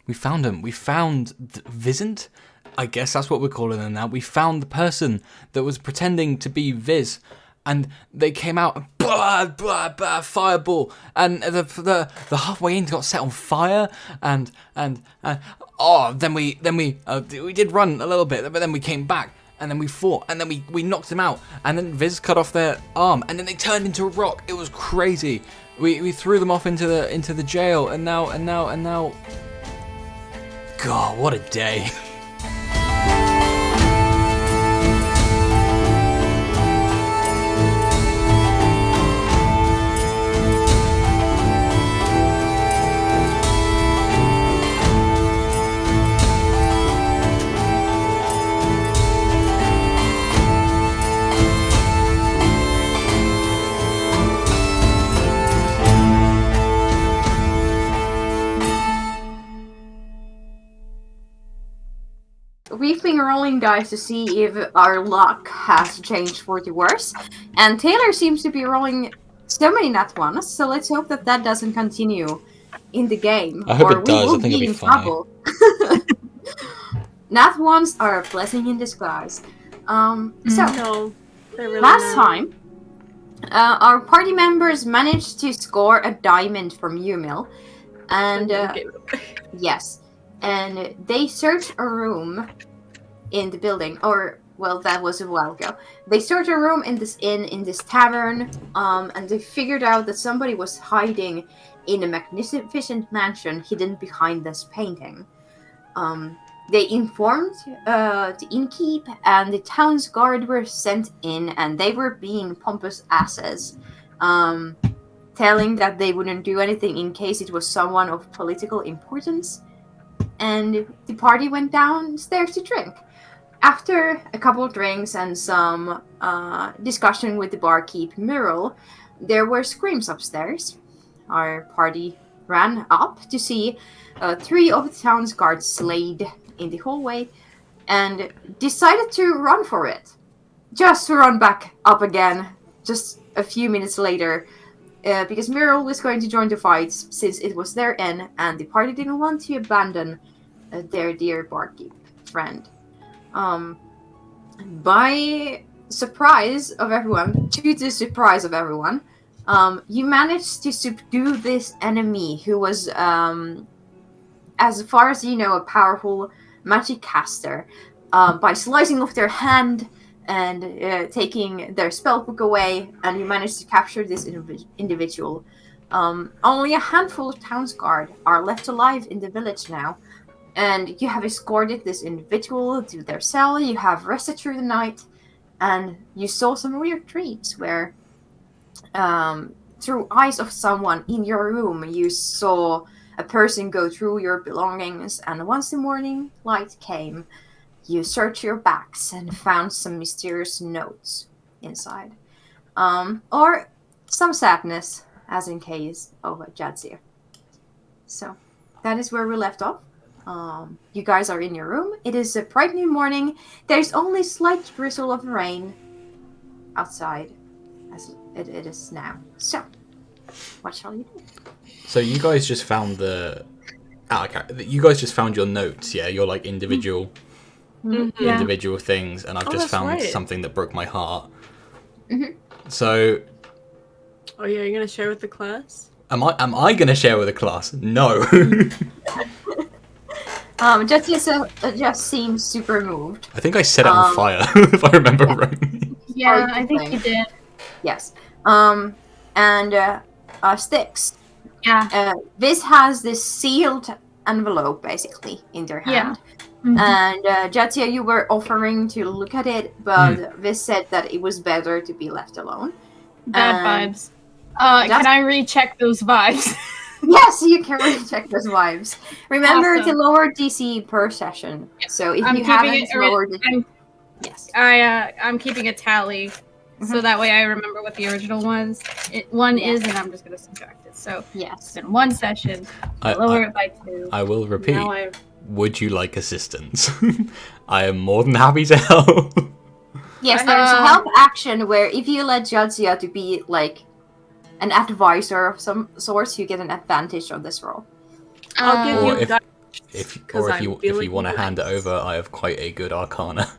We found him. We found Vizant. I guess that's what we're calling him now. We found the person that was pretending to be Viz, and they came out, blah, blah, blah, fireball, and the halfway in got set on fire, and then we did run a little bit, but then we came back, and then we fought, and then we knocked him out, and then Viz cut off their arm, and then they turned into a rock. It was crazy. We threw them off into the jail, and now. God, what a day. We've been rolling dice to see if our luck has changed for the worse, and Taylor seems to be rolling so many nat ones, so let's hope that doesn't continue in the game. I hope or it does. We will I think be it'll be in fine. trouble. Nat ones are a blessing in disguise. No, they're really Last not. time, our party members managed to score a diamond from Umil, and yes, and they searched a room in the building, or well, that was a while ago. They searched a room in this inn, in this tavern, and they figured out that somebody was hiding in a magnificent mansion hidden behind this painting. They informed the innkeep, and the town's guard were sent in, and they were being pompous asses, telling that they wouldn't do anything in case it was someone of political importance. And the party went downstairs to drink. After a couple of drinks and some discussion with the barkeep Muriel, there were screams upstairs. Our party ran up to see 3 of the town's guards slayed in the hallway and decided to run for it. Just to run back up again just a few minutes later, because Muriel was going to join the fight since it was their inn, and the party didn't want to abandon their dear barkeep friend. By surprise of everyone, to the surprise of everyone, you managed to subdue this enemy who was, as far as you know, a powerful magic caster, by slicing off their hand and taking their spellbook away, and you managed to capture this individual. Only a handful of town's guard are left alive in the village now, and you have escorted this individual to their cell. You have rested through the night, and you saw some weird dreams where, through eyes of someone in your room, you saw a person go through your belongings, and once the morning light came, you searched your bags and found some mysterious notes inside. Or some sadness, as in case of Jadzia. So, that is where we left off. You guys are in your room. It is a bright new morning. There's only slight drizzle of rain outside, as it is now. So, what shall you do? So you guys just found you guys just found your notes, yeah? Your like individual individual things, and I've just found something that broke my heart. Mm-hmm. So, Oh yeah, you're gonna share with the class? am I gonna share with the class? No. Just seems super moved. I think I set it on fire, if I remember right. Yeah, I think you did. Yes. Styx. Yeah. This has this sealed envelope, basically, in their hand. Mhm. And Jadzia, you were offering to look at it, but Viz said that it was better to be left alone. Bad vibes. Can I recheck those vibes? Yes, you can recheck those vibes. Remember Awesome. to lower DC per session. So if I'm you keeping haven't it- lowered it, yes. I'm keeping a tally, so that way I remember what the original ones. One is, and I'm just gonna subtract it. So Yes. it's been 1 session. Lower it by 2. I will repeat. Now I Would you like assistance? I am more than happy to help. Yes, there's a help action where if you let Jadzia to be like an advisor of some sort, you get an advantage on this roll. I'll give Or you if- guidance If I'm you feeling want to hand it nice. over, I have quite a good arcana.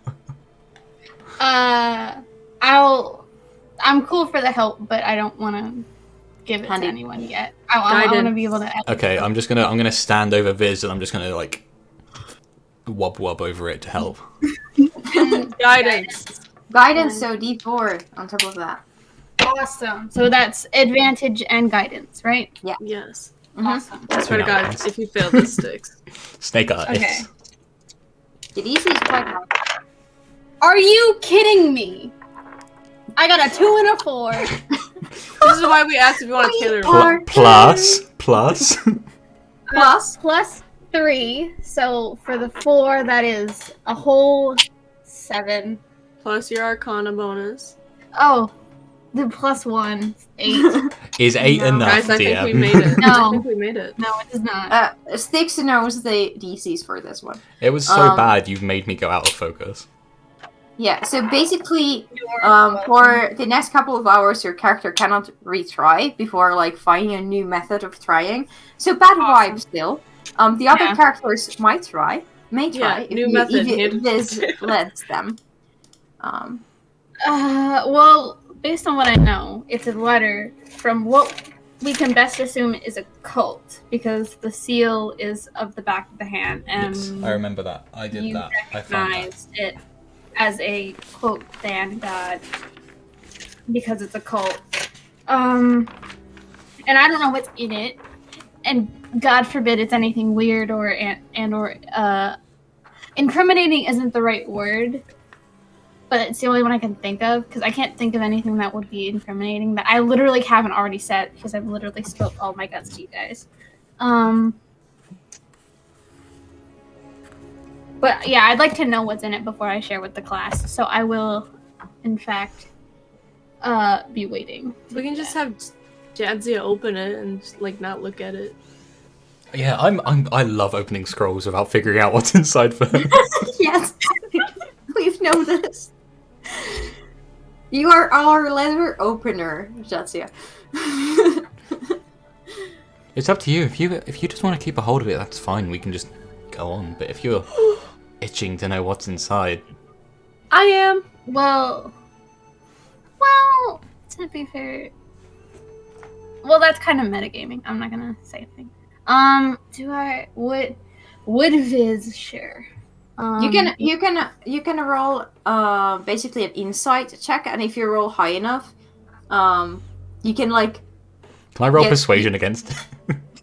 I'm cool for the help, but I don't want to give it Handy. to anyone yet. I want to be able to. Okay, I'm gonna stand over Viz and I'm just gonna like wub over it to help. Guidance. Guidance, so D4 on top of that. Awesome. So that's advantage and guidance, right? Yes. Mhm. Awesome. I swear to God, Nice. if you fail, this sticks. Snake eyes. Okay. The DC is quite high. Are you kidding me? I got a 2 and a 4. This is why we asked if you want to tailor it. Plus. Plus. Plus 3. So for the 4, that is a whole 7. Plus your Arcana bonus. Oh, the plus 1, 8. Is 8 No. enough, Guys, I DM? think we made it. No. I think we made it. No, it is not. Styx knows the DCs for this one. It was so bad you've made me go out of focus. Yeah, so basically, for the next couple of hours, your character cannot retry before like finding a new method of trying. So bad Awesome. vibes still. The other Yeah. characters may try, Yeah, new method. if this lets them. Well, based on what I know, it's a letter from what we can best assume is a cult, because the seal is of the back of the hand, and Yes, I remember that. I did you that. I found that. recognize it as a quote fan god because it's a cult. And I don't know what's in it, and God forbid it's anything weird or incriminating isn't the right word, but it's the only one I can think of because I can't think of anything that would be incriminating that I literally haven't already said because I've literally spilled all my guts to you guys. But yeah, I'd like to know what's in it before I share with the class. So I will, in fact, be waiting. We can just have Jadzia open it and like not look at it. Yeah, I love opening scrolls without figuring out what's inside first. Yes, we've noticed. You are our letter opener, Jadzia. It's up to you. If you just want to keep a hold of it, that's fine. We can just go on. But if you're itching to know what's inside, I am. Well, to be fair, that's kind of metagaming. I'm not gonna say anything. Would Viz share? You can roll basically an insight check, and if you roll high enough, you can like. can I roll Yes. persuasion against it?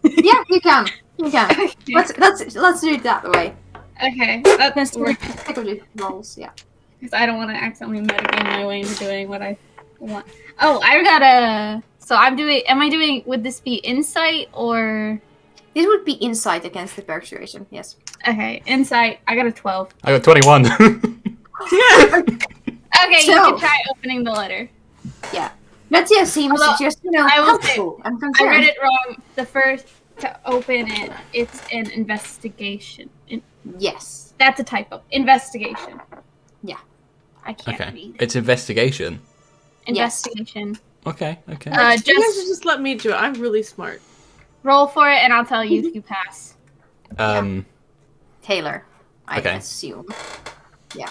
Yeah, you can. Let's do it that way. Okay, Let's technically rolls. Yeah. because I don't want to accidentally metagame my way into doing what I want. Oh, I got a. So I'm doing. Am I doing? Would this be insight or? This would be insight against the persuasion. Yes. Okay, insight. I got a 12. I got 21. Okay, So- you can try opening the letter. Jadzia seems Although, just I will say, helpful and I concerned. read it wrong. The first to open it, it's an investigation. Yes. That's a typo. Investigation. Yeah. I can't Okay, read. it's investigation. Investigation. Okay. You guys just let me do it. I'm really smart. Roll for it, and I'll tell you if you pass. Taylor, I Okay. assume. Yeah.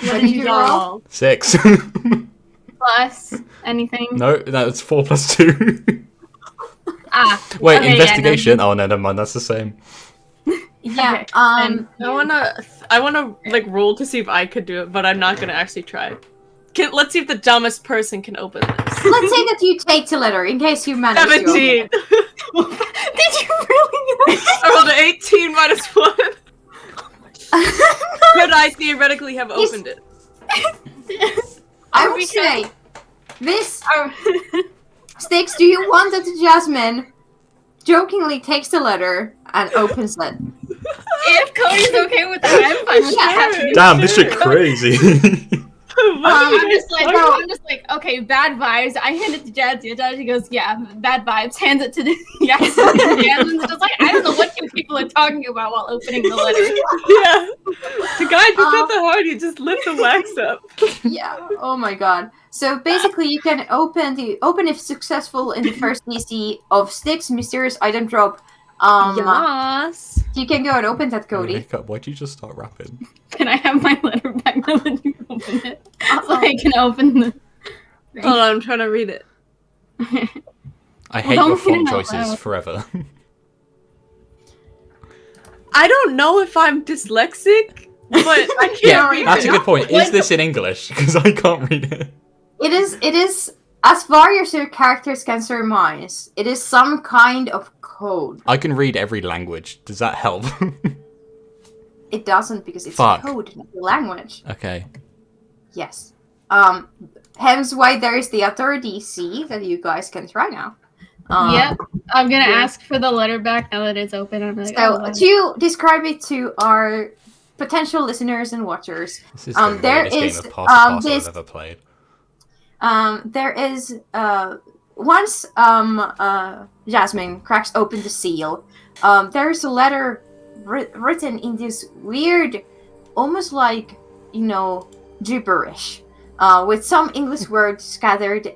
What did you roll? 6. Plus anything. No, that's 4 plus 2. Wait, okay, investigation? Oh no, never mind. That's the same. Yeah. Okay, Um. I wanna like roll to see if I could do it, but I'm not gonna actually try. Let's see if the dumbest person can open this. Let's say that you take the letter in case you manage to. 17. Did you really? I rolled an 18 minus 1. Could I theoretically have opened it? I would say this. Styx, do you want that Jasmine jokingly takes the letter and opens it? If Cody's okay with that, I'm fine with Yeah. that. Damn, this shit crazy. I'm just like, okay, bad vibes. I hand it to Jadzia. Jadzia goes, yeah, bad vibes. Hands it to yes. And just like, I don't know what you people are talking about while opening the letter. Yeah. The guy just got the heart. You just lift the wax up. Yeah. Oh my god. So basically, you can open if successful in the first DC of Styx mysterious item drop. Yes. You can go and open that, Cody. Hiccup, why'd you just start rapping? Can I have my letter back now that you open it? So I can open the. Hold on, I'm trying to read it. I hate don't your read font it out choices loud. forever. I don't know if I'm dyslexic, but I can't Yeah, read that's it. a good point. Is this in English? Because I can't read it. It is as far as your characters can surmise. It is some kind of code. I can read every language. Does that help? It doesn't because it's Fuck. a code, not a language. Okay. Yes. Hence why there is the other DC that you guys can try now. Yep. I'm gonna ask for the letter back now that it's open. I'm like, So to describe it to our potential listeners and watchers, This is the there weirdest is game of Parcel this. I've ever played. There is once Jasmine cracks open the seal, there is a letter written in this weird, almost like gibberish, with some English words scattered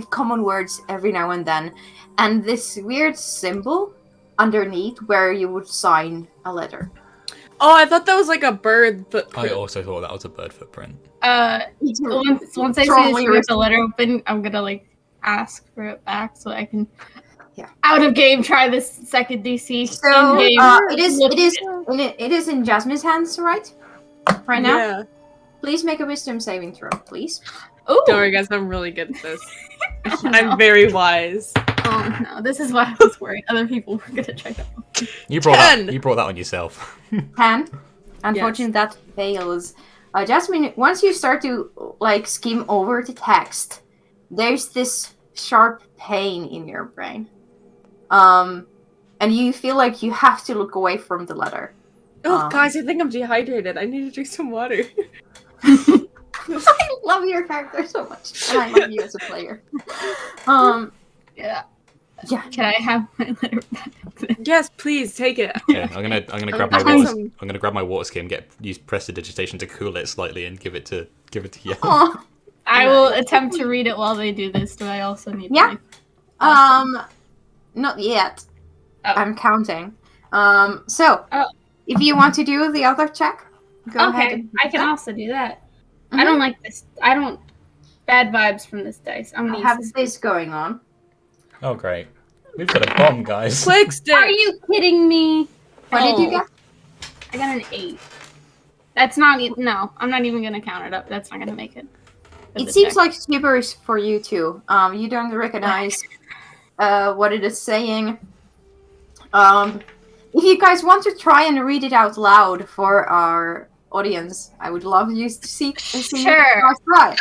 common words every now and then, and this weird symbol underneath where you would sign a letter. Oh, I thought that was like a bird, but I also thought that was a bird footprint. once I see the letter open, I'm gonna ask for it back so I can out of game try this second DC. So in-game. it is in Jasmine's hands, right now. Yeah. Please make a wisdom saving throw, please. Ooh. Don't worry, guys. I'm really good at this. I'm very wise. Oh no, this is why I was worried other people were gonna try to. You brought 10. that. You brought that on yourself. 10. Unfortunately, that fails. Jasmine, once you start to skim over the text, there's this sharp pain in your brain, and you feel like you have to look away from the letter. Oh, guys, I think I'm dehydrated. I need to drink some water. I love your character so much, and I love you as a player. Yeah. Yeah. Can I have my letter back? Yes, please take it. Yeah, I'm gonna grab my Awesome. I'm gonna grab my water skin, use prestidigitation to cool it slightly, and give it to you. Aw. I will attempt to read it while they do this. Do I also need? Yeah. To, Not yet. Oh. I'm counting. So if you want to do the other check, go ahead. Okay, and do I can that. also do that. Mhm. I don't like this. I don't. Bad vibes from this dice. I'm I gonna have use this going on. Oh great, we've got a bomb, guys. Quick stick. Are you kidding me? What did you get? I got an 8. That's not. No, I'm not even gonna count it up. That's not gonna make it. It seems like gibberish for you too. You don't recognize what it is saying. If you guys want to try and read it out loud for our audience, I would love you to see. Sure. Right.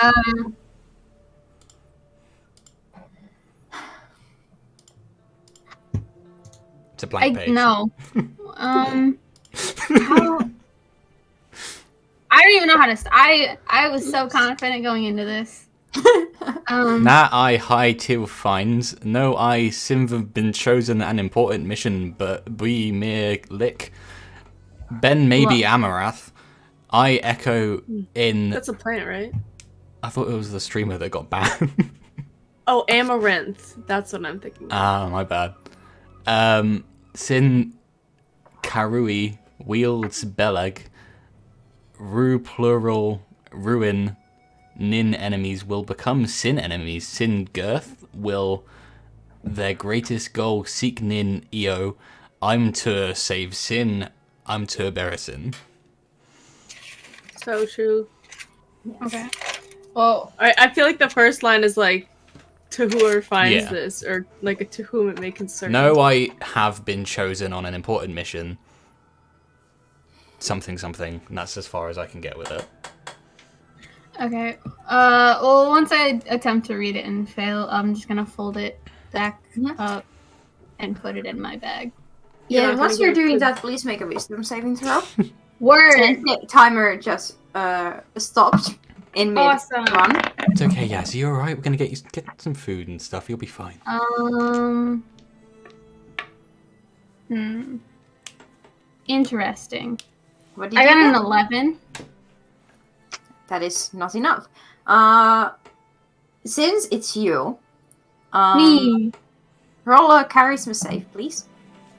It's a blank page. No. I don't even know how to. I was so confident going into this. Na I high till finds no I Simv been chosen an important mission, but be mere lick. Ben maybe Amarath. I echo in. That's a plant, right? I thought it was the streamer that got banned. Oh, Amaranth. That's what I'm thinking. My bad. Sin Karui wields Beleg. Ru plural ruin. Nin enemies will become Sin enemies. Sin Girth will their greatest goal seek Nin Eo. I'm to save Sin. I'm to Berisin. So true. Okay. Well, I feel like the first line is like, to whoever finds Yeah. this, or like to whom it may concern. No, I have been chosen on an important mission. Something, something. And that's as far as I can get with it. okay. Well, once I attempt to read it and fail, I'm just gonna fold it back up and put it in my bag. Yeah, You're and not once gonna you're get doing to- that, please make a wisdom saving throw. Word. And the timer just stopped. in Awesome. mid-run. It's okay, Yaz. You're alright. We're gonna get some food and stuff. You'll be fine. Interesting. What did I you got an get? 11. That is not enough. Since it's you, Me. roll a charisma save, please.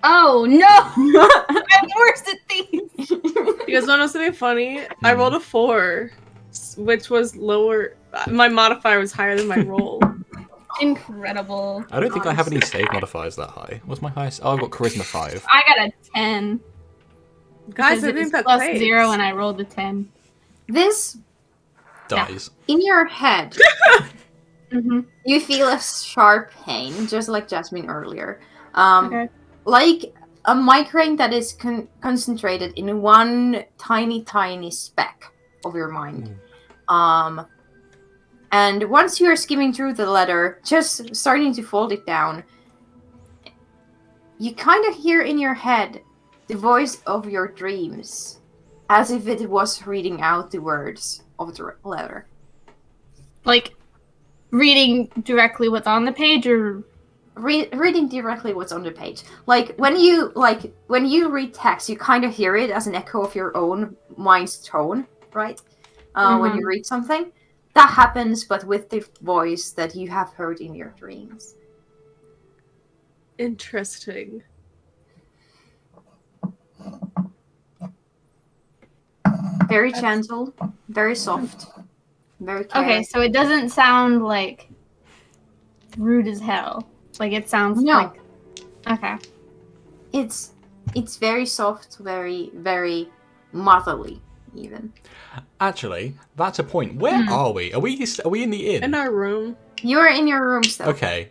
Oh no! I'm worse at these. You guys want to know something funny? I rolled a 4, which was lower. My modifier was higher than my roll. Incredible. I don't think I have any save modifiers that high. What's my highest? Oh, I've got charisma 5. I got a 10. Guys, because I it was think that's plus safe. 0 and I rolled a 10. This, Dies. in your head, Mm-hmm. you feel a sharp pain, just like Jasmine earlier. Okay. Like a migraine that is concentrated in one tiny, tiny speck of your mind. And once you're skimming through the letter, just starting to fold it down, you kind of hear in your head the voice of your dreams, as if it was reading out the words of the letter. Like, reading directly what's on the page, or Reading directly what's on the page. Like when you read text, you kind of hear it as an echo of your own mind's tone, right? When you read something, that happens, but with the voice that you have heard in your dreams. Interesting. Very gentle, very soft, very caring. okay, so it doesn't sound like rude as hell. Like it sounds No. like okay. It's very soft, very, very motherly, even. Actually, that's a point. Where are we? Are we in the inn? In our room. You're in your room still. Okay.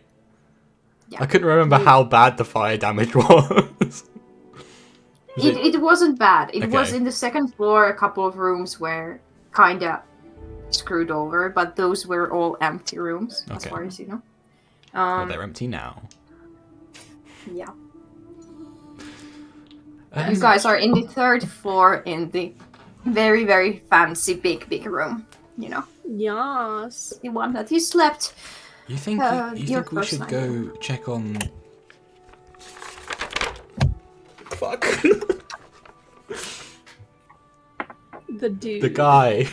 Yeah. I couldn't remember how bad the fire damage was. It wasn't bad. It was Okay. in the second floor. A couple of rooms were kinda screwed over, but those were all empty rooms, as Okay. far as you know. Well, they're empty now. Yeah. Um, You guys are in the third floor in the very, very fancy big room. You know, Yes. the one that you slept. You think you your think we first should night. go check on? Fuck. The dude. The guy.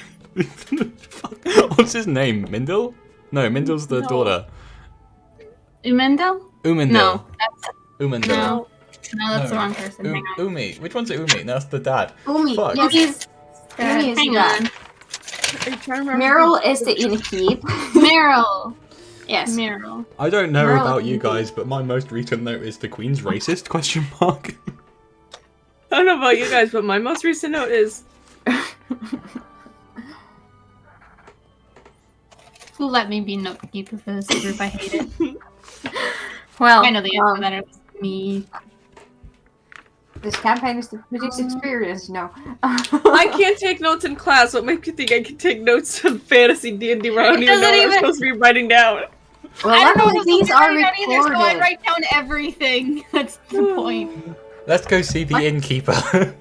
Fuck. What's his name? Mindel? No, Mindel's the No. daughter. Umendel? Umendel. No, that's Umendel. no, that's the No. wrong person. Hang on. Umi. Which one's Umi? That's the dad. Umi, Fuck. yes. He's Umi is hang that. on. Are you trying to remember? Meryl is the innkeep. Meryl. Yes. Meryl. I don't know Merle about you Umi. guys, but my most recent note is the Queen's racist? Question mark. I don't know about you guys, but my most recent note is Let me be note keeper for this group. I hate it. Well, I know the answer that it's me. this campaign is the British experience, you know. I can't take notes in class. What makes you think I can take notes in fantasy D&D where I don't It even know doesn't what I'm even- supposed to be writing down? Well, I don't know luckily what these I'm are writing down either, so I recorded. write down everything. That's the point. Let's go see the What? innkeeper.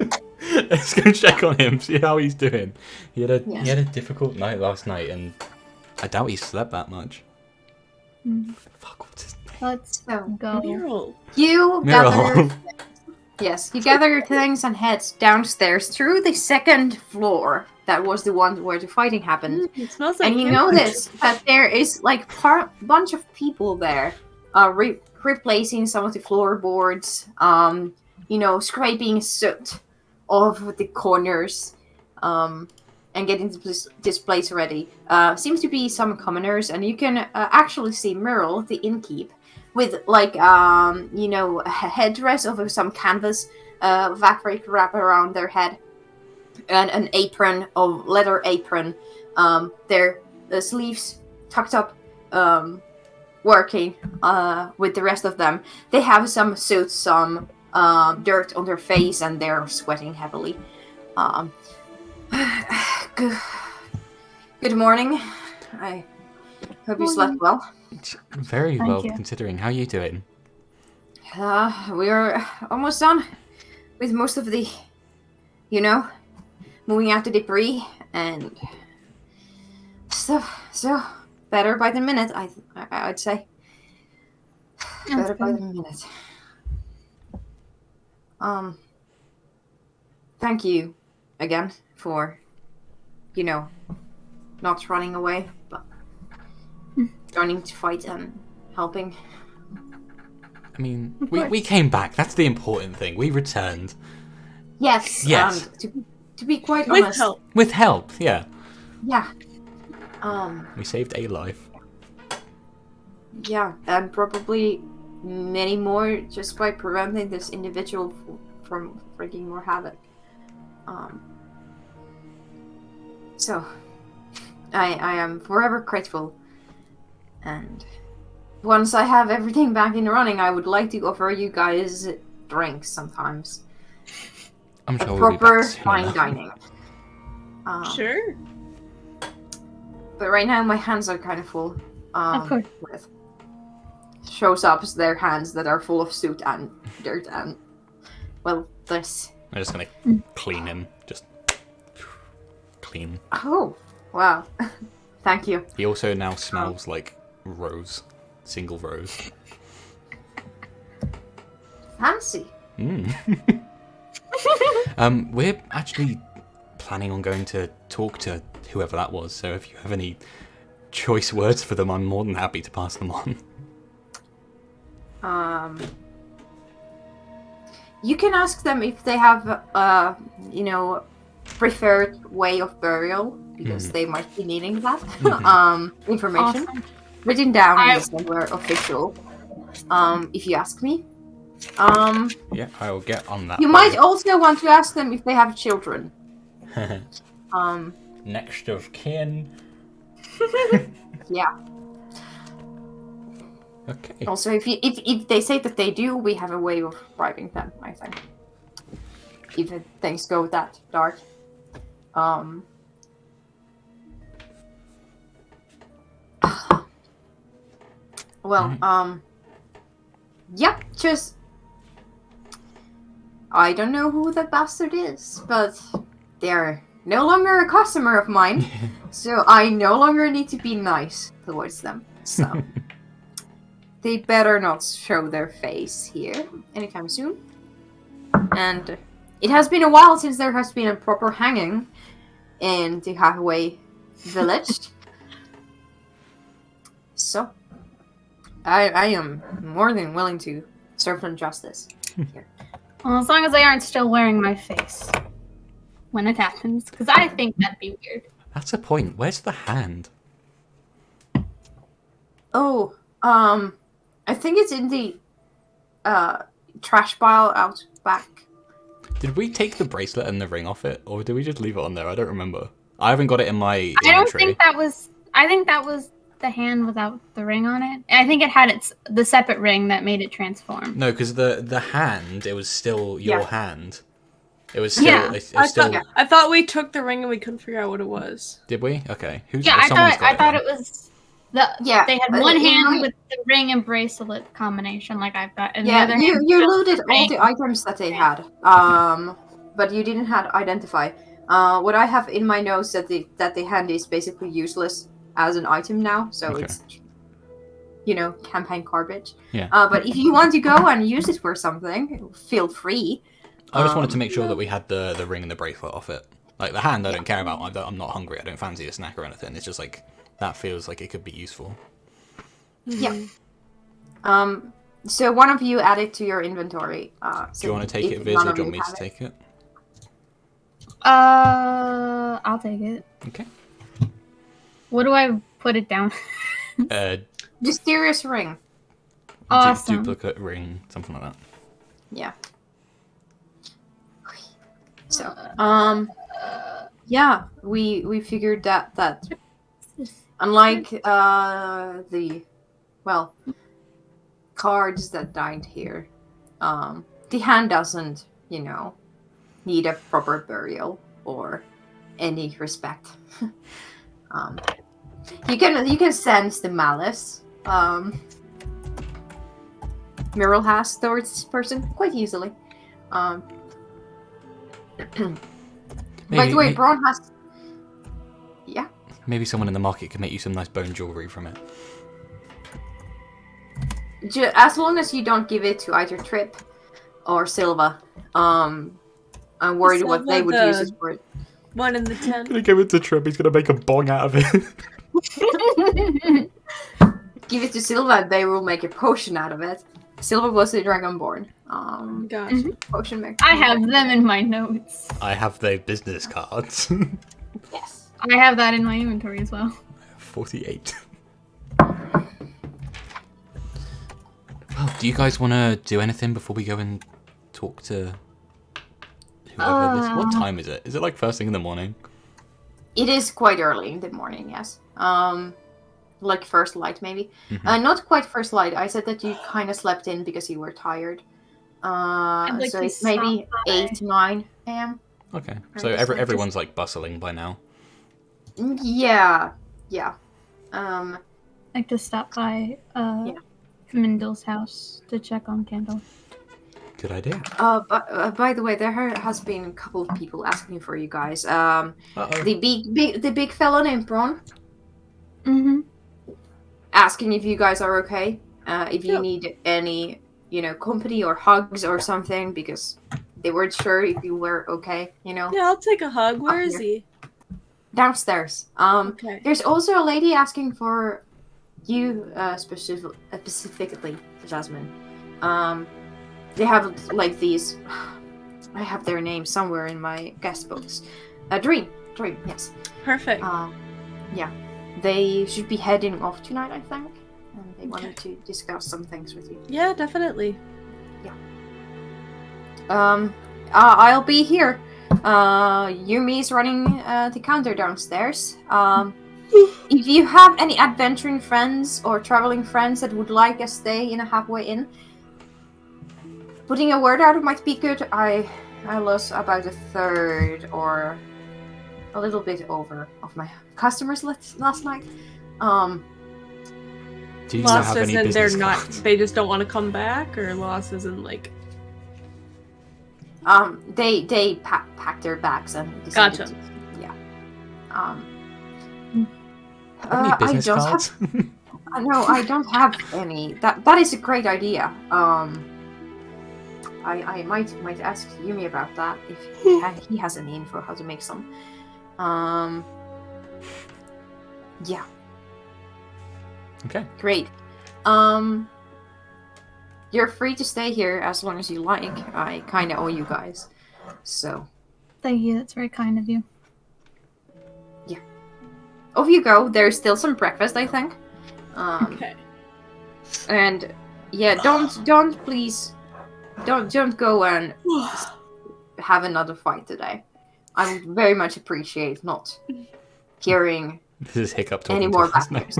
Let's go check on him, see how he's doing. He had Yes. a difficult night last night, and I doubt he slept that much. Fuck, what's his name? Let's So, go. Meryl. you gather. Meryl. Yes, you gather your things and head downstairs through the second floor. That was the one where the fighting happened. It smells like And you campfire. notice that there is like bunch of people there, replacing some of the floorboards. You know, scraping soot off the corners, and getting this place ready. Seems to be some commoners, and you can actually see Meryl, the innkeep, with like you know, a headdress of some canvas fabric wrap around their head, and an apron of leather apron. Their sleeves tucked up, working with the rest of them. They have some suits, some dirt on their face, and they're sweating heavily. Good morning. I hope you slept well. Very Thank well, you. considering. How you doing? We're almost done with most of the, you know, moving out the debris, and So better by the minute, I'd say. Better by the minute. Thank you again for, not running away, but joining to fight and helping. I mean, we came back. That's the important thing. We returned. Yes. Yes. To be quite With honest. help. With help, yeah. Yeah. We saved a life. Yeah, and probably many more just by preventing this individual from wreaking more havoc. So, I am forever grateful. And once I have everything back in running, I would like to offer you guys drinks sometimes. I'm sure we'll Proper be back soon fine enough. dining. Sure. But right now my hands are kind of full. Of course. With shows up as their hands that are full of soot and dirt and, well, this. I'm just gonna clean him. Just clean. Oh, wow. Thank you. He also now smells like rose. Single rose. Fancy. We're actually planning on going to talk to whoever that was, so if you have any choice words for them, I'm more than happy to pass them on. You can ask them if they have, preferred way of burial, because they might be needing that information. Awesome. Written down somewhere official. If you ask me. Yeah, I will get on that. You might also want to ask them if they have children. Next of kin. Yeah. Okay. Also, if they say that they do, we have a way of bribing them, I think. If things go that dark. Well, yeah, just... I don't know who that bastard is, but they're no longer a customer of mine, so I no longer need to be nice towards them, so... They better not show their face here anytime soon. And it has been a while since there has been a proper hanging in the Halfway Village. So, I am more than willing to serve them justice here. Well, as long as they aren't still wearing my face when it happens, because I think that'd be weird. That's a point. Where's the hand? Oh, I think it's in the trash pile out back. Did we take the bracelet and the ring off it, or did we just leave it on there? I don't remember. I haven't got it in my inventory. I don't think that was. I think that was the hand without the ring on it. I think it had the separate ring that made it transform. No, because the hand, it was still your Yeah. hand. It was still. Yeah. I thought we took the ring and we couldn't figure out what it was. Did we? Okay. Who's? Yeah, I someone's thought got it then. was Yeah, They had but one it hand might- with the ring and bracelet combination, like I've got, and Yeah, the other hand you just looted all ring. the items that they had. But you didn't have identify. What I have in my notes that the hand is basically useless as an item now, so Okay. it's campaign garbage. Yeah. But if you want to go and use it for something, feel free. I just wanted to make sure that we had the ring and the bracelet off it. Like the hand, I don't care about. I'm not hungry. I don't fancy a snack or anything. It's just like that feels like it could be useful. Yeah. So one of you add it to your inventory. Do you want to take it, Viz, or do you want me to take it? I'll take it. Okay. What do I put it down? Mysterious ring. Awesome. Duplicate ring, something like that. Yeah. So, yeah, we figured that unlike the cards that died here, the hand doesn't, need a proper burial or any respect. You can sense the malice Myrtle has towards this person quite easily. By the way, Braun has. Yeah. Maybe someone in the market can make you some nice bone jewelry from it. As long as you don't give it to either Trip or Silva. I'm worried what they would use it for. 1 in the 10. Gonna give it to Trip. He's gonna make a bong out of it. Give it to Silva, they will make a potion out of it. Silva was the Dragonborn. Gotcha. Potion maker. I have them in my notes. I have their business cards. Yes. I have that in my inventory as well. 48. Well, do you guys want to do anything before we go and talk to whoever this? What time is it? Is it like first thing in the morning? It is quite early in the morning, yes. Like first light, maybe. Mhm. Not quite first light. I said that you kind of slept in because you were tired. like So to it's maybe stop by. 8, 9 a.m. Okay, so just like everyone's like bustling by now. Yeah. Like to stop by Yeah. Mindle's house to check on Kendall. Good idea. But by the way, there has been a couple of people asking for you guys. Uh-oh. The big fella named Bron Mm-hmm. asking if you guys are okay. If you Yeah. need any, company or hugs or something, because they weren't sure if you were okay. Yeah, I'll take a hug. Where is he? Downstairs. Okay. There's also a lady asking for you specifically, Jasmine. They have like these. I have their names somewhere in my guest books. Dream, yes. Perfect. Yeah. They should be heading off tonight, I think, and they wanted to discuss some things with you. Yeah, definitely. I'll be here. Yumi's running the counter downstairs. If you have any adventuring friends or traveling friends that would like a stay in a halfway inn, putting a word out might be good. I lost about a third or a little bit over of my customers last night. Do you not Lost have as any in business they're not. cards? They just don't want to come back, or lost as in like. They packed their bags and decided Gotcha. to, yeah. Have any I business don't cards? have. No, I don't have any. That is a great idea. I might ask Yumi about that if he has any info how to make some. Yeah, Okay. great. You're free to stay here as long as you like. I kind of owe you guys, so Thank you. That's very kind of you. off you go. There's still some breakfast, I think. Okay. And yeah, don't please, don't go and have another fight today. I would very much appreciate not hearing This is Hiccup talking any to more us bad now. news.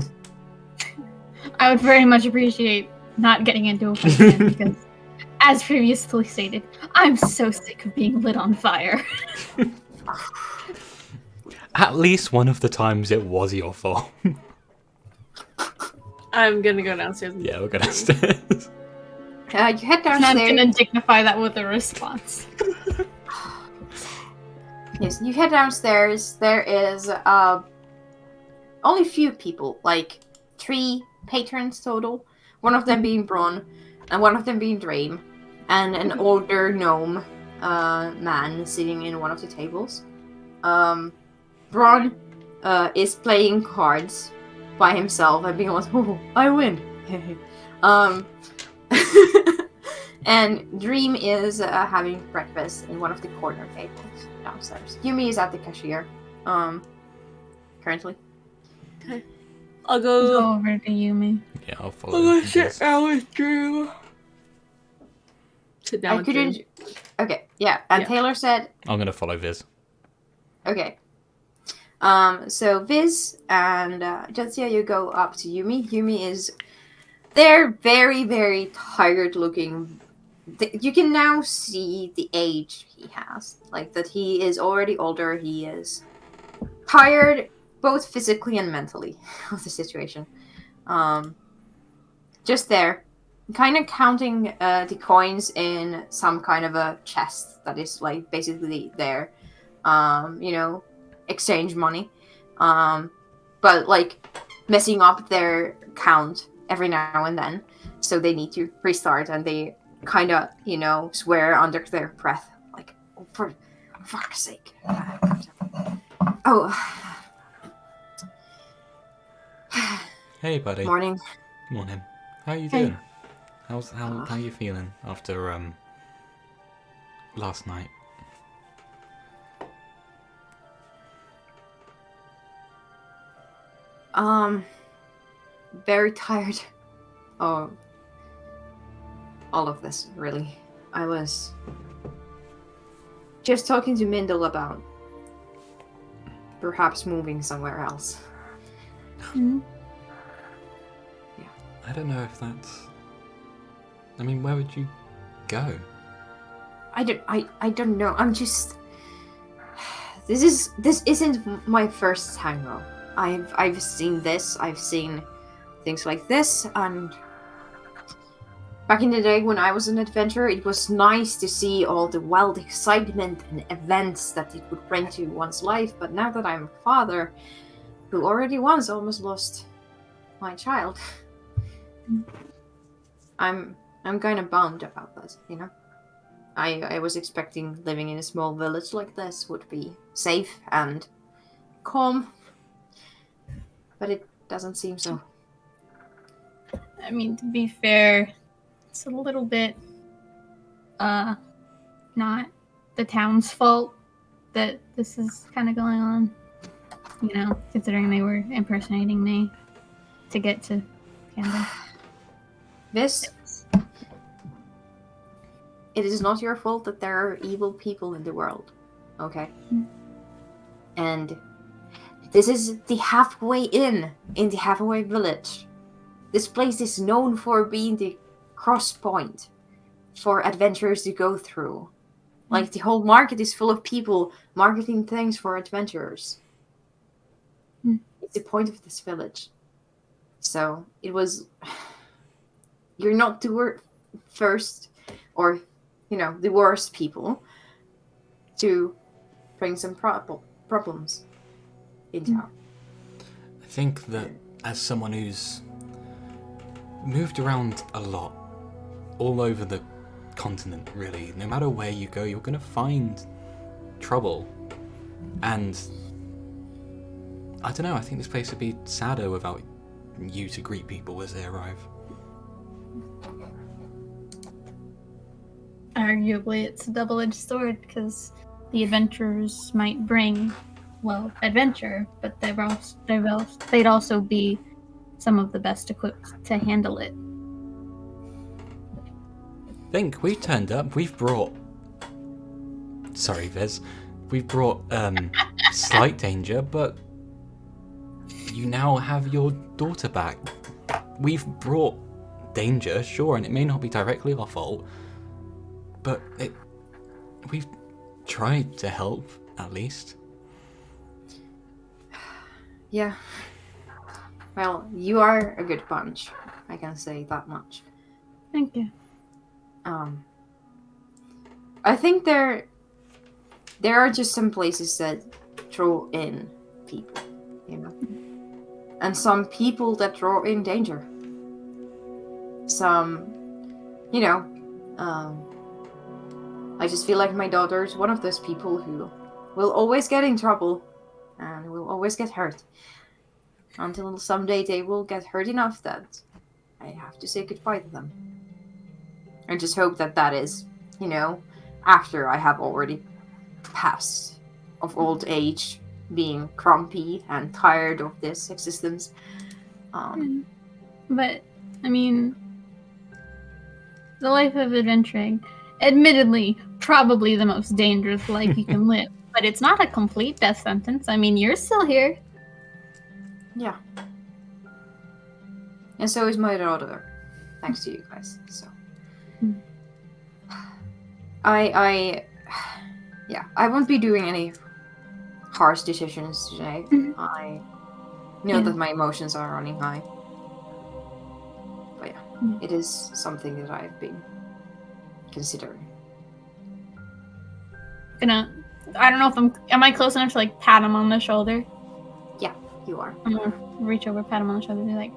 I would very much appreciate not getting into a fight again because, as previously stated, I'm so sick of being lit on fire. At least one of the times it was your fault. I'm gonna go downstairs. And Yeah, we're going downstairs. You head And I'm downstairs. gonna dignify that with a response. Yes, you head downstairs. There is only a few people, like 3 patrons total. One of them being Bron, and one of them being Dream, and an older gnome man sitting in one of the tables. Bron is playing cards by himself and being like, "Oh, I win." And Dream is having breakfast in one of the corner tables downstairs. Yumi is at the cashier, currently. I'll Go go. over to Yumi. Yeah, I'll follow. I'll go you sit guys. down with Drew. Sit down I with Drew. couldn't. Okay, yeah. And Yeah. Taylor said, I'm gonna follow Viz. okay. So Viz and Jetsia, you go up to Yumi. Yumi is, they're very, very tired looking. You can now see the age he has. Like that he is already older. He is tired, both physically and mentally, of the situation. Just there, kind of counting the coins in some kind of a chest that is like basically there. Exchange money. but like messing up their count every now and then. So they need to restart, and they kind of, swear under their breath, like, oh, for fuck's sake. Oh. Hey, buddy. Morning. Morning. How you Hey. doing? How you feeling after last night? Very tired. Oh, all of this, really. I was just talking to Mindel about perhaps moving somewhere else. Mhm. I don't know if that's... I mean, where would you go? I don't know. I'm just. This isn't my first tango. I've seen this. I've seen things like this, and back in the day when I was an adventurer, it was nice to see all the wild excitement and events that it would bring to one's life. But now that I'm a father, who already once almost lost my child, I'm kind of bummed about this. I was expecting living in a small village like this would be safe and calm, but it doesn't seem so. I mean, to be fair, it's a little bit, not the town's fault that this is kind of going on. Considering they were impersonating me to get to Canada. This, it is not your fault that there are evil people in the world, okay? And this is the halfway in the halfway village. This place is known for being the cross point for adventurers to go through. Like, the whole market is full of people marketing things for adventurers. It's the point of this village. So, it was... You're not the first, or, the worst people to bring some problems in town. I think that as someone who's moved around a lot, all over the continent, really, no matter where you go, you're going to find trouble. And I don't know, I think this place would be sadder without you to greet people as they arrive. Arguably, it's a double-edged sword because the adventurers might bring, adventure, but they'd also be some of the best equipped to handle it. Think, we turned up, we've brought... Sorry, Viz. We've brought, slight danger, but you now have your daughter back. We've brought danger, sure, and it may not be directly our fault, but we've tried to help, at least. Yeah. Well, you are a good bunch. I can say that much. Thank you. I think there are just some places that draw in people, and some people that draw in danger. Some, I just feel like my daughter is one of those people who will always get in trouble and will always get hurt until someday they will get hurt enough that I have to say goodbye to them. I just hope that is, after I have already passed of old age, being grumpy and tired of this existence. But, I mean, the life of adventuring, admittedly, probably the most dangerous life you can live. But it's not a complete death sentence. I mean, you're still here. Yeah. And so is my daughter, thanks to you guys. So, I won't be doing any harsh decisions today. I know that my emotions are running high. But it is something that I've been considering. I don't know if am I close enough to pat him on the shoulder? you are. I'm gonna reach over, pat him on the shoulder, and be like,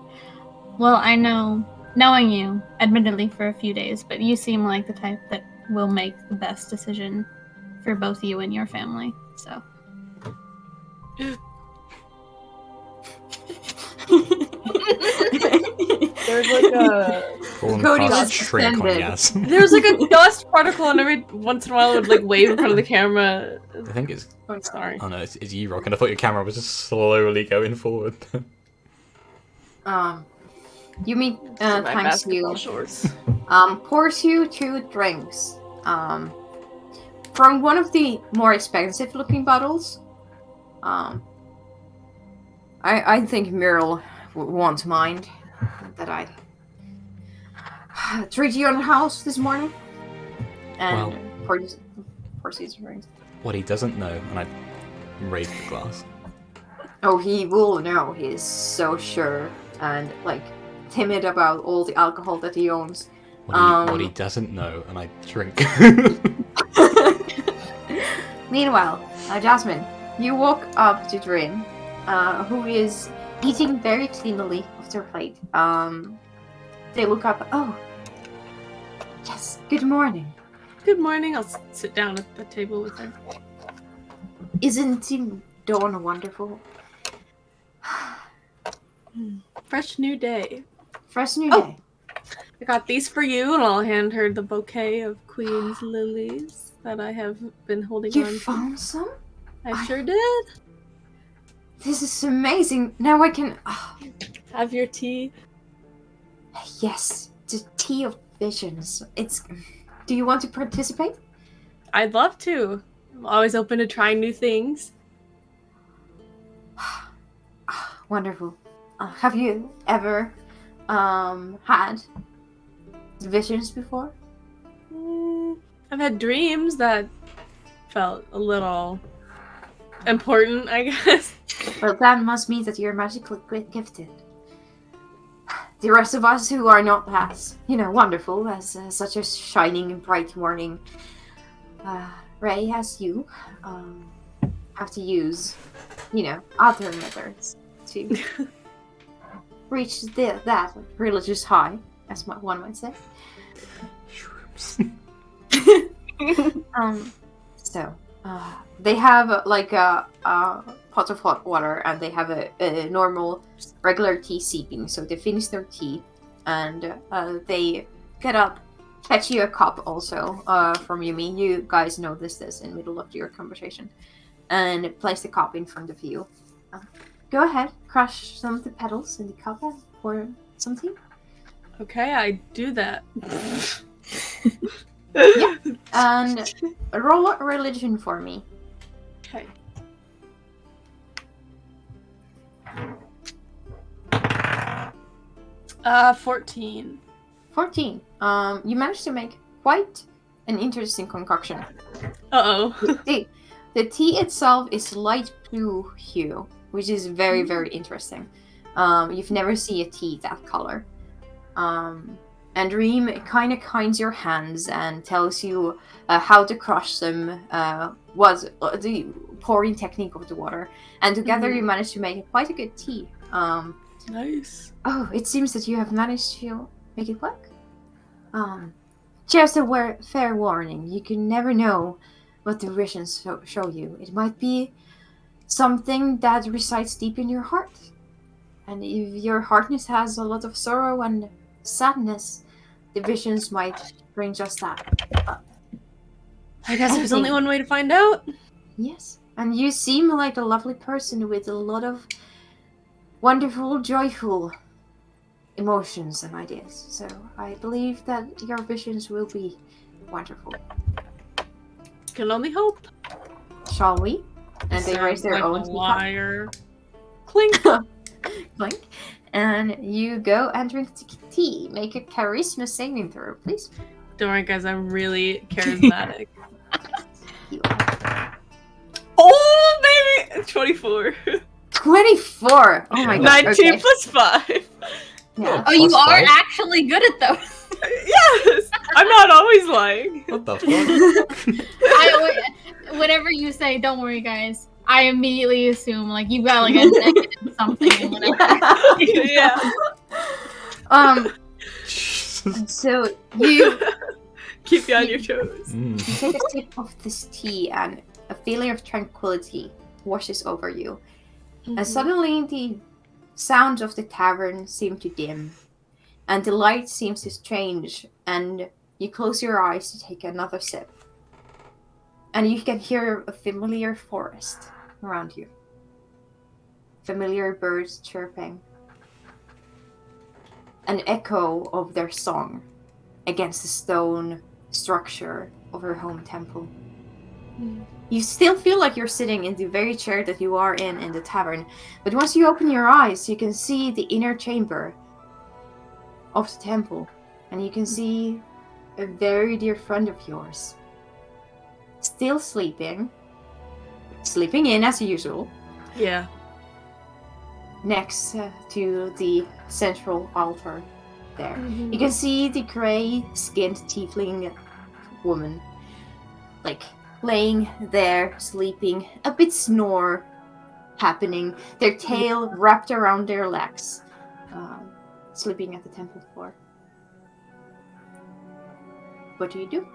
well, I know, knowing you, admittedly for a few days, but you seem like the type that will make the best decision for both you and your family, so. There's like a Cody Cast was shrink on suspended. Yas. there's like a dust particle, and every once in a while it would like wave in front of the camera. I think it's. I'm sorry. Oh no, it's you, Rock, and I thought your camera was just slowly going forward. You meet My thanks basketball you. shorts. Pours you 2 drinks. From one of the more expensive looking bottles. I think Muriel won't mind that I treat you on the house this morning. And pours you drinks. What he doesn't know, and I raise the glass. Oh, he will know. He is so sure and like timid about all the alcohol that he owns. What he doesn't know, and I drink. Meanwhile, Jasmine, you walk up to Drin, who is eating very cleanly off their plate. They look up. Oh, yes. Good morning. Good morning. I'll sit down at the table with her. Isn't Dawn wonderful? Fresh new day. Fresh new Oh. day. I got these for you, and I'll hand her the bouquet of Queen's lilies that I have been holding You on to. found some? I sure did. This is amazing. Now I can. Have your tea. Yes, the tea of visions. It's. Do you want to participate? I'd love to. I'm always open to trying new things. Wonderful. Have you ever had visions before? I've had dreams that felt a little important, I guess. Well, that must mean that you're magically gifted. The rest of us who are not as, wonderful as such a shining and bright morning ray as you, have to use, other methods to reach that religious high, as one might say. Shrooms. So, they have like a pot of hot water, and they have a normal, regular tea sipping. So they finish their tea, and they get up, fetch you a cup also from Yumi. You guys notice this in the middle of your conversation, and place the cup in front of you. Go ahead, crush some of the petals in the cup and pour some tea. Okay, I do that. Yeah, and roll religion for me. Okay. Uh, 14. 14. You managed to make quite an interesting concoction. Uh-oh. The tea itself is light blue hue, which is very, very interesting. You've never seen a tea that color. And Reem kind of kinds your hands and tells you how to crush them, what the pouring technique of the water. And together you manage to make quite a good tea. Nice. Oh, it seems that you have managed to make it work. Just a fair warning, you can never know what the visions show you. It might be something that resides deep in your heart. And if your heartness has a lot of sorrow and sadness, the visions might bring just that. I guess there's only one way to find out. Yes. And you seem like a lovely person with a lot of wonderful, joyful emotions and ideas. So I believe that your visions will be wonderful. Can only hope. Shall we? And they raise their Sounds own like a teacup. liar. Clink. Clink. And you go and drink tea. Make a charisma saving throw, please. Don't worry, guys. I'm really charismatic. You are. Oh, baby! 24. 24! Oh my god. 19 Okay. plus 5. Yeah. Oh, you Plus are five? actually good at those. Yes! I'm not always lying. What the fuck? Whenever you say, don't worry, guys, I immediately assume like you got like a negative something and whatever. Yeah. So you Keep you on your toes. take a sip of this tea, and a feeling of tranquility washes over you. And suddenly the sounds of the tavern seem to dim, and the light seems to change, and you close your eyes to take another sip. And you can hear a familiar forest around you. Familiar birds chirping. An echo of their song against the stone structure of her home temple. You still feel like you're sitting in the very chair that you are in the tavern, but once you open your eyes, you can see the inner chamber of the temple, and you can see a very dear friend of yours, still sleeping in as usual, Yeah. next to the central altar there. You can see the gray-skinned tiefling woman, like, laying there, sleeping, a bit snore happening, their tail wrapped around their legs, sleeping at the temple floor. What do you do?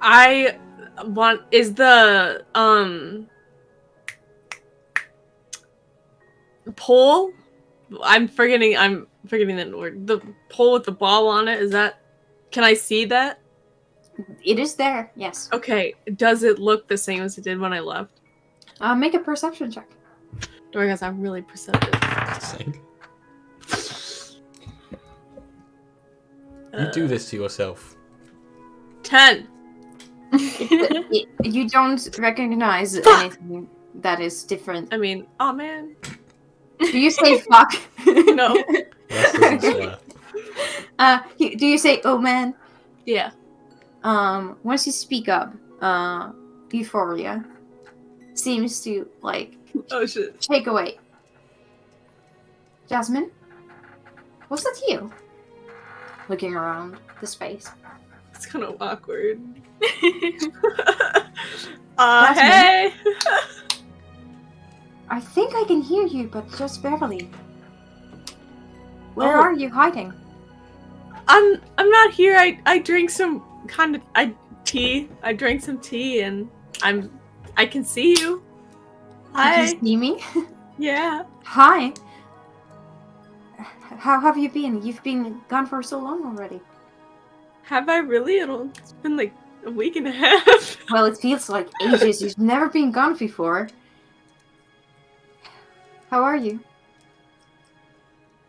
I want is the pole. I'm forgetting the word. The pole with the ball on it. Is that? Can I see that? It is there, yes. Okay. Does it look the same as it did when I left? Make a perception check. Dorcas, I'm really perceptive. You do this to yourself. 10. You don't recognize anything that is different. I mean, oh man. Do you say fuck? No. Less doesn't swear. Do you say oh man? Yeah. Once you speak up, Euphoria seems to like Oh shit. take away. Jasmine, was that you? Looking around the space. It's kind of awkward. That's Hey. I think I can hear you, but just barely. Where Oh. are you hiding? I'm not here. I drank some kind of tea. I drank some tea and I can see you. Hi. Did you see me? Yeah. Hi. How have you been? You've been gone for so long already. Have I really? It's been like a week and a half. Well, it feels like ages. You've never been gone before. How are you?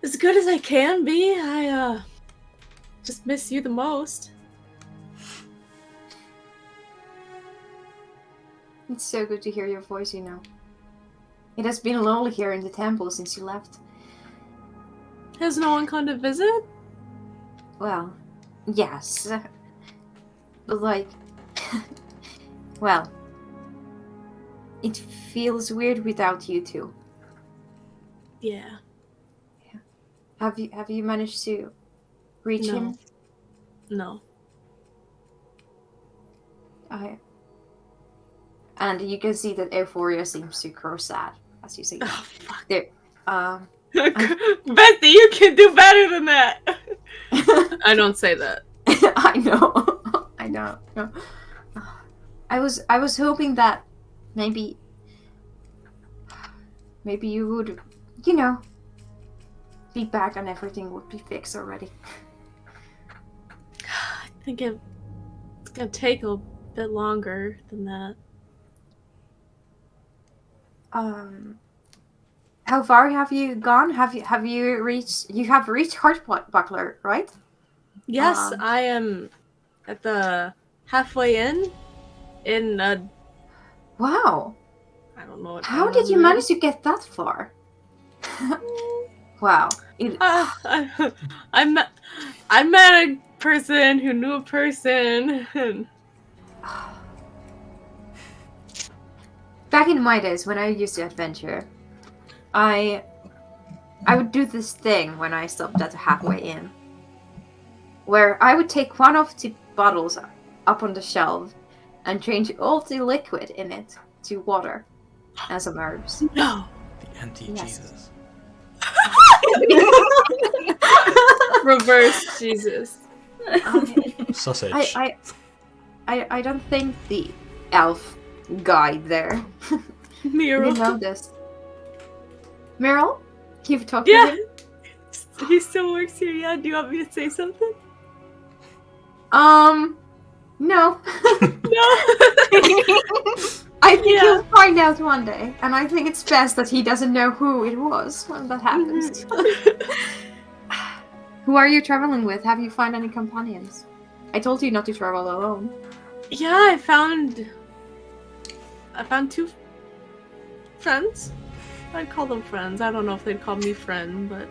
As good as I can be. I just miss you the most. It's so good to hear your voice, you know. It has been lonely here in the temple since you left. Has no one come to visit? Well, yes. But like... well... It feels weird without you two. Yeah. Have you managed to reach No. him? No. And you can see that Euphoria seems to grow sad as you say that. Oh fuck. There, Bestie, you can do better than that. I don't say that. I know. I know. No. I was hoping that maybe you would, you know, be back and everything would be fixed already. I think it's gonna take a bit longer than that. How far have you gone? Have you reached? You have reached Heartbuckler, right? Yes, I am at the halfway in Wow. I don't know what. How did you manage to get that far? Wow. I met a person who knew a person. And Back in my days when I used to adventure, I would do this thing when I stopped at the halfway inn, where I would take one of the bottles up on the shelf and change all the liquid in it to water and some herbs. No. The anti-Jesus. Reverse Jesus. Sausage. I don't think the elf guy there Miro. didn't know this. Meryl, you've talked Yeah. to him? He still works here, yeah? Do you want me to say something? No. No. I think Yeah. he'll find out one day, and I think it's best that he doesn't know who it was when that happens. Who are you traveling with? Have you found any companions? I told you not to travel alone. Yeah, I found 2 friends. I'd call them friends. I don't know if they'd call me friend, but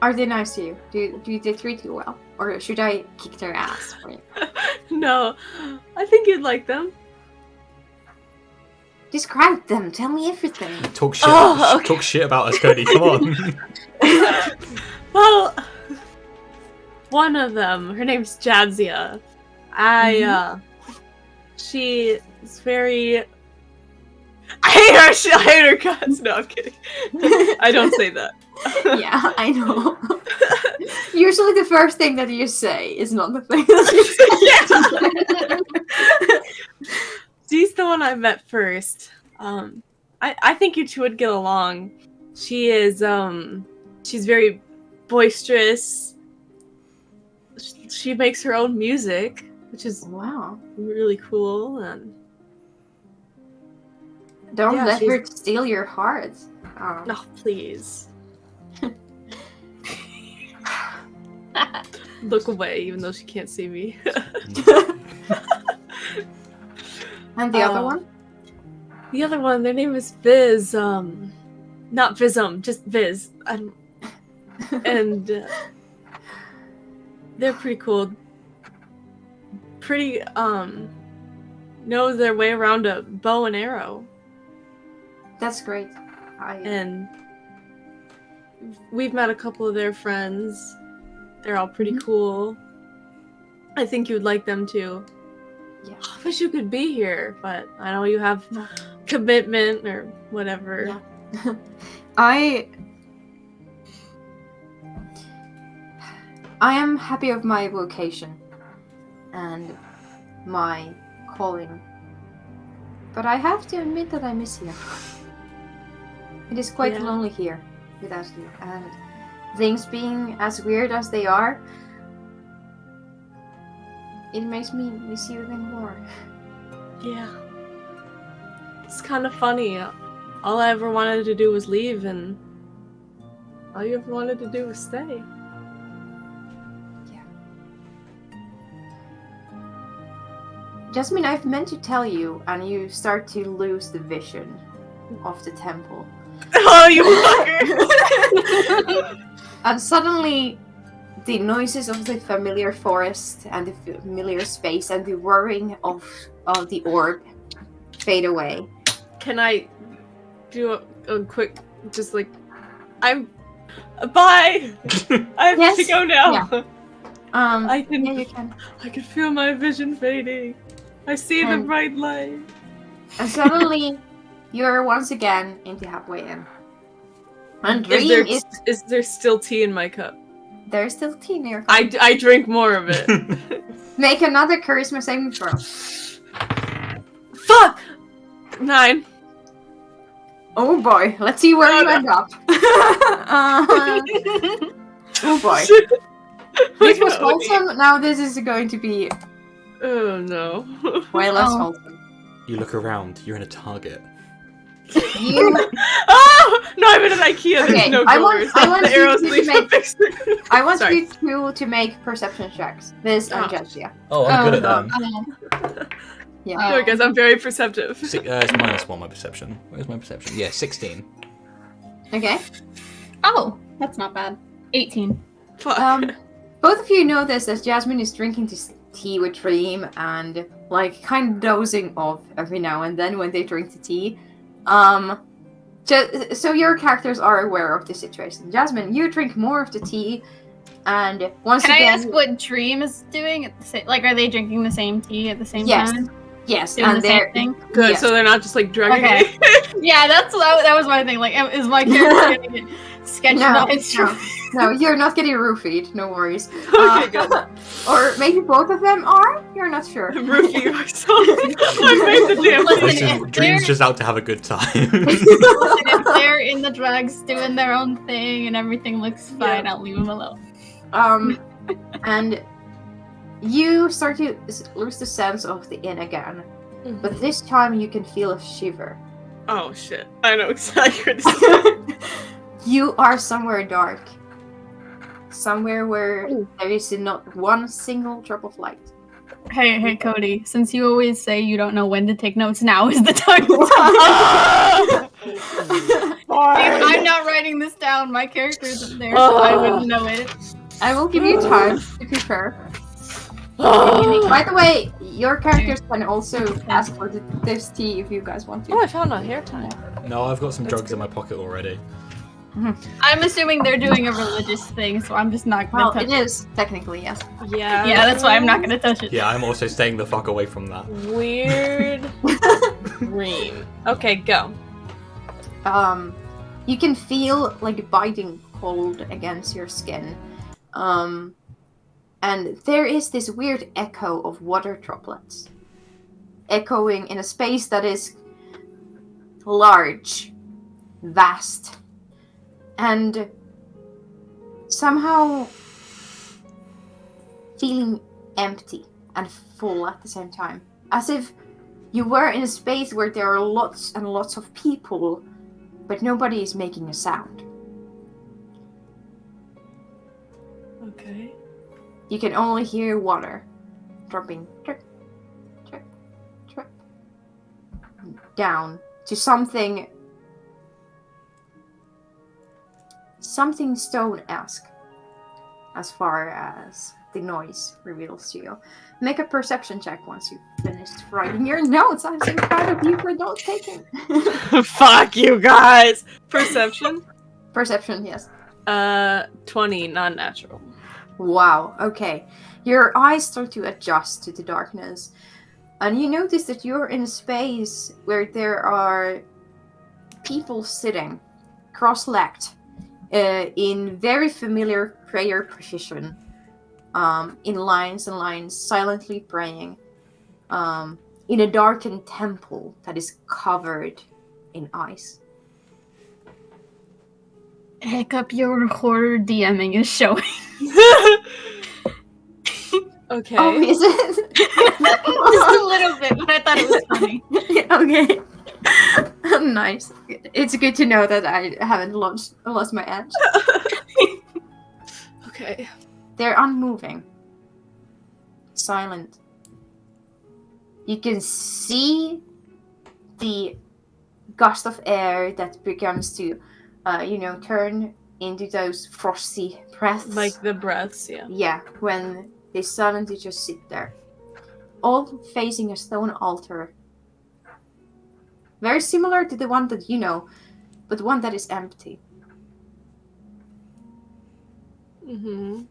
Are they nice to you? Do they treat you well? Or should I kick their ass for you? no. I think you'd like them. Describe them. Tell me everything. Talk shit. Oh, okay. Talk shit about us, Cody. Come on. Well, one of them, her name's Jadzia. She is very. I hate her guts. No, I'm kidding. I don't say that. Yeah, I know. Usually the first thing that you say is not the thing that you say. She's the one I met first. I think you two would get along. She is she's very boisterous. She makes her own music, which is Wow. really cool, and Don't Yeah, let she's- her steal your heart. oh, please. Look away, even though she can't see me. And the other one? The other one, their name is Viz. Not Vism, just Viz. And they're pretty cool. Pretty know their way around a bow and arrow, That's great. and we've met a couple of their friends. They're all pretty cool. I think you'd like them too. Yeah. I wish you could be here, but I know you have Yeah. commitment or whatever. Yeah. I am happy of my vocation and my calling. But I have to admit that I miss you. It is quite Yeah. lonely here without you. And things being as weird as they are, it makes me miss you even more. Yeah. It's kind of funny. All I ever wanted to do was leave, and all you ever wanted to do was stay. Jasmine, I've meant to tell you, and you start to lose the vision of the temple. Oh, you fucker! And suddenly, the noises of the familiar forest and the familiar space and the whirring of the orb fade away. Can I do a quick, just like, I'm. Bye! I have to Yes. go now! Yeah. I can, Yeah, you can. I can feel my vision fading. I see the And- bright light. And suddenly, you're once again in the halfway in. And Dream Is there still tea in my cup? there's still tea near. I drink more of it. Make another charisma saving throw. Fuck! 9. Oh boy, let's see where Oh, you no. end up. Oh boy. Shit. This was Okay. wholesome, now this is going to be Oh no. way less Oh. wholesome. You look around. You're in a Target. You, Oh! No, I'm in an IKEA. Okay, There's no I want- doors. I want the you arrows to lead to make- fix it. I want Sorry. you two to make perception checks. This and Oh. Jadzia. Oh, I'm good at no. that. Yeah. Sorry, guys, I'm very perceptive. It's -1 my perception. Where's my perception? Yeah, 16. Okay. Oh, that's not bad. 18. Fuck. Both of you notice that Jasmine is drinking this tea with Dream and like kind of dozing off every now and then when they drink the tea. So your characters are aware of the situation. Jasmine, you drink more of the tea, And once Can I again, ask what Dream is doing at the same? Like, are they drinking the same tea at the same Yes. time? yes, Doing and the same they're thing? Good, yes. so they're not just like drugging Okay. me. Yeah, that was my thing. Like, is my character getting sketched No, out? no, you're not getting roofied. No worries. Okay, good. Or maybe both of them are. You're not sure. Roofie myself. I made the damn Listen, thing. if Dream's they're- just out to have a good time. Listen, if they're in the drugs doing their own thing and everything looks fine, Yeah. I'll leave them alone. And you start to lose the sense of the inn again, but this time you can feel a shiver. Oh shit! I know exactly what this is. You are somewhere dark. Somewhere where Ooh. there is not one single drop of light. Hey, Cody. Since you always say you don't know when to take notes, now is the time. I'm not writing this down. My character isn't there, so I wouldn't know it. I will give you time to prepare. By the way, your characters can also ask for this tea if you guys want to. Oh, I found a hair tie. No, I've got some That's drugs in my pocket already. I'm assuming they're doing a religious thing, so I'm just not Well, gonna it touch it. is technically, yes. Yeah. Yeah, that's why I'm not gonna touch it. Yeah, I'm also staying the fuck away from that. Weird. Green. Okay, go. You can feel like biting cold against your skin. And there is this weird echo of water droplets. Echoing in a space that is large, vast, and somehow feeling empty and full at the same time. As if you were in a space where there are lots and lots of people, but nobody is making a sound. Okay. You can only hear water dropping drip, drip, drip, down to something stone-esque as far as the noise reveals to you. Make a perception check once you've finished writing your notes. I'm so proud of you for note taking. Fuck you guys. Perception. Perception, yes. 20, non-natural. Wow, okay. Your eyes start to adjust to the darkness. And you notice that you're in a space where there are people sitting cross-legged in very familiar prayer position, in lines and lines, silently praying, in a darkened temple that is covered in ice. Hiccup, your horror DMing is showing. Okay. Oh, is it? Just a little bit, but I thought it was funny. Okay. Nice. It's good to know that I haven't lost my edge. Okay. They're unmoving. Silent. You can see the gust of air that begins to, turn into those frosty breaths. Like the breaths, yeah. Yeah, when they suddenly just sit there. All facing a stone altar. Very similar to the one that you know, but one that is empty. Mm-hmm.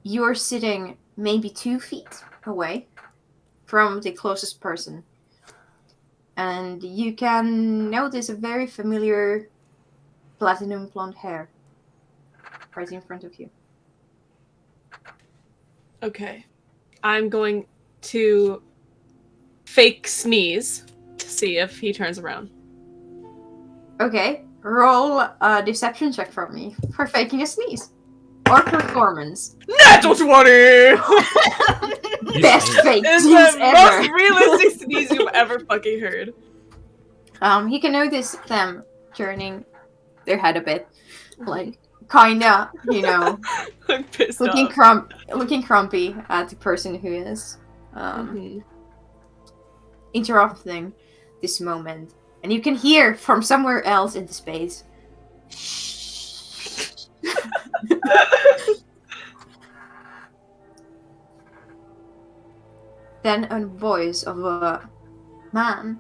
You're sitting maybe 2 feet away from the closest person. And you can notice a very familiar platinum blonde hair right in front of you. Okay. I'm going to fake sneeze to see if he turns around. Okay, roll a deception check for me for faking a sneeze. Or performance. Natural 20! Best fake It's sneeze the ever. most realistic sneeze you've ever fucking heard. You can notice them turning their head a bit. Like, kinda, I'm pissed looking off. looking grumpy at the person who is Mhm. interrupting this moment. And you can hear from somewhere else in the space. Then a voice of a man,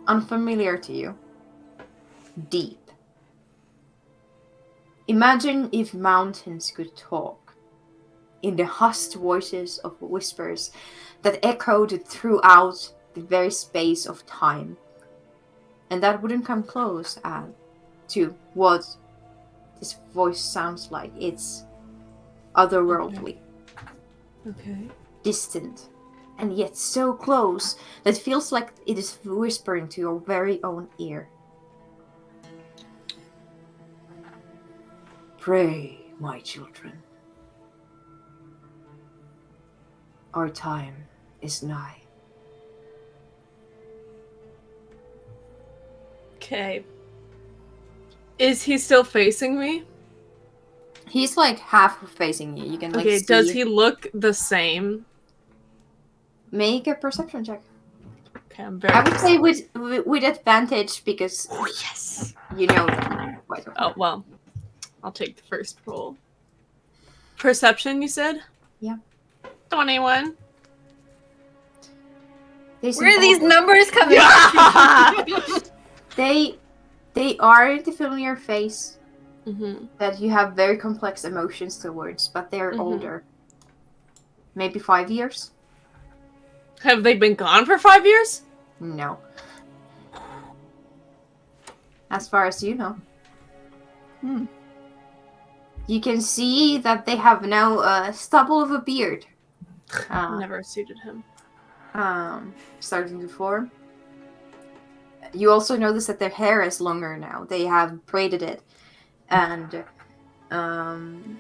unfamiliar to you, deep. Imagine if mountains could talk in the hushed voices of whispers that echoed throughout the very space of time. And that wouldn't come close to what this voice sounds like. It's otherworldly, Okay. distant, and yet so close that it feels like it is whispering to your very own ear. Pray, my children. Our time is nigh. Okay. Is he still facing me? He's like half facing you. You can like Okay, see. does he look the same? Make a perception check? Okay, I'm very. I would say with advantage because Oh, yes. you know them quite well. Oh, well. I'll take the first roll. Perception, you said? Yeah. 21. They seem Where are these all- numbers coming They are the familiar face Mm-hmm. that you have very complex emotions towards, but they're Mhm. older. Maybe 5 years? Have they been gone for 5 years? No. As far as you know. Hmm. You can see that they have now a stubble of a beard. Never suited him. Starting to form. You also notice that their hair is longer now. They have braided it, and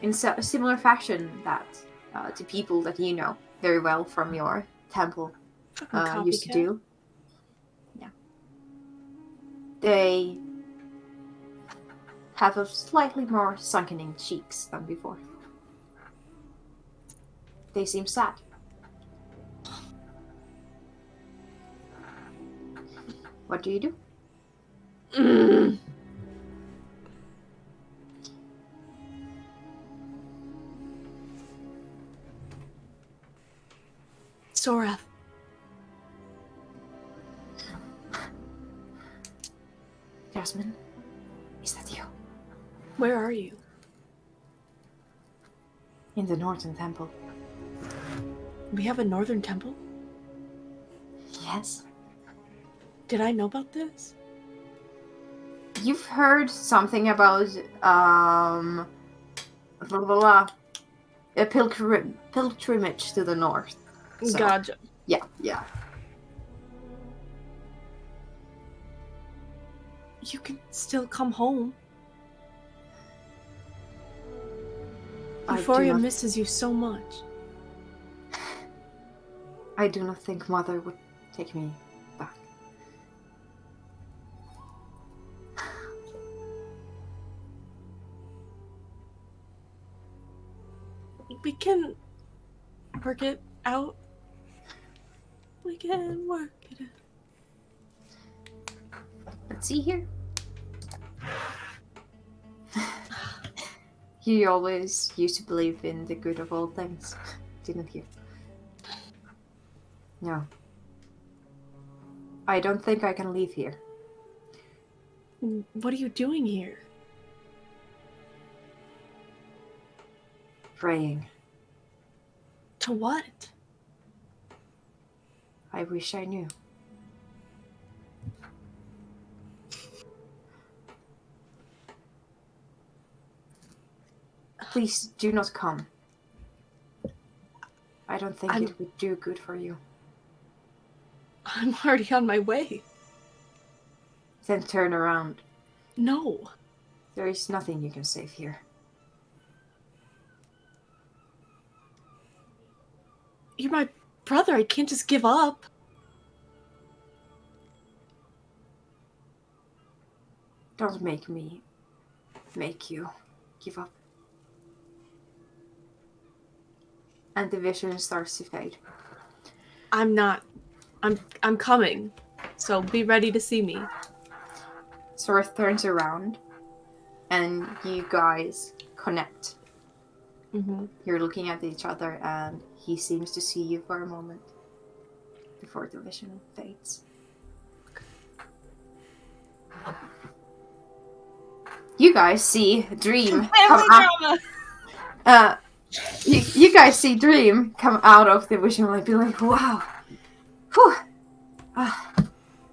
in a similar fashion that to people that you know very well from your temple Fucking used to copycat. do. Yeah. They have a slightly more sunken cheeks than before. They seem sad. What do you do? Mm. Sora. Jasmine, is that you? Where are you? In the Northern Temple. We have a northern temple? Yes. Did I know about this? You've heard something about blah, blah, blah, a pilgrimage to the north. So, Gotcha. Yeah, yeah. You can still come home. Euphoria misses you so much. I do not think Mother would take me back. We can work it out. We can work it out. Let's see here. You always used to believe in the good of all things, didn't you? No. I don't think I can leave here. What are you doing here? Praying. To what? I wish I knew. Please do not come. I don't think it would do good for you. I'm already on my way. Then turn around. No. There is nothing you can save here. You're my brother. I can't just give up. Don't make me make you give up. And the vision starts to fade. I'm not. I'm coming. So be ready to see me. Sorth turns around and you guys connect. Mm-hmm. You're looking at each other and he seems to see you for a moment before the vision fades. you guys see Dream come Family out. drama. You guys see Dream come out of the vision and be like, wow, whew,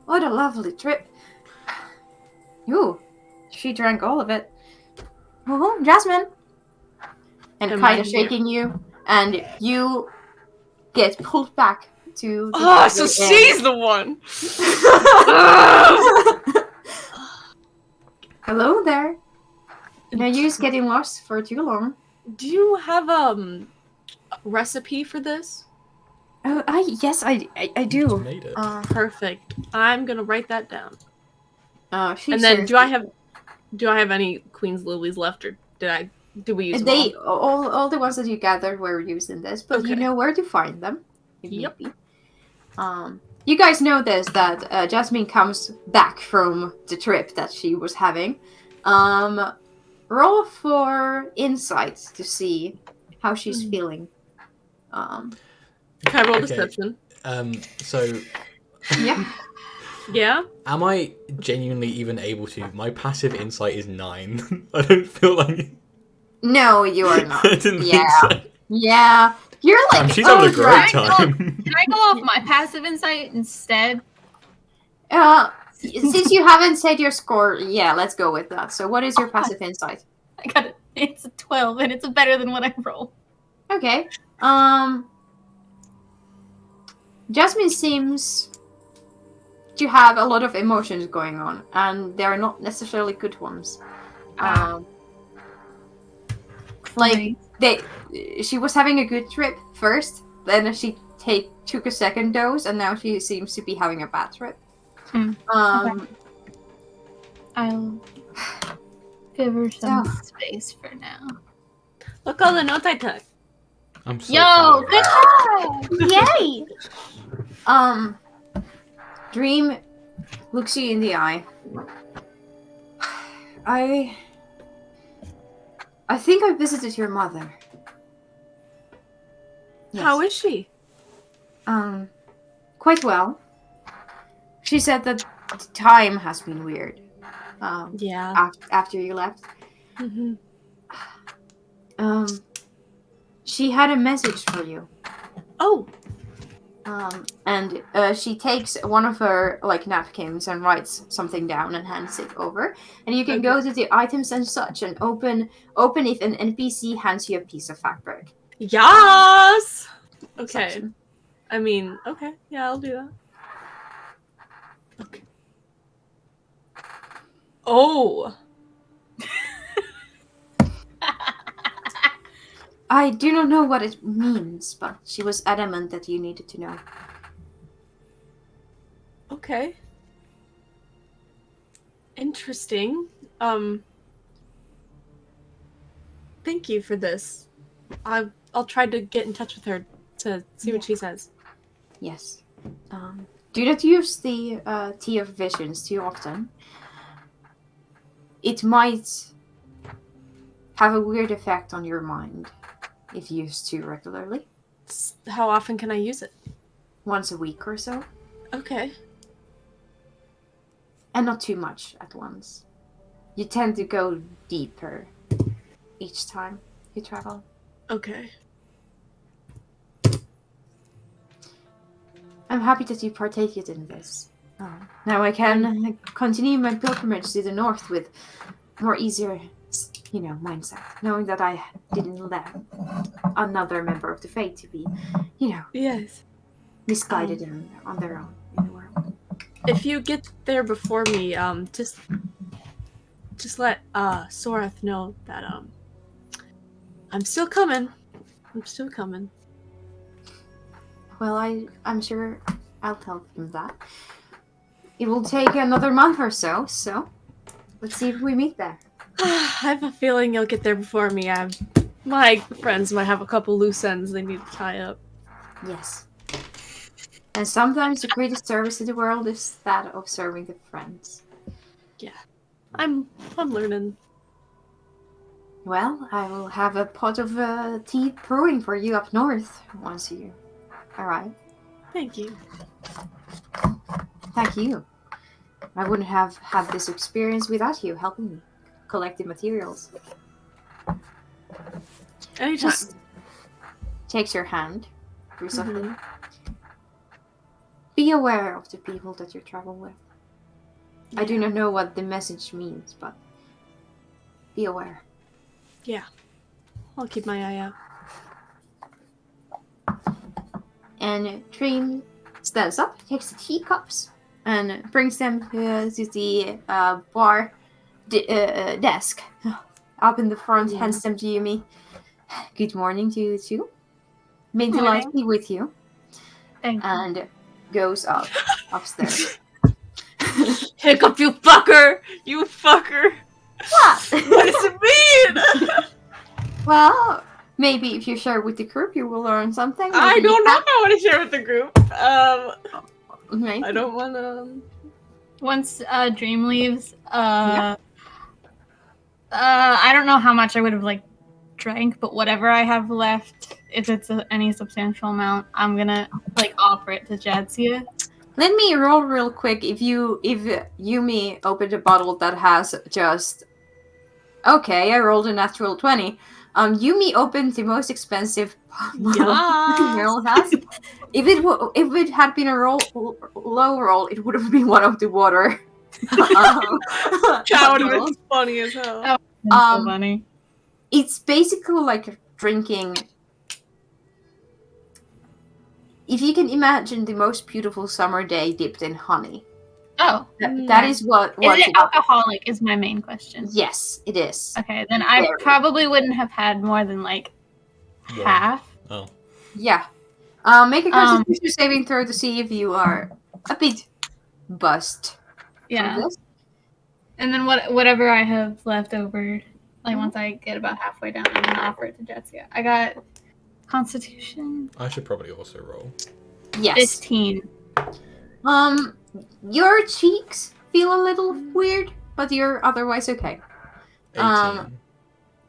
what a lovely trip. Ooh, she drank all of it. Oh, Jasmine, and Am kind I of here? shaking you, and you get pulled back to. The Oh, so inn. she's the one. Hello there. No use getting lost for too long. Do you have a recipe for this? Oh, yes, I Just do. made it. Perfect. I'm gonna write that down. She And then, serves do I it. have any Queen's Lilies left, or do we use them They all? all the ones that you gathered were used in this, but you Okay. know where to find them. If need Yep. be. You guys know this that Jasmine comes back from the trip that she was having. Roll for insight to see how she's feeling. Can I roll Okay. deception? So Yeah. Yeah. am I genuinely even able to? My passive insight is 9. I don't feel like. No, you are not. I didn't Yeah. think so. Yeah. You're like, She's having a great right. time. Can I go off my passive insight instead? Since you haven't said your score, yeah, let's go with that. So, what is your passive insight? I got it. It's a 12, and it's better than what I rolled. Okay. Jasmine seems to have a lot of emotions going on, and they're not necessarily good ones. Like she was having a good trip first, then she took a second dose, and now she seems to be having a bad trip. Okay. I'll give her some So- space for now. Look all the notes I took. I'm so Yo, proud of good her. job! Yay! Dream looks you in the eye. I think I visited your mother. Yes. How is she? Quite well. She said that the time has been weird. Yeah. After you left. Mm-hmm. She had a message for you. Oh. And she takes one of her napkins and writes something down and hands it over. And you can go to the items and such and open if an NPC hands you a piece of fabric. Yes. Okay. Section. I mean, okay. Yeah, I'll do that. Okay. Oh. I do not know what it means, but she was adamant that you needed to know. Okay. Interesting. Thank you for this. I'll try to get in touch with her to see what she says. Yes. Do not use the Tea of Visions too often. It might have a weird effect on your mind if used too regularly. How often can I use it? Once a week or so. Okay. And not too much at once. You tend to go deeper each time you travel. Okay. I'm happy that you partaked in this. Now I can continue my pilgrimage to the north with more easier, mindset. Knowing that I didn't let another member of the Faith to be, Yes. misguided on their own in the world. If you get there before me, just let Sorath know that I'm still coming. I'm still coming. Well, I'm sure I'll tell him that. It will take another month or so let's see if we meet there. I have a feeling you'll get there before me. My friends might have a couple loose ends they need to tie up. Yes. And sometimes the greatest service to the world is that of serving the friends. I'm learning. Well, I will have a pot of tea brewing for you up north once you arrive. Thank you. Thank you. I wouldn't have had this experience without you helping me. collecting materials. Anytime. Just takes your hand through something. Mhm. Be aware of the people that you travel with. I do not know what the message means, but be aware. Yeah. I'll keep my eye out. And Dream stands up, takes the teacups, and brings them to the bar desk. Up in the front, hands them to Yumi. Good morning to you too. May the light be with you. Thank you. And goes upstairs. Hiccup, you fucker! You fucker! What? What does it mean? Well, maybe if you share with the group, you will learn something. I Maybe don't you know if I want to share with the group. Maybe. I don't want to. Once Dream leaves, I don't know how much I would have like drank, but whatever I have left, if it's any substantial amount, I'm gonna like offer it to Jadzia. Let me roll real quick. If Yumi opened a bottle that has just okay, I rolled a natural 20. Yumi opened the most expensive bottle Meryl has. If it had been a low roll, it would have been one of the water. That would have been funny as hell. That's so funny. It's basically like drinking. If you can imagine the most beautiful summer day dipped in honey. Oh, That is what is it alcoholic? Is my main question. Yes, it is. Okay, then I probably wouldn't have had more than like half. Oh. Yeah. Make a constitution saving throw to see if you are a bit buzzed. Yeah. From this. And then whatever I have left over, like once I get about halfway down, I'm gonna offer it to Jadzia. I got Constitution I should probably also roll. Yes. 15. Your cheeks feel a little weird, but you're otherwise okay. 18.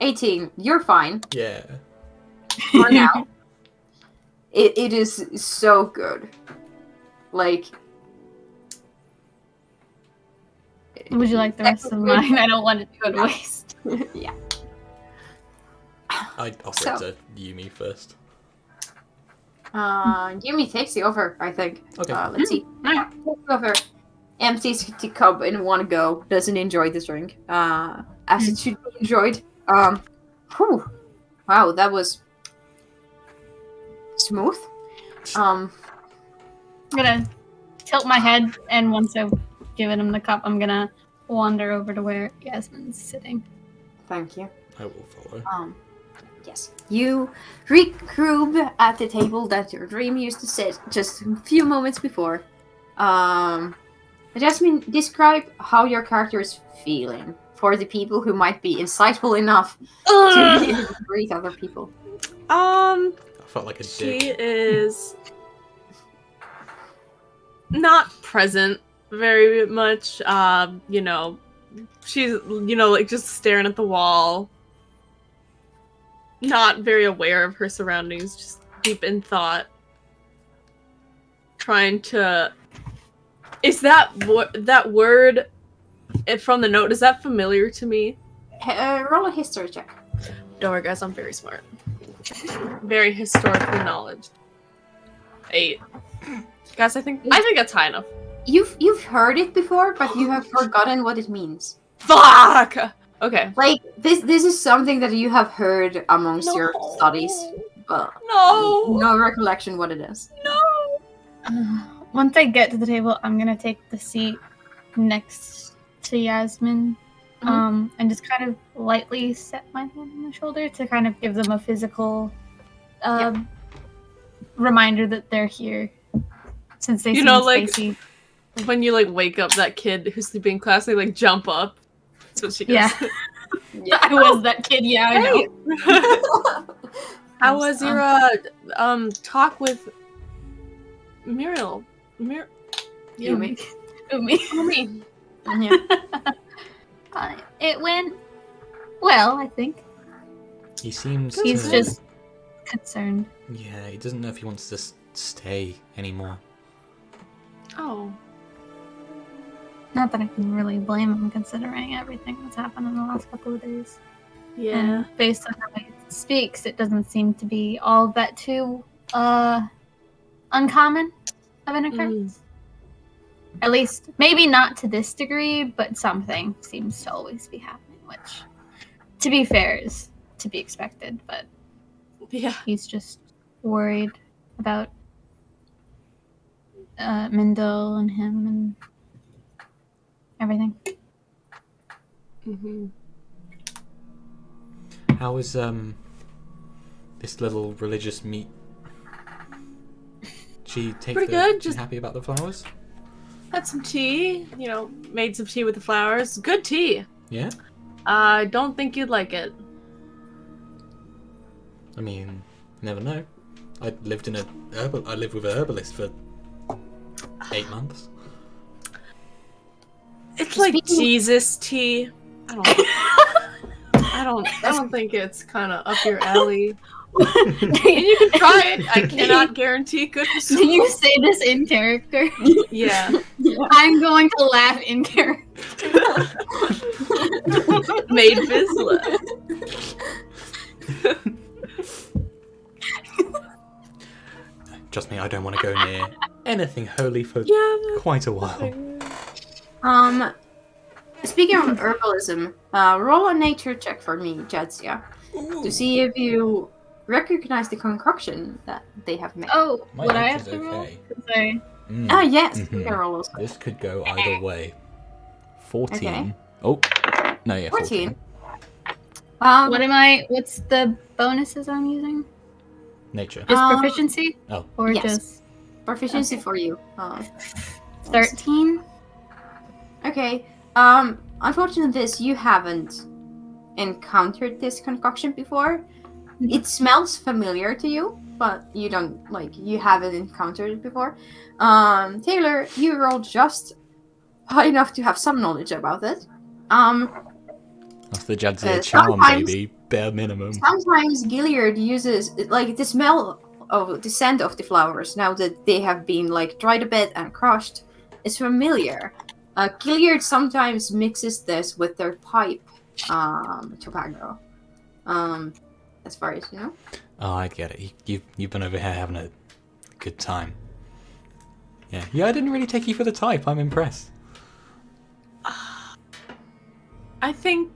18. You're fine Yeah. for now. It is so good. Like. Would you like the rest of mine? I don't want it to go to waste. Yeah. I'd offer it to Yumi first. Yumi takes the offer, I think. Okay. Let's see. Takes the offer. Empties the cup in one go. Doesn't enjoy the drink. As it should be enjoyed. Whew. Wow, that was smooth. I'm gonna tilt my head, and once I've given him the cup, I'm gonna wander over to where Yasmin's sitting. Thank you. I will follow. Yes. You regroup at the table that your dream used to sit just a few moments before. Jasmine, describe how your character is feeling for the people who might be insightful enough to greet other people. I felt like a She dick. is not present very much. You know, she's like just staring at the wall. Not very aware of her surroundings, just deep in thought. Trying to... Is that word from the note, is that familiar to me? Roll a history check. Don't worry, guys, I'm very smart. Very historically knowledge. 8. Guys, I think that's high enough. You've heard it before, but you have forgotten what it means. Fuck! Okay. Like, this is something that you have heard amongst your studies, but no recollection what it is. No! Once I get to the table, I'm gonna take the seat next to Yasmin, and just kind of lightly set my hand on the shoulder to kind of give them a physical reminder that they're here. Since they seem like spacey. when you like wake up that kid who's sleeping in class, they like jump up. That's what she does. Yeah. I was that kid. Yeah, I know. How was your talk with Muriel? Yumi. Umi. Yeah. It went well, I think. He seems He's to... just concerned. Yeah, he doesn't know if he wants to stay anymore. Oh. Not that I can really blame him considering everything that's happened in the last couple of days. Yeah. And based on how he speaks, it doesn't seem to be all that too uncommon of an occurrence. At least, maybe not to this degree, but something seems to always be happening, which, to be fair, is to be expected. But Yeah. he's just worried about Mindel and him and everything. Mm-hmm. How was this little religious meet? She take Pretty the, good, she's just- happy about the flowers? Had some tea, made some tea with the flowers. Good tea. Yeah? I don't think you'd like it. I mean, you never know. I lived with a herbalist for 8 months. It's like Speaking- Jesus tea. I don't think it's kind of up your alley. You can try it. I cannot guarantee good Do results. you say this in character? Yeah. I'm going to laugh in character. Made Vizsla. Trust me, I don't want to go near anything holy for Yeah. quite a while. Speaking of herbalism, roll a nature check for me, Jadzia, to see if you recognize the concoction that they have made. Oh, My would I health have is to roll? okay. Sorry. Ah, yes, Mhm. you can roll also. This could go either way. 14. Okay. Oh, no, yeah, 14. 14. What's the bonuses I'm using? Nature. Just Um, proficiency? Oh. Or yes. just Proficiency Okay. for you. 13? Okay. Unfortunately, you haven't encountered this concoction before. It smells familiar to you, but you haven't encountered it before. Taylor, you rolled just high enough to have some knowledge about it. That's the Jadzia charm, sometimes- baby. Bare minimum. Sometimes Gilliard uses the smell of the scent of the flowers now that they have been dried a bit and crushed is familiar. Gilliard sometimes mixes this with their pipe tobacco. As far as you know. Oh, I get it. You've been over here having a good time. Yeah, I didn't really take you for the type. I'm impressed. I think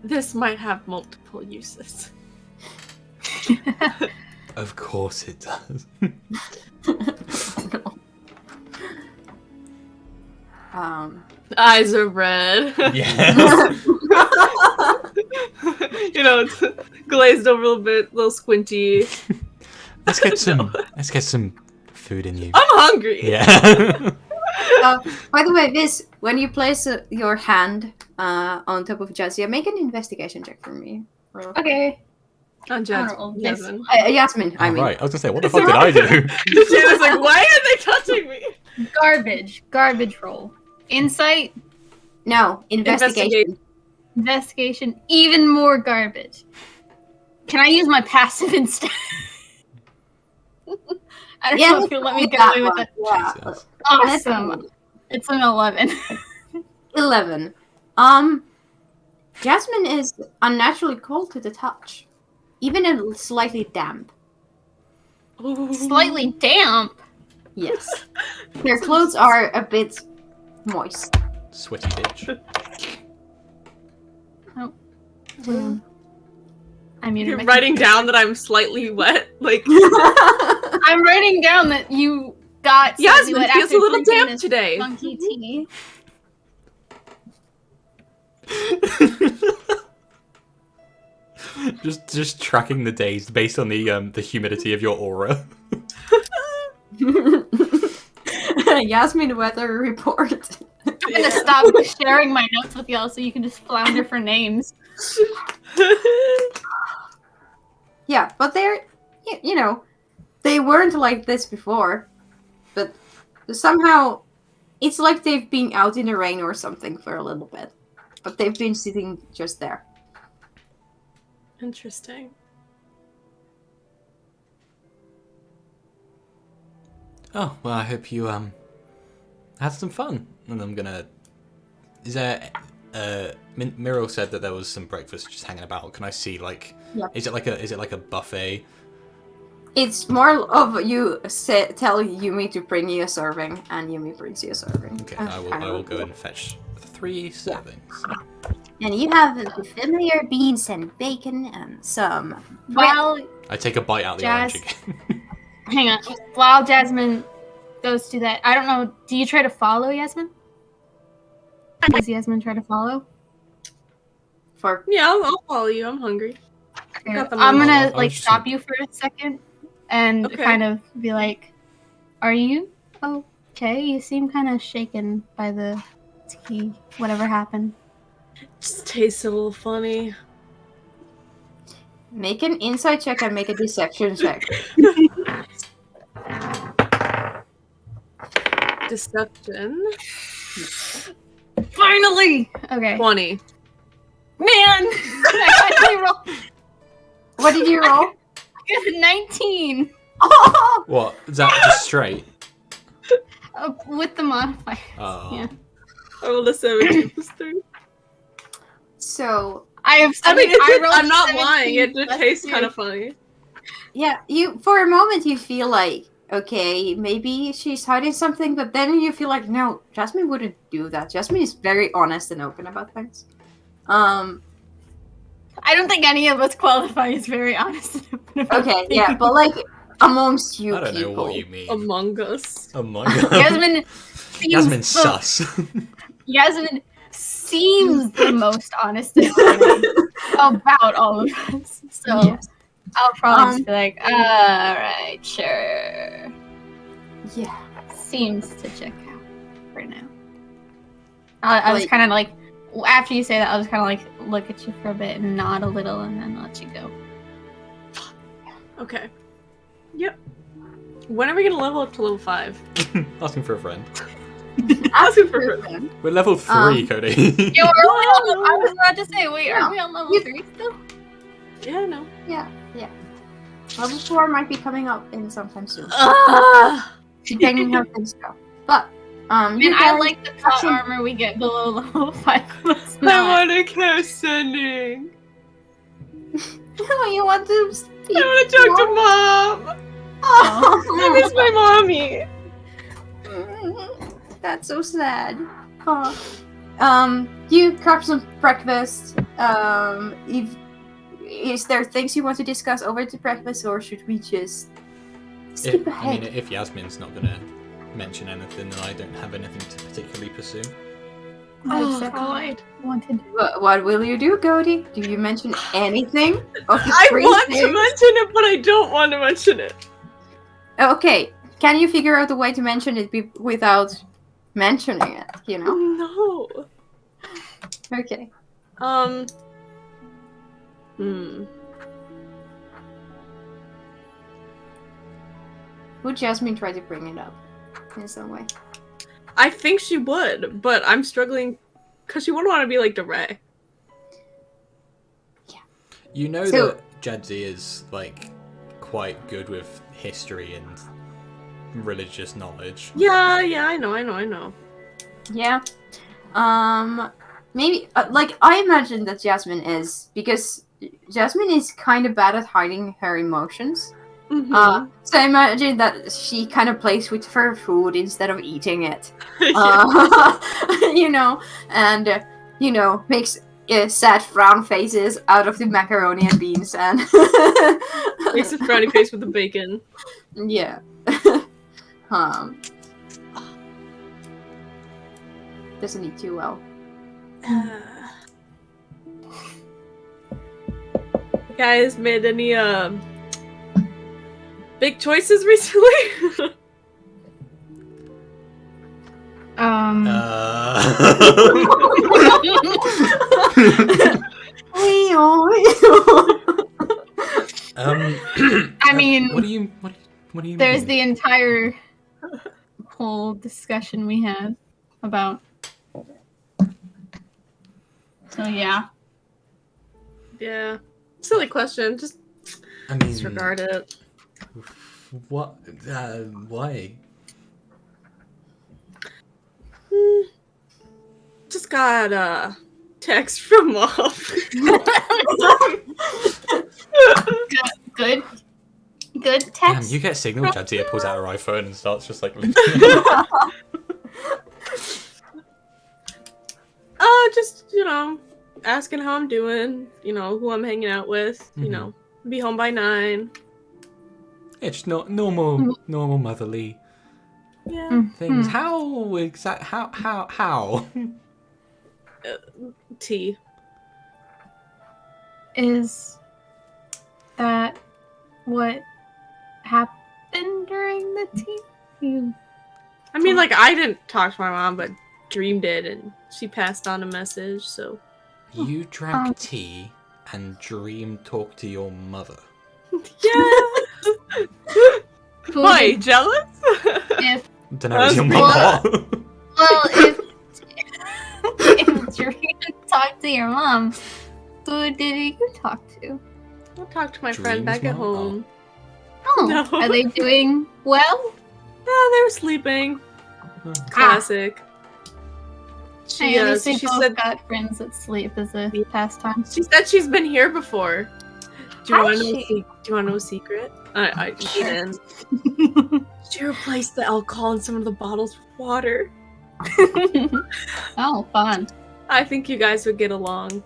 this might have multiple uses. Of course it does. Eyes are red. Yes. It's glazed over a little bit, a little squinty. Let's get some food in you. I'm hungry. Yeah. By the way, when you place your hand on top of Jadzia, make an investigation check for me. Okay. On Honorable. Jasmine. Yasmin, I All mean. right. I was gonna say, what the fuck did I do? Jana's like, why are they touching me? Garbage roll. Insight, No, investigation. investigation, even more garbage. Can I use my passive instead? I don't know if you'll let me get away with it. Yeah. Jesus. Awesome. It's an 11. 11. Jasmine is unnaturally cold to the touch. Even slightly damp. Slightly damp. Yes. Their clothes are a bit moist. Sweaty bitch. I mean, You're writing down that I'm slightly wet. Like, I'm writing down that you got slightly Yasmin wet feels after a little drinking damp this today. funky tea. just tracking the days based on the humidity of your aura. Yasmin weather report. I'm gonna stop sharing my notes with y'all so you can just flounder for names. Yeah, but they're, they weren't like this before. But somehow, it's like they've been out in the rain or something for a little bit. But they've been sitting just there. Interesting. Oh well, I hope you had some fun. And I'm gonna is there? Miriel said that there was some breakfast just hanging about. Can I see like? Yeah. Is it like a buffet? It's more of you tell Yumi to bring you a serving, and Yumi brings you a serving. Okay, I will go and fetch 3 servings. And you have the familiar beans and bacon and some. While I take a bite out of the Jazz- orange again. hang on, while Jasmine goes to that, I don't know. Do you try to follow Yasmin? Does Yasmin try to follow? For Yeah, I'll follow you. I'm hungry. Got the I'm munch. gonna Oh, like interesting. stop you for a second and Okay. kind of be like, "Are you okay? You seem kind of shaken by the tea. Whatever happened." Just tastes a little funny. make an insight check and make a deception check. Deception. Finally. Okay. 20. Man, I actually rolled What did you roll? 19 What? Is that just straight? with the modifier. Oh. Yeah. I rolled a 17 plus 3. So I have. I mean, rolled I'm not 17 lying. It just plus tastes 2. kind of funny. yeah, you for a moment you feel like okay, maybe she's hiding something, but then you feel like no, Jasmine wouldn't do that. Jasmine is very honest and open about things. I don't think any of us qualify as very honest. and open about Okay, things. yeah, but like amongst you I don't people. know what you mean. Among Us. Oh my god. Yasmin seems Yasmin's the- sus. Yasmin seems the most honest and open about all of us. So Yes. I'll probably just be like, all right, sure. Yeah. Seems to check out for now. I was Like- kind of like, after you say that, I'll just kind of like look at you for a bit and nod a little and then let you go. Okay. Yep. When are we gonna level up to level 5? Asking for a friend. Asking for friends. We're level 3, Cody. Yeah, I was about to say, wait, Yeah. are we on level You- 3 still? Yeah, no. Yeah. Level 4 might be coming up in sometime soon. Depending how things go. But you Man, I guys- like the plot actually- armor we get below level 5. Let's I not. want to keep sending. you want to speak. I want to talk to Mom. I miss my mommy. That's so sad. You grab some breakfast. Is there things you want to discuss over the breakfast, or should we just skip ahead? If Yasmin's not gonna mention anything, then I don't have anything to particularly pursue. Oh, Exactly. God. Wanted. What will you do, Cody? Do you mention anything of the I three want things? to mention it, but I don't want to mention it. Okay, can you figure out a way to mention it without mentioning it? You know? No. Okay. Would Jasmine try to bring it up in some way? I think she would, but I'm struggling because she wouldn't want to be like direct. You know So- that Jadzi is like quite good with history and religious knowledge. Yeah, I know. Yeah. Maybe like I imagine that Jasmine is because Jasmine is kind of bad at hiding her emotions. Mhm. So I imagine that she kind of plays with her food instead of eating it. Yeah. You know, and you know makes sad frown faces out of the macaroni and beans and Makes a frowny face with the bacon. yeah. Doesn't eat too well. Guys, made any big choices recently? I mean, what do you there's mean? the entire whole discussion we had about. So yeah. Yeah. Silly question. Just I mean, disregard it. what? Why? Just just got a text from Mom. Good. Good Damn, text. you get a signal. Jadzia pulls out her iPhone and starts just like. Just, asking how I'm doing, who I'm hanging out with, be home by 9. Yeah, just normal motherly Yeah. things. How? Tea. Is that what happened during the tea? I mean, I didn't talk to my mom, but Dream did, and she passed on a message, so. You drank tea and Dream talked to your mother. Yeah! Why, jealous? If Don't know, is your mum Well, hot? well, if Dream talked to your mom, who did you talk to? I'll talk to my friend Dream's back at mom? home. Oh, No. are they doing well? Yeah, they were sleeping. Classic. Hey, at least She they both said got friends that sleep as a pastime. she said she's been here before. Do you Has want to know? she? Do you want to know a secret? I didn't. She replaced the alcohol in some of the bottles with water. Oh, fun. I think you guys would get along.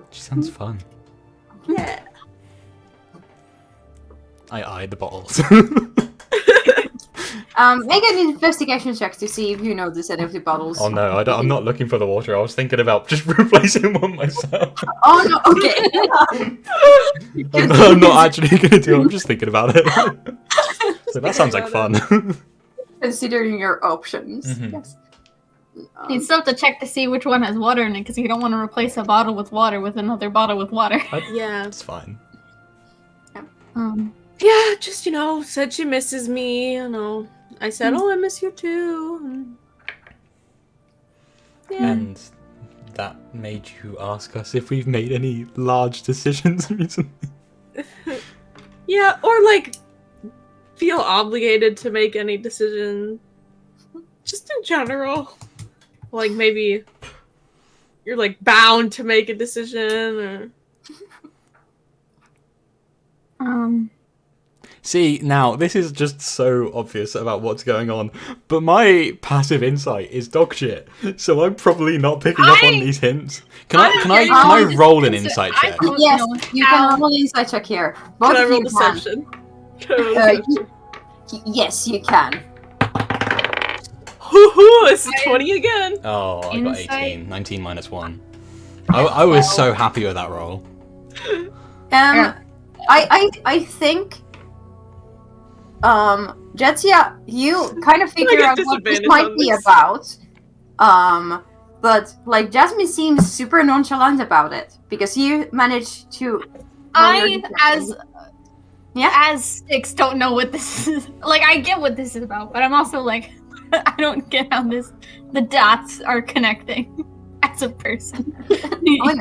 She sounds fun. Yeah. I eyed the bottles. Make an investigation check to see if you notice any of the bottles. Oh no, I'm not looking for the water. I was thinking about just replacing one myself. Oh no, okay. I'm not actually going to do it. I'm just thinking about it. So that sounds like fun. Considering your options. Mhm. Yes. You still have to check to see which one has water in it because you don't want to replace a bottle with water with another bottle with water. Yeah. It's fine. Yeah, just, said she misses me, I said, oh, I miss you too. Yeah. And that made you ask us if we've made any large decisions recently. Yeah, or feel obligated to make any decision. Just in general. Maybe you're bound to make a decision or See, now, this is just so obvious about what's going on, but my passive insight is dog shit, so I'm probably not picking up on these hints. Can I roll an insight check? Yes, you can roll an insight check here. Both can I of roll you deception? Can I roll Uh, deception? Yes, you can. Hoo-hoo, it's 20 again. Oh, I got Insight. 18. 19 minus 1. I was so happy with that roll. I think Jetsia, you kind of figure get out what this disadvantage might on be this. about. But Jasmine seems super nonchalant about it because you managed to. I, as Yeah. Styx, don't know what this is. I get what this is about, but I'm also I don't get how the dots are connecting as a person. Oh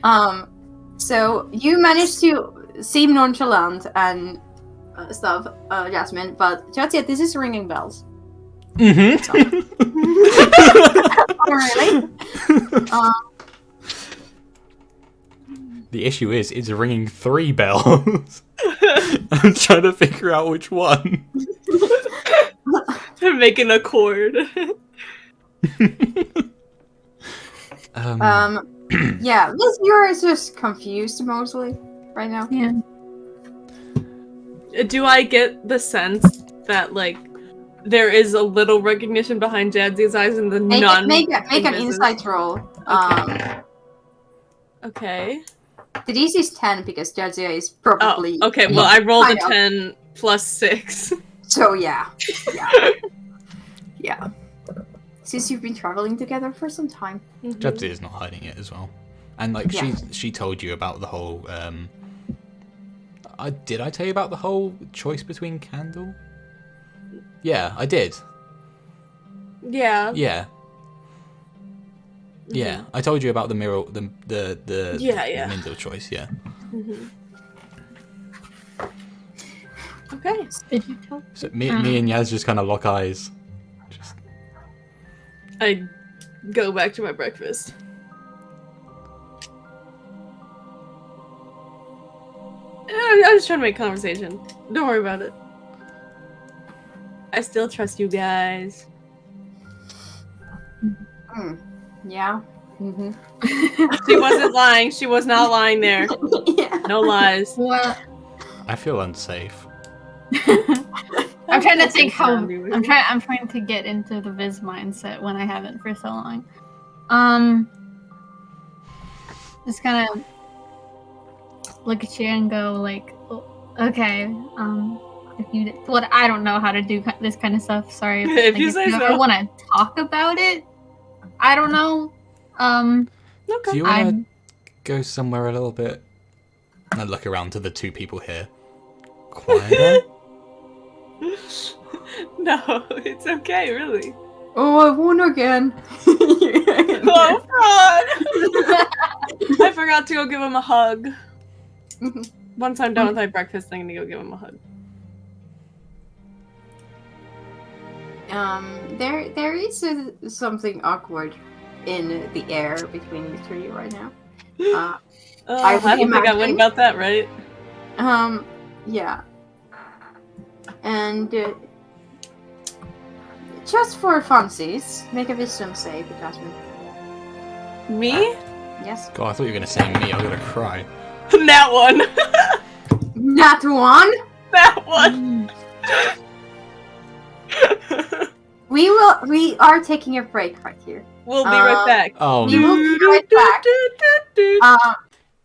no. So you managed to seem nonchalant and stuff, Jasmine, but Jetsia, this is ringing bells. Mm-hmm. Oh, really? The issue is, it's ringing 3 bells. I'm trying to figure out which one. They're making a chord. Yeah, Liz, you're just confused mostly right now. Yeah. Do I get the sense that there is a little recognition behind Jadzia's eyes and the none? Make an exists? insight roll. Okay. The DC is 10 because Jadzia is probably. Oh, okay. Well, I rolled a kind of. 10 plus 6. So yeah. Yeah. Since you've been traveling together for some time. Jebsy is not hiding it as well. And Yeah. she told you about the whole did I tell you about the whole choice between Candle? Yeah, I did. Yeah. Yeah. Yeah, I told you about the mirror, the Yeah. Mindle choice. Yeah. Okay. Did you tell? So me and Yaz just kind of lock eyes. Just I go back to my breakfast. I'm just trying to make conversation. Don't worry about it. I still trust you guys. Yeah. Mm-hmm. She wasn't lying. She was not lying there. Yeah. No lies. Well, I feel unsafe. I'm trying to think how Anyway. I'm trying to get into the Viz mindset when I haven't for so long. Just kind of look at you and go like, oh, okay, if you what I don't know how to do this kind of stuff. Sorry, If you say so. ever want to talk about it, I don't know. Okay. Do you want to I'm go somewhere a little bit? And I look around to the two people here. Quieter? No, it's okay, really. Oh, I won again. Oh, fraud! I forgot to go give him a hug. Once I'm done with my breakfast, I'm gonna go give him a hug. There is something awkward in the air between you three right now. I would don't think I imagine- went about that right. Yeah. And just for funsies, make a wisdom save, Jasmine. Me? Yes. God, I thought you were going to say me. I was going to cry. That one. That one. That one. We are taking a break right here. We'll be right back. Oh, We will be right back.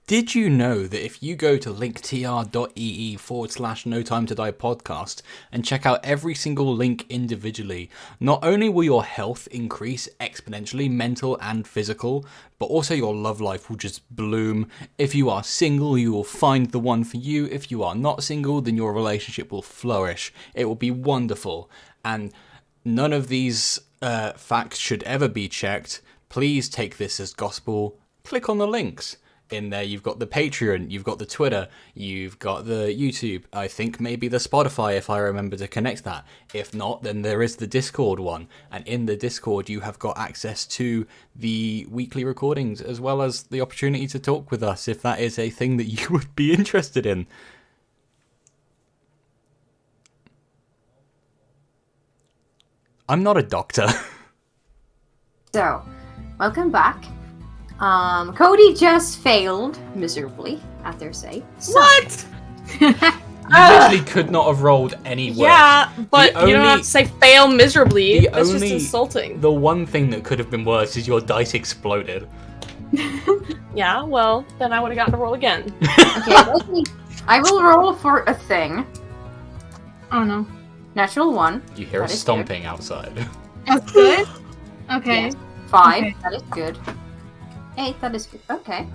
Did you know that if you go to linktr.ee/No Time to Die podcast and check out every single link individually, not only will your health increase exponentially, mental and physical, but also your love life will just bloom. If you are single, you will find the one for you. If you are not single, then your relationship will flourish. It will be wonderful. And none of these facts should ever be checked. Please take this as gospel. Click on the links. In there, you've got the Patreon, you've got the Twitter, you've got the YouTube, I think maybe the Spotify if I remember to connect that. If not, then there is the Discord one. And in the Discord, you have got access to the weekly recordings as well as the opportunity to talk with us if that is a thing that you would be interested in. I'm not a doctor. So, welcome back. Cody just failed miserably, I dare say. So, What? You literally could not have rolled any worse. Yeah, but The you don't only- have to say fail miserably. the That's just only- insulting. The one thing that could have been worse is your dice exploded. Yeah, well, then I would have gotten to roll again. Okay, let me. I will roll for a thing. oh no, Natural 1. You hear a That is stomping outside. that's good. Okay. Yes. 5. Okay. That is good. 8. That is good. Okay.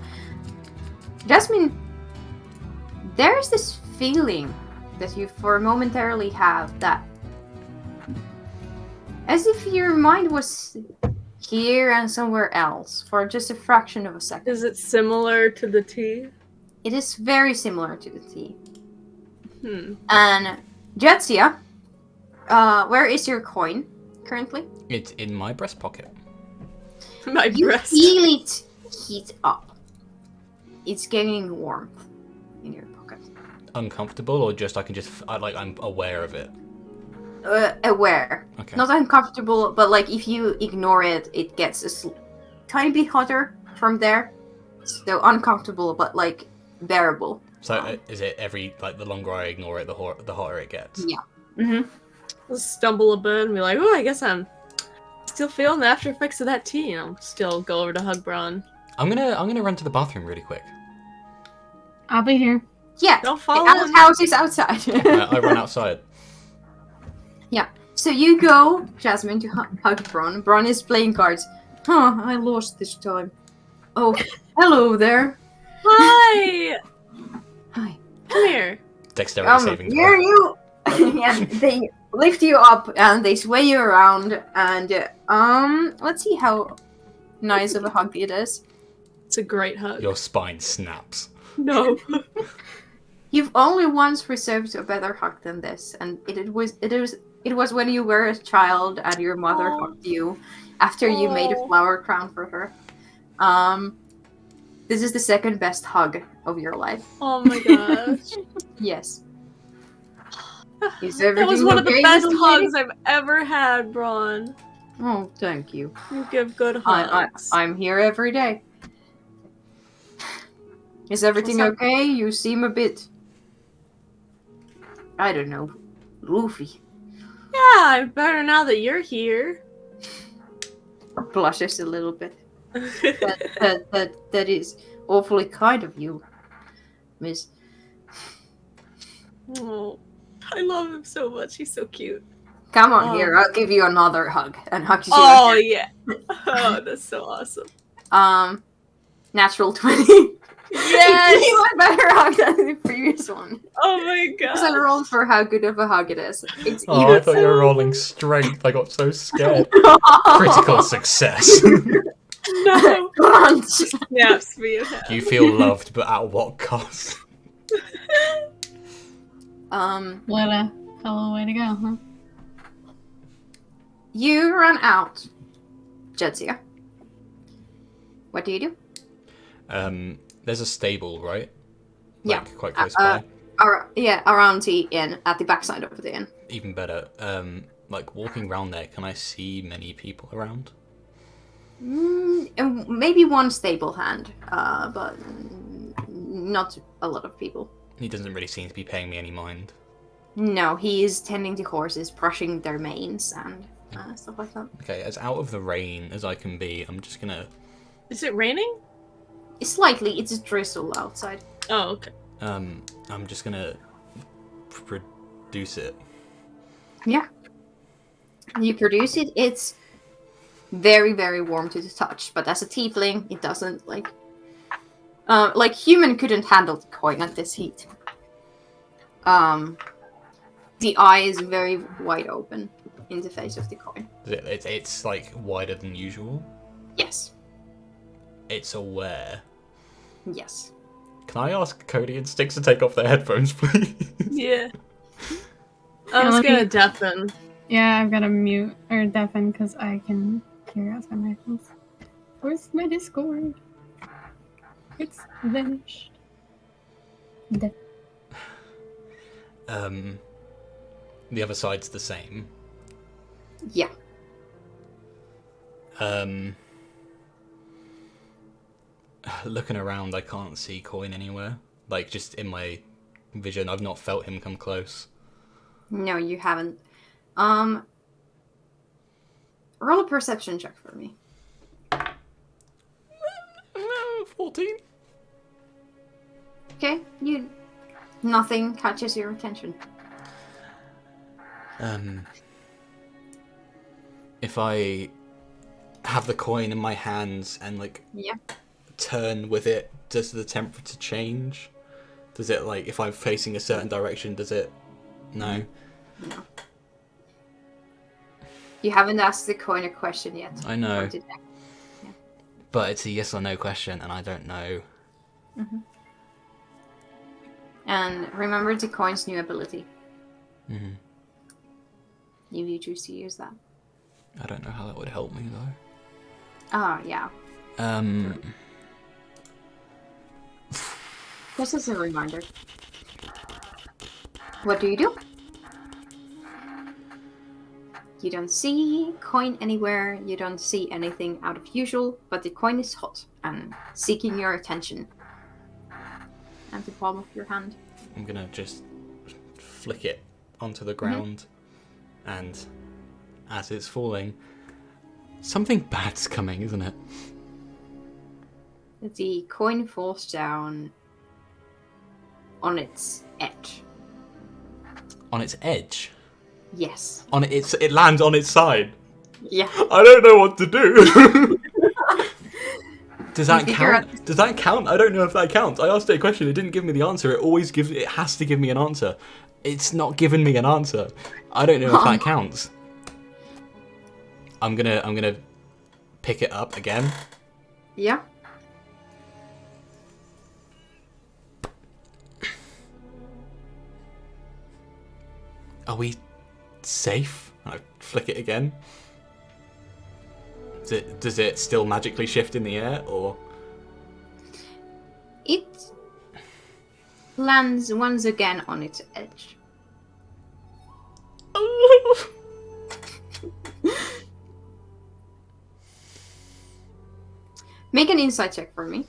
Jasmine, there's this feeling that you for momentarily have that as if your mind was here and somewhere else for just a fraction of a second. Is it similar to the tea? It is very similar to the tea. And And Jetsia, where is your coin currently? It's in my breast pocket. my You breast. feel it heat up. It's gaining warmth in your pocket. Uncomfortable, or just I can just I'm aware of it. Aware. Okay. Not uncomfortable, but like if you ignore it, it gets tiny bit hotter from there. So uncomfortable, but like bearable. So is it every the longer I ignore it, the hotter it gets? Yeah. Mm-hmm. We'll stumble a bit and be like, oh, I guess I'm still feeling the after effects of that tea, and I'll still go over to hug Braun. I'm gonna run to the bathroom really quick. I'll be here. Yeah. Don't The follow him. outhouse is outside. I run outside. So you go, Jasmine, to hug Bron. Bron is playing cards. Huh, I lost this time. Oh, hello there. Hi! Hi. Come here. Dexterity saving throw. Here you. And they lift you up and they sway you around and let's see how nice of a hug it is. It's a great hug. Your spine snaps. No. You've only once reserved a better hug than this, and it was It was when you were a child and your mother hugged you after you made a flower crown for her. This is the second best hug of your life. Oh my gosh. Yes. That was one of the best hugs I've ever had, Braun. Oh, thank you. You give good hugs. I'm here every day. Is everything okay? You seem a bit... I don't know. Goofy. Yeah, I'm better now that you're here. Blushes a little bit. That is awfully kind of you, Miss. Oh, I love him so much. He's so cute. Come on here, I'll give you another hug. And hugs you. Oh, yeah. Oh, that's so awesome. Natural 20. Yes! You had better hug than the previous one. Oh my god. Because I rolled for how good of a hug it is. It's Oh, either I thought you were rolling strength. I got so scared. Critical success. No. Crunch. Snaps for you. You feel loved, but at what cost? What a hello way to go, huh? You run out, Jetsia. What do you do? There's a stable, right? Yeah. Like, quite close by. Around the inn, at the backside of the inn. Even better. Like walking around there, can I see many people around? Maybe one stable hand, but not a lot of people. He doesn't really seem to be paying me any mind. No, he is tending to horses, brushing their manes and stuff like that. Okay, as out of the rain as I can be, I'm just gonna... Is it raining? Slightly, it's a drizzle outside. Oh, okay. I'm just gonna produce it. Yeah. You produce it, it's very, very warm to the touch, but as a tiefling, it doesn't, like human couldn't handle the coin at this heat. The eye is very wide open in the face of the coin. It's like wider than usual. Yes. It's aware. Yes. Can I ask Cody and Sticks to take off their headphones, please? Yeah. I was gonna deafen. Yeah, I've got to mute or deafen because I can hear outside my house. Where's my Discord? It's vanished. The other side's the same. Yeah. Looking around, I can't see Coin anywhere. Like, just in my vision, I've not felt him come close. No, you haven't. Roll a perception check for me. 14. Okay, nothing catches your attention. If I have the coin in my hands and turn with it, does the temperature change? Does it, like, if I'm facing a certain direction, does it? No. No. You haven't asked the coin a question yet. I know. Yeah. But it's a yes or no question, and I don't know. Mm-hmm. And remember the coin's new ability. Mm-hmm. If you choose to use that. I don't know how that would help me, though. Oh, yeah. This is a reminder. What do? You don't see coin anywhere, you don't see anything out of usual, but the coin is hot and seeking your attention. At the palm of your hand. I'm gonna just flick it onto the ground, and as it's falling, something bad's coming, isn't it? The coin falls down on its edge. On its edge? Yes. It lands on its side. Yeah. I don't know what to do. Does that count? Does that count? I don't know if that counts. I asked it a question. It didn't give me the answer. It has to give me an answer. It's not giving me an answer. I don't know if that counts. I'm gonna pick it up again. Yeah. Are we safe. I flick it again. Does it still magically shift in the air, or? It lands once again on its edge. Make an insight check for me.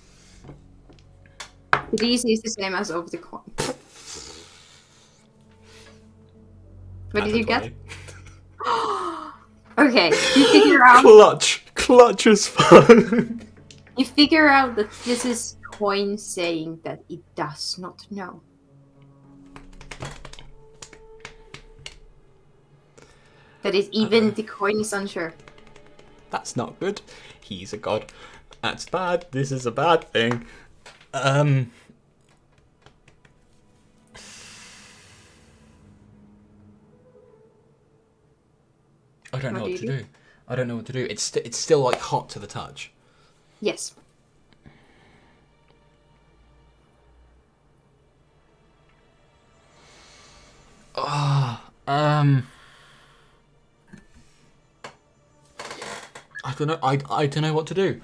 The DC is the same as of the coin. What did you get? Okay, you figure out. Clutch as fuck. You figure out that this is coin saying that it does not know. That is even the coin is unsure. That's not good. He's a god. That's bad. This is a bad thing. I don't know what to do. I don't know what to do. It's still like hot to the touch. Yes. I don't know. I don't know what to do.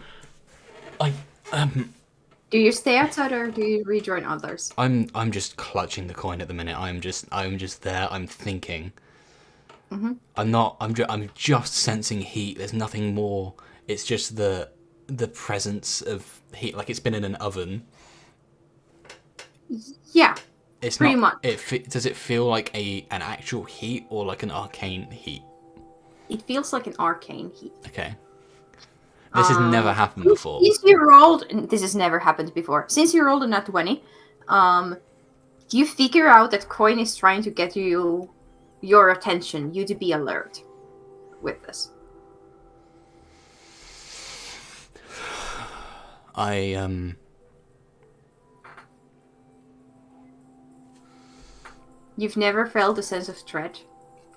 Do you stay outside or do you rejoin others? I'm just clutching the coin at the minute. I'm just there. I'm thinking. Mm-hmm. I'm just sensing heat. There's nothing more. It's just the presence of heat, like it's been in an oven. Yeah. It's pretty not, much. Does it feel like an actual heat or like an arcane heat? It feels like an arcane heat. Okay. This has never happened before. Since you rolled, this has never happened before. Since you rolled a nat 20, you figure out that coin is trying to get your attention, you to be alert with this. You've never felt a sense of dread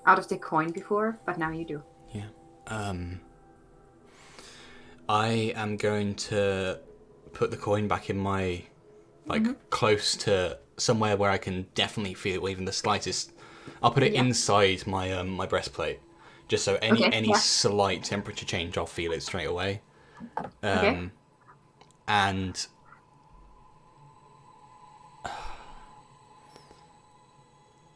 out of the coin before, but now you do. Yeah. I am going to put the coin back in my, close to somewhere where I can definitely feel even the slightest. I'll put it inside my my breastplate, just so any slight temperature change, I'll feel it straight away. And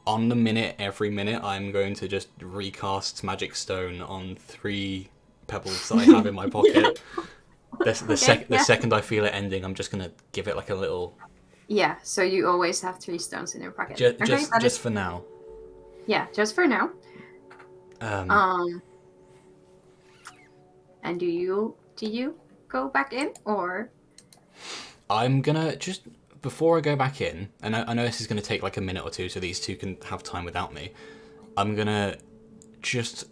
on the minute, every minute, I'm going to just recast Magic Stone on 3 pebbles that I have in my pocket. The second I feel it ending, I'm just gonna give it like a little. Yeah, so you always have 3 stones in your pocket. Just for now. Yeah, just for now. And do you go back in or? I'm gonna just before I go back in, and I know this is gonna take like a minute or two, so these two can have time without me. I'm gonna just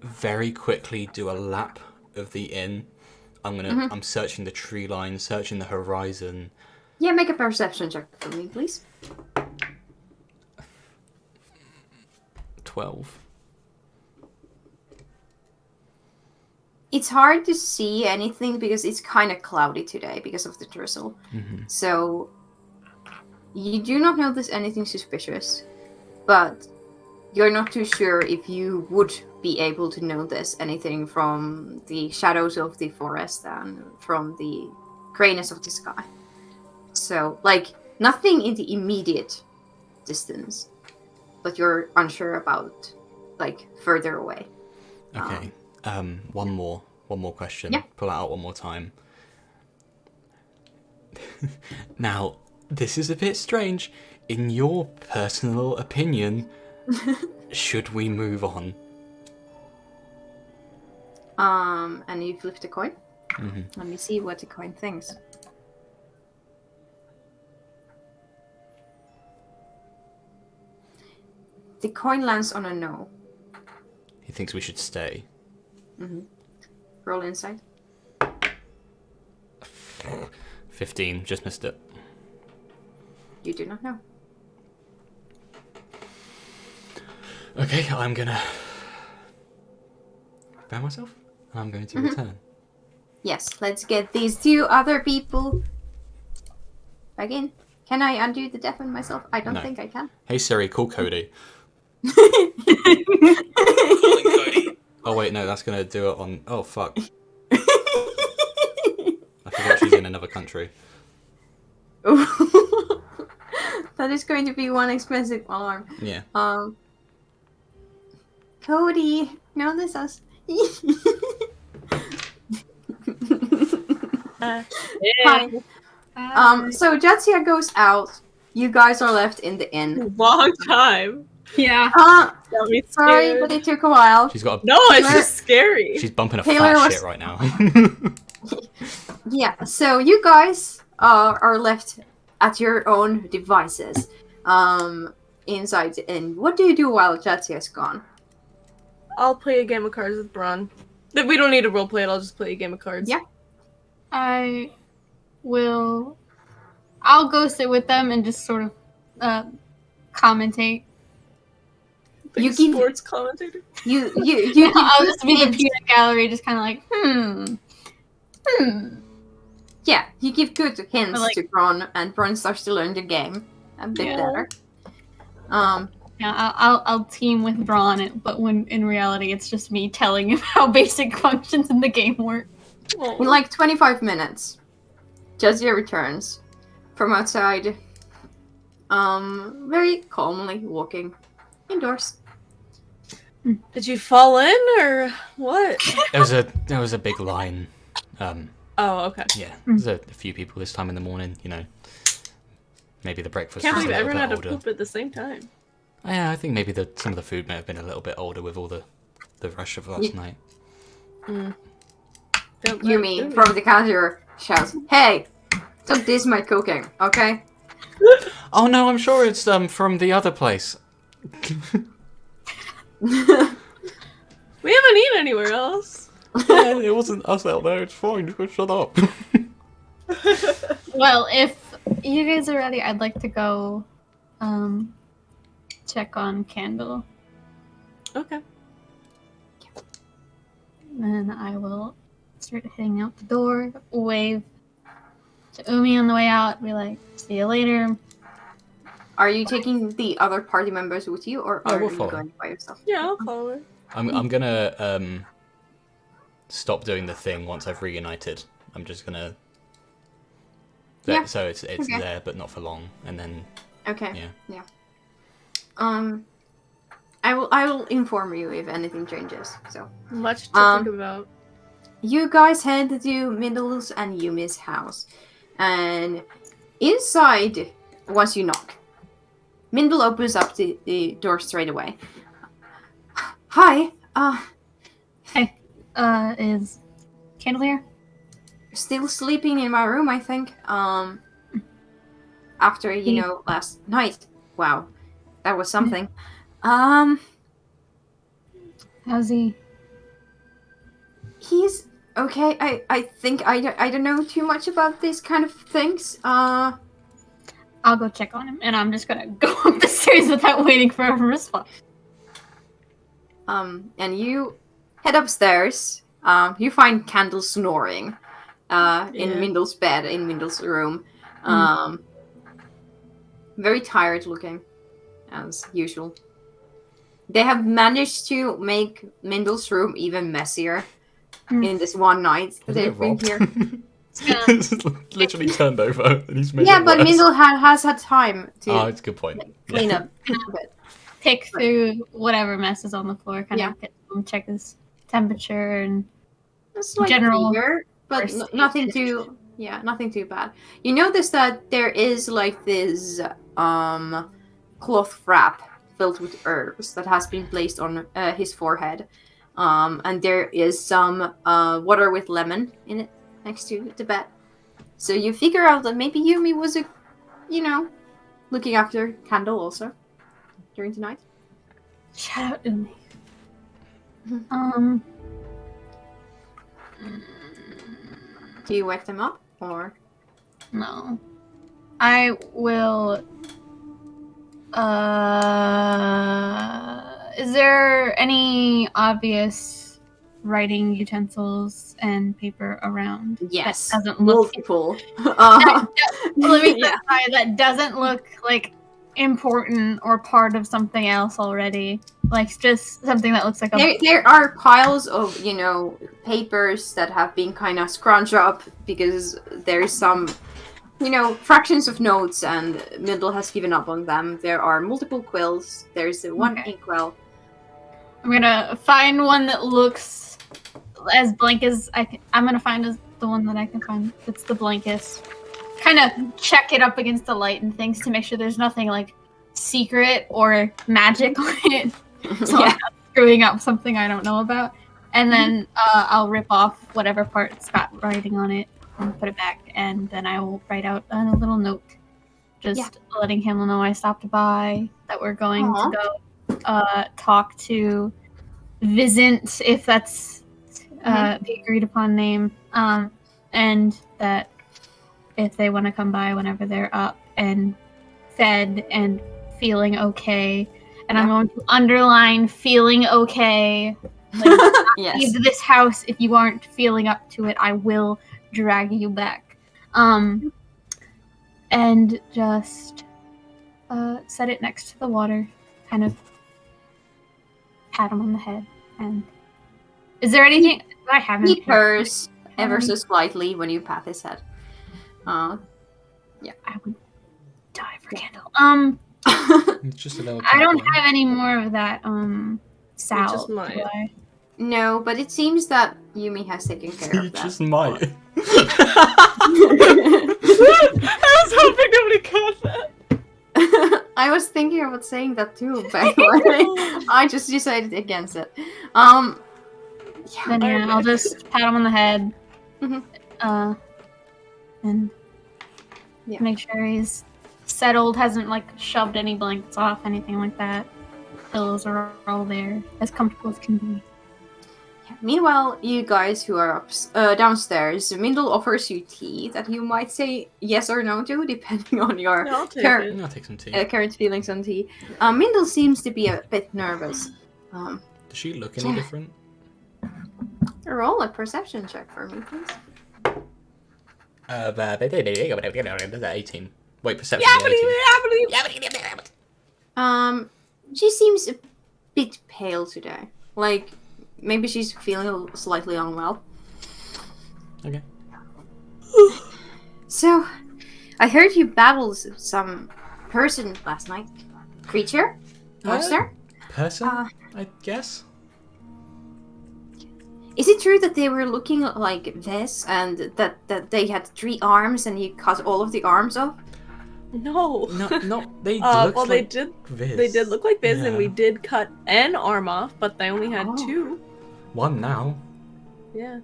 very quickly do a lap of the inn. I'm searching the tree line, searching the horizon. Yeah, make a perception check for me, please. 12. It's hard to see anything because it's kind of cloudy today because of the drizzle. Mm-hmm. So you do not notice anything suspicious, but you're not too sure if you would be able to notice anything from the shadows of the forest and from the grayness of the sky. So, nothing in the immediate distance, but you're unsure about, further away. Okay. One more question. Yeah. Pull it out one more time. Now, this is a bit strange. In your personal opinion, should we move on? And you flip the coin. Mm-hmm. Let me see what the coin thinks. The coin lands on a no. He thinks we should stay. Mm-hmm. Roll insight. 15, just missed it. You do not know. Okay, I'm gonna prepare myself, and I'm going to return. Yes, let's get these 2 other people back in. Can I undo the deafen myself? I don't think I can. Hey Siri, call Cody. Oh wait, no, that's gonna do it on. Oh fuck! I forgot she's in another country. That is going to be one expensive alarm. Yeah. Cody, notice us. Fine. So Jadzia goes out. You guys are left in the inn. Long time. Yeah. Got me Sorry, scared. but it took a while. She's got. No, it's just scary. She's bumping a Taylor fat was- shit right now. Yeah, so you guys are left at your own devices inside the inn. What do you do while Jadzia is gone? I'll play a game of cards with Braun. If we don't need to roleplay it, I'll just play a game of cards. Yeah. I'll go sit with them and just sort of commentate. Like You a give- sports commentator. You I'll just be the peanut gallery, just kind of like, Yeah, you give good hints Or like- to Bron, and Bron starts to learn the game a bit Yeah. better. Yeah, I'll team with Braun, but when in reality it's just me telling him how basic functions in the game work. In like 25 minutes, Jadzia returns from outside, very calmly walking indoors. Did you fall in or what? There was a big line. Oh, okay. Yeah, there's a few people this time in the morning. You know, maybe the breakfast Can't was a believe little everyone bit had to older. poop at the same time. Yeah, I think maybe some of the food may have been a little bit older with all the rush of last night. Yumi from the counter shouts, "Hey, don't diss my cooking, okay?" Oh no, I'm sure it's from the other place. We haven't eaten anywhere else. Yeah, it wasn't us out there. It's fine. Just shut up. Well, if you guys are ready, I'd like to go check on Candle. Okay. Then I will start heading out the door, wave to Umi on the way out, be like, see you later. Are you taking the other party members with you, or No, are we'll you follow. going by yourself? Yeah, I'll follow her. I'm gonna stop doing the thing once I've reunited. I'm just gonna. Yeah. So it's Okay. there, but not for long, and then Okay. yeah. I will inform you if anything changes. So Much to think about. you guys head to Middle's and Yumi's house, and inside, once you knock, Mindle opens up the door straight away. Hi, Is Candle here? still sleeping in my room, I think. After last night. Wow, that was something. How's he? He's okay. I think I don't know too much about these kind of things. I'll go check on him, and I'm just gonna go up the stairs without waiting for a response. And you head upstairs. You find Candle snoring in Mindle's bed, in Mindle's room. Very tired looking, as usual. They have managed to make Mindle's room even messier in this one night that they've been here. It's literally turned over, and he's made Yeah, it but worse. Mindle has had time to Oh, it's a good point. clean up a bit. Pick through whatever mess is on the floor, kind Yeah. of get him, check his temperature, and It's like General fever, but first aid nothing finish. too. Yeah, nothing too bad. You notice that there is like this cloth wrap filled with herbs that has been placed on his forehead, and there is some water with lemon in it next to the bed. So you figure out that maybe Yumi was looking after Candle also during the night. shout out Umi. Mhm. Do you wake them up or? No. I will. Is there any obvious writing utensils and paper around? Yes, That doesn't look. multiple. Let me clarify. That doesn't look like important or part of something else already. Like just something that looks like a There are piles of, papers that have been kind of scrunched up because there's some, fractions of notes and Middle has given up on them. There are multiple quills. There's one inkwell. I'm gonna find one that looks as blank as I can. I'm gonna find the one that I can find that's the blankest. Kind of check it up against the light and things to make sure there's nothing like secret or magic on it. So I'm not screwing up something I don't know about. And then I'll rip off whatever part's got writing on it and put it back. And then I will write out a little note, just letting him know I stopped by, that we're going to go talk to Visent, if that's the agreed upon name, and that if they want to come by whenever they're up and fed and feeling okay. And I'm going to underline feeling okay. Like, leave this house if you aren't feeling up to it. I will drag you back. And just set it next to the water. Kind of pat him on the head. And is there anything I haven't? He purrs ever so slightly when you pat his head. I would die for Kendall. It's just a little I don't have any more of that salve. just might. do I? No, but it seems that Yumi has taken care You of that. just might. I was hoping nobody caught that. I was thinking about saying that too, but I just decided against it. Then I'll just pat him on the head. Mhm. And make sure he's settled, hasn't like shoved any blankets off, anything like that. Pillows are all there, as comfortable as can be. Meanwhile, you guys who are downstairs, Mindel offers you tea that you might say yes or no to, depending on your I'll take cur- it. I'll take some tea. current feelings on tea. Mindel seems to be a bit nervous. Does she look any different? Roll a perception check for me, please. 18. Wait, perception. 18. She seems a bit pale today. Like, maybe she's feeling slightly unwell. Okay. So, I heard you battled some person last night. Creature? Monster? Person, I guess? Is it true that they were looking like this and that they had 3 arms and you cut all of the arms off? No. No, they Well, looked they like did. Viz. They did look like Viz, and Yeah. we did cut an arm off, but they only had 2. One now. Yeah.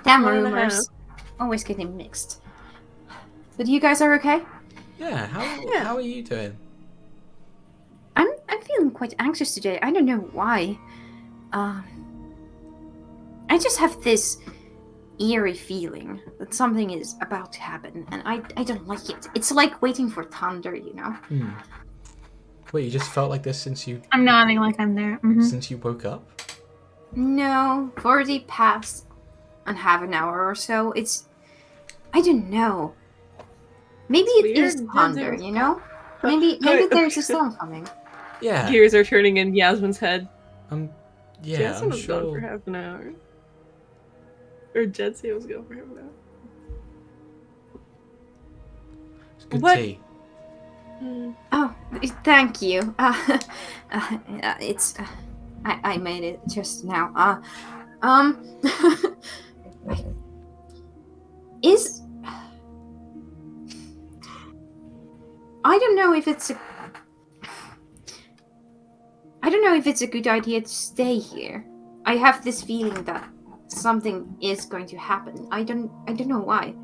Damn 1.5. rumors. Always getting mixed. But you guys are okay? Yeah, how are you doing? I'm feeling quite anxious today. I don't know why. I just have this eerie feeling that something is about to happen, and I don't like it. It's like waiting for thunder, you know? Wait, you just felt like this since you I'm nodding like I'm there. since you woke up? No, for the past half an hour or so, it's... I don't know. Maybe it is weird. thunder, you know? Maybe there's a storm coming. Yeah. Gears are turning in Yasmin's head. Yeah, Jasmine I'm was gone for sure. half an hour. Or Jetsi was gone for half an hour. It's good What? tea. Oh, thank you. It's... I made it just now. Is... I don't know if it's a... I don't know if it's a good idea to stay here. I have this feeling that something is going to happen. I don't know why.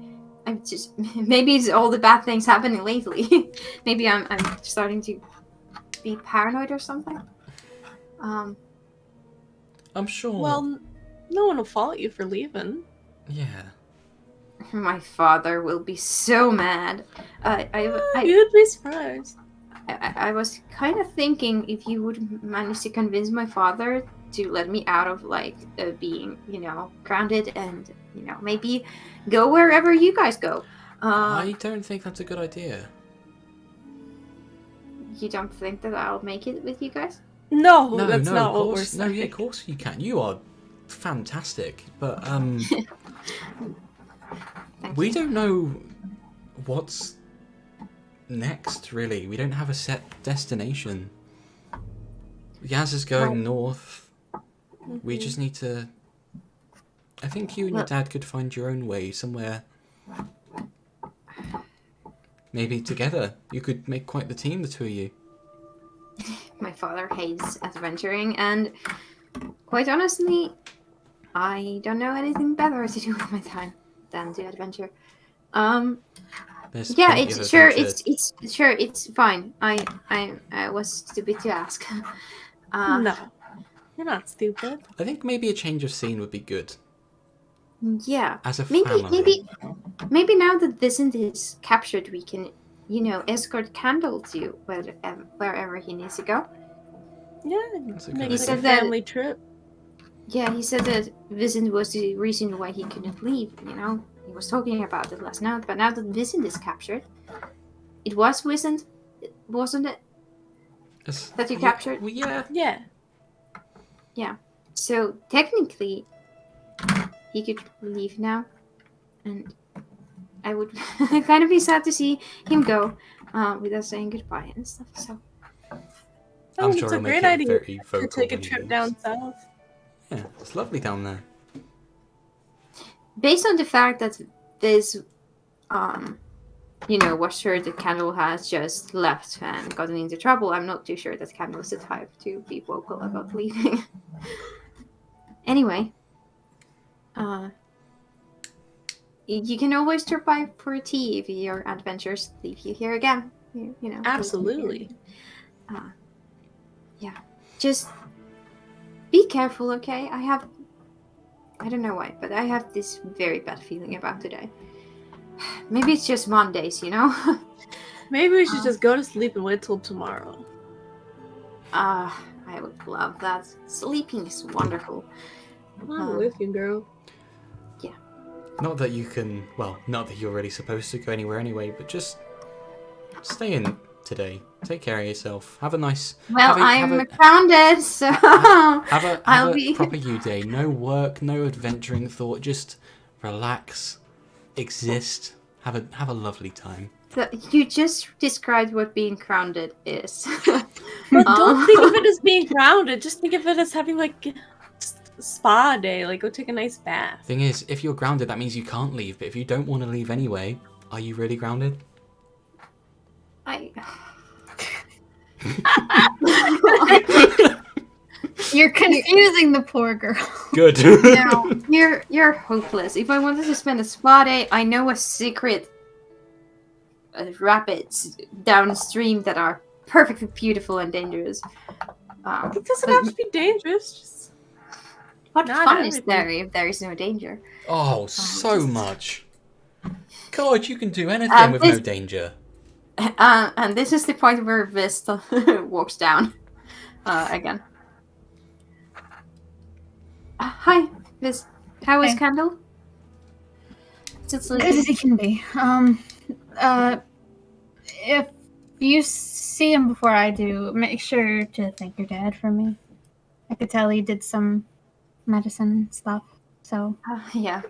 I'm just... Maybe it's all the bad things happening lately. Maybe I'm starting to be paranoid or something. I'm sure. Well, no one will fault you for leaving. Yeah. My father will be so mad. You'd be surprised. I was kind of thinking if you would manage to convince my father to let me out of being, grounded and, maybe go wherever you guys go. I don't think that's a good idea. you don't think that I'll make it with you guys? No, No, that's no, not of what we're course. No, saying. yeah, of course you can. You are fantastic, but Thank we you. don't know what's next. Really, we don't have a set destination. Yaz is going north. We just need to. I think you and your Well- dad could find your own way somewhere. Maybe together. You could make quite the team, the two of you. My father hates adventuring, and quite honestly, I don't know anything better to do with my time than to adventure. There's Yeah, plenty of it's sure, adventure. it's fine. I was stupid to ask. No, you're not stupid. I think maybe a change of scene would be good. Yeah, As a maybe family. maybe now that Vincent is captured, we can, escort Candle to wherever he needs to go. Yeah, That's a good make idea. it said a that- family trip. Yeah, he said that Vincent was the reason why he couldn't leave. He was talking about it last night. But now that Vincent is captured, it was Vincent, wasn't it? That you captured? Well, yeah. Yeah. So technically, he could leave now, and I would kind of be sad to see him go without saying goodbye and stuff. So I I'm think sure it's a he'll make great it idea very to vocal take a when he trip leaves. down south. Yeah, it's lovely down there. based on the fact that this, was sure that Candle has just left and gotten into trouble, I'm not too sure that Candle is the type to be vocal about leaving. Anyway, you can always drop by for tea if your adventures leave you here again. Absolutely. Just be careful, okay? I don't know why, but I have this very bad feeling about today. Maybe it's just Mondays, Maybe we should just go to sleep and wait till tomorrow. I would love that. Sleeping is wonderful. I'm with you, girl. Not that you can, well, not that you're really supposed to go anywhere anyway, but just stay in today. Take care of yourself. Have a nice. Well, have I'm a, grounded, so have a, I'll have a be- proper you day. No work, no adventuring thought. Just relax, exist. Have a lovely time. You just described what being grounded is. But don't think of it as being grounded. Just think of it as having like a spa day. Like go take a nice bath. Thing is, if you're grounded, that means you can't leave. But if you don't want to leave anyway, are you really grounded? You're confusing the poor girl. Good. No, you're hopeless. If I wanted to spend a spa day, I know a secret rapids downstream that are perfectly beautiful and dangerous. It doesn't have to be dangerous. Just What Not fun is everything. there if there is no danger? Oh, so just- much. God, you can do anything with no this- danger. And this is the point where Vist walks down again. Hi, Vist. How is Hey. Candle? Is it Good sleeping? as it can be. If you see him before I do, make sure to thank your dad for me. I could tell he did some medicine stuff, so Yeah,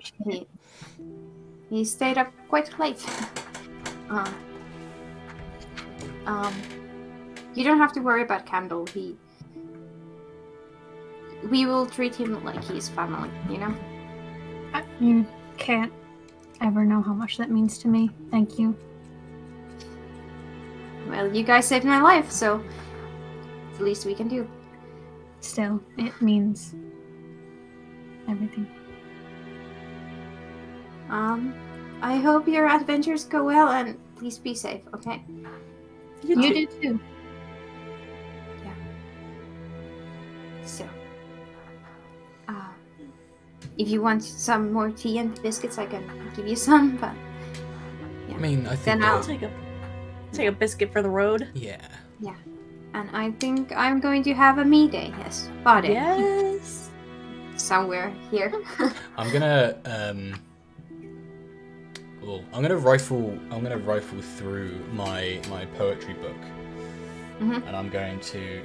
he stayed up quite late. You don't have to worry about Candle. We will treat him like he's family, you can't ever know how much that means to me. Thank you. Well, you guys saved my life, so it's the least we can do. Still, it means everything. I hope your adventures go well, and please be safe, okay? You do too. So, if you want some more tea and biscuits, I can give you some, but I mean, I think. Then I'll- Take a biscuit for the road. Yeah. and I think I'm going to have a me day, yes, spa day, Yes. somewhere here. I'm gonna I'm gonna rifle through my poetry book and I'm going to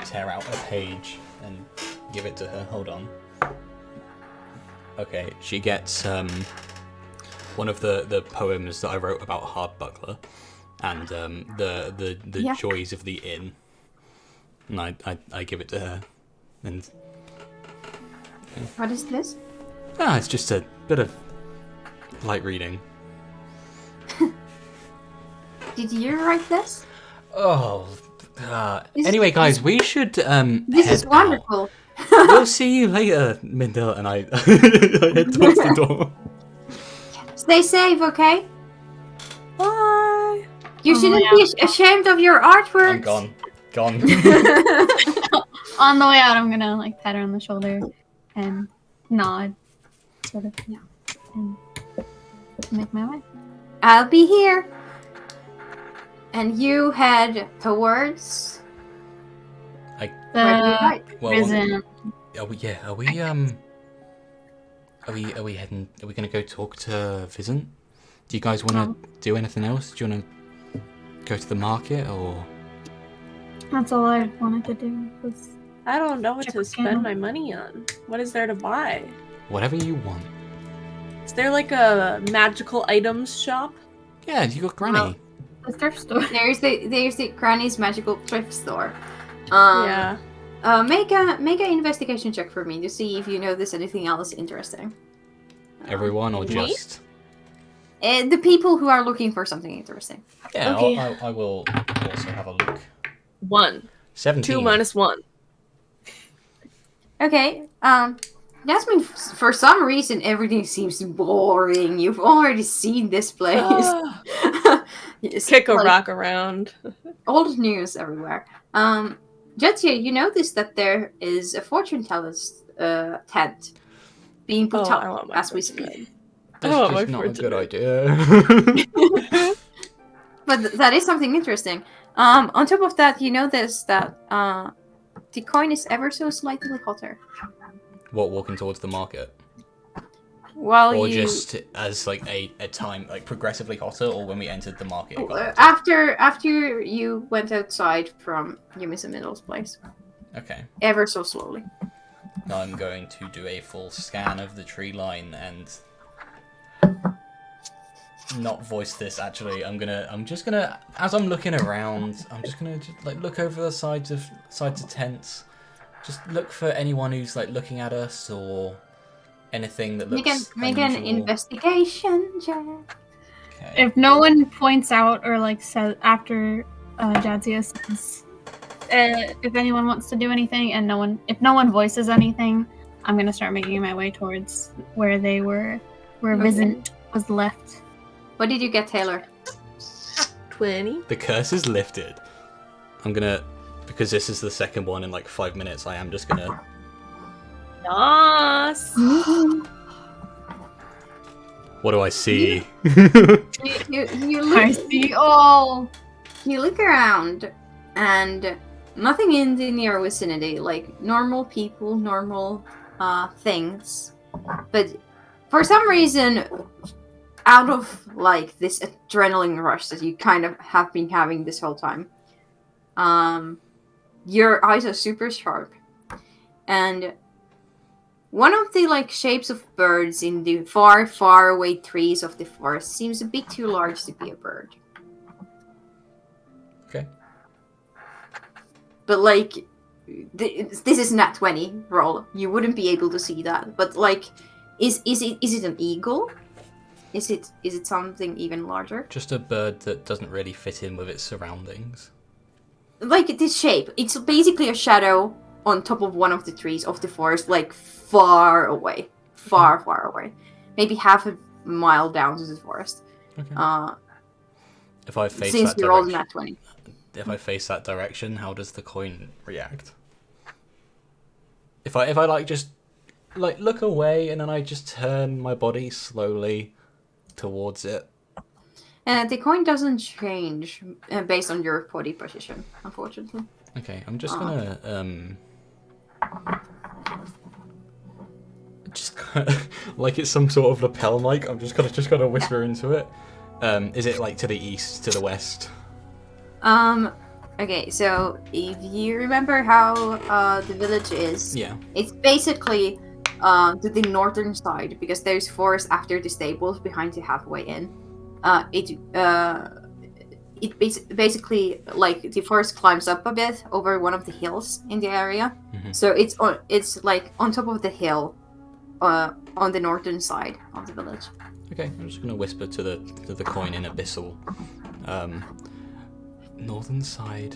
tear out a page and give it to her. Hold on. Okay, she gets one of the poems that I wrote about Hardbuckler and the joys of the inn, and I give it to her. And What is this? it's just a bit of light reading. Did you write this? Oh. This- Anyway, guys, we should This head is wonderful. out. We'll see you later, Mindel, and I head towards the door. Stay safe, okay? Bye. You Oh, shouldn't yeah. be ashamed of your artwork. I'm gone. Gone. On the way out, I'm gonna like pat her on the shoulder and nod, sort of, yeah, and make my way. I'll be here. And you head towards where do you The write? Well, prison. are we heading? Are we gonna go talk to Vizant? Do you guys want to do anything else? Do you want to go to the market or? That's all I wanted to do. Was I don't know what Check to with spend Candle. my money on. What is there to buy? Whatever you want. Is there like a magical items shop? Yeah, you got Granny. Well, the thrift store. There's the Granny's magical thrift store. Yeah. Make an investigation check for me to see if you notice anything else interesting. Everyone or Me? just? The people who are looking for something interesting. Yeah, Okay. I will also have a look. 1. 17. 2 minus 1. Okay. Jasmine, for some reason, everything seems boring. You've already seen this place. It's Kick a like rock around. Old news everywhere. Jetsia, you notice that there is a fortune teller's tent being put Oh, I want up my as we fortune speak. That's Oh, just my not a fortune. good idea. But that is something interesting. On top of that, you notice that the coin is ever so slightly hotter. What, walking towards the market? While Or you just as like a time, like progressively hotter, or when we entered the market? it got hotter? after you went outside from Yumis and Middle's place, Okay. ever so slowly. Now I'm going to do a full scan of the tree line and not voice this actually. I'm just gonna as I'm looking around, I'm just gonna like look over the sides of tents. Just look for anyone who's like looking at us or anything that looks Make an unusual. investigation check. Okay. If no one points out or like says after Jadzia says, if anyone wants to do anything, and if no one voices anything, I'm gonna start making my way towards where they were, where Okay. Vizant was left. What did you get, Taylor? 20. The curse is lifted. I'm gonna, because this is the second one in like 5 minutes, I am just gonna. Nice. What do I see? You look. I see all. You look around, and nothing in the near vicinity, like normal people, normal things. But for some reason, out of like this adrenaline rush that you kind of have been having this whole time, your eyes are super sharp, and one of the like shapes of birds in the far, far away trees of the forest seems a bit too large to be a bird. Okay. But like, this is nat 20 roll. You wouldn't be able to see that. But like, is it an eagle? Is it something even larger? Just a bird that doesn't really fit in with its surroundings. Like this shape. It's basically a shadow on top of one of the trees of the forest, like far away, far away, maybe half a mile down to the forest. Okay. Uh, If I face since that you're all direction, nat 20. if I face that direction, how does the coin react? If I like just like look away and then I just turn my body slowly towards it. The coin doesn't change based on your body position, unfortunately. Okay, I'm just gonna just like it's some sort of lapel mic. I'm just gonna whisper into it. Is it like to the east, to the west? Okay, so if you remember how the village is, Yeah. it's basically to the northern side because there's forest after the stables behind the halfway in. Basically like the forest climbs up a bit over one of the hills in the area. Mhm. So it's like on top of the hill, on the northern side of the village. Okay, I'm just gonna whisper to the coin in Abyssal. Northern side,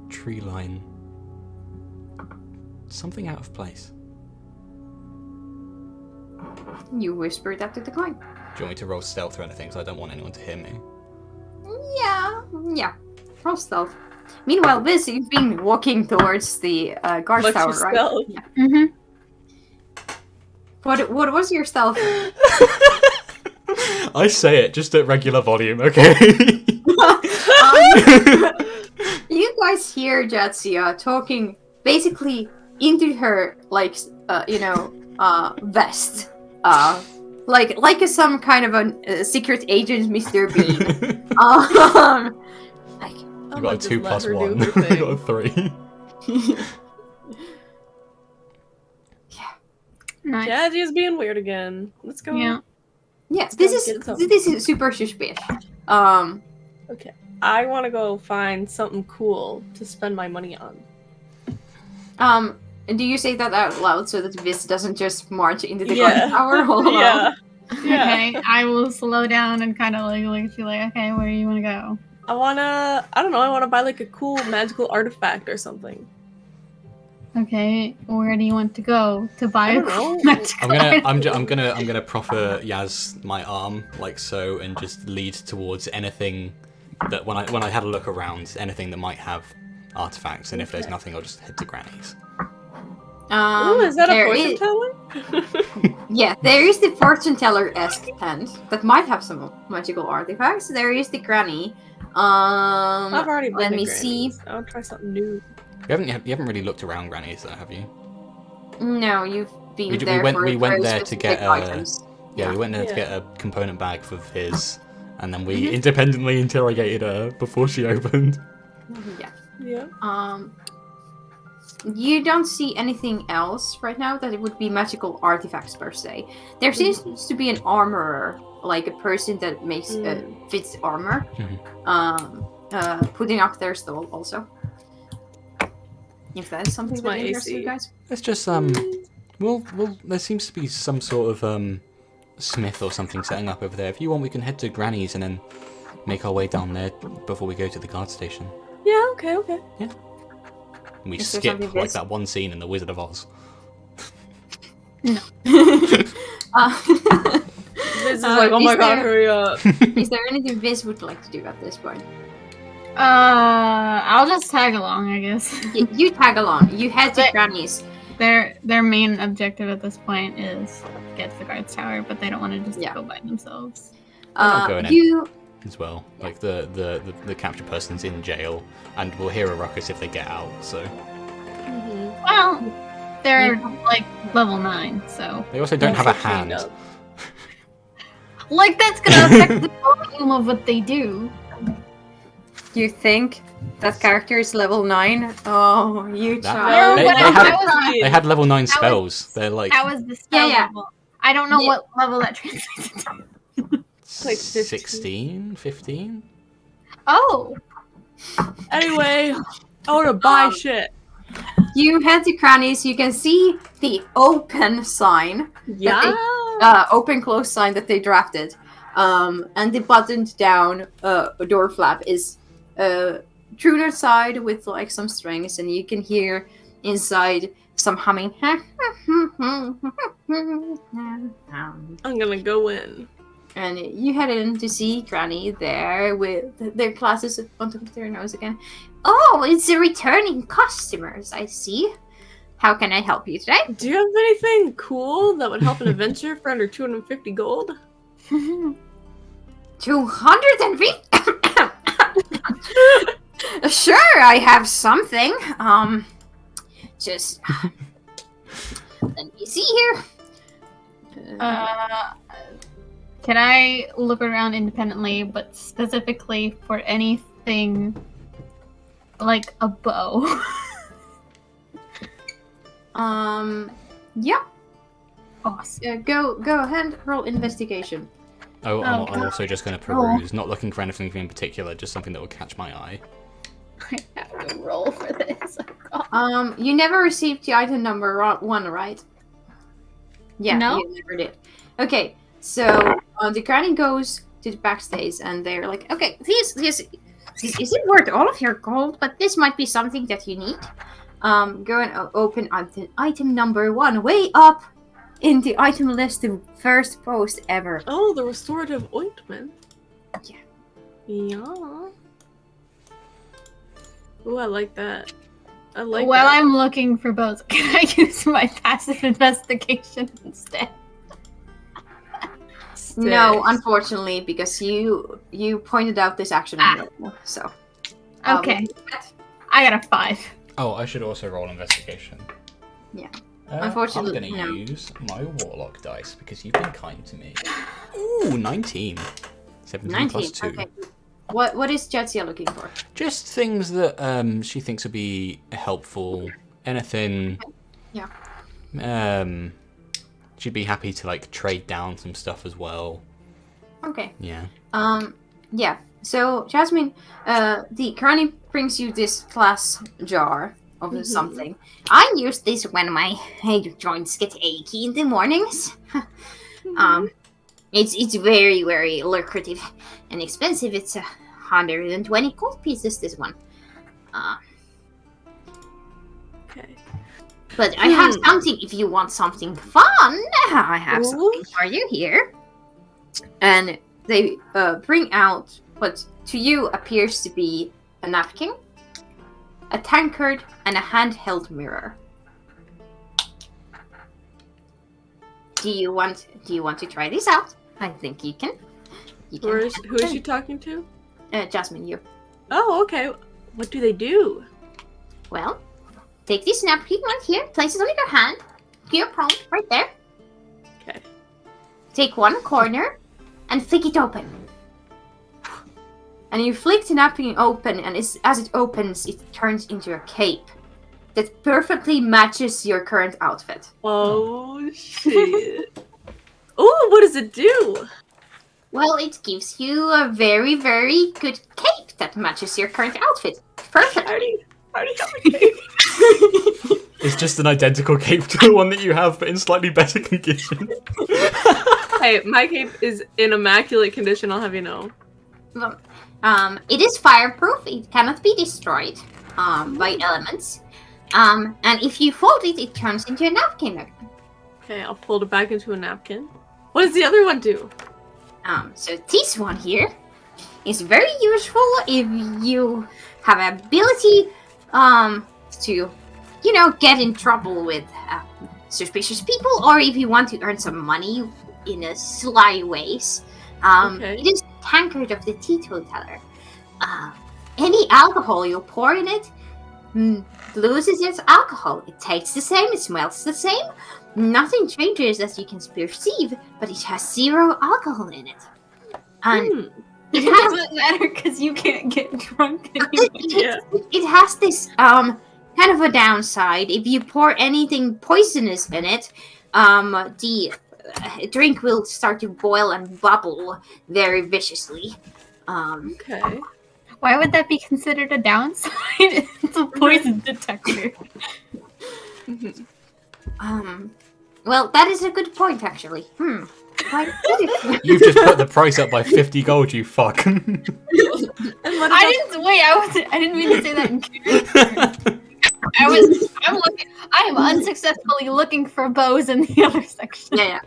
tree line. Something out of place. You whisper that to the coin. Do you want me to roll stealth or anything? Because I don't want anyone to hear me. Yeah. Roll stealth. Meanwhile, Viz, you've been walking towards the guard What's tower, your right? stealth? Yeah. Mm-hmm. What was your stealth? I say it just at regular volume, okay? You guys hear Jatsia talking basically into her vest, like some kind of a secret agent, Mr. Bean. Like I got a 2 plus 1. I got a 3. Nice. Jazzy's being weird again. Let's go. Yeah. yes, go this get something. is super suspicious. Okay. I want to go find something cool to spend my money on. Do you say that out loud so that Viz doesn't just march into the Yeah. guard tower all alone? Yeah. Yeah. Okay, I will slow down and kind of like look at you like, okay, where do you want to go? I want to buy like a cool magical artifact or something. Okay, where do you want to go to buy I a don't cool know. magical I'm gonna proffer Yaz my arm like so and just lead towards anything that when I had a look around, anything that might have artifacts, and if there's nothing, I'll just head to Granny's. Ooh, is that a there fortune is- teller? Yeah, there is the fortune teller-esque tent that might have some magical artifacts. There is the granny. I've already been let to me see. Granny's. I want to try something new. You haven't really looked around Granny's though, have you? No, you've been We there went- for we went very there to specific get a- items. Yeah, we went there to Yeah. get a component bag for his, and then we independently interrogated her before she opened. Yeah. Yeah. You don't see anything else right now that it would be magical artifacts per se. There seems to be an armorer, like a person that makes fits armor, putting up their stall also. If that is something What's that my interests you AC? guys. Let's just well, there seems to be some sort of smith or something setting up over there. If you want, we can head to Granny's and then make our way down there before we go to the guard station. Yeah. Okay. Okay. And we Is there skip something like Viz- that one scene in The Wizard of Oz. This is like, oh my god, hurry up. Is there anything Viz would like to do at this point? I'll just tag along, I guess. You tag along. You head to But- Granny's. Their main objective at this point is get to the guards tower, but they don't want to just Yeah. go by themselves. not going in. You As well, like the captured person's in jail, and we'll hear a ruckus if they get out. So Mhm. Well, they're like level 9, so they also don't have a Cleaned hand. up. like that's gonna affect the volume of what they do. think that character is level 9? Oh, you That- child. They- but they I had- was They had level 9 was- spells. They're like that was the spell Yeah. level. I don't know Yeah. what level that translates to. like 16, 15. Oh, Anyway, I want to buy shit. You head to Granny's. You can see the open sign. Yeah. Open close sign that they drafted. And the buttoned down door flap is strewn outside with like some strings, and you can hear inside some humming. I'm gonna go in. And you head in to see Granny there with their glasses on top of their nose again. Oh, it's the returning customers, I see. How can I help you today? Do you have anything cool that would help an adventure for under 250 gold? 250? Sure, I have something. Just let me see here. can I look around independently, but specifically for anything like a bow? Yeah. Awesome. Go ahead. Roll investigation. Oh, Oh, I'm also just going to peruse, not looking for anything in particular, just something that will catch my eye. I have to roll for this. Oh, God. You never received the item number 1, right? Yeah, No. you never did. Okay, so the granny goes to the backstage, and they're like, "Okay, this isn't worth all of your gold, but this might be something that you need. Go and open item number 1, way up in the item list, the first post ever." Oh, the restorative ointment. Yeah. Yeah. Ooh, I like that. I like While that. I'm looking for bows, can I use my passive investigation instead? No, Six. unfortunately, because you pointed out this action available. So Okay. I got a 5. Oh, I should also roll investigation. Yeah. I'm Unfortunately, going to no. use my warlock dice because you've been kind to me. Ooh, 19. 17 plus 2. Okay. What is Jetsia looking for? Just things that she thinks would be helpful. Anything. Yeah. She'd be happy to like trade down some stuff as well. Okay. Yeah. Yeah. So Jasmine, the granny brings you this glass jar of something. I use this when my head joints get achy in the mornings. It's very, very lucrative and expensive. It's 120 gold pieces, this one. Okay. But I have something, if you want something fun, I have something for you here. And they bring out what to you appears to be a napkin, a tankard, and a handheld mirror. Do you want to try this out? I think you can. Who is she talking to? Jasmine, you. Oh, okay. What do they do? Well, take this napkin right here, place it on your hand, your palm, right there. Okay. Take one corner and flick it open. And you flick the napkin open, and as it opens, it turns into a cape that perfectly matches your current outfit. Oh, shit. Ooh, what does it do? Well, it gives you a very, very good cape that matches your current outfit. Perfect. I already have a cape. It's just an identical cape to the one that you have, but in slightly better condition. Hey, my cape is in immaculate condition, I'll have you know. It is fireproof. It cannot be destroyed by elements. And if you fold it, it turns into a napkin again. Okay, I'll fold it back into a napkin. What does the other one do? So this one here is very useful if you have ability to, get in trouble with suspicious people, or if you want to earn some money in a sly ways. Okay. It is tankard of the teetotaler. Any alcohol you pour in it loses its alcohol. It tastes the same, it smells the same. Nothing changes as you can perceive, but it has 0 alcohol in it. And It doesn't matter because you can't get drunk anyway. it has this kind of a downside. If you pour anything poisonous in it, the drink will start to boil and bubble very viciously. Okay. Why would that be considered a downside? It's a poison detector. Well, that is a good point, actually. Quite good. You've just put the price up by 50 gold, you fuck. I didn't mean to say that in character. I am unsuccessfully looking for bows in the other section. Yeah.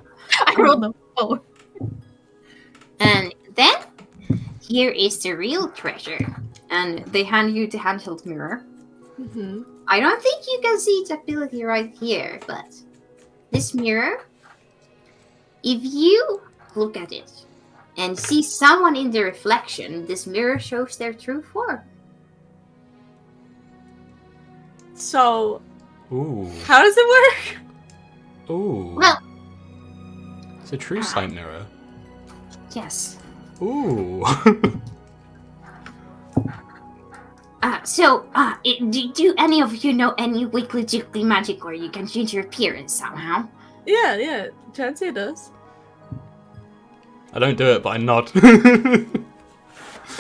I rolled a 4. And then, here is the real treasure. And they hand you the handheld mirror. I don't think you can see its ability right here, but this mirror, if you look at it and see someone in the reflection, this mirror shows their true form. So, Ooh. how does it work? Ooh. Well, It's a true sight mirror. yes. Ooh. Do any of you know any wiggly jiggly magic where you can change your appearance somehow? Yeah, Chansey does. I don't do it, but I nod.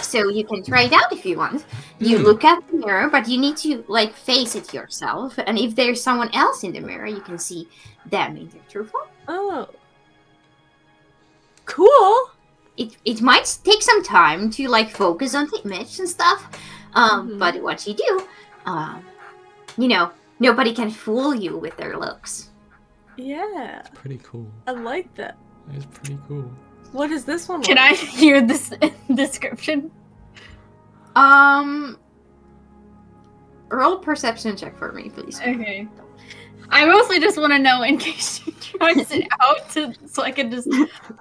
So you can try it out if you want. You look at the mirror, but you need to like face it yourself. And if there's someone else in the mirror, you can see them in their true form. Oh. Cool. It might take some time to like focus on the image and stuff. But what you do, nobody can fool you with their looks. Yeah. Pretty cool. I like that. It's pretty cool. What is this one? Can I hear this description? Roll a perception check for me, please. Okay. I mostly just want to know in case she tries it out so I can just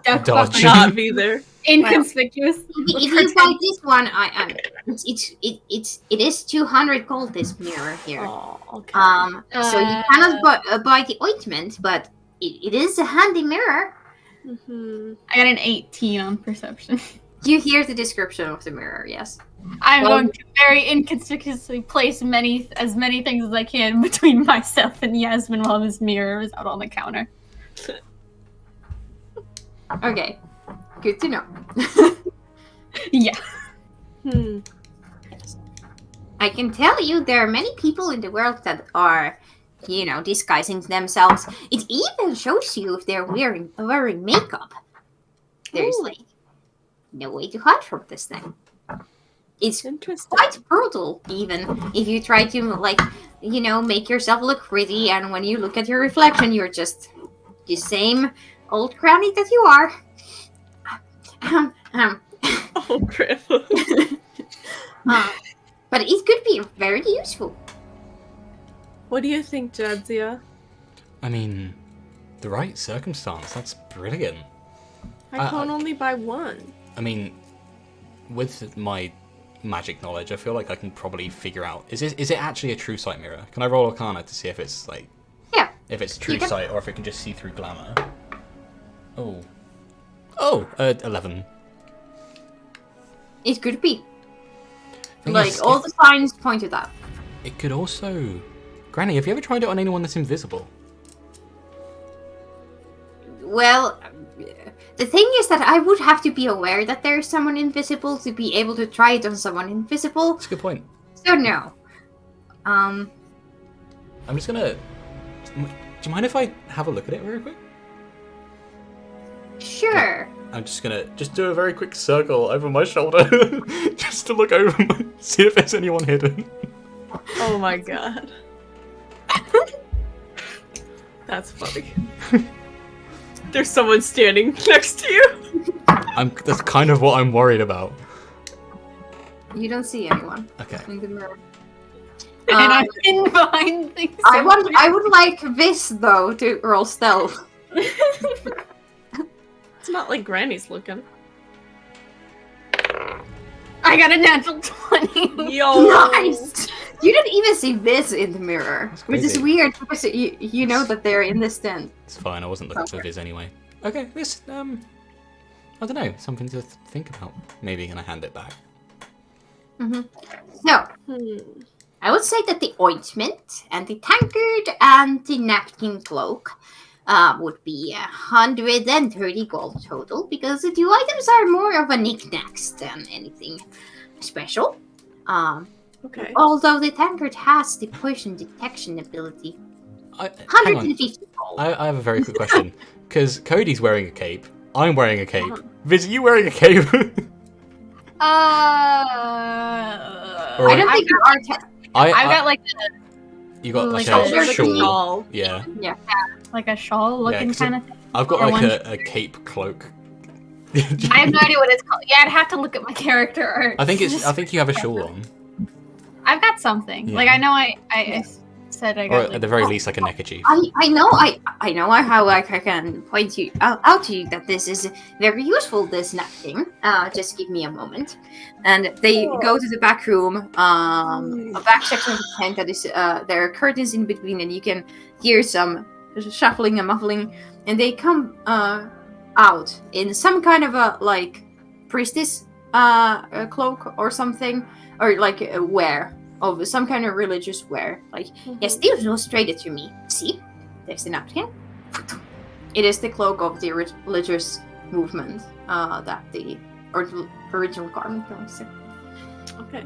duck Dodge. behind Not be there. inconspicuous. If you buy this one, it is 200 gold. This mirror here. Oh, okay. So you cannot buy the ointment, but it is a handy mirror. Mm-hmm. I got an 18 on perception. You hear the description of the mirror, yes. I'm going to very inconspicuously place as many things as I can between myself and Yasmin while this mirror is out on the counter. Okay, good to know. Yeah. I can tell you there are many people in the world that are, disguising themselves. It even shows you if they're wearing makeup. There's like no way to hide from this thing. It's Interesting. quite brutal, even if you try to make yourself look pretty, and when you look at your reflection, you're just the same old granny that you are. Oh, crap. But it could be very useful. What do you think, Jadzia? I mean, the right circumstance, that's brilliant. I can only buy one. I mean, with my magic knowledge, I feel like I can probably figure out, is it actually a true sight mirror? Can I roll Arcana to see if it's like, if it's true sight or if it can just see through glamour? 11. It could be. Thing Like, is, all the signs point to that. It could also... Granny, have you ever tried it on anyone that's invisible? Well, the thing is that I would have to be aware that there's someone invisible to be able to try it on someone invisible. That's a good point. So no. I'm just gonna... Do you mind if I have a look at it very quick? Sure. I'm just gonna do a very quick circle over my shoulder, just to look over, see if there's anyone hidden. Oh my god. That's funny. There's someone standing next to you. That's kind of what I'm worried about. You don't see anyone Okay. in the mirror. And I'm in behind things. I would like this though to roll stealth. It's not like Granny's looking. I got a natural 20. Yo! Nice. You didn't even see this in the mirror, That's which is crazy. weird because you know that they're in this tent. It's fine, I wasn't looking for Viz anyway. Okay, this, I don't know, something to think about. Maybe gonna hand it back. So, Hmm. I would say that the ointment and the tankard and the napkin cloak would be 130 gold total, because the two items are more of a knickknacks than anything special. Okay. Although the tankard has the poison detection ability. Hang on, 150 gold. I have a very quick question. Because Cody's wearing a cape, I'm wearing a cape. Viz, are you wearing a cape? I don't think you are. I've got like You got like, like a a shawl. shawl. Yeah. like a shawl looking 'cause kind of thing. I've got Or like one- a cape cloak. I have no idea what it's called. Yeah, I'd have to look at my character art. I think you have a shawl on. I've got something. Yeah. Like I know I said I Or got. at Like, the very least like a neckerchief. I know how I can point you out to you that this is very useful, this napkin. Just give me a moment. And they go to the back room, a back section of the tent that is there are curtains in between, and you can hear some shuffling and muffling, and they come out in some kind of a like priestess a cloak or something, or like a wear of some kind of religious wear. Like, yes, these illustrated to me. See, there's the napkin. It is the cloak of the religious movement that the original garment belongs to. Okay.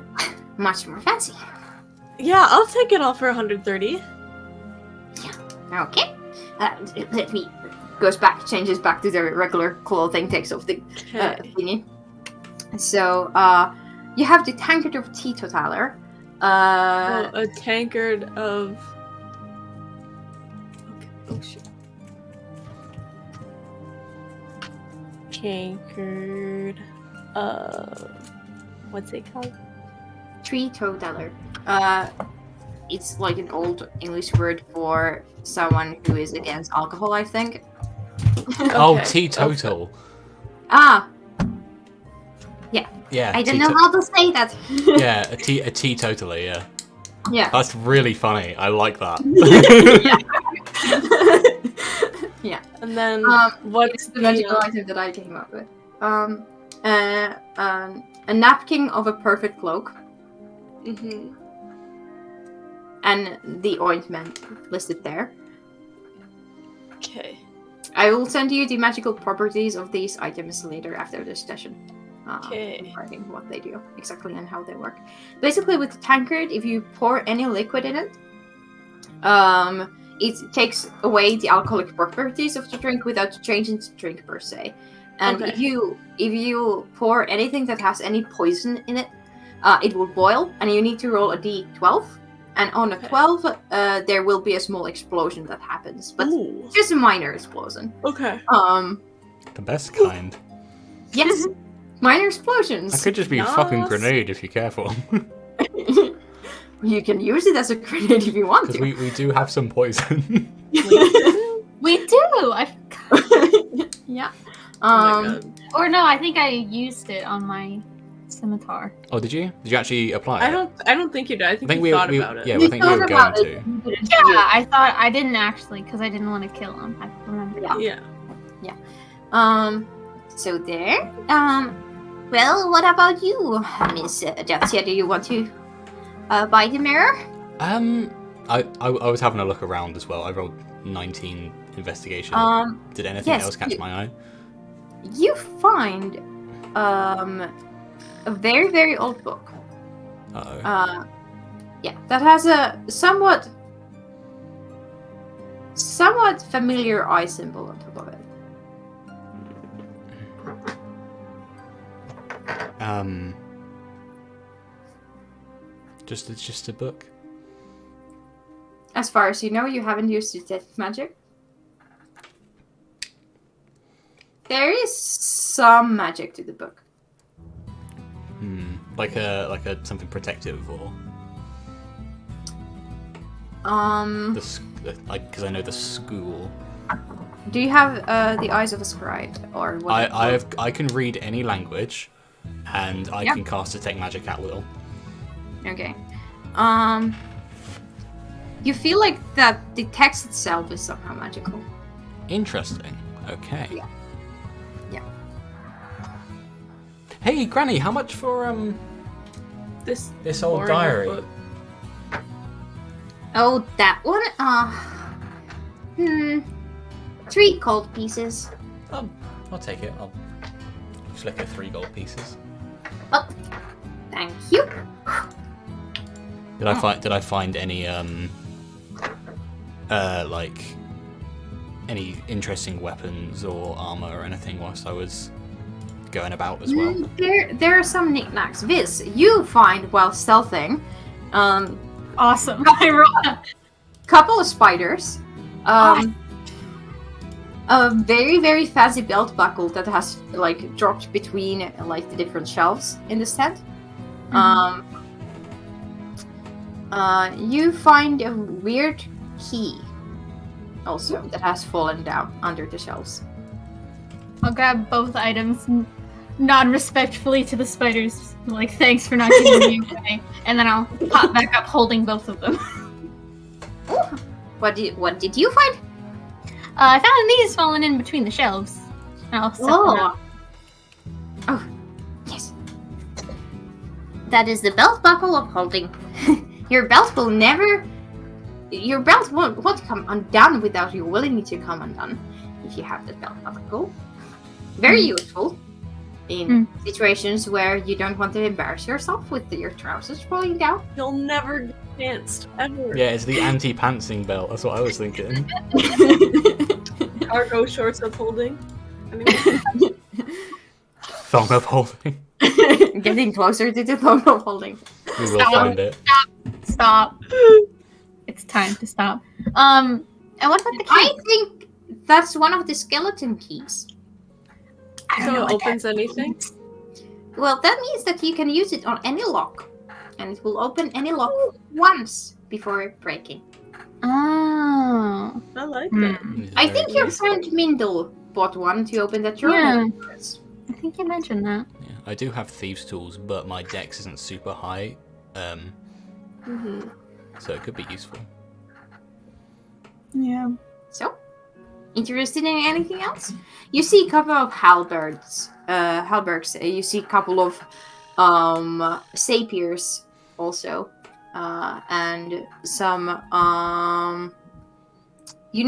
Much more fancy. Yeah, I'll take it all for 130. Okay. Let me changes back to their regular clothing, takes off the Okay. thingy. So, you have the tankard of teetotaler. A tankard of. Okay. Oh shit. Tankard of. What's it called? Teetotaler. It's like an old English word for someone who is against alcohol, I think. Oh, Okay. teetotal. Ah, Yeah. I don't know how to say that. Yeah, a teetotaler. Yeah. Yeah. That's really funny. I like that. And then What's what's the magical item that I came up with? A napkin of a perfect cloak, Mm-hmm. and the ointment listed there. Okay. I will send you the magical properties of these items later after this session. Okay. Regarding what they do exactly and how they work. Basically, with the tankard, if you pour any liquid in it, it takes away the alcoholic properties of the drink without changing the drink per se. And Okay. if you pour anything that has any poison in it, it will boil, and you need to roll a d12. And on a Okay. 12, there will be a small explosion that happens, but Ooh. just a minor explosion. Okay. The best kind. Yes, minor That explosions. could just be a fucking Yes. grenade if you're careful. You can use it as a grenade if you want Because to. we do have some poison. We do. Yeah. Oh my god. Or no, I think I used it on my scimitar. Oh, did you? Did you actually apply it? I don't think you did. I think we thought about it. Yeah, We I think we thought were about going it. to. You didn't Yeah, do it. I thought I didn't actually because I didn't want to kill him. I remember. Yeah. Yeah. So there. Well, what about you, Miss Dacia? Do you want to buy the mirror? I was having a look around as well. I rolled 19 investigation. Did anything yes, else catch my eye? You find a very, very old book. Uh-oh. Yeah, that has a somewhat familiar eye symbol on top of it. It's just a book. As far as you know, you haven't used detect magic. There is some magic to the book. Like a something protective or because I know the school. Do you have the eyes of a scribe or what? I can read any language, and I Yeah. can cast detect magic at will. Okay. You feel like that the text itself is somehow magical. Interesting. Okay. Yeah. Hey, Granny, how much for This old boring diary? book. Oh, that one? 3 gold pieces. I'll take it. I'll flicker 3 gold pieces. Oh, thank you. Did I find any like any interesting weapons or armor or anything whilst I was going about as well? There are some knickknacks. Viz, you find while stealthing, Awesome. I rolled. couple of spiders, a very, very fancy belt buckle that has like dropped between like the different shelves in the tent. You find a weird key also that has fallen down under the shelves. I'll grab both items, nod respectfully to the spiders, like thanks for not giving me away, and then I'll pop back up holding both of them. Ooh, what did you find? I found these falling in between the shelves. And I'll set them up. Oh, yes. That is the belt buckle of holding. Your belt will never... Your belt won't come undone without you willing it to come undone. If you have the belt buckle. Very useful in situations where you don't want to embarrass yourself with your trousers falling down. You'll never get pantsed ever. Yeah, it's the anti-pantsing belt. That's what I was thinking. Cargo shorts of holding. I mean, Thong of holding. Getting closer to the thong of holding. We will find it. Stop. It's time to stop. And what about the key? I think that's one of the skeleton keys. I don't so know it what opens that anything. means. Well, that means that you can use it on any lock. And it will open any lock once before breaking. Oh. I like that. I think your friend Mindel bought one to open that drawer. Yeah. I think you mentioned that. Yeah, I do have thieves' tools, but my dex isn't super high, so it could be useful. Yeah. So, interested in anything else? You see a couple of halberds. You see a couple of sapiers also, and some you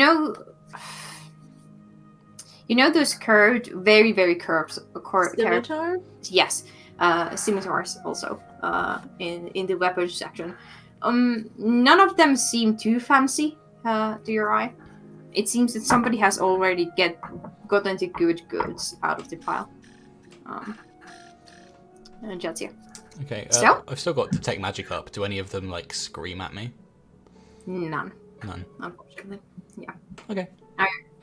know those curved, very very curved, Scimitar? yes, scimitars also in the weapons section. None of them seem too fancy to your eye. It seems that somebody has already gotten the good goods out of the pile. Jadzia. Okay, So? I've still got Detect Magic up. Do any of them, like, scream at me? None, None. unfortunately. Yeah. Okay.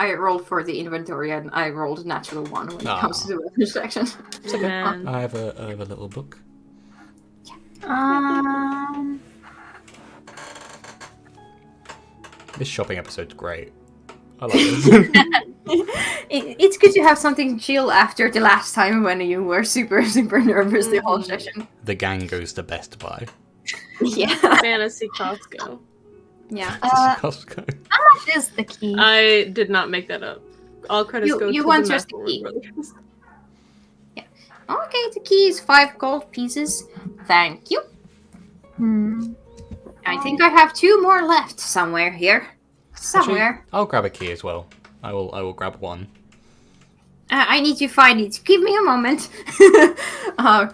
I rolled for the inventory and I rolled natural 1 when it comes to the weapons section. Man. I have a little book. This shopping episode's great. I like this. It's good to have something chill after the last time when you were super, super nervous the whole session. The gang goes to Best Buy. Yeah. Fantasy Costco. Yeah. Costco. How much is the key? I did not make that up. All credits You- go you to want the just the McElroy key. brothers. Okay, the key is 5 gold pieces. Thank you. I think I have 2 more left somewhere here. Somewhere. Actually, I'll grab a key as well. I will grab one. I need to find it. Give me a moment.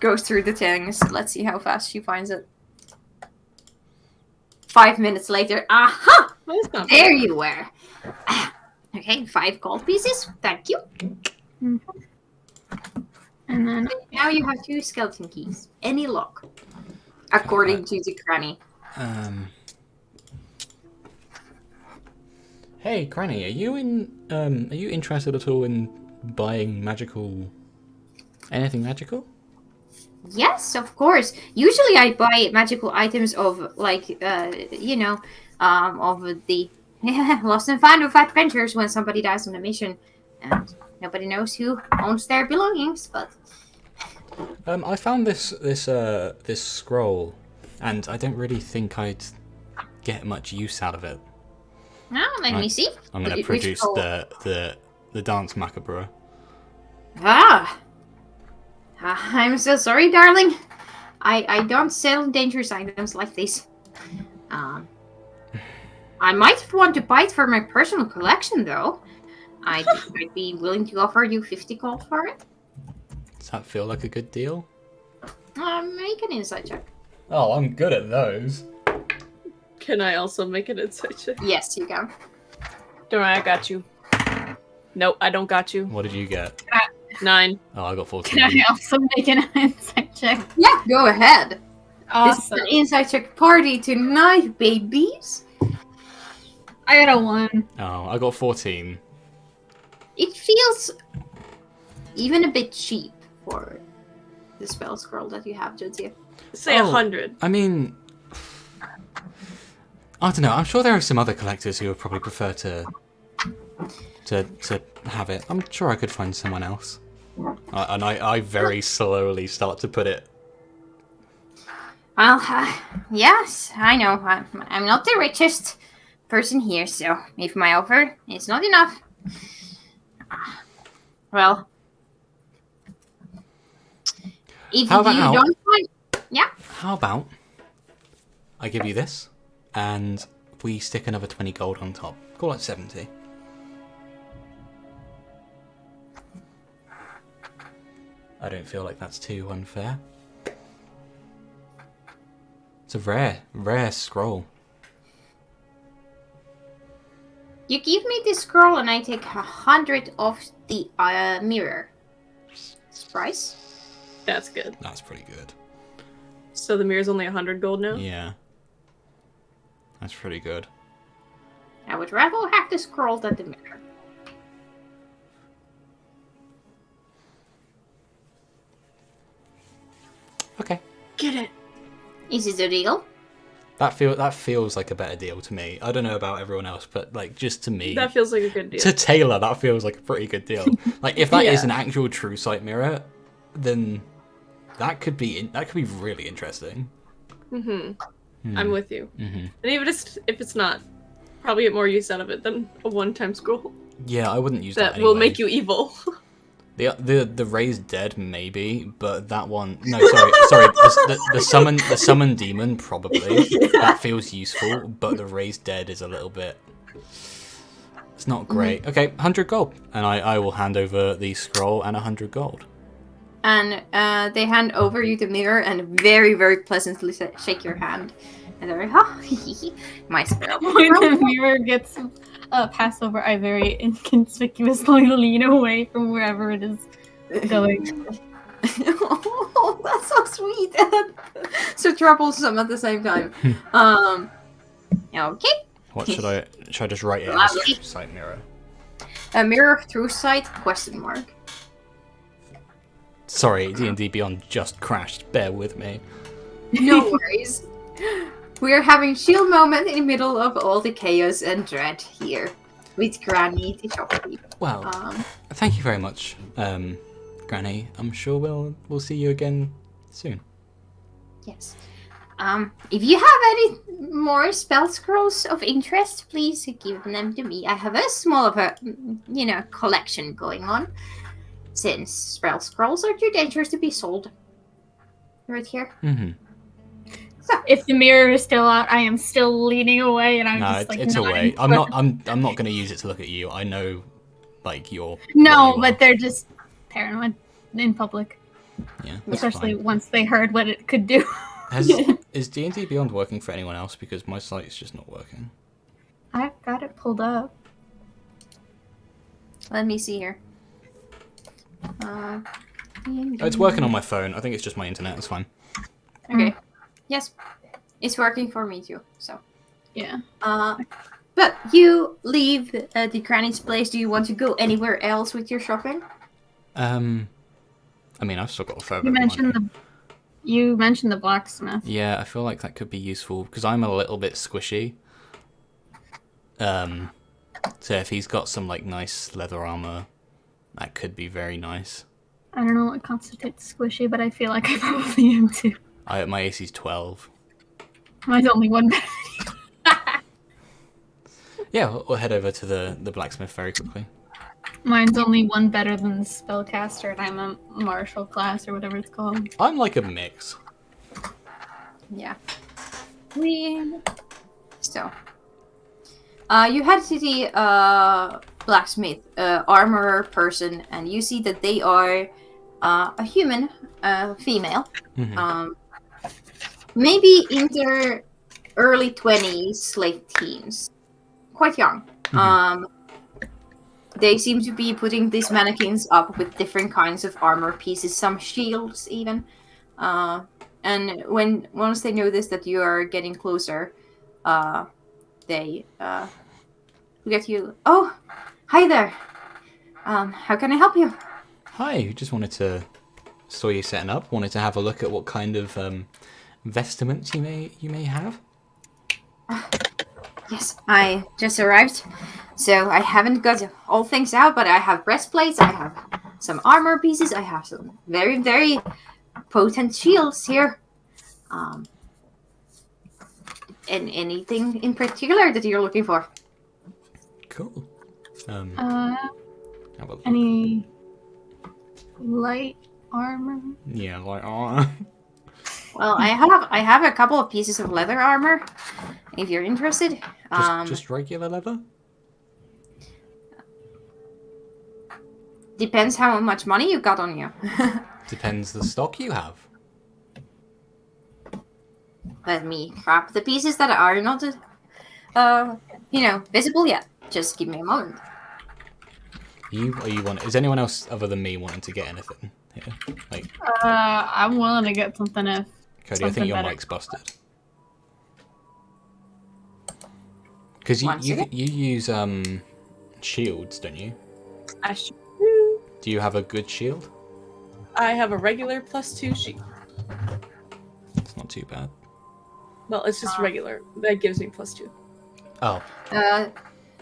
Goes through the things. Let's see how fast she finds it. 5 minutes later. Aha! Well, that's not bad. There you were. Okay, 5 gold pieces. Thank you. And then Now you have 2 skeleton keys. Any lock. According to the granny. Hey, Granny, are you interested at all in buying anything magical? Yes, of course. Usually I buy magical items of, like, of the lost and found of adventures when somebody dies on a mission. And nobody knows who owns their belongings, but... I found this scroll, and I don't really think I'd get much use out of it. Let me see. I'm going to Which produce scroll? the dance macabre. I'm so sorry, darling. I don't sell dangerous items like this. I might want to buy it for my personal collection, though. I'd be willing to offer you 50 gold for it. Does that feel like a good deal? Make an insight check. Oh, I'm good at those. Can I also make an insight check? Yes, you can. Don't worry, I got you. Nope, I don't got you. What did you get? 9. Oh, I got 14. can I also make an insight check? Yeah, go ahead. This Awesome. is an insight check party tonight, babies. I got a 1. Oh, I got 14. It feels even a bit cheap for the spell scroll that you have, Jadzia. Say Oh. 100. I mean, I don't know. I'm sure there are some other collectors who would probably prefer to have it. I'm sure I could find someone else. And I very slowly start to put it. Well, yes, I know. I'm not the richest person here, so if my offer is not enough, well, if How you about don't find, Yeah. How about I give you this, and we stick another 20 gold on top. Call it 70. I don't feel like that's too unfair. It's a rare scroll. You give me this scroll and I take 100 off the mirror. Price? That's good. That's pretty good. So the mirror's only 100 gold now? Yeah. That's pretty good. I would rather have the scroll than the mirror. Okay. Get it. Is it a deal? That feels like a better deal to me. I don't know about everyone else, but like just to me, That feels like a good deal. to Taylor, that feels like a pretty good deal. Like if that is Yeah. an actual true sight mirror, then that could be really interesting. I'm with you. Mm-hmm. And even if it's not, probably get more use out of it than a one-time scroll Yeah, I wouldn't use that that will anyway. make you evil. The raised dead maybe, but that one sorry the summon demon probably. That feels useful, but the raised dead is a little bit. It's not great. Okay, 100 gold, and I will hand over the scroll and 100 gold. And they hand over you the mirror and very, very pleasantly shake your hand. And they're like, my spell. When the mirror gets passed over, I very inconspicuously lean away from wherever it is going. Oh, that's so sweet. So troublesome at the same time. Okay. What should I just write it Lovely. as sight mirror? A mirror through sight? Question mark. Sorry, D&D Beyond just crashed. Bear with me. No worries. We are having chill moment in the middle of all the chaos and dread here with Granny the shopkeeper. Well, thank you very much, Granny. I'm sure we'll see you again soon. Yes. If you have any more spell scrolls of interest, please give them to me. I have a small of a, collection going on, since spell scrolls are too dangerous to be sold. Right here. Mm-hmm. If the mirror is still out, I am still leaning away, and I'm No, just like it's nodding. away. I'm not going to use it to look at you. I know, like you're. No, what you but are. they're just paranoid in public, Yeah, that's especially fine. once they heard what it could do. Is D&D Beyond working for anyone else? Because my site is just not working. I've got it pulled up. Let me see here. Oh, it's working on my phone. I think it's just my internet. It's fine. Okay. Yes. It's working for me too, so. Yeah. But you leave the Granny's place. Do you want to go anywhere else with your shopping? I mean, I've still got a fair bit You of mentioned money. You mentioned the blacksmith. Yeah, I feel like that could be useful because I'm a little bit squishy. So if he's got some like nice leather armor, that could be very nice. I don't know what constitutes squishy, but I feel like I probably am too. My AC's 12. Mine's only one better. Yeah, we'll head over to the blacksmith very quickly. Mine's only one better than the spellcaster, and I'm a martial class or whatever it's called. I'm like a mix. Yeah. So. You head to the blacksmith, armorer person, and you see that they are a human, female. Mhm. Maybe in their early 20s, late teens. Quite young. They seem to be putting these mannequins up with different kinds of armor pieces, some shields even. And once they notice that you are getting closer, they look at you. Oh, hi there. How can I help you? Hi, just saw you setting up. Wanted to have a look at what kind of vestments you may have. Yes, I just arrived, so I haven't got all things out, but I have breastplates, I have some armor pieces, I have some very, very potent shields here. And anything in particular that you're looking for? Cool. Have a look. Any light armor? Yeah, like Well, I have a couple of pieces of leather armor, if you're interested. Just regular leather? Depends how much money you got on you. Depends the stock you have. Let me grab the pieces that are not, visible yet. Just give me a moment. Is anyone else other than me wanting to get anything here? Like, I'm willing to get something if. Cody, I think something your better. mic's busted. Because you use shields, don't you? I should. Do you have a good shield? I have a regular +2 shield. It's not too bad. Well, it's just regular. That gives me +2. Oh,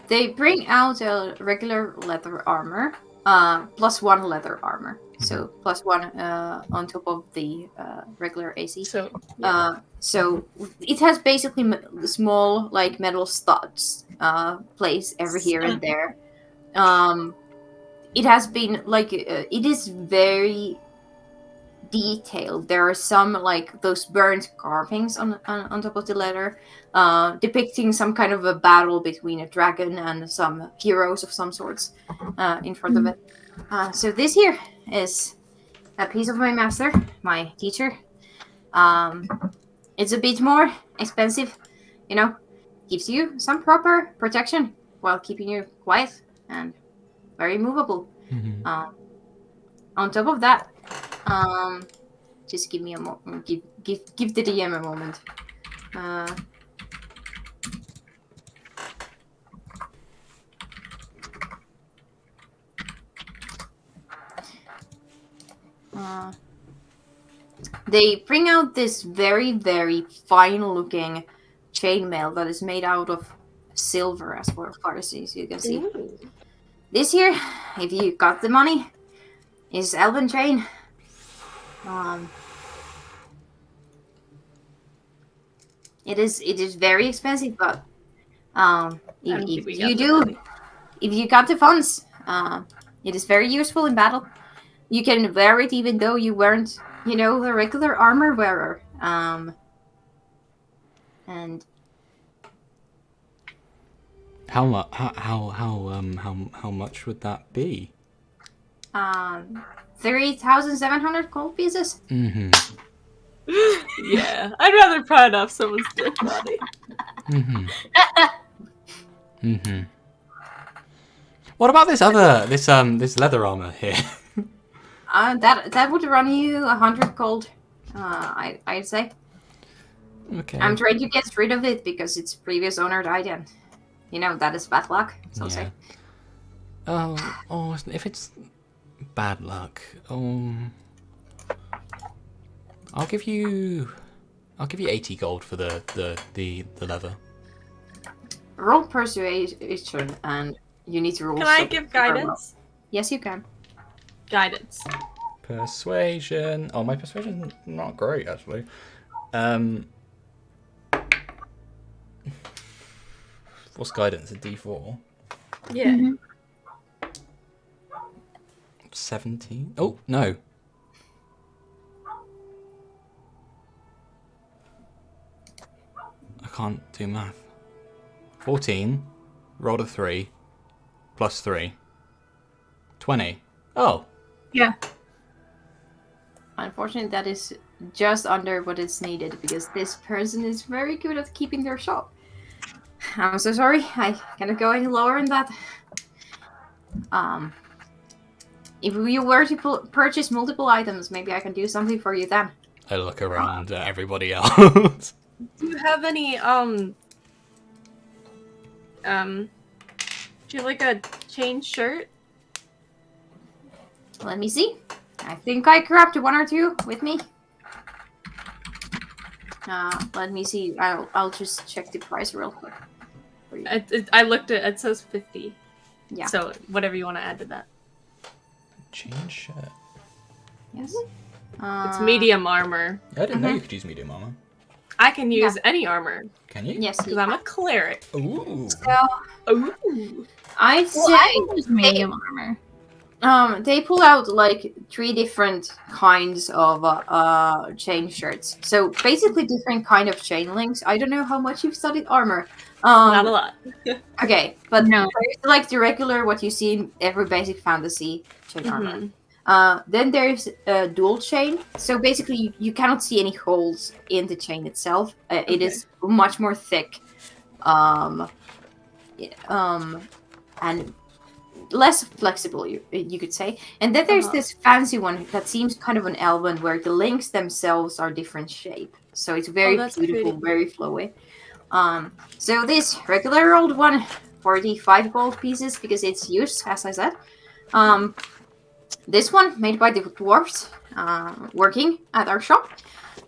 They bring out a regular leather armor, +1 leather armor. So +1 on top of the regular AC. So So it has basically small like metal studs placed every here and there. It has been like it is very detailed. There are some like those burnt carvings on top of the leather, depicting some kind of a battle between a dragon and some heroes of some sorts in front of it. So this here is a piece of my master, my teacher. It's a bit more expensive, gives you some proper protection while keeping you quiet and very movable. On top of that, just give me a moment. Give the DM a moment. They bring out this very, very fine-looking chainmail that is made out of silver, as far as you can see. This here, if you got the money, is elven chain. It is very expensive, but if you got the funds, it is very useful in battle. You can wear it even though you weren't, a regular armor wearer. And how much would that be? 3,700 gold pieces. Mm-hmm. yeah, I'd rather pry it off someone's dead body. Mm-hmm. Mm-hmm. What about this leather armor here? That would run you 100 gold. I'd say. Okay. I'm trying to get rid of it because its previous owner died, and that is bad luck. So yeah. say. Oh, if it's bad luck, I'll give you 80 gold for the leather. Roll persuasion, and you need to roll. Can I give guidance? Yes, you can. Guidance. Persuasion. Oh, my persuasion's not great actually. What's guidance? A D4. Yeah. 17. Oh no. I can't do math. 14. Rolled a 3. Plus 3. 20. Oh. Yeah. Unfortunately, that is just under what is needed because this person is very good at keeping their shop. I'm so sorry. I cannot go any lower than that. If you were to purchase multiple items, maybe I can do something for you then. I look around at everybody else. Do you have any do you have like a chain shirt? Let me see. I think I grabbed one or two with me. Let me see. I'll just check the price real quick. For you. I looked at it says 50. Yeah. So whatever you want to add to that. Change shirt. Yes. It's medium armor. I didn't know you could use medium armor. I can use any armor Can you? Yes. because I'm a cleric. Ooh. So Ooh. I'd Well, say I can use medium armor. They pull out like 3 different kinds of chain shirts. So basically different kind of chain links. I don't know how much you've studied armor. Not a lot. Okay, but No. there's like the regular what you see in every basic fantasy chain armor. Mhm. Then there's a dual chain. So basically you cannot see any holes in the chain itself. It is much more thick. And less flexible, you could say. And then there's this fancy one that seems kind of an elven, where the links themselves are different shape. So it's very that's beautiful, pretty. very flowy. So this regular old one, 45 gold pieces because it's used, as I said. This one made by the dwarves, working at our shop.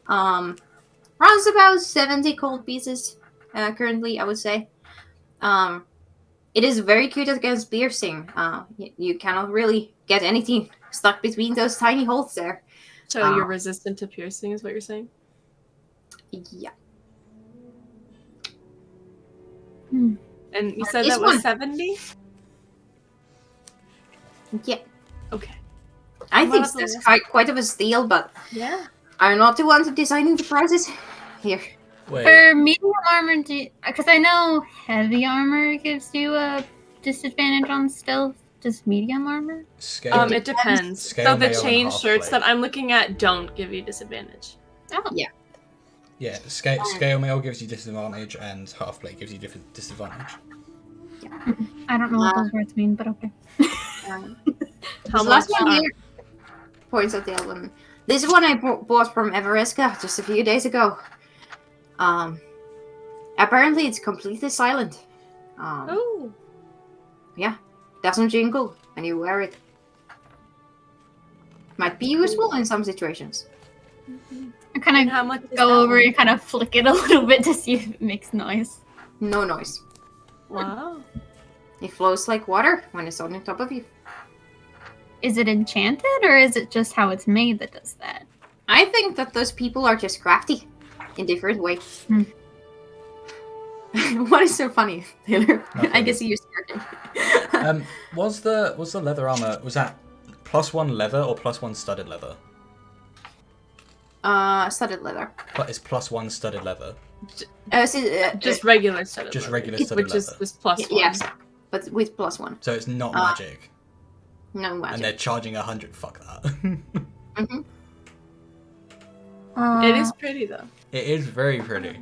Runs about 70 gold pieces currently, I would say. It is very good against piercing. You cannot really get anything stuck between those tiny holes there. So you're resistant to piercing, is what you're saying? Yeah. And you said This that was one. 70? Yeah. Okay. I What think about the that's rest? quite of a steal, but Yeah. I'm not the one designing the prices. Here. Wait. For medium armor, because I know heavy armor gives you a disadvantage on stealth. Does medium armor? Scale. It depends. Scale So the mail and chain half shirts plate. that I'm looking at don't give you disadvantage. Oh, Yeah, scale mail gives you disadvantage, and half plate gives you disadvantage. I don't know what those words mean, but okay. Um, How this last much one are- here points at the other one. This one I bought from Everesca just a few days ago. Apparently it's completely silent. Oh. Doesn't jingle when you wear it. Might be useful in some situations. I kind And of how much is go that over one? and kind of flick it a little bit to see if it makes noise. No noise. Wow. It flows like water when it's on the top of you. Is it enchanted or is it just how it's made that does that? I think that those people are just crafty in different ways. Hmm. What is so funny, Taylor? Nothing. I guess you're scared. Was the leather armor, was that +1 leather or +1 studded leather? Studded leather. It's +1 studded leather. Just regular studded Just leather, regular studded which is leather. this plus one. Yes, but with +1. So it's not Uh, magic. No And magic. they're charging 100. Fuck that. Mhm. It is pretty though. It is very pretty.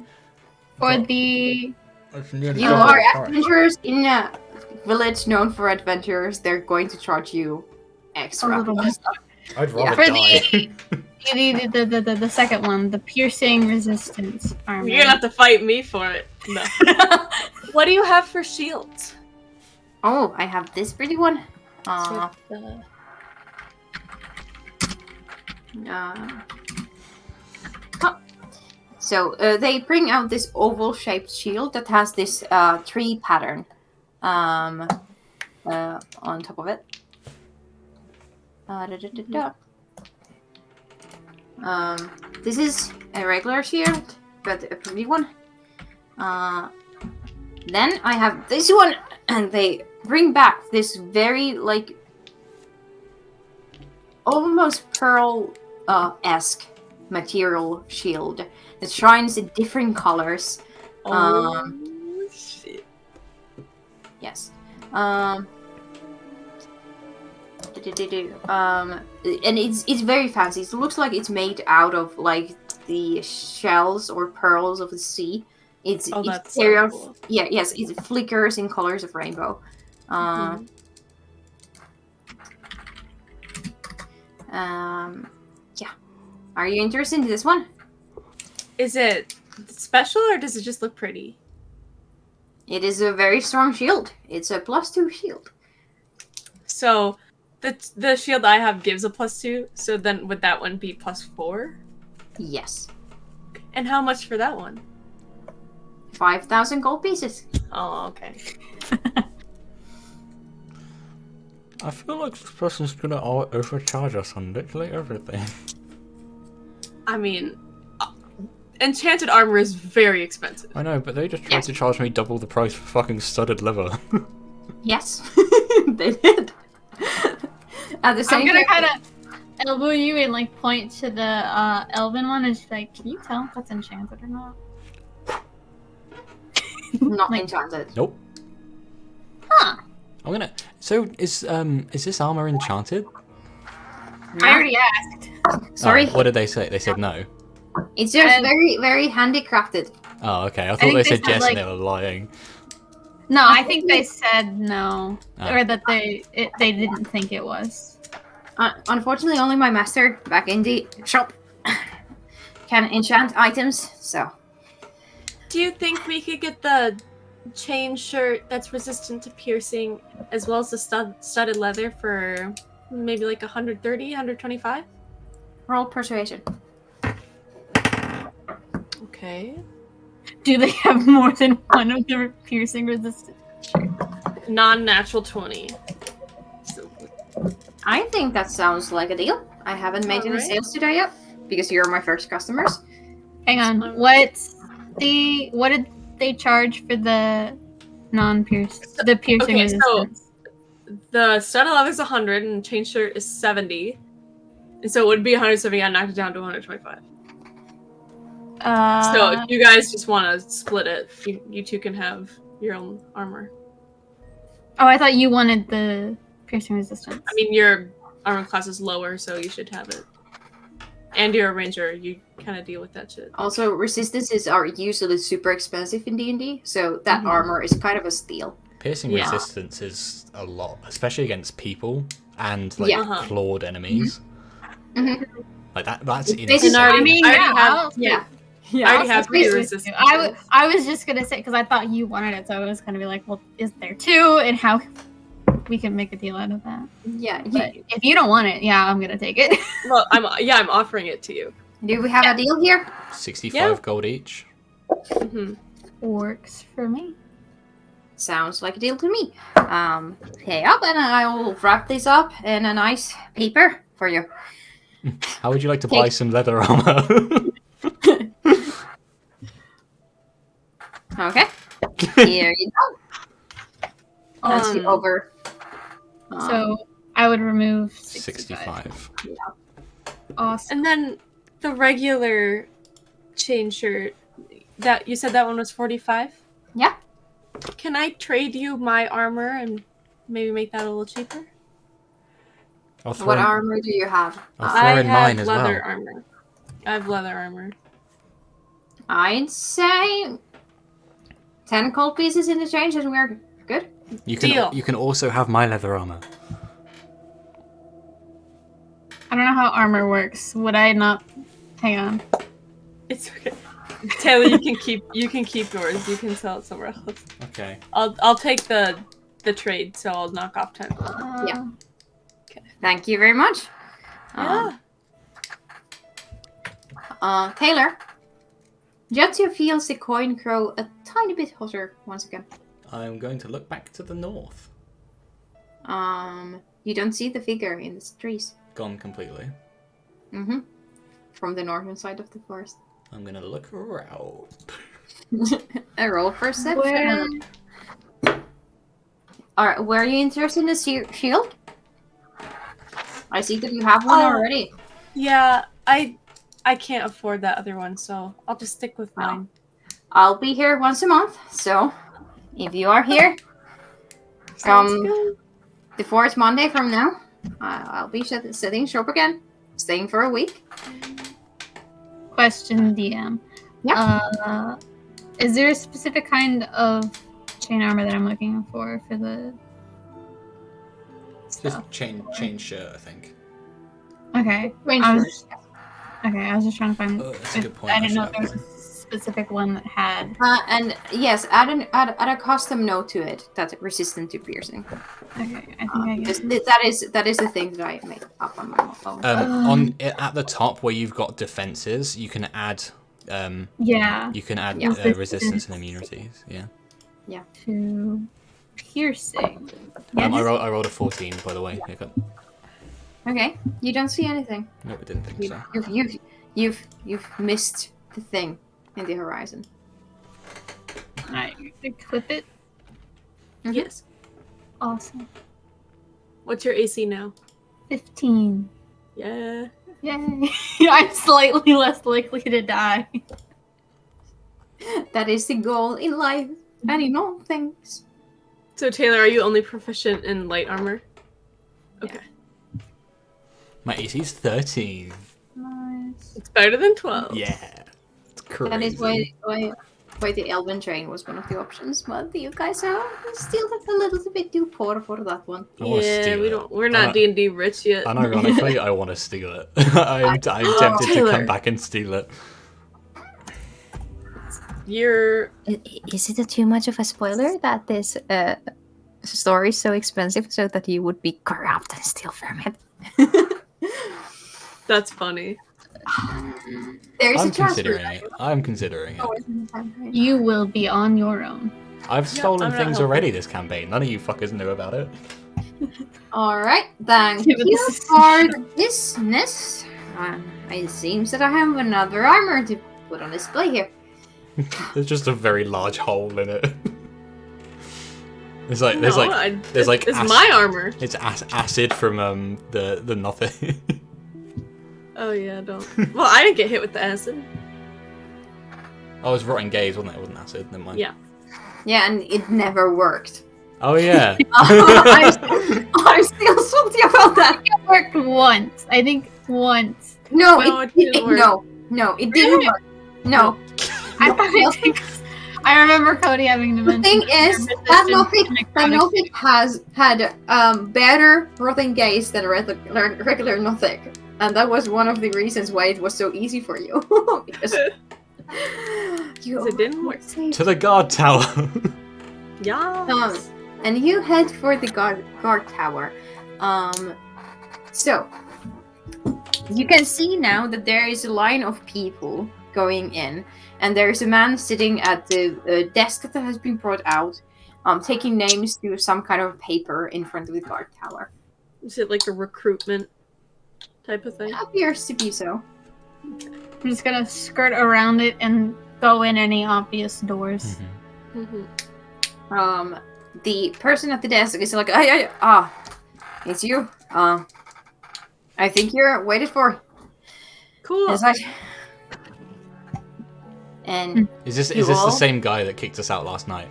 For the It's nearly You double are the price. adventurers in a village known for adventurers. They're going to charge you a extra. little bit. I'd rather For die. The second one, the piercing resistance armor. You're gonna have to fight me for it. No. What do you have for shields? Oh, I have this pretty one. So they bring out this oval-shaped shield that has this tree pattern on top of it. This is a regular shield, but a pretty one. Then I have this one, and they bring back this very like almost pearl-esque material shield that shines in different colors. Shit. Yes. And it's very fancy. It looks like it's made out of like the shells or pearls of the sea. It's That's very so cool. yes, it flickers in colors of rainbow. Mhm. Yeah. Are you interested in this one? Is it special or does it just look pretty? It is a very strong shield. It's a +2 shield. So the shield I have gives a +2, so then would that one be +4? Yes. And how much for that one? 5,000 gold pieces. Oh, okay. I feel like this person's gonna overcharge us on literally everything. I mean, enchanted armor is very expensive. I know, but they just tried Yes. to charge me double the price for fucking studded leather. Yes, they did. At the same I'm gonna time, kind of elbow you and like point to the elven one and just be like, can you tell if that's enchanted or not? not like- enchanted. Nope. Huh. I'm gonna. So is this armor enchanted? I already asked. Sorry, Oh, what did they say? They said no. it's just Um, very, very handicrafted. Oh, okay. I thought think they they said said, yes like- and they were lying. No, I think they said no, Oh. or that they didn't think it was. Unfortunately, only my master back in the shop can enchant items. So Do you think we could get the chain shirt that's resistant to piercing, as well as the studded leather for maybe like 130, 125? roll persuasion. Okay. Do they have more than one of the piercing resistant? Non-natural 20. So, I think that sounds like a deal. I haven't made any Alright. sales today yet because you're my first customers. Hang on. What did they charge for the the piercing Okay, so- resistance? the studded leather is 100 and chain shirt is 70. And so it would be 170. I knocked it down to 125. So if you guys just want to split it, you two can have your own armor. Oh, I thought you wanted the piercing resistance. I mean, your armor class is lower, so you should have it. And you're a ranger, you kind of deal with that shit. Also, resistances are usually super expensive in D&D, so that armor is kind of a steal. Piercing Yeah. resistance is a lot, especially against people and like Yeah. Uh-huh. clawed enemies. Mhm. Like that's This is- insane. I mean, I already yeah, have- I'll- Yeah. I already I'll have say three please. resistance. I was just gonna say because I thought you wanted it, so I was gonna be like, well, is there two, and how we can make a deal out of that? Yeah. But if you don't want it, yeah, I'm gonna take it. Well, I'm offering it to you. Do we have a deal here? 65 gold each. hmm Works for me. Sounds like a deal to me. Pay up, and I will wrap this up in a nice paper for you. How would you like to Okay. buy some leather armor? Okay. Here you go. That's the Um, over. So I would remove 65. Awesome. And then the regular chain shirt, that you said that one was 45? Yeah. Can I trade you my armor and maybe make that a little cheaper? I'll throw What in, armor do you have? I'll throw I in have mine as leather well. armor. I have leather armor. I'd say 10 gold pieces in the change, and we're good. You can Deal. you can also have my leather armor. I don't know how armor works. Would I not? Hang on. It's okay. Taylor, you can keep yours. You can sell it somewhere else. Okay. I'll take the trade, so I'll knock off 10 gold. Yeah. Thank you very much. Yeah. Taylor, Jetsu feels the coin grow a tiny bit hotter once again. I'm going to look back to the north. You don't see the figure in the trees. Gone completely. Mm-hmm. From the northern side of the forest. I'm gonna look around. A roll perception. Where- Were you interested in the shield? I see that you have one Oh. already. Yeah, I can't afford that other one, so I'll just stick with Oh. mine. I'll be here once a month, so if you are here, Sounds come good. the fourth Monday from now, I'll be setting shop again, staying for a week. Question, DM. Yeah. Is there a specific kind of chain armor that I'm looking for the Just stuff? chain shirt, I think. Okay. Range I first. I was just trying to find. Oh, that's a good point. I didn't know if Actually, there was a specific one that had. And yes, add a custom note to it that's resistant to piercing. Okay, I think I get Just- it. that is the thing that I made up on my phone. on at the top where you've got defenses, you can add Yeah. Yeah. resistance and immunities. Yeah. To piercing. I Yes. rolled a 14, by the way. Okay, you don't see anything. No, I didn't think so. You've missed the thing in the horizon. I equip it. Mhm. Yes. Awesome. What's your AC now? 15. Yeah. Yay. I'm slightly less likely to die. That is the goal in life and in all things. So Taylor, are you only proficient in light armor? Okay. My AC's 13. Nice. It's better than 12. Yeah. It's crazy. That is why the Elven train was one of the options, but you guys are still a little bit too poor for that one. I wanna Yeah, steal we it. don't. We're not D&D rich yet. Unironically, I want to steal it. I'm tempted to Taylor. come back and steal it. You're. Is it too much of a spoiler that this story is so expensive so that you would be corrupt and steal from it? That's funny. There's I'm a transfer. considering it. You will be on your own. I've stolen I'm not things helping. already this campaign. None of you fuckers knew about it. Alright, thank Yeah, but you this is- for the business. It seems that I have another armor to put on display here. There's just a very large hole in it. There's like It's ac- my armor. It's acid from the nothing. Oh yeah, don't. Well, I didn't get hit with the acid. Oh, it was rotten gaze, wasn't it? It wasn't acid. Never mind. Yeah. Yeah, and it never worked. Oh yeah. I'm still salty about that. It worked once. I think once. No, No, it it didn't work. no, it didn't work. No. I thought it did. I remember Cody having to The mention thing is, that Nothic has had better rotting gaze than regular Nothic. And that was one of the reasons why it was so easy for you. Because you It didn't work. To the guard tower. Yeah. And you head for the guard tower. So you can see now that there is a line of people going in, and there is a man sitting at the desk that has been brought out, taking names to some kind of paper in front of the guard tower. Is it like a recruitment type of thing? It appears to be so. I'm just gonna skirt around it and go in any obvious doors. Mm-hmm. The person at the desk is like, it's you. I think you're waited for. Cool. Yes, And Is this You the all? same guy that kicked us out last night?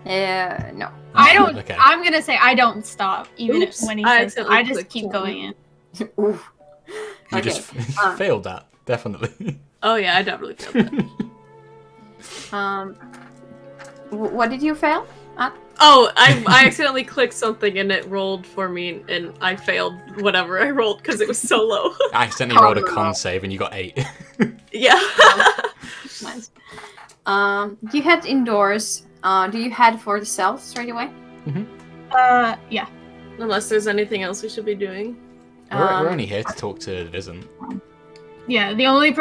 no. I don't. Okay. I'm gonna say I don't stop even Oops, when he I says. accidentally I just clicked keep one. going in. Oof. You Okay, just failed that, definitely. Oh yeah, I definitely failed that. What did you fail at? Oh, I accidentally clicked something and it rolled for me, and I failed whatever I rolled because it was so low. I accidentally rolled a Oh, no. con save and you got 8. Yeah. Nice. You head indoors. Do you head for the cells straight away? Yeah. Unless there's anything else we should be doing. We're only here to talk to Vincent. Yeah, the only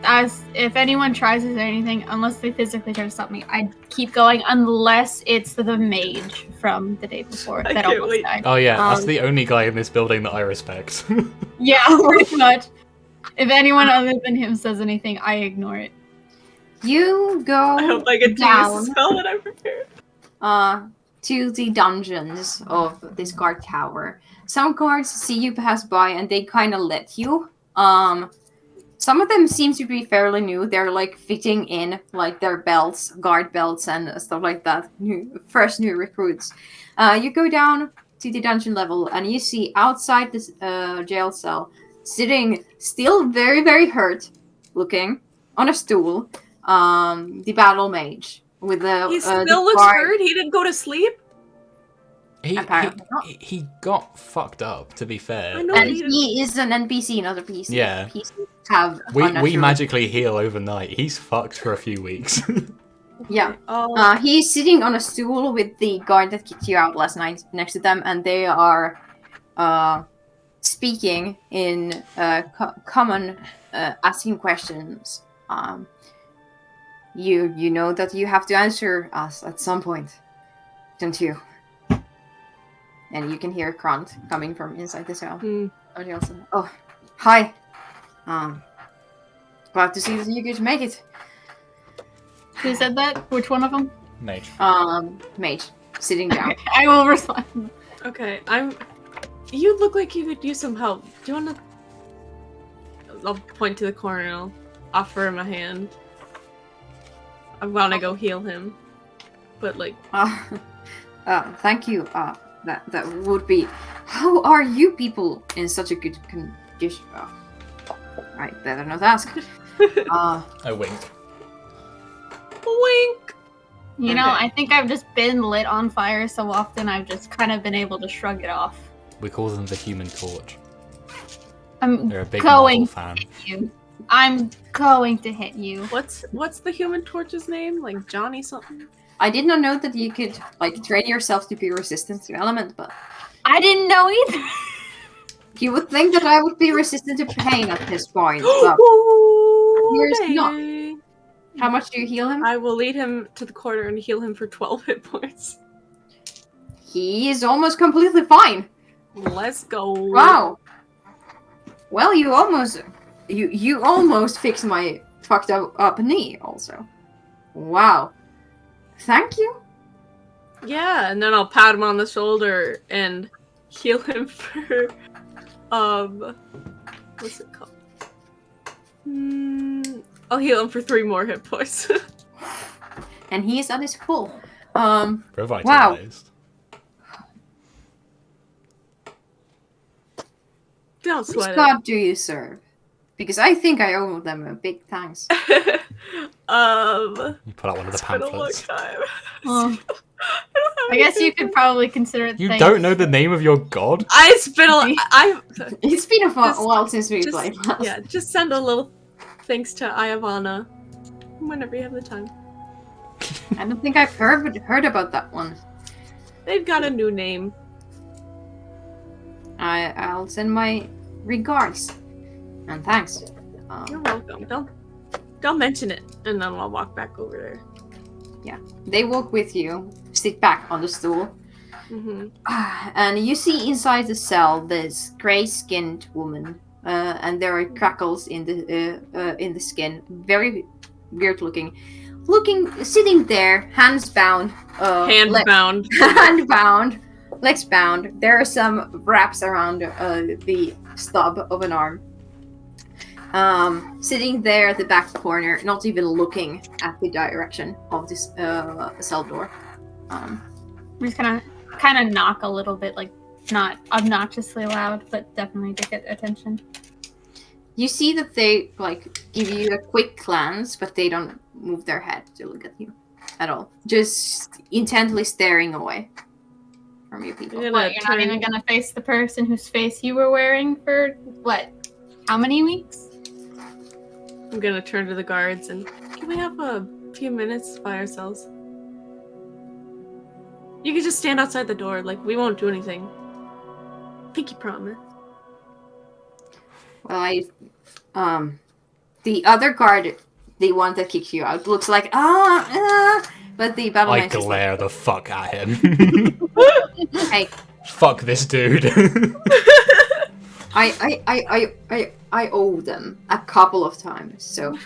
as if anyone tries to say anything, unless they physically try to stop me, I keep going unless it's the mage from the day before I that can't almost wait. died. Oh yeah, that's Um, the only guy in this building that I respect. Yeah, pretty much. If anyone other than him says anything, I ignore it. You go I hope I get to use down the spell that I prepared. to the dungeons of this guard tower. Some guards see you pass by and they kind of let you. Some of them seem to be fairly new. They're like fitting in like their belts, guard belts, and stuff like that. Fresh new recruits. You go down to the dungeon level and you see outside this jail cell, sitting, still very, very hurt, looking on a stool, the battle mage with the. He the still looks guard- hurt. He didn't go to sleep. Apparently not. He got fucked up, to be fair. I know. And he is an NPC, not a PC. Yeah. PCs have We unnatural- magically heal overnight. He's fucked for a few weeks. Yeah. Oh, He's sitting on a stool with the guard that kicked you out last night next to them, and they are speaking in common, asking questions. You know that you have to answer us at some point, don't you? And you can hear Krant coming from inside the cell. Oh, hi. Glad to see that you could make it. Who said that? Which one of them? Mage. Mage, sitting down. I will respond. okay. I'm You look like you could use some help. Do you want to? I'll point to the corner and I'll offer him a hand. I want to go heal him, but like. Thank you. That would be. How are you people in such a good condition? Right, better not ask. I wink. Wink. You know, Okay. I think I've just been lit on fire so often I've just kind of been able to shrug it off. We call them the Human Torch. I'm They're a big going Marvel fan. to hit you. I'm going to hit you. What's the Human Torch's name? Like Johnny something? I did not know that you could like train yourself to be resistant to element, but I didn't know either. you would think that I would be resistant to pain at this point. But Here's not. Baby. how much do you heal him? I will lead him to the corner and heal him for 12 hit points. He is almost completely fine. Let's go. Wow. Well, you almost fixed my fucked up knee. Also. Wow. Thank you. Yeah, and then I'll pat him on the shoulder and heal him for what's it called? I'll heal him for 3 more hit points. And he is at his full. Revitalized. Don't Which sweat god do you serve? Because I think I owe them a big thanks. it. You pull out one of the It's been a long pamphlets. time. Well, I I guess you could probably consider it. You thanks. don't know the name of your god? It's been I It's been a Just- while since we just- played last. yeah, just send a little thanks to Iavana whenever you have the time. I don't think I've heard about that one. They've got a new name. I'll send my regards and thanks. You're welcome. Don't mention it, and then I'll walk back over there. They walk with you, sit back on the stool, Mm-hmm. and you see inside the cell this gray-skinned woman, and there are crackles in the skin, very weird looking, sitting there, hands bound, Hand bound. hand bound, legs bound. There are some wraps around the stub of an arm. Sitting there at the back corner, not even looking at the direction of this cell door. I'm just gonna kind of knock a little bit, like not obnoxiously loud, but definitely to get attention. You see that they like give you a quick glance, but they don't move their head to look at you at all. Just intently staring away from you people. You're What, you're not even gonna face the person whose face you were wearing for what? How many weeks? I'm gonna turn to the guards and can we have a few minutes by ourselves? You can just stand outside the door, like we won't do anything. Pinky promise. Well, the other guard, the one that kicked you out, looks like but the battle I mage is glare the fuck at him. like, hey, Fuck this dude. I owe them a couple of times, so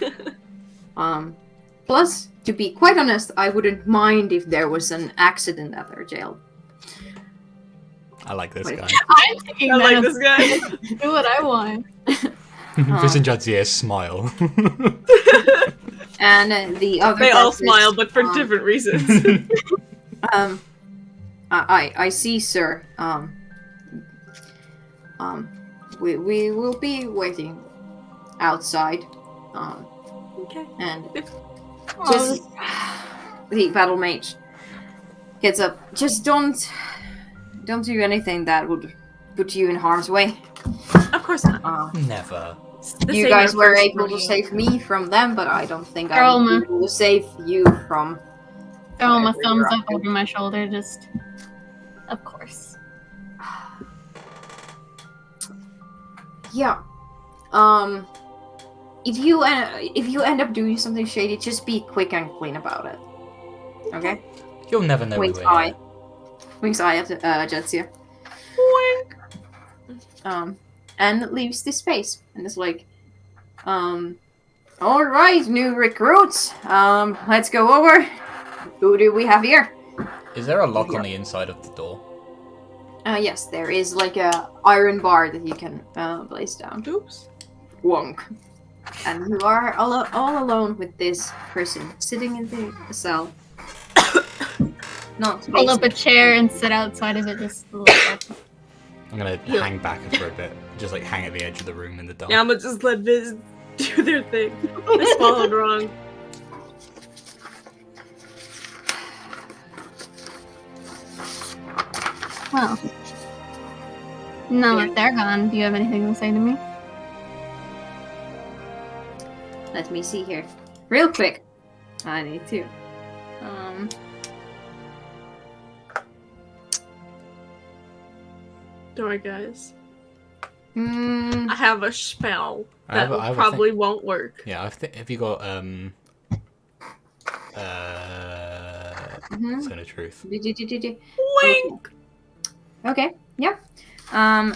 plus to be quite honest, I wouldn't mind if there was an accident at their jail. I like this Wait. guy. I'm thinking I like that this guy. do what I want. Vision Jadzier smile. And the other They all guards, smile, but for different reasons. I see, sir. We will be waiting outside. Okay. And Oh, just the battle mage gets up. Just don't do anything that would put you in harm's way. Of course not. Never. This You ain't guys our were first able to rodeo. save me from them, but I don't think I will Irma. be able to save you from. throw my whatever thumbs you're up up to. over my shoulder, just of course. Yeah. If you end up doing something shady, just be quick and clean about it. Okay. You'll never know Wings who we're eye. here. Wings eye at Jetsia. And leaves this space and is like, all right, new recruits. Let's go over. Who do we have here? Is there a lock on the inside of the door? Yes, there is like a iron bar that you can place down. Oops. Wonk. And you are all alone with this person sitting in the cell. Not Pull up a facing- chair and sit outside of it just a little bit. I'm gonna hang back for a bit, just like hang at the edge of the room in the dark. Yeah, I'm gonna just let Viz do their thing. I swallowed wrong. Well, now that they're gone, do you have anything to say to me? Let me see here. Real quick. I need to. Don't worry, guys. Mm, I have a spell I that have a probably won't work. Yeah, have you got mhm. Zone of Truth? Wink! Okay, yeah.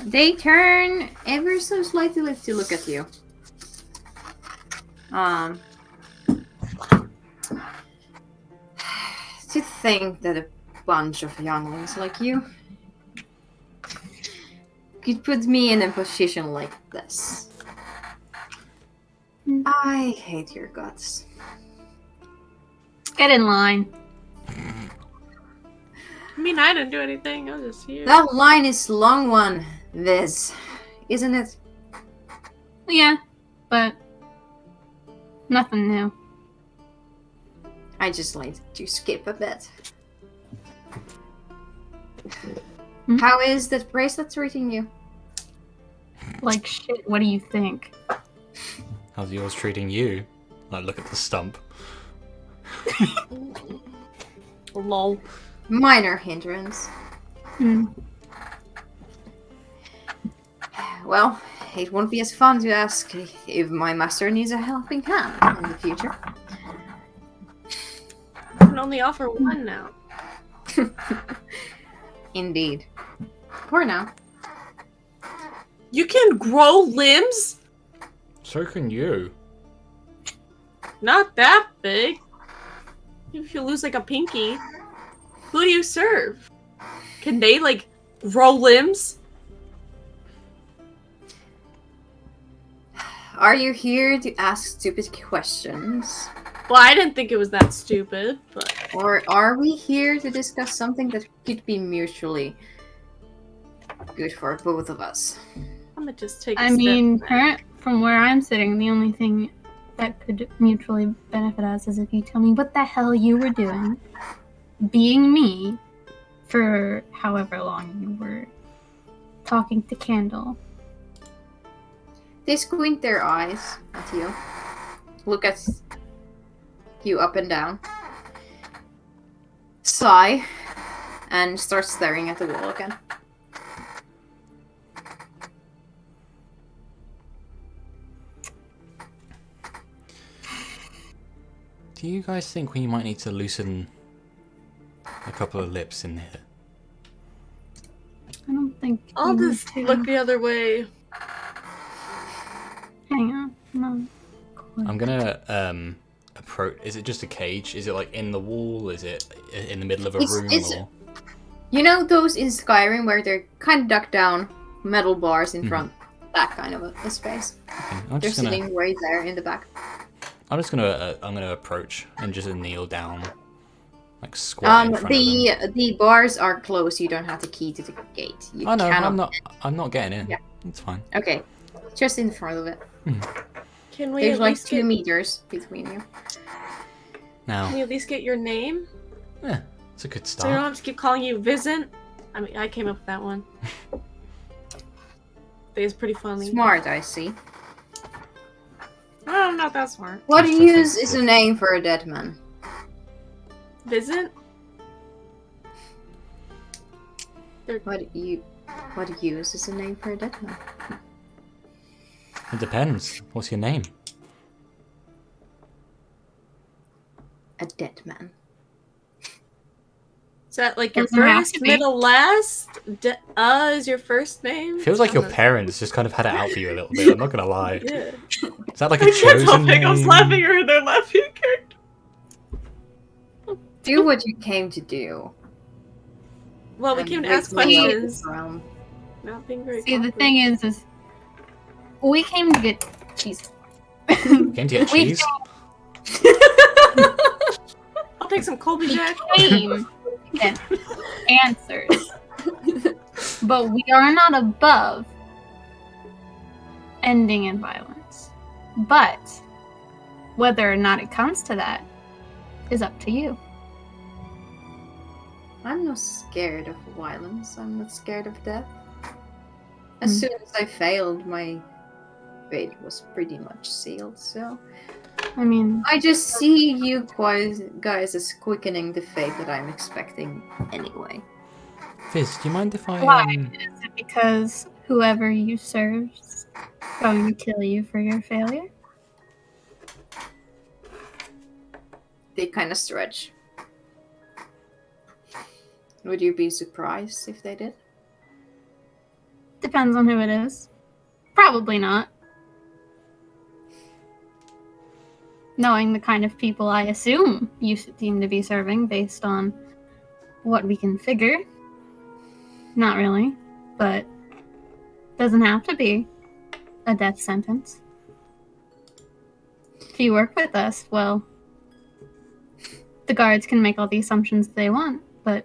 They turn ever so slightly to look at you. To think that a bunch of younglings like you could put me in a position like this. I hate your guts. Get in line. I mean, I didn't do anything. I was just here. That line is long one, Viz, isn't it? Yeah, but nothing new. I just like to skip a bit. Hmm? How is that bracelet treating you? Like shit, what do you think? How's yours treating you? Like, look at the stump. Lol. Minor hindrance. Hmm. Well, it won't be as fun to ask if my master needs a helping hand in the future. I can only offer one now. Indeed. For now. You can grow limbs? So can you. Not that big. If you lose like a pinky, who do you serve? Can they like grow limbs? Are you here to ask stupid questions? Well, I didn't think it was that stupid, but Or are we here to discuss something that could be mutually good for both of us? I'm gonna just take. I mean, from where I'm sitting, the only thing that could mutually benefit us is if you tell me what the hell you were doing, being me, for however long you were talking to Candle. They squint their eyes at you, look at you up and down, sigh, and start staring at the wall again. Do you guys think we might need to loosen a couple of lips in here? I don't think. I'll you just need to. look the other way. Hang on. No. I'm gonna approach. Is it just a cage? Is it like in the wall? Is it in the middle of a room? It's- Or... You know those in Skyrim where they're kind of ducked down, metal bars in front? That kind of a space. Okay, I'm They're just gonna. sitting right there in the back. I'm gonna approach and just kneel down, like squat in front of them. The bars are closed. You don't have the key to the gate. You Oh no, cannot. I'm not getting in. Yeah. It's fine. Okay, just in front of it. Can we There's at like least 2 get, meters between you. Now, can we at least get your name? yeah, it's a good So we don't start. have to keep calling you Vincent. I mean, I came up with that one. I think it's pretty funny. Smart, I see. Oh, I'm not that smart. What Just use think- is a name for a dead man? Vincent? What use is a name for a dead man? It depends. What's your name? A dead man. Is that like your Doesn't have first, to be. middle, last? Is your first name? Feels like your I'm not- parents just kind of had it out for you a little bit. I'm not gonna lie. Yeah. Is that like a I can't chosen help it. I was name? laughing or they're laughing. Do what you came to do. Well, we and came to ask break me out of questions. this realm. Not being very. See, the awkward. thing is we came to get cheese. Came to get We cheese. I'll take some Colby Jack. came to get answers. But we are not above ending in violence. But whether or not it comes to that is up to you. I'm not scared of violence. I'm not scared of death. As soon as I failed, my fate was pretty much sealed. So I mean, I just see you guys as quickening the fate that I'm expecting anyway. Fizz, do you mind if I? why? Is it because whoever you serve is going to kill you for your failure? They kind of stretch. Would you be surprised if they did? Depends on who it is. Probably not. Knowing the kind of people I assume you seem to be serving based on what we can figure. Not really, but doesn't have to be a death sentence. If you work with us, well, the guards can make all the assumptions they want, but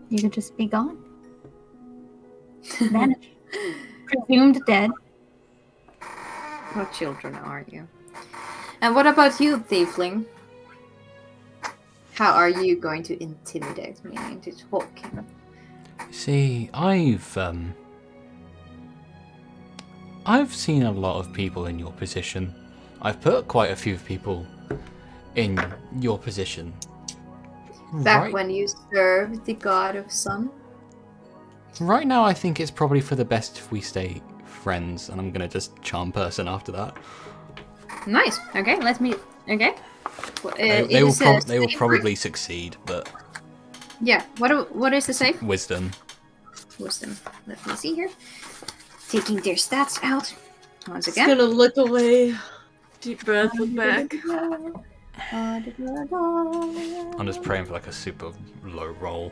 you could just be gone. Vanish. Presumed dead. What children are you? And what about you, Thiefling? How are you going to intimidate me into talking? See, I've seen a lot of people in your position. I've put quite a few people in your position. Back when you served the god of sun? Right now, I think it's probably for the best if we stay friends, and I'm gonna just charm person after that. Nice. Okay, let me. Okay. They will probably succeed, but Yeah. What is the save? wisdom. Wisdom. Let me see here. Taking their stats out once Just again. gonna look away. Deep breath, look back. I'm just praying for like a super low roll.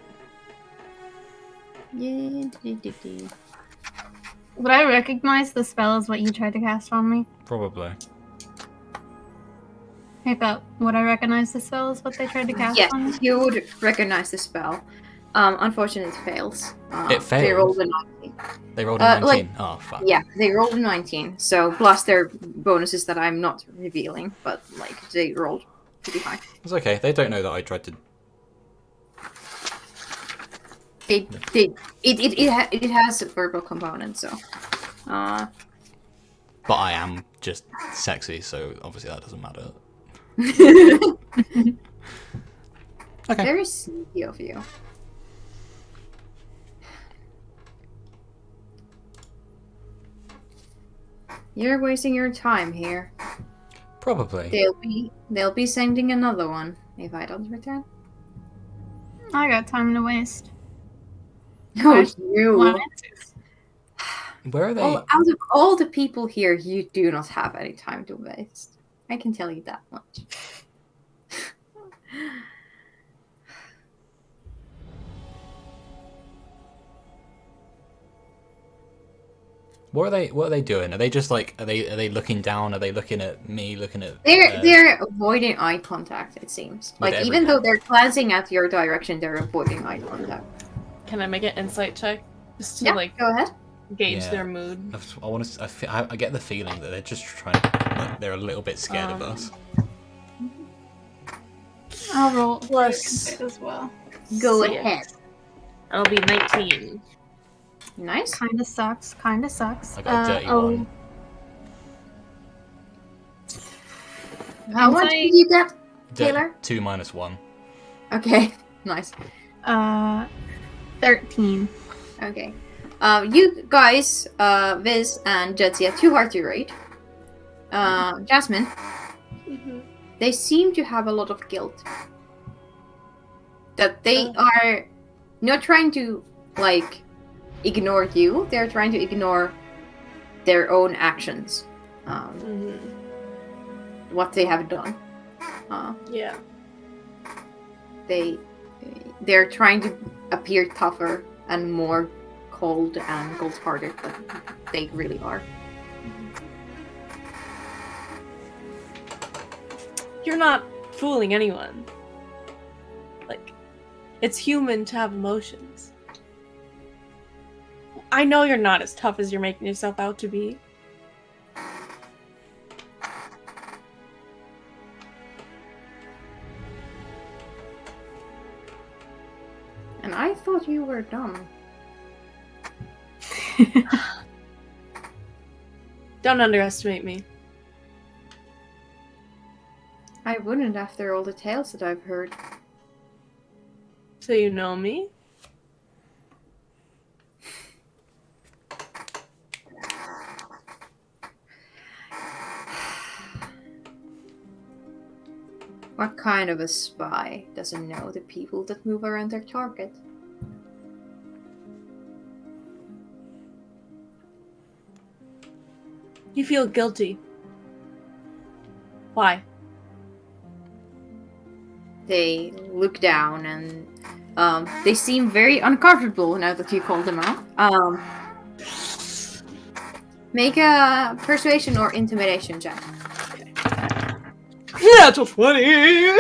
Would I recognize the spell as what you tried to cast on me? Probably. Hiccup, would I recognize the spell as what they tried to cast Yes, on me? you would recognize the spell. Unfortunately, it fails. It They failed? rolled a 19. They rolled a 19. like- Oh fuck. Yeah, they rolled a 19. So plus their bonuses that I'm not revealing, but like they rolled pretty high. It's okay. They don't know that I tried to. It has a verbal component, so. But I am just sexy, so obviously that doesn't matter. Okay. Very sneaky of you. You're wasting your time here. Probably. They'll be sending another one if I don't return. I got time to waste. Oh, Want you! answers? Where are they? Out of all the people here, you do not have any time to waste. I can tell you that much. What are they doing? Are they just like are they looking down? Are they looking at me? Looking at They're avoiding eye contact. It seems With like even though they're glancing at your direction, they're avoiding eye contact. Can I make an insight check? Just to Yeah, like go ahead. gauge Yeah. their mood. I want to. I get the feeling that they're just trying. Like, they're a little bit scared of us. I'll roll Plus- insight as well. Go See it. ahead. I'll be 19. Nice. Kinda sucks. Kinda sucks. I got a dirty oh, one. How much Insight- did you get, Di- Taylor? 2 minus 1. Okay, nice. 13. Okay. You guys, Viz and Jetsia, too hard to rate. Jasmine, they seem to have a lot of guilt. That they are not trying to, like, ignore you. They're trying to ignore their own actions. What they have done. Yeah. They they're trying to appear tougher and more cold and cold-hearted, but they really are. You're not fooling anyone. Like, it's human to have emotions. I know you're not as tough as you're making yourself out to be. And I thought you were dumb. Don't underestimate me. I wouldn't after all the tales that I've heard. So you know me? What kind of a spy doesn't know the people that move around their target? You feel guilty. Why? They look down and they seem very uncomfortable now that you called them out. Make a persuasion or intimidation check. Yeah, 20!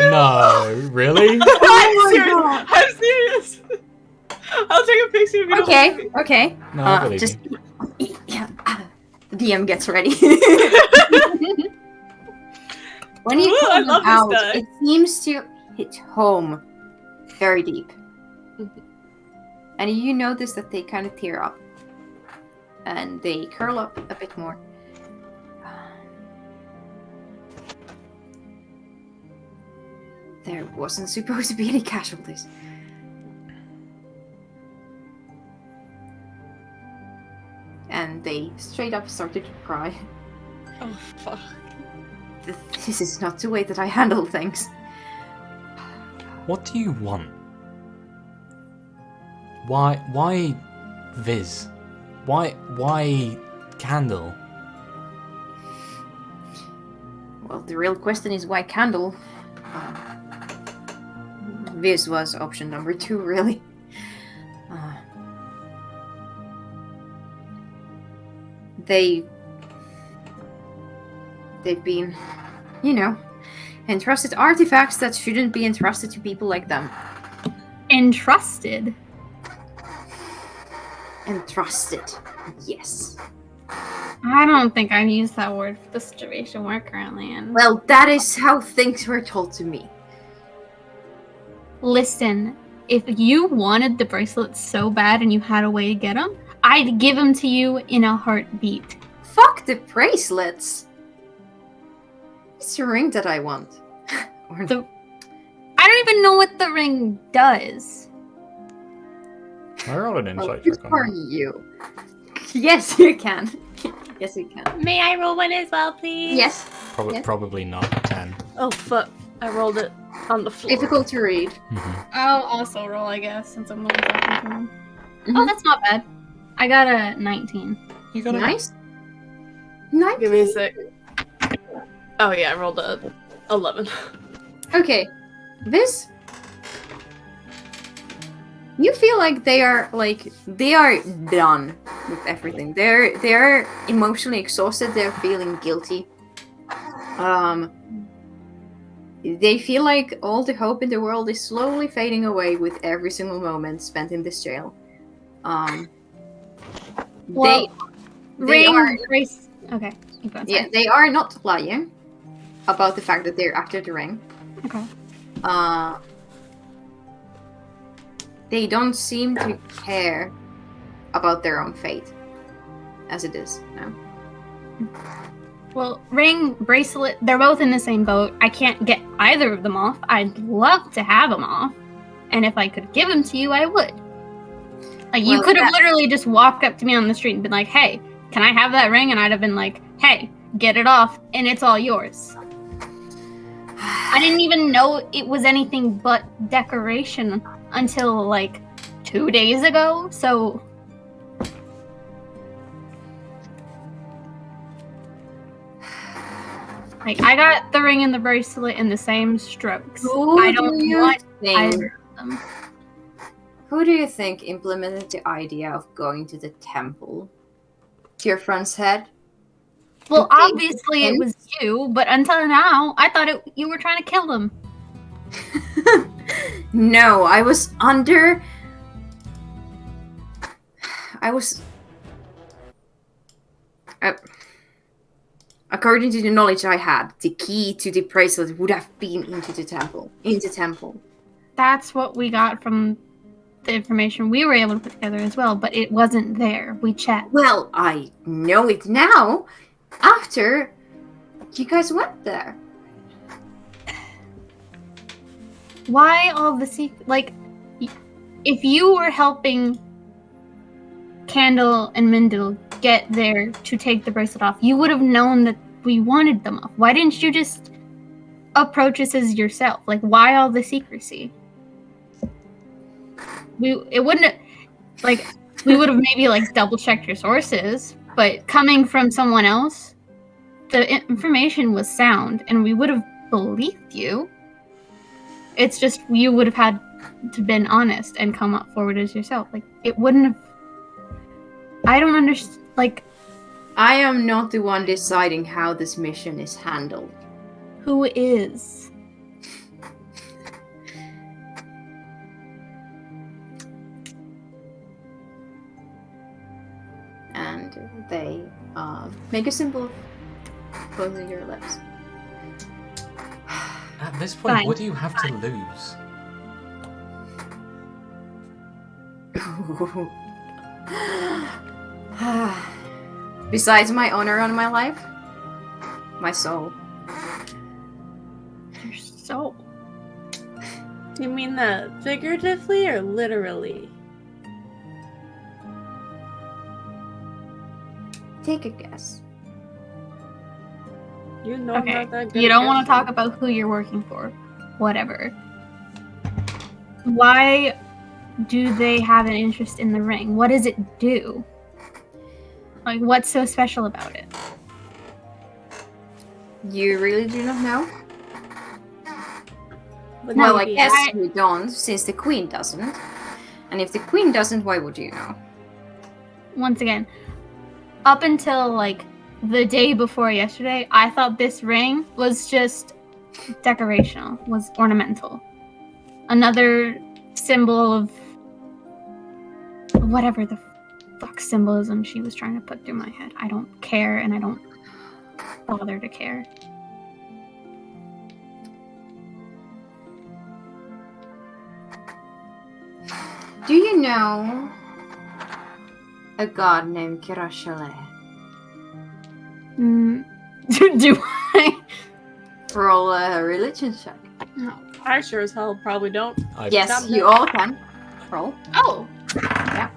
No, really? I'm serious! I'm serious! I'll take a picture of you. Okay, okay. No, I believe just you. yeah. The DM gets ready. When you Ooh, call I them love this out, guy. it seems to hit home very deep. And you notice that they kind of tear up. And they curl up a bit more. There wasn't supposed to be any casualties. And they straight up started to cry. Oh, fuck. This is not the way that I handle things. What do you want? Why Viz? Why Candle? Well, the real question is why Candle? Viz was option number 2, really. They've been, entrusted artifacts that shouldn't be entrusted to people like them. Entrusted. Entrusted, yes. I don't think I've used that word for the situation we're currently in. Well, that is how things were told to me. Listen, if you wanted the bracelets so bad and you had a way to get them, I'd give them to you in a heartbeat. Fuck the bracelets. It's the ring that I want. I don't even know what the ring does. I roll an insight Good check on for that. you. Yes, you can. Yes, you can. May I roll one as well, please? Yes. Probably, Yes. probably not 10. Oh, fuck. I rolled it on the floor. Difficult to read. I'll also roll, I guess, since I'm the one talking to him. Mhm. Oh, that's not bad. I got a 19. You got Nice. Nice. Give me a sec. Oh, yeah, I rolled a 11. Okay. This. You feel like they are done with everything. They're emotionally exhausted. They're feeling guilty. They feel like all the hope in the world is slowly fading away with every single moment spent in this jail. Well, they are Grace. Okay, keep going. yeah, they are not lying about the fact that they're after the ring. Okay. They don't seem to care about their own fate, as it is now. Well, ring, bracelet, they're both in the same boat. I can't get either of them off. I'd love to have them off. And if I could give them to you, I would. Like, you Well, could have that- literally just walked up to me on the street and been like, hey, can I have that ring? And I'd have been like, hey, get it off, and it's all yours. I didn't even know it was anything but decoration until, like, 2 days ago, so... Like, I got the ring and the bracelet in the same strokes. Who I don't do you want think either of them. Who do you think implemented the idea of going to the temple? To your friend's head? Well, Okay. obviously it was you, but until now, I thought you were trying to kill him. No, I was under... I was... according to the knowledge I had, the key to the bracelet would have been into the temple. That's what we got from the information we were able to put together as well, but it wasn't there. We checked. Well, I know it now, after you guys went there. Why all the secret? Like, if you were helping Candle and Mindle get there to take the bracelet off, you would have known that we wanted them off. Why didn't you just approach us as yourself? Like, why all the secrecy? We would have maybe like double checked your sources, but coming from someone else, the information was sound and we would have believed you. It's just you would have had to been honest and come up forward as yourself. Like, it wouldn't have... I don't understand. Like, I am not the one deciding how this mission is handled. who is? And they make a symbol of closing your lips. At this point, Fine. what do you have to lose? Besides my honor on my life, my soul. Your soul. Do you mean that figuratively or literally? Take a guess. You know I'm Okay. not that good. You at don't want to guessing. talk about who you're working for. Whatever. Why do they have an interest in the ring? What does it do? Like, what's so special about it? You really do not know? But Well, I maybe. guess you don't, since the queen doesn't. And if the queen doesn't, why would you know? Once again, up until like the day before yesterday, I thought this ring was just decorational, was ornamental. Another symbol of whatever the fuck symbolism she was trying to put through my head. I don't care, and I don't bother to care. Do you know a god named Kirashale? Do I? Roll a religion check. I sure as hell probably don't. Yes, Stop you it. all can. Roll. Oh! Yeah.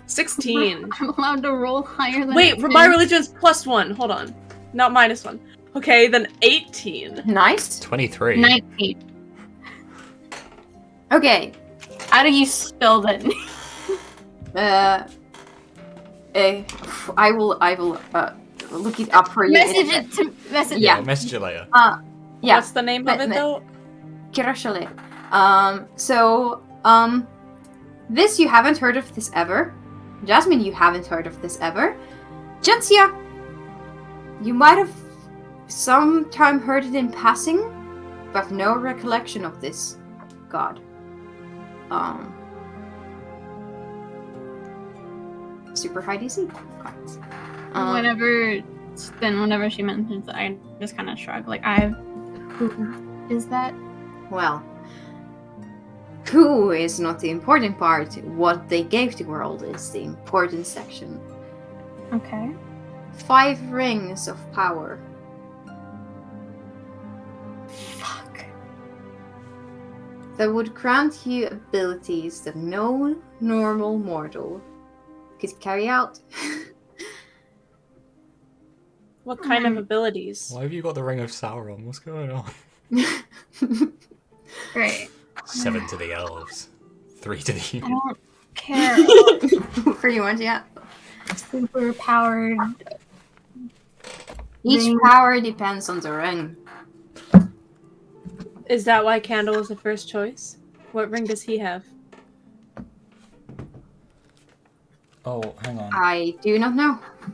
16. I'm allowed to roll higher than Wait, a for my 10. religion's +1. Hold on. Not -1. Okay, then 18. Nice. 23. 19. Okay. How do you spell that? I will look it up for you. Message it to message. Yeah. Message you later. Yeah. What's the name of it though? Kirashale. This you haven't heard of this ever. Jasmine, you haven't heard of this ever. Jetsia, you might have sometime heard it in passing, but no recollection of this god. Super high DC. Cards. Whenever she mentions it, I just kind of shrug. Like, who is that? Well, who is not the important part. What they gave the world is the important section. Okay. 5 rings of power. Fuck. That would grant you abilities that no normal mortal could carry out. What kind of abilities? Why have you got the Ring of Sauron? What's going on? Great. 7 to the elves. 3 to the I humans. don't care. Pretty much, yeah. Super powered. Each Ring. power depends on the ring. Is that why Candle was the first choice? What ring does he have? Oh, hang on. I do not know. Oh,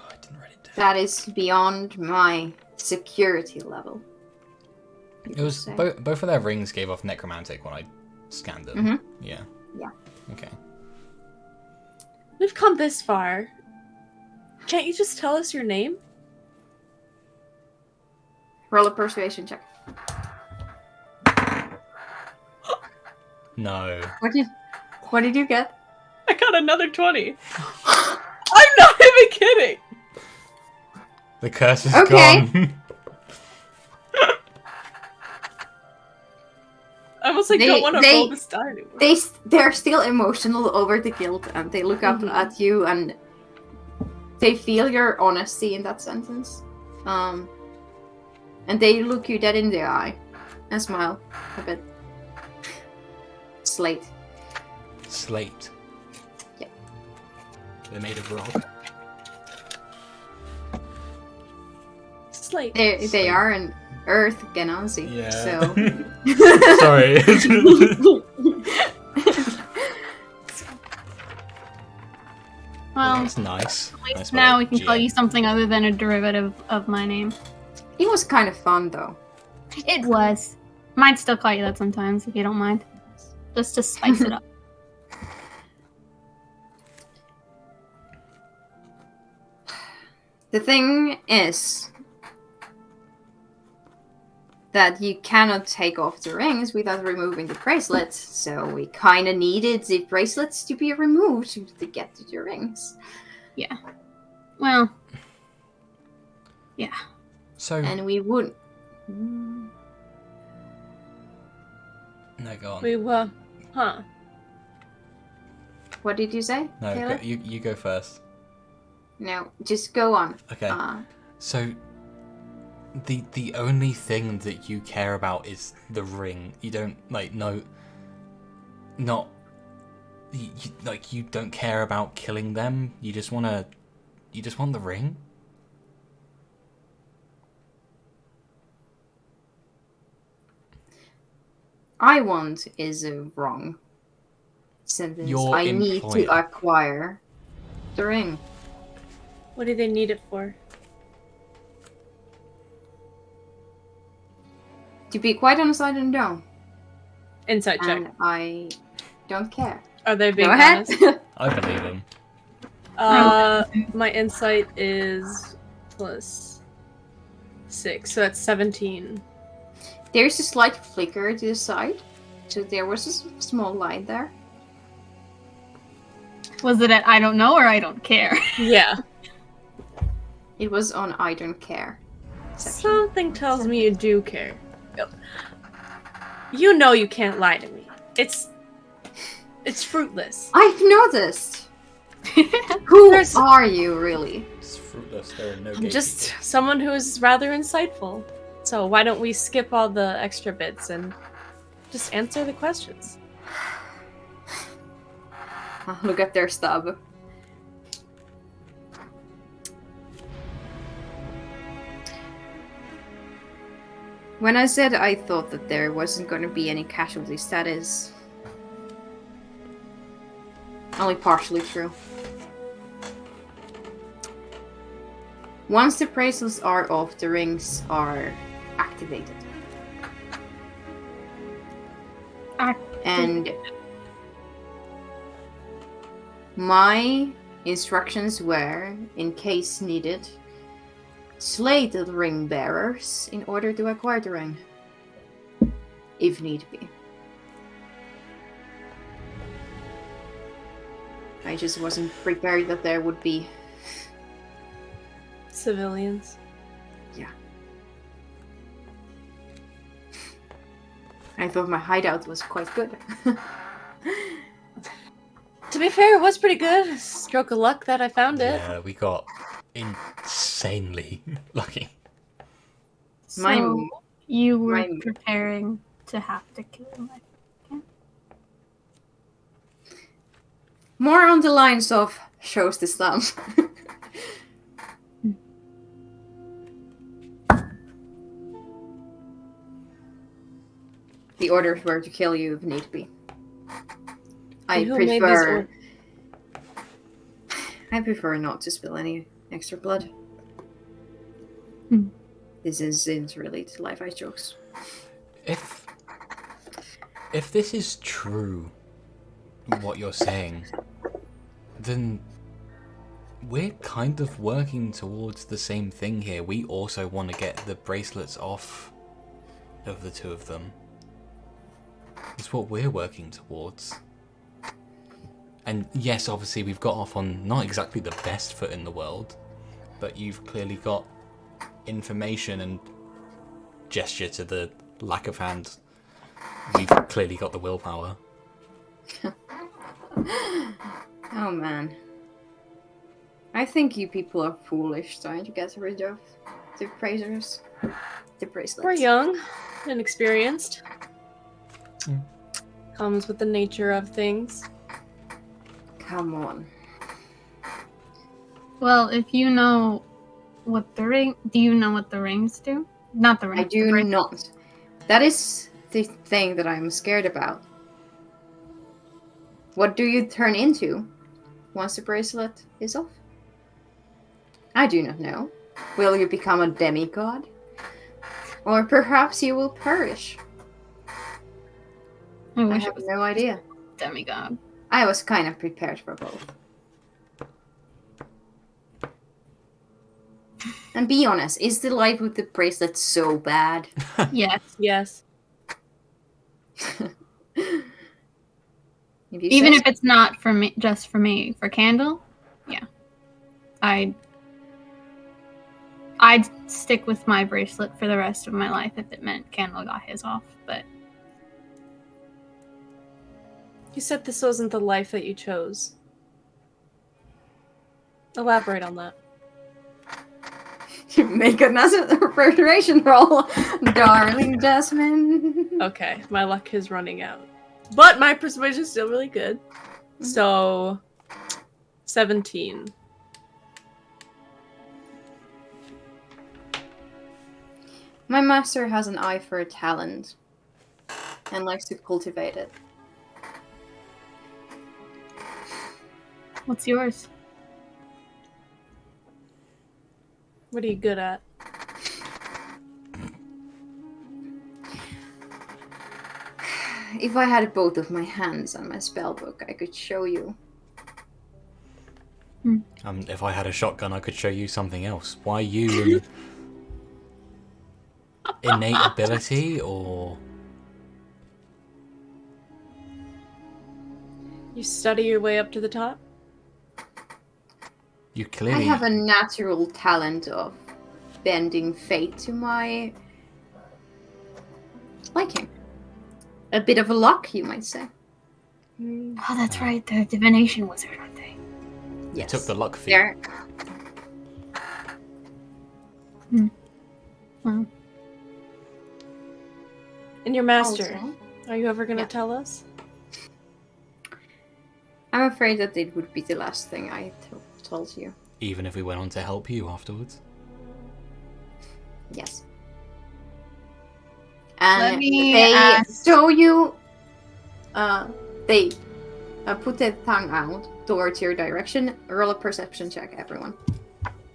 I didn't write it down. That is beyond my security level. It was Say. both of their rings gave off necromantic when I scanned them. Mhm. Yeah. Yeah. Okay. We've come this far. Can't you just tell us your name? Roll a persuasion check. No. What did you get? I got another 20. I'm not even kidding. The curse is Okay. gone. I almost like They- don't want to they- roll this die anymore. They're still emotional over the guilt, and they look up Mhm. at you, and they feel your honesty in that sentence. And they look you dead in the eye and smile a bit. Slate. Slate. Yeah. They're made of rock. Slate. They Slate. are an Earth Genasi. Yeah. So. Sorry. Well, That's nice. at least Nice now word, we can call GM. you something other than a derivative of my name. It was kind of fun, though. It was. Might still call you that sometimes if you don't mind. Just to spice it up. The thing is that you cannot take off the rings without removing the bracelets, so we kind of needed the bracelets to be removed to get to the rings. Well, So And we would. no, go on. We were, huh? What did you say? No, Taylor? you go first. No, just go on. Okay. So the only thing that you care about is the ring. You don't you don't care about killing them. You just want the ring. I want is a wrong sentence. Your I need employer. to acquire the ring. What do they need it for? To be quite honest, I don't know. Insight check. And I don't care. Are they being Go ahead. honest? I believe him. My insight is plus 6, so that's 17. There's a slight flicker to the side, so there was a small light there. was it at I don't know or I don't care? Yeah. It was on I don't care section. Something tells me you do care. You know you can't lie to me. It's fruitless. I've noticed. Who There's- are you really? It's fruitless. There are no I'm just someone who is rather insightful. So why don't we skip all the extra bits and just answer the questions? Look at their stub. When I said I thought that there wasn't going to be any casualties, that is only partially true. Once the bracelets are off, the rings are activated. And my instructions were, in case needed, slay the ring bearers in order to acquire the ring, if need be. I just wasn't prepared that there would be. Civilians. I thought my hideout was quite good. To be fair, it was pretty good. Stroke of luck that I found it. Yeah, we got insanely lucky. So Mine- you were mine- preparing to have to kill him. More on the lines of shows the slum. The orders were to kill you if need be. I And who made these prefer orders? I prefer not to spill any extra blood. Hmm. This isn't related to Life Ice jokes. If this is true, what you're saying, then we're kind of working towards the same thing here. We also want to get the bracelets off of the two of them. It's what we're working towards. And yes, obviously we've got off on not exactly the best foot in the world, but you've clearly got information and gesture to the lack of hand. We've clearly got the willpower. Oh man. I think you people are foolish trying to get rid of the bracelets. We're young, inexperienced. Comes with the nature of things. Come on. Well, if you know what the ring, do you know what the rings do? Not the rings. I do not. That is the thing that I'm scared about. What do you turn into once the bracelet is off? I do not know. Will you become a demigod? Or perhaps you will perish. I I wish have it was no idea. demigod. I was kind of prepared for both. And be honest, is the life with the bracelet so bad? Yes. Yes. Even if it's not for me, just for me, for Candle, yeah. I'd stick with my bracelet for the rest of my life if it meant Candle got his off, but You said this wasn't the life that you chose. Elaborate on that. Make another preparation roll, darling Jasmine. Okay, my luck is running out. But my persuasion is still really good. So, 17. My master has an eye for talent and likes to cultivate it. what's yours? What are you good at? If I had both of my hands on my spellbook, I could show you. If I had a shotgun, I could show you something else. Why you? Innate ability, or You study your way up to the top? you I clearly have a natural talent of bending fate to my liking. A bit of a luck, you might say. Oh, that's right. The divination wizard, aren't they? you took the luck feat. There. Well, And your master, Also, are you ever gonna Yeah. tell us? I'm afraid that it would be the last thing I told you. Even if we went on to help you afterwards. Yes. Let And me they ask- show you. They put their tongue out towards your direction. Roll a perception check, everyone.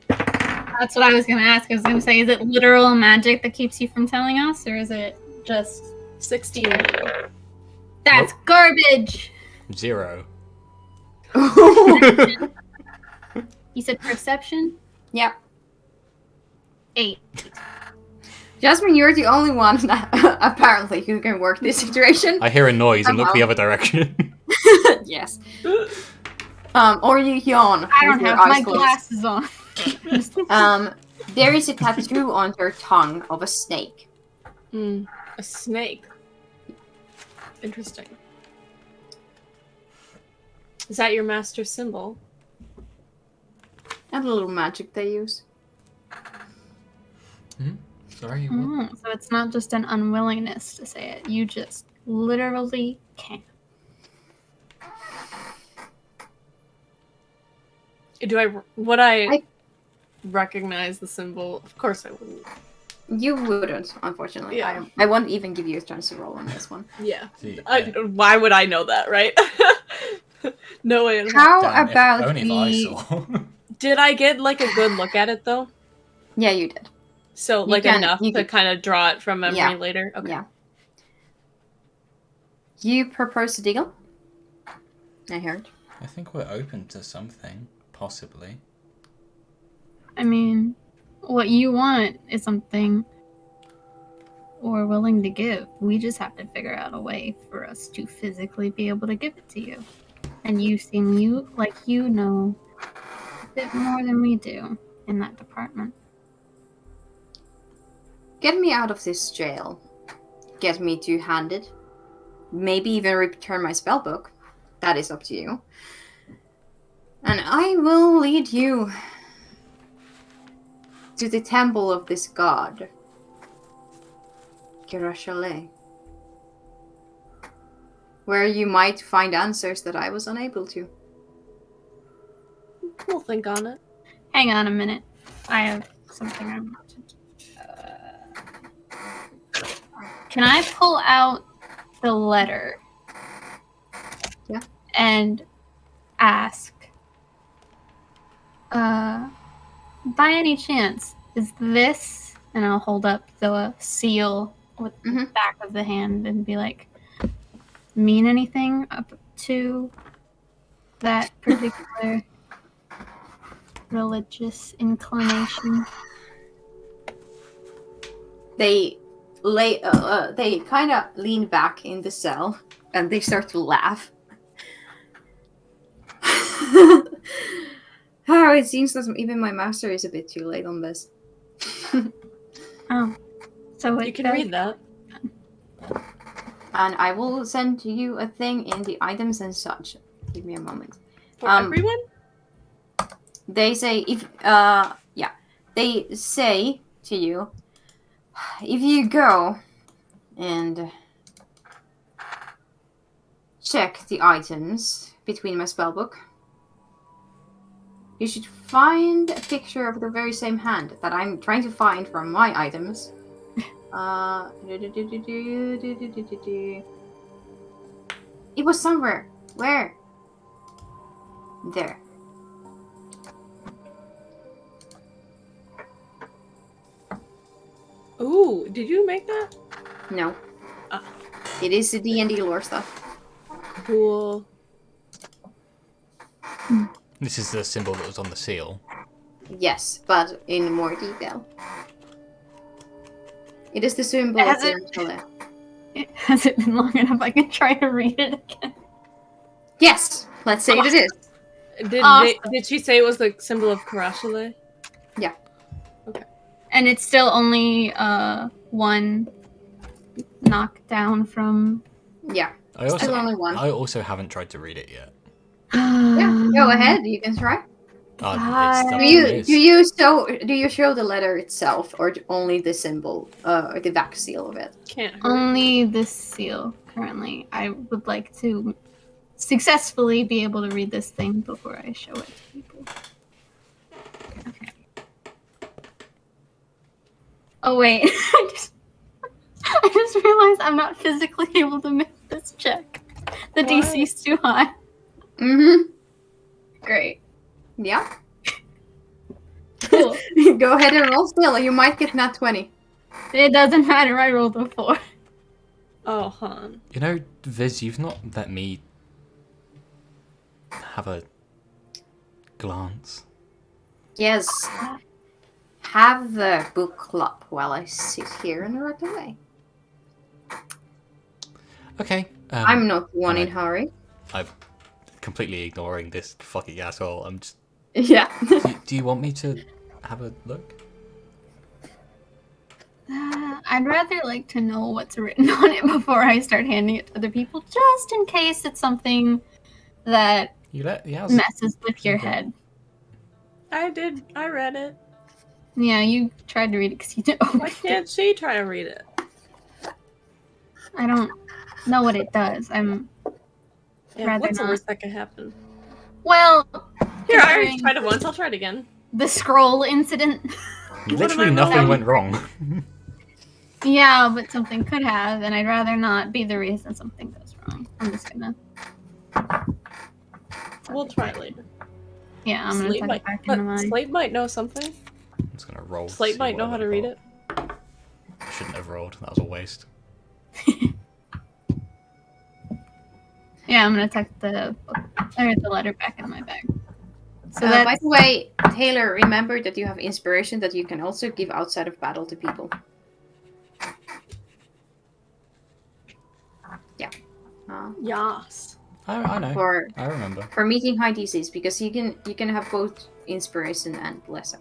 that's what I was going to ask. I was going to say, is it literal magic that keeps you from telling us, or is it just 16. that's garbage? 0. You said perception? Yeah. 8. Jasmine, you're the only one that, apparently who can work this situation. I hear a noise and look the Somehow. other direction. Yes. Or you yawn. I don't with your have my eyes closed. glasses on. There is a tattoo on her tongue of a snake. A snake. Interesting. Is that your master symbol? And a little magic they use. Sorry. what? So it's not just an unwillingness to say it. You just literally can't. Would I recognize the symbol? Of course I wouldn't. You wouldn't, unfortunately. Yeah. I won't even give you a chance to roll on this one. Yeah. See, Why would I know that, right? No way. How Damn, about if only if we... I saw. Did I get like a good look at it though? Yeah, you did. So You like can- enough you to can- kind of draw it from memory Yeah. later. Okay. Yeah. You propose a deal? I heard. I think we're open to something, possibly. I mean, what you want is something we're willing to give. We just have to figure out a way for us to physically be able to give it to you. And you seem like you know a bit more than we do in that department. Get me out of this jail. Get me two-handed. Maybe even return my spellbook. That is up to you. And I will lead you to the temple of this god, Kirashale, where you might find answers that I was unable to. We'll think on it. Hang on a minute. I have something I want to do. Can I pull out the letter? Yeah. And ask, by any chance, is this, and I'll hold up the seal with the Mhm. back of the hand and be like, mean anything up to that particular religious inclination? They they kind of lean back in the cell and they start to laugh. Oh, it seems that even my master is a bit too late on this. Oh, so You can read that. And I will send you a thing in the items and such. Give me a moment. For Um, everyone? They say they say to you, if you go and check the items between my spellbook, you should find a picture of the very same hand that I'm trying to find from my items. It was somewhere. Where? There. Ooh, did you make that? No. Ah. It is the D&D lore stuff. Cool. This is the symbol that was on the seal. Yes, but in more detail. It is the symbol Has of it- Kirashale. Has it been long enough I can try to read it again? Yes! Let's say it is. Did she say it was the symbol of Karashale? And it's still only one knockdown from. Yeah. I Still also, only one. I also haven't tried to read it yet. Yeah, go ahead. You can try. It's Do you show the letter itself, or only the symbol, or the back seal of it? Can't hurt. Only this seal currently. I would like to successfully be able to read this thing before I show it to people. Okay. Oh wait, I just realized I'm not physically able to make this check. The What? DC's too high. Mm-hmm. Great. Yeah. Cool. Go ahead and roll still. You might get nat 20. It doesn't matter. I rolled a 4. Oh, hon. You know, Viz, you've not let me have a glance. Yes. Have the book club while I sit here and write away. Okay. I'm not one in I- hurry. I'm completely ignoring this fucking asshole. I'm just. Yeah. Do you want me to have a look? I'd rather like to know what's written on it before I start handing it to other people, just in case it's something that You let yeah. messes with your Okay. head. I did. I read it. Yeah, you tried to read it because you didn't. Why can't she try to read it? I don't know what it does. I'm Yeah, Rather what's the not. worst that could happen? well. Here, I already considering tried it once. I'll try it again. the scroll incident. Literally am I nothing wrong? went wrong. Yeah, but something could have, and I'd rather not be the reason something goes wrong. I'm just gonna. We'll try it later. Yeah, I'm gonna Slate tuck might, it back but into mine. Slate might know something. I'm just gonna roll. to Slate see might know what how to I've read got. it. I shouldn't have rolled. That was a waste. Yeah, I'm gonna tuck the letter back in my bag. So by that's the way, Taylor, remember that you have inspiration that you can also give outside of battle to people. Yeah. Yas. I know. For I remember. meeting high DCs, because you can have both inspiration and bless.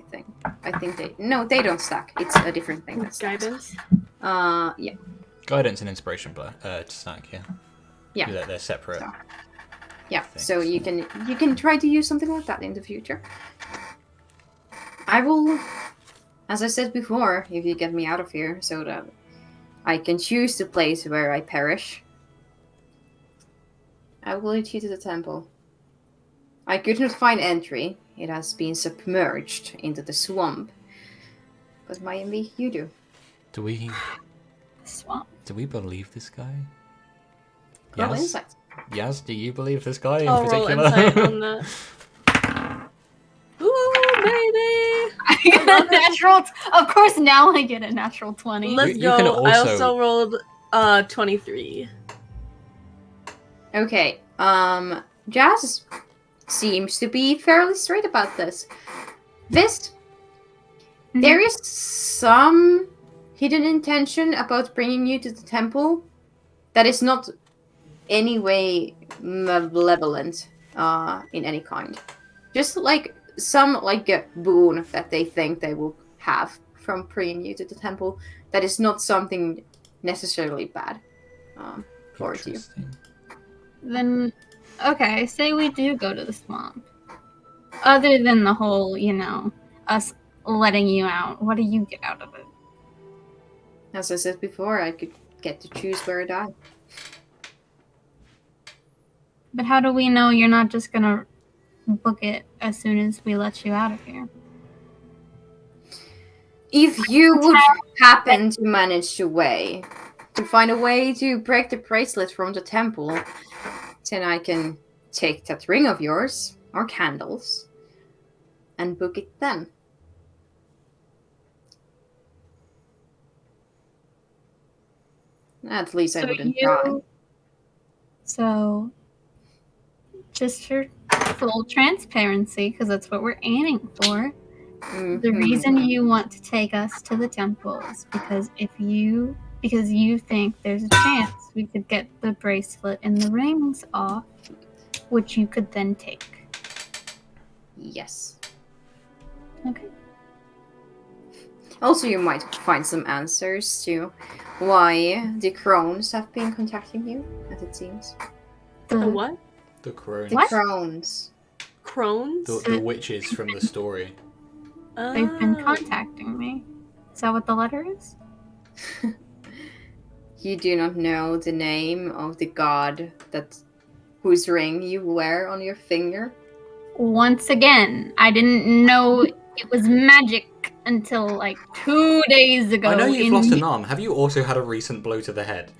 I think they don't stack. It's a different thing. That's Guidance. yeah. Guidance and inspiration, to stack. Yeah. Yeah. They're separate. So, yeah. things. So you can try to use something like that in the future. I will, as I said before, if you get me out of here, so that I can choose the place where I perish, I will lead you to the temple. I could not find entry. It has been submerged into the swamp. But Mayumi, you do. Do we swamp. believe this guy? Roll Yaz? insight. Yaz, do you believe this guy in I'll roll particular? insight on that. Ooh, baby! I got a natural. Of course, now I get a natural 20. Let's You go. can I also- also rolled 23. Okay. Jazz seems to be fairly straight about this. There is some hidden intention about bringing you to the temple that is not any way malevolent in any kind. Just like some a boon that they think they will have from bringing you to the temple that is not something necessarily bad towards you. Interesting. Then, okay, say we do go to the swamp. Other than the whole, us letting you out, what do you get out of it? As I said before, I could get to choose where I die. But how do we know you're not just gonna book it as soon as we let you out of here? If you would happen to manage to find a way to break the bracelet from the temple, then I can take that ring of yours, or candles, and book it then. At least I wouldn't try. So, just for full transparency, because that's what we're aiming for, the reason you want to take us to the temple is because you think there's a chance we could get the bracelet and the rings off, which you could then take. Yes. Okay. Also, you might find some answers to why the crones have been contacting you, as it seems. The what? The crone. The What? crones. Crones? The witches from the story. They've been Oh. contacting me. Is that what the letter is? You do not know the name of the god whose ring you wear on your finger? Once again, I didn't know it was magic until 2 days ago. I know you've lost an arm. Have you also had a recent blow to the head?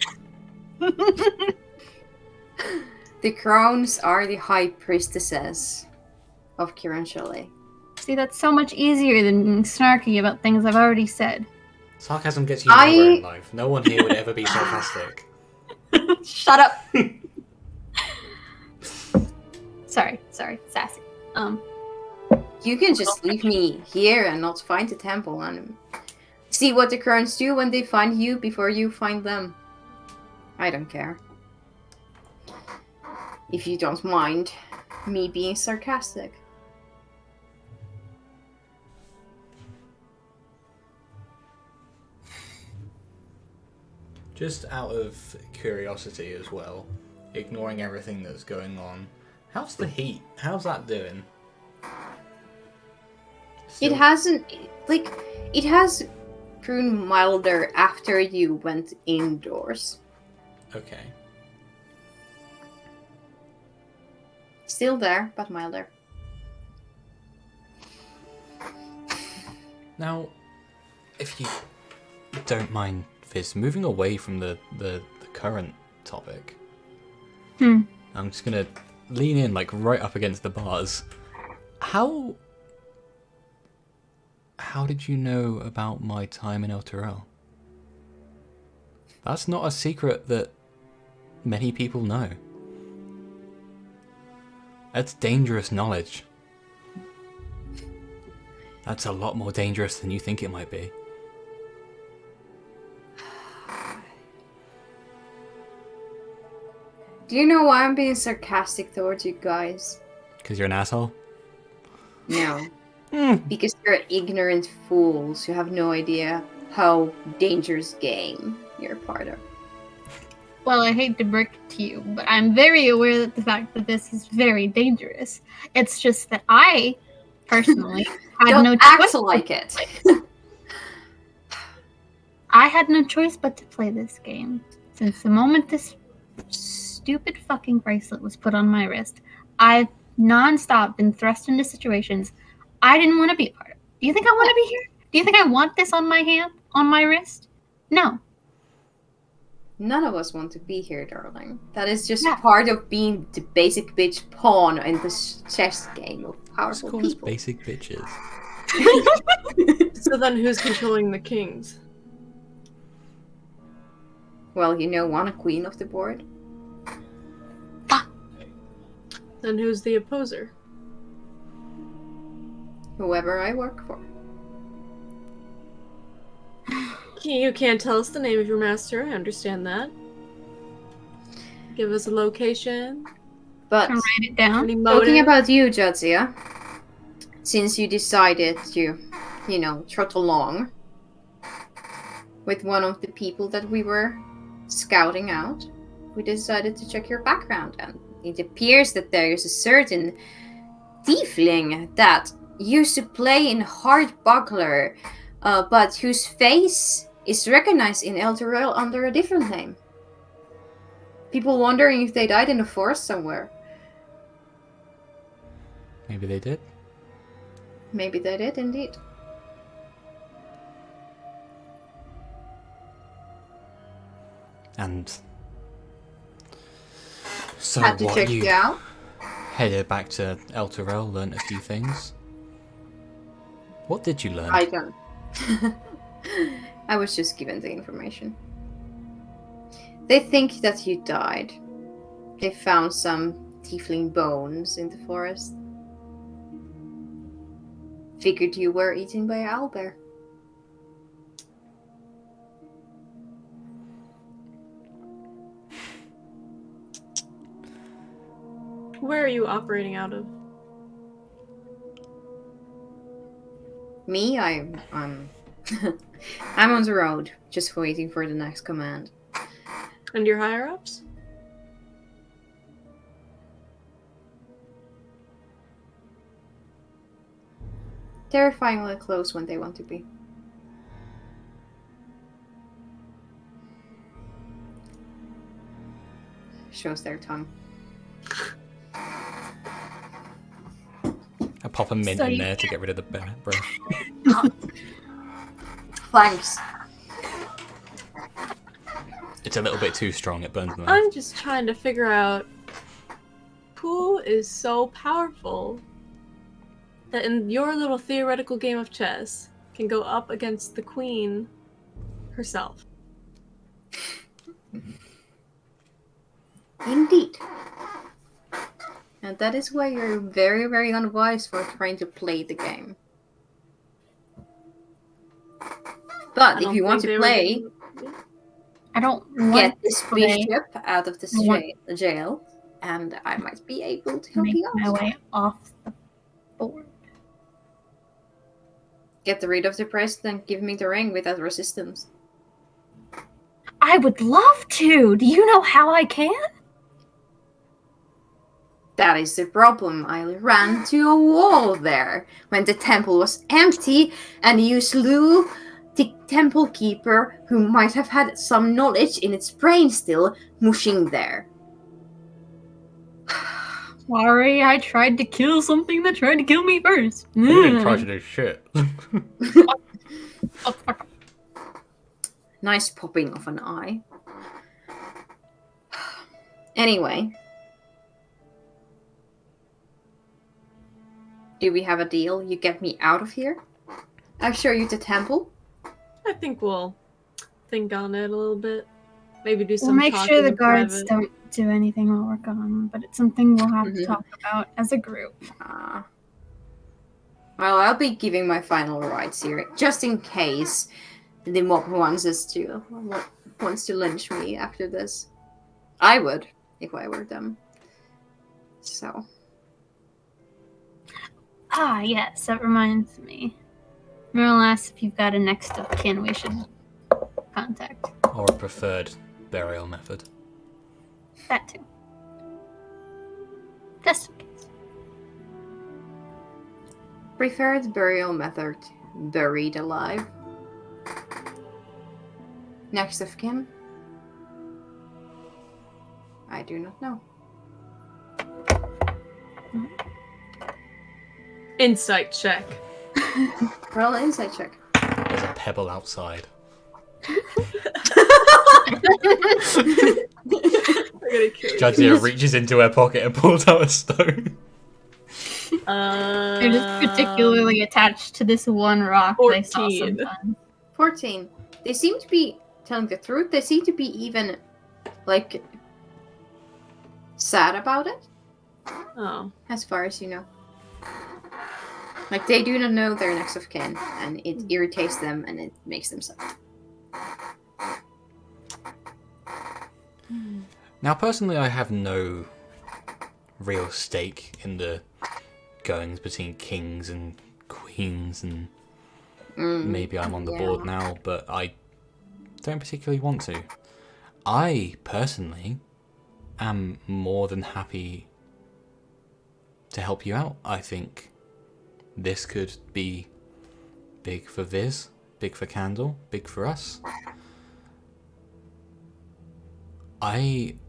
The crones are the high priestesses of Kiran Chalet. See, that's so much easier than snarky about things I've already said. Sarcasm gets you nowhere in life. No one here would ever be sarcastic. Shut up. Sorry, sassy. You can just leave me here and not find the temple and see what the crones do when they find you before you find them. I don't care. If you don't mind me being sarcastic. Just out of curiosity as well, ignoring everything that's going on, how's the heat? How's that doing? It hasn't, it has grown milder after you went indoors. Okay. Still there, but milder. Now, if you don't mind, Viz, moving away from the current topic, I'm just gonna lean in, like, right up against the bars. How did you know about my time in Elturel? That's not a secret that many people know. That's dangerous knowledge. That's a lot more dangerous than you think it might be. Do you know why I'm being sarcastic towards you guys? Because you're an asshole? No. Because you're ignorant fools who have no idea how dangerous game you're a part of. Well, I hate to break it to you, but I'm very aware that the fact that this is very dangerous. It's just that I, personally, had Don't no act choice. like it. I had no choice but to play this game. Since the moment this stupid fucking bracelet was put on my wrist, I've non-stop been thrust into situations I didn't want to be a part of. Do you think I want to be here? Do you think I want this on my hand, on my wrist? No. None of us want to be here, darling. That is just Yeah. part of being the basic bitch pawn in this chess game of Just powerful call us people. basic bitches. So then who's controlling the kings? Well, you know, one a queen of the board. Then who's the opposer? Whoever I work for. You can't tell us the name of your master, I understand that. Give us a location, But Write it down. any talking motive. about you, Jadzia, since you decided to, you know, trot along with one of the people that we were scouting out, we decided to check your background, and it appears that there is a certain tiefling that used to play in Hardbuckler, but whose face is recognized in Elturel under a different name. People wondering if they died in a forest somewhere. Maybe they did. Maybe they did indeed. And so Had to what, check you you out. headed back to Elturel, learnt a few things. What did you learn? I don't. I was just given the information. They think that you died. They found some tiefling bones in the forest. Figured you were eaten by owlbear. Where are you operating out of? Me, I'm I'm on the road, just waiting for the next command. And your higher ups? Terrifyingly close when they want to be. Shows their tongue. I pop a mint So in you- there to get rid of the breath. Thanks. It's a little bit too strong, it burns them. I'm just trying to figure out who is so powerful that in your little theoretical game of chess can go up against the queen herself. Indeed. And that is why you're very, very unwise for trying to play the game. But I if don't you want think to they were play, gonna- I don't want get this to play. bishop out of the I want- jail, and I might be able to help Make you my out. way off the board. Get rid of the president, give me the ring without resistance. I would love to. Do you know how I can? That is the problem. I ran to a wall there when the temple was empty, and you slew the temple keeper who might have had some knowledge in its brain still mushing there. Sorry, I tried to kill something that tried to kill me first. You didn't try to do shit. Oh, fuck. Nice popping of an eye. Anyway, Do we have a deal? You get me out of here? I'll show you the temple. I think we'll think on it a little bit. Maybe do some We'll make talking sure the in guards private. don't do anything while we're gone, but it's something we'll have to talk about as a group. Well, I'll be giving my final rights here, just in case the mob wants to lynch me after this. I would, if I were them. So. Ah, yes, that reminds me. Merle asked if you've got a next of kin we should contact. Or a preferred burial method. That too. Just in case. Preferred burial method, buried alive. Next of kin? I do not know. Insight check. Roll an insight check. There's a pebble outside. Jadzia reaches into her pocket and pulls out a stone. They're just particularly attached to this one rock they saw 14. sometime. 14. They seem to be telling the truth. They seem to be even, like, sad about it, Oh. as far as you know. Like, they do not know their next of kin, and it irritates them, and it makes them sad. Now, personally, I have no real stake in the goings between kings and queens, and maybe I'm on the board now, but I don't particularly want to. I, personally, am more than happy to help you out. I think this could be big for Viz, big for Candle, big for us. And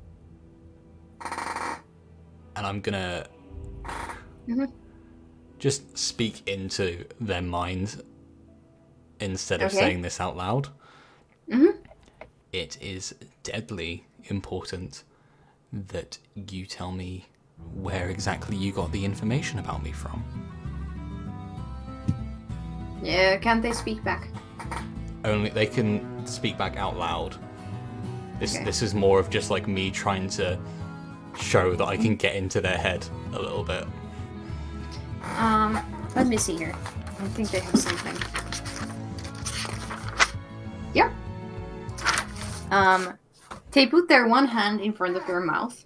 I'm gonna just speak into their mind instead of saying this out loud. It is deadly important that you tell me where exactly you got the information about me from. Yeah, can't they speak back? Only they can speak back out loud. This is more of just like me trying to show that I can get into their head a little bit. Let me see here. I think they have something. Yep. They put their one hand in front of their mouth.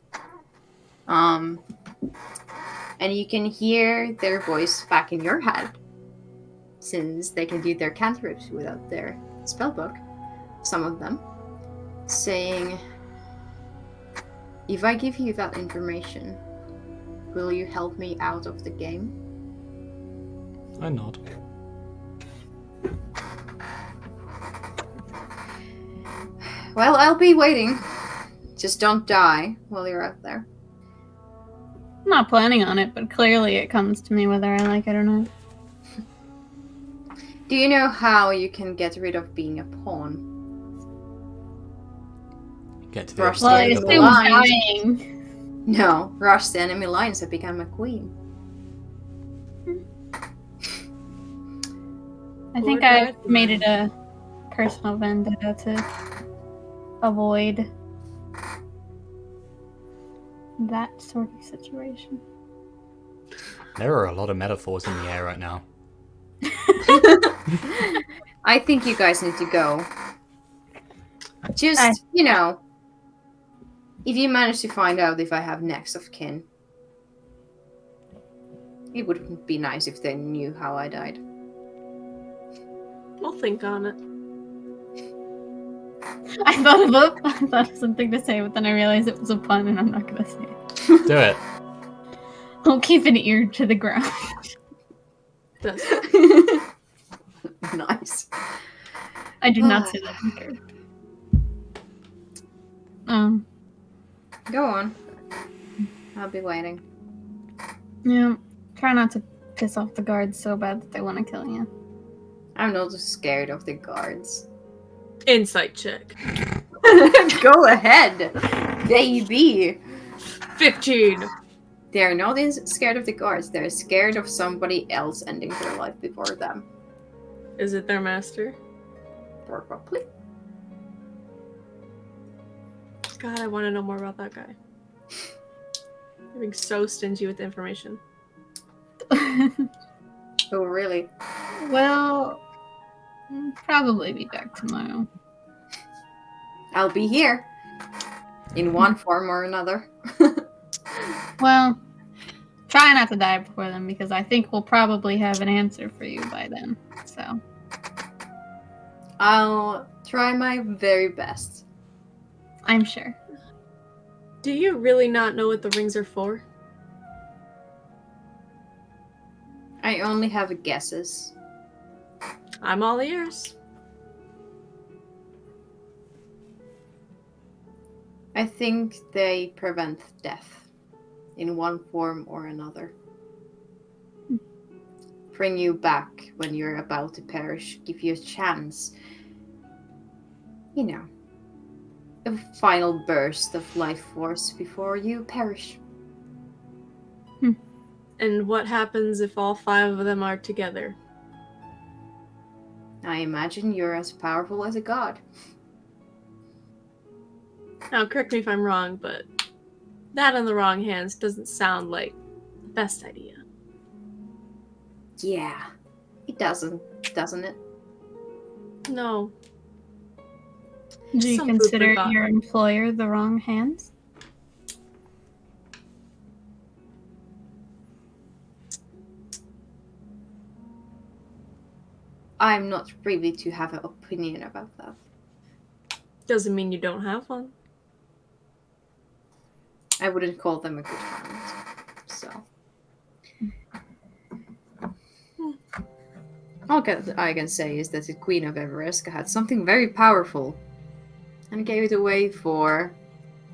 And you can hear their voice back in your head. Since they can do their cantrips without their spellbook. Some of them. Saying, if I give you that information, will you help me out of the game? I nod. Well, I'll be waiting. Just don't die while you're out there. I'm not planning on it, but clearly it comes to me whether I like it or not. Do you know how you can get rid of being a pawn? Get to the Rush Well, I the assume line. dying. No, rush the enemy lines and become a queen. I think I made it a personal vendetta to avoid that sort of situation. There are a lot of metaphors in the air right now. I think you guys need to go. Just, if you manage to find out if I have next of kin, it would be nice if they knew how I died. We'll think on it. I thought of something to say, but then I realized it was a pun and I'm not gonna say it. Do it. I'll keep an ear to the ground. Does Nice. I do not say that in character. Go on. I'll be waiting. Yeah. Try not to piss off the guards so bad that they want to kill you. I'm not scared of the guards. Insight check. Go ahead, baby. 15. They're not scared of the guards. They're scared of somebody else ending their life before them. Is it their master? Probably. God, I want to know more about that guy. You're being so stingy with information. Oh, really? Well, I'll probably be back tomorrow. I'll be here. In one form or another. Well, try not to die before then, because I think we'll probably have an answer for you by then. So, I'll try my very best. I'm sure. Do you really not know what the rings are for? I only have guesses. I'm all ears. I think they prevent death in one form or another. Bring you back when you're about to perish, give you a chance. You know, a final burst of life force before you perish. And what happens if all 5 of them are together? I imagine you're as powerful as a god. Now, correct me if I'm wrong, but that in the wrong hands doesn't sound like the best idea. Yeah, it doesn't it? No. Do you Some food for consider thought. your employer the wrong hands? I'm not privy to have an opinion about that. Doesn't mean you don't have one. I wouldn't call them a good hand. So. All I can say is that the Queen of Everesca had something very powerful and gave it away for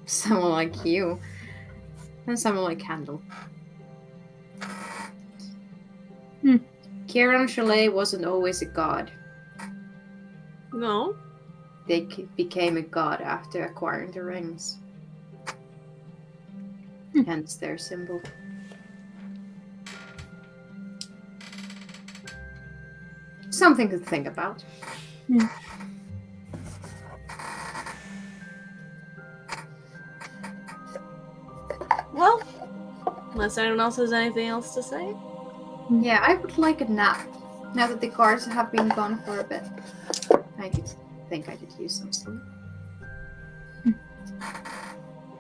someone like you and someone like Handel. Kieran Chalet wasn't always a god. No? They became a god after acquiring the rings. Hence their symbol. Something to think about. Well, unless anyone else has anything else to say. Yeah, I would like a nap. Now that the guards have been gone for a bit. I could use some sleep.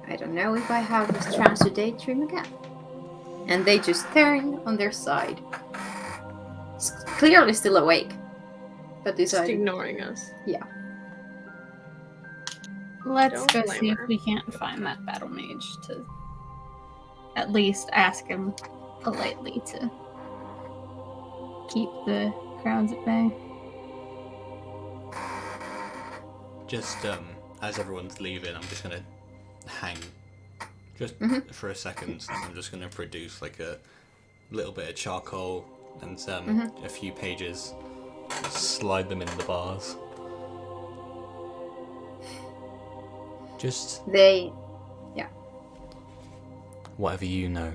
I don't know if I have this chance to daydream again. And they just staring on their side. Clearly still awake. But Just decided. ignoring us. Let's Don't go blame see her. if we can't find that battle mage to at least ask him politely to keep the crowds at bay. Just as everyone's leaving, I'm just gonna hang just for a second. I'm just gonna produce like a little bit of charcoal and a few pages, slide them in the bars. Just whatever you know,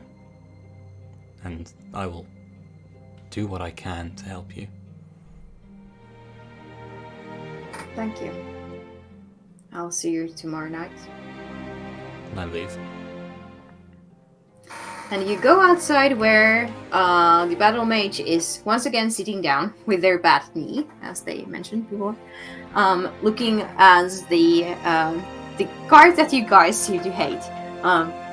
and I will do what I can to help you. Thank you. I'll see you tomorrow night. And I leave. And you go outside where the battle mage is once again sitting down with their bad knee, as they mentioned before, looking as the guard that you guys seem to hate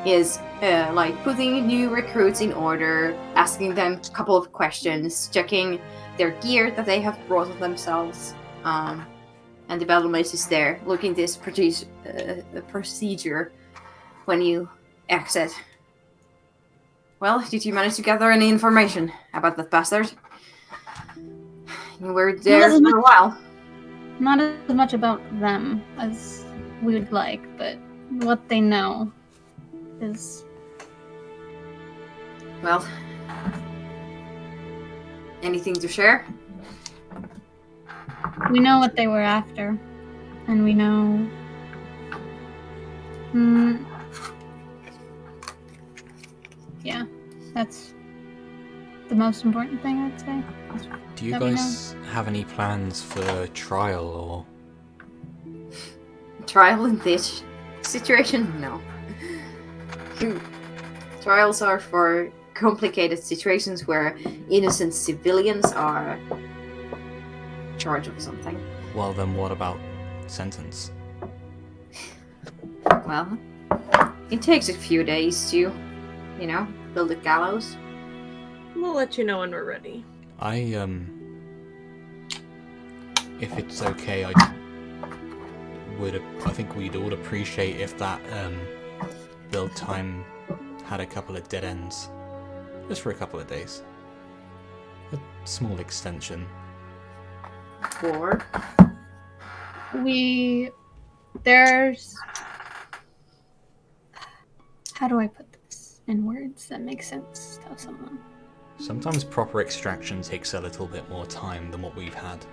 is like putting new recruits in order, asking them a couple of questions, checking their gear that they have brought with themselves. And the battle mage is there looking this procedure when you exit. Well, did you manage to gather any information about that bastard? You were there for a while. Not as much about them as we would like, but what they know is... Well, anything to share? We know what they were after, and we know... yeah, that's the most important thing, I'd say. Do you Let me guys have any plans for trial or? Trial in this situation? No. Trials are for complicated situations where innocent civilians are in charge of something. Well, then what about sentence? Well, it takes a few days to, build a gallows. We'll let you know when we're ready. If it's okay, I think we'd all appreciate if that build time had a couple of dead ends, just for a couple of days. A small extension. Or There's... How do I put this in words that make sense to someone? Sometimes proper extraction takes a little bit more time than what we've had.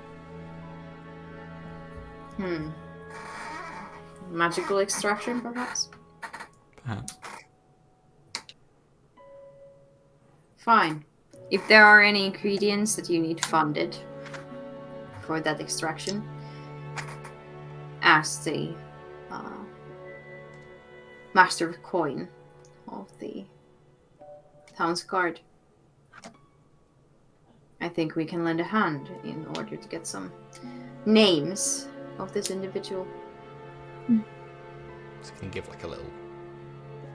magical extraction, perhaps? Perhaps. Fine. If there are any ingredients that you need funded for that extraction, ask the Master of Coin of the Town's Guard. I think we can lend a hand in order to get some names of this individual. So we can give like a little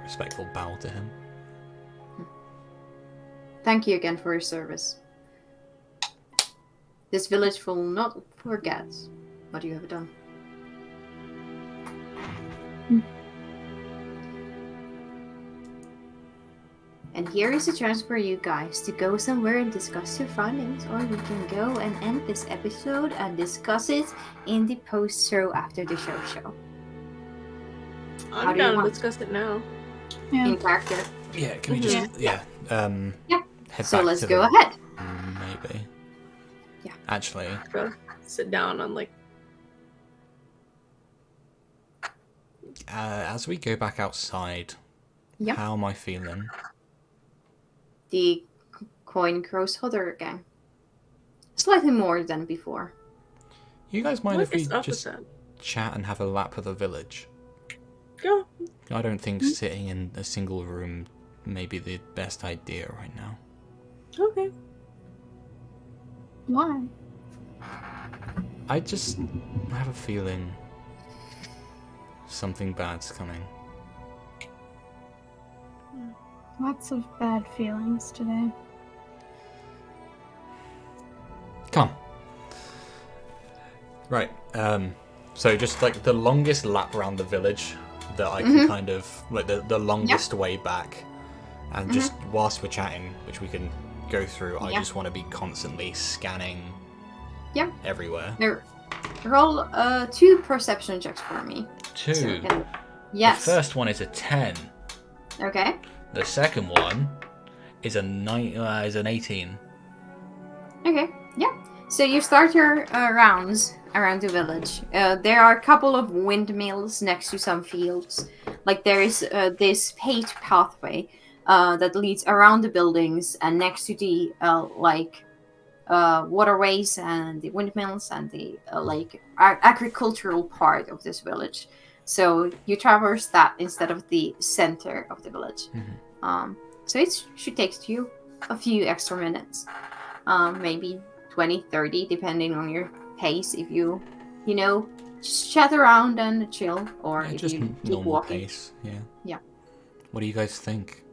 respectful bow to him. Thank you again for your service. This village will not forget what you have done. And here is a chance for you guys to go somewhere and discuss your findings, or we can go and end this episode and discuss it in the post-show after the show. How I'm do you down to want- discuss it now. Yeah. In character. Yeah, can we just Yeah. head So back let's to go the- ahead. Maybe. Yeah. Actually, Go sit down on like as we go back outside, Yeah. how am I feeling? The coin grows hotter again. Slightly more than before. You guys mind what if we is up just with that? chat and have a lap of the village? Go. I don't think sitting in a single room may be the best idea right now. Okay. Why? I just have a feeling something bad's coming. Lots of bad feelings today. Come on. Right, so just like the longest lap around the village that I can kind of, like the longest way back. And just whilst we're chatting, which we can go through, I just want to be constantly scanning everywhere. Now, roll 2 perception checks for me. 2. So we can- Yes. The first one is a 10. Okay. The second one is is an 18. Okay. Yeah. So you start your rounds around the village. There are a couple of windmills next to some fields. Like there is this paved pathway that leads around the buildings and next to the waterways and the windmills and the agricultural part of this village. So you traverse that instead of the center of the village. So it should take you a few extra minutes, maybe 20, 30, depending on your pace. If you just chat around and chill, or Yeah, if just you keep normal walking. pace. Yeah. Yeah. What do you guys think?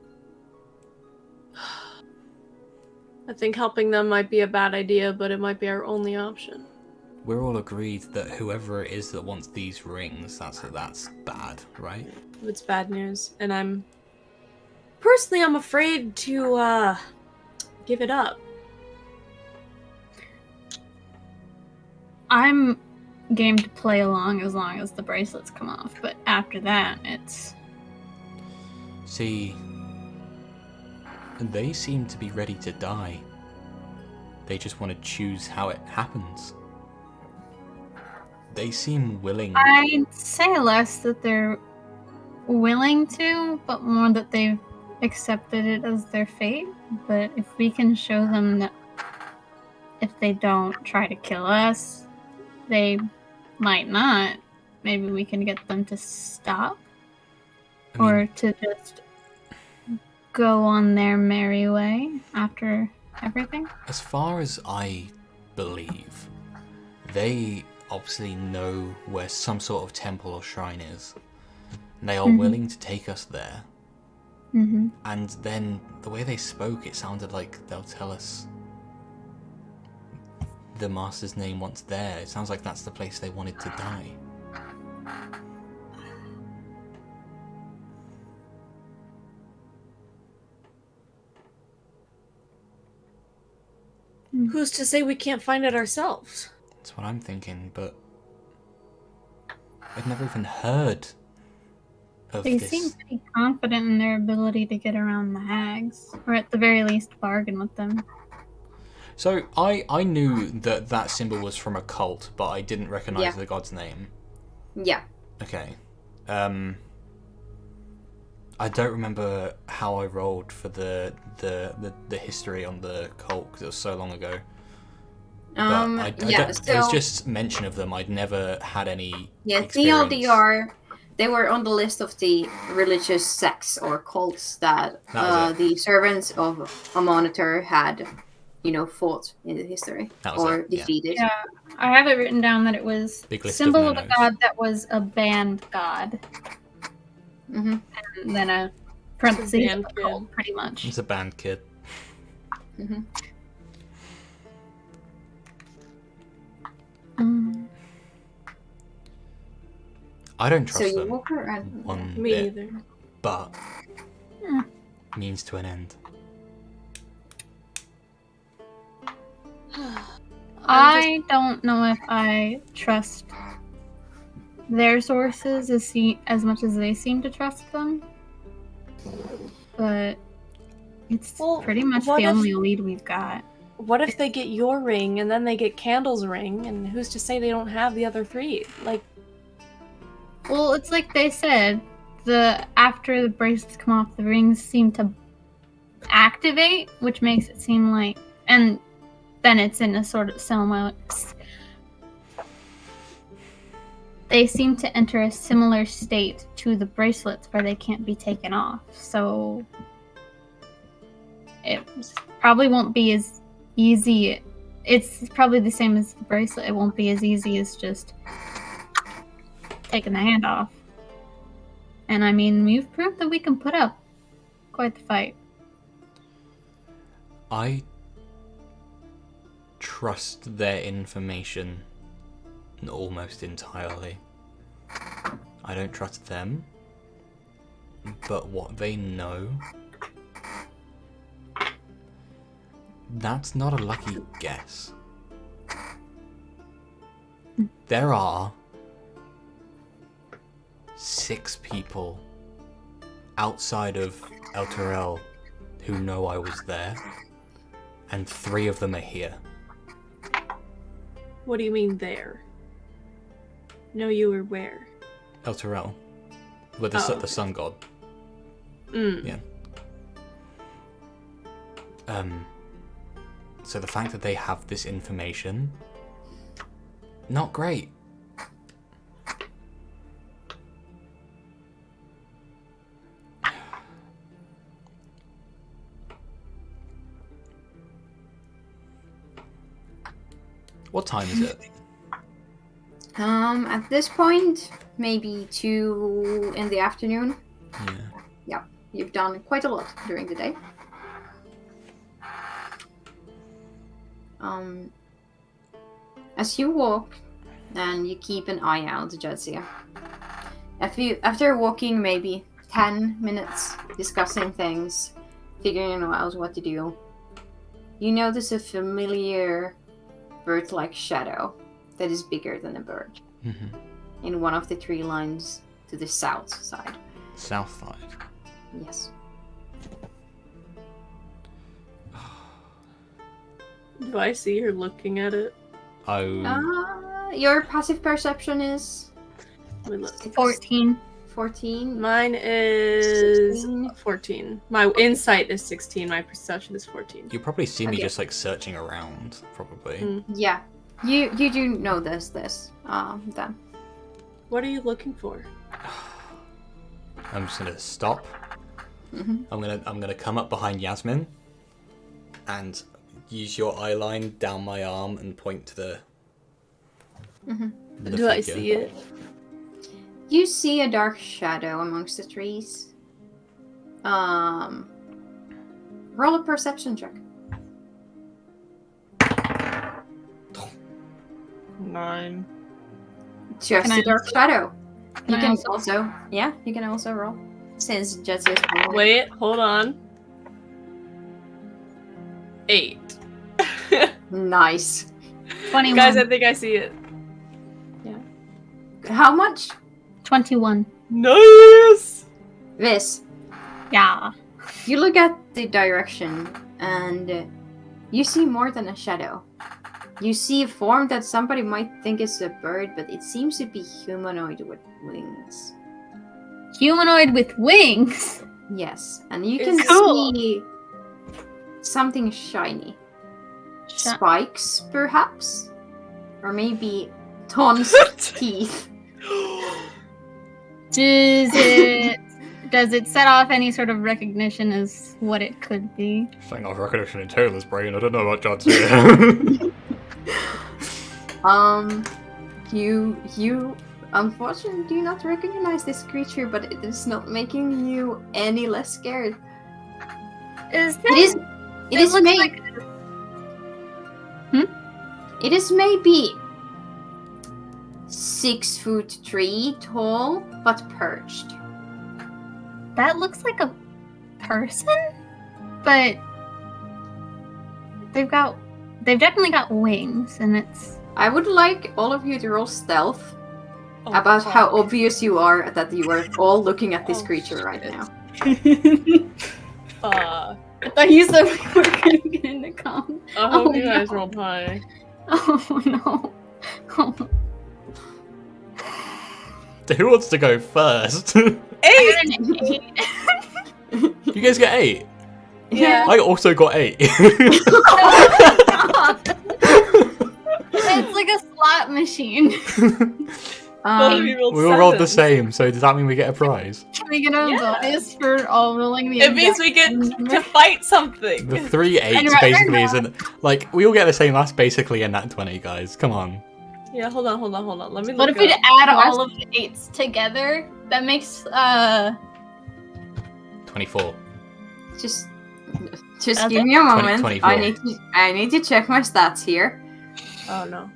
I think helping them might be a bad idea, but it might be our only option. We're all agreed that whoever it is that wants these rings, that's bad, right? It's bad news, and I'm afraid to give it up. I'm game to play along as long as the bracelets come off, but after that, it's... See, they seem to be ready to die. They just want to choose how it happens. They seem willing. I'd say less that they're willing to, but more that they've accepted it as their fate, but if we can show them that if they don't try to kill us, they might not, maybe we can get them to stop I mean, or to just go on their merry way after everything. as far as I believe, they obviously know where some sort of temple or shrine is. And they are willing to take us there. Mm-hmm. And then the way they spoke, it sounded like they'll tell us the master's name once there. It sounds like that's the place they wanted to die. Who's to say we can't find it ourselves? That's what I'm thinking, but I've never even heard of They this. seem pretty confident in their ability to get around the hags, or at the very least bargain with them. So I knew that that symbol was from a cult, but I didn't recognize Yeah. the god's name. Yeah. Okay. I don't remember how I rolled for the history on the cult because it was so long ago. But there was just mention of them. I'd never had any. Yeah, experience. TLDR, they were on the list of the religious sects or cults that That was the servants of a monitor had, fought in the history That was or it, yeah. defeated. Yeah, I have it written down that it was Big list symbol of of a no-nos. god that was a banned god, Hmm. and then a parentheses banned of a cult, pretty much. It's a band kid. Hmm. Mm. I don't So trust you them walk around. one Me bit, either. but Hmm. means to an end. I don't know if I trust their sources as much as they seem to trust them, but it's Well, pretty much what the if- only lead we've got. What if they get your ring and then they get Candle's ring, and who's to say they don't have the other three? Like, Well, it's like they said, after the bracelets come off, the rings seem to activate, which makes it seem like, and then it's in a sort of similar. They seem to enter a similar state to the bracelets where they can't be taken off. So it probably won't be as easy. It's probably the same as the bracelet. It won't be as easy as just taking the hand off. And I mean, we've proved that we can put up quite the fight. I trust their information almost entirely. I don't trust them, but what they know, that's not a lucky guess. There are 6 people outside of El Terrell who know I was there, and 3 of them are here. what do you mean there? No, you were where? El Terrell, with the, Oh, the sun god. Mm. Yeah. So the fact that they have this information, not great. What time is it? At this point, maybe 2 in the afternoon. Yeah. You've done quite a lot during the day. As you walk, and you keep an eye out, Jadzia. After walking maybe 10 minutes, discussing things, figuring out what to do, you notice a familiar bird-like shadow that is bigger than a bird Mm-hmm. in one of the tree lines to the south side. South side. Yes. Do I see her looking at it? Oh. Your passive perception is Let me look. 14. 14. Mine is is 14. My insight is 16. My perception is 14. You probably see me Okay. just like searching around, probably. Mm. Yeah. You do know this, then. What are you looking for? I'm just gonna stop. Mhm. I'm gonna come up behind Yasmin and use your eye line down my arm and point to the. the Do I figure. see it? You see a dark shadow amongst the trees. Roll a perception check. 9. Just Can a I dark also- shadow. You I can also- also, yeah, you can also roll. Since Jetsi is rolling. Wait, hold on. 8. Nice. 21. Guys, I think I see it. How much? 21. Nice! This. Yeah. You look at the direction and you see more than a shadow. You see a form that somebody might think is a bird, but it seems to be humanoid with wings. Humanoid with wings. Yes, and you can It's cool. see something shiny. Sh- Spikes, perhaps? Or maybe tons of teeth. Does it set off any sort of recognition as what it could be? Saying off recognition in Taylor's brain. I don't know about John's here. You unfortunately do not recognize this creature, but it is not making you any less scared. Is It is. It is looks may- like It is maybe 6'3" tall, but perched. that looks like a person, but they've definitely got wings, and it's I would like all of you to roll stealth Oh, about fuck. how obvious you are that you are all looking at this Oh, creature right shit. now. Fuck. I thought you said we were gonna get into combat. I hope Oh, you guys no. rolled high. Oh no. Oh. Who wants to go first? you Eight! I got an 8. guys get 8. Yeah. I also got 8. It's like a slot machine. Both of you rolled we all rolled the sevens. same, so does that mean we get a prize? Can we get a Yeah. bonus for all rolling the It means exact we get number? to fight something. The 3 8s rather basically not. isn't like we all get the same. That's basically a nat 20, guys. Come on. Yeah, hold on. Let me What look if we up. add all of the 8s together? That makes 24. Just That's give it? me a moment. 24. I need to check my stats here. Oh no.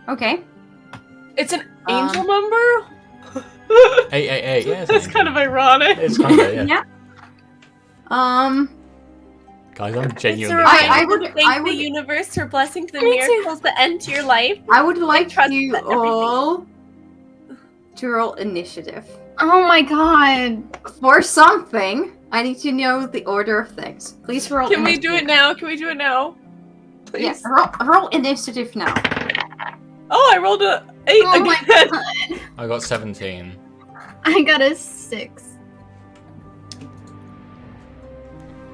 Okay. It's an angel number? 8. Yeah, it's That's an kind of angel. ironic. It's kind of yeah. Yeah. Um. Guys, I'm It's a genuinely. reminder I to would- thank I would- the universe for blessings and Me too. miracles that enter your life. I would like trust you that everything- all to roll initiative. oh my god. For something, I need to know the order of things. Please roll. Can we do it initiative. now? Can we do it now? Please. Yes. Roll initiative now. Oh, I rolled a 8 Oh my again. god. I got 17. I got a 6.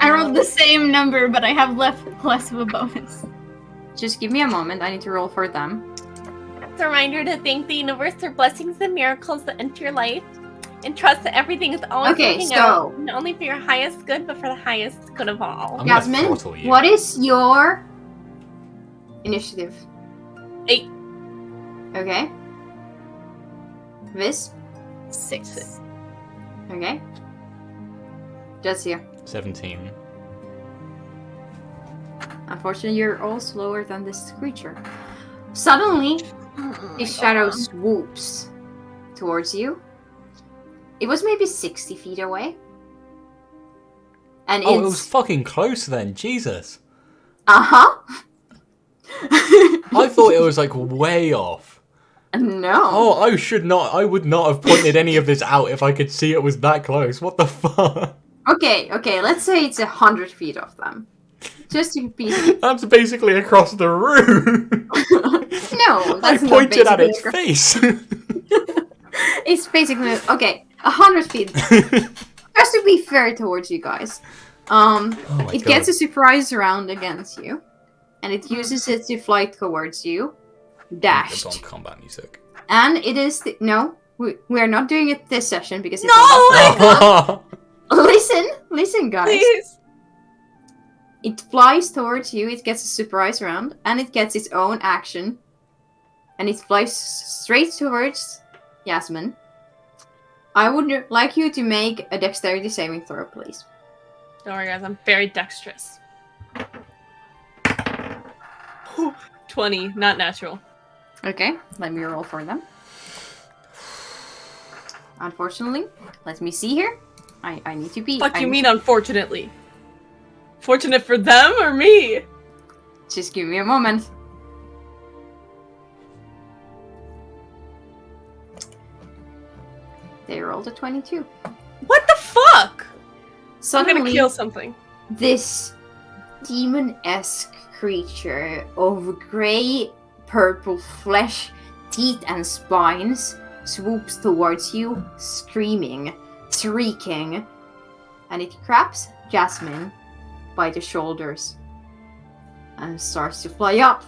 I rolled the same number, but I have less of a bonus. Just give me a moment. I need to roll for them. It's a reminder to thank the universe for blessings and miracles that enter your life. And trust that everything is always Okay, working so- out, not only for your highest good, but for the highest good of all. I'm gonna Yasmin, throttle you. what is your initiative? 8. Okay. Viz. 6. Okay. Jessia. 17. Unfortunately, you're all slower than this creature. Suddenly, a shadow swoops towards you. It was maybe 60 feet away. And Oh, it was it's... fucking close then. Jesus. Uh-huh. I thought it was like way off. No. Oh, I would not have pointed any of this out if I could see it was that close. What the fuck? Okay, let's say it's 100 feet off them. Just to be... That's basically across the room. No, I that's not pointed at basically its across- face. It's basically... Okay, 100 feet. Just to be fair towards you guys. It gets a surprise round against you. And it uses it to fly towards you. Dashed. It's on combat music. And it is... no, we are not doing it this session because it's... No! Listen, guys. Please. It flies towards you, it gets a surprise round, and it gets its own action. And it flies straight towards Yasmin. I would like you to make a dexterity saving throw, please. Don't worry, guys. I'm very dexterous. 20, not natural. Okay, let me roll for them. Unfortunately, let me see here. I need to be... What you mean, unfortunately? Fortunate for them or me? Just give me a moment. They rolled a 22. What the fuck? I'm Suddenly, gonna kill something. this demon-esque creature of grey purple flesh, teeth and spines swoops towards you, screaming, shrieking, and it grabs Jasmine by the shoulders and starts to fly up.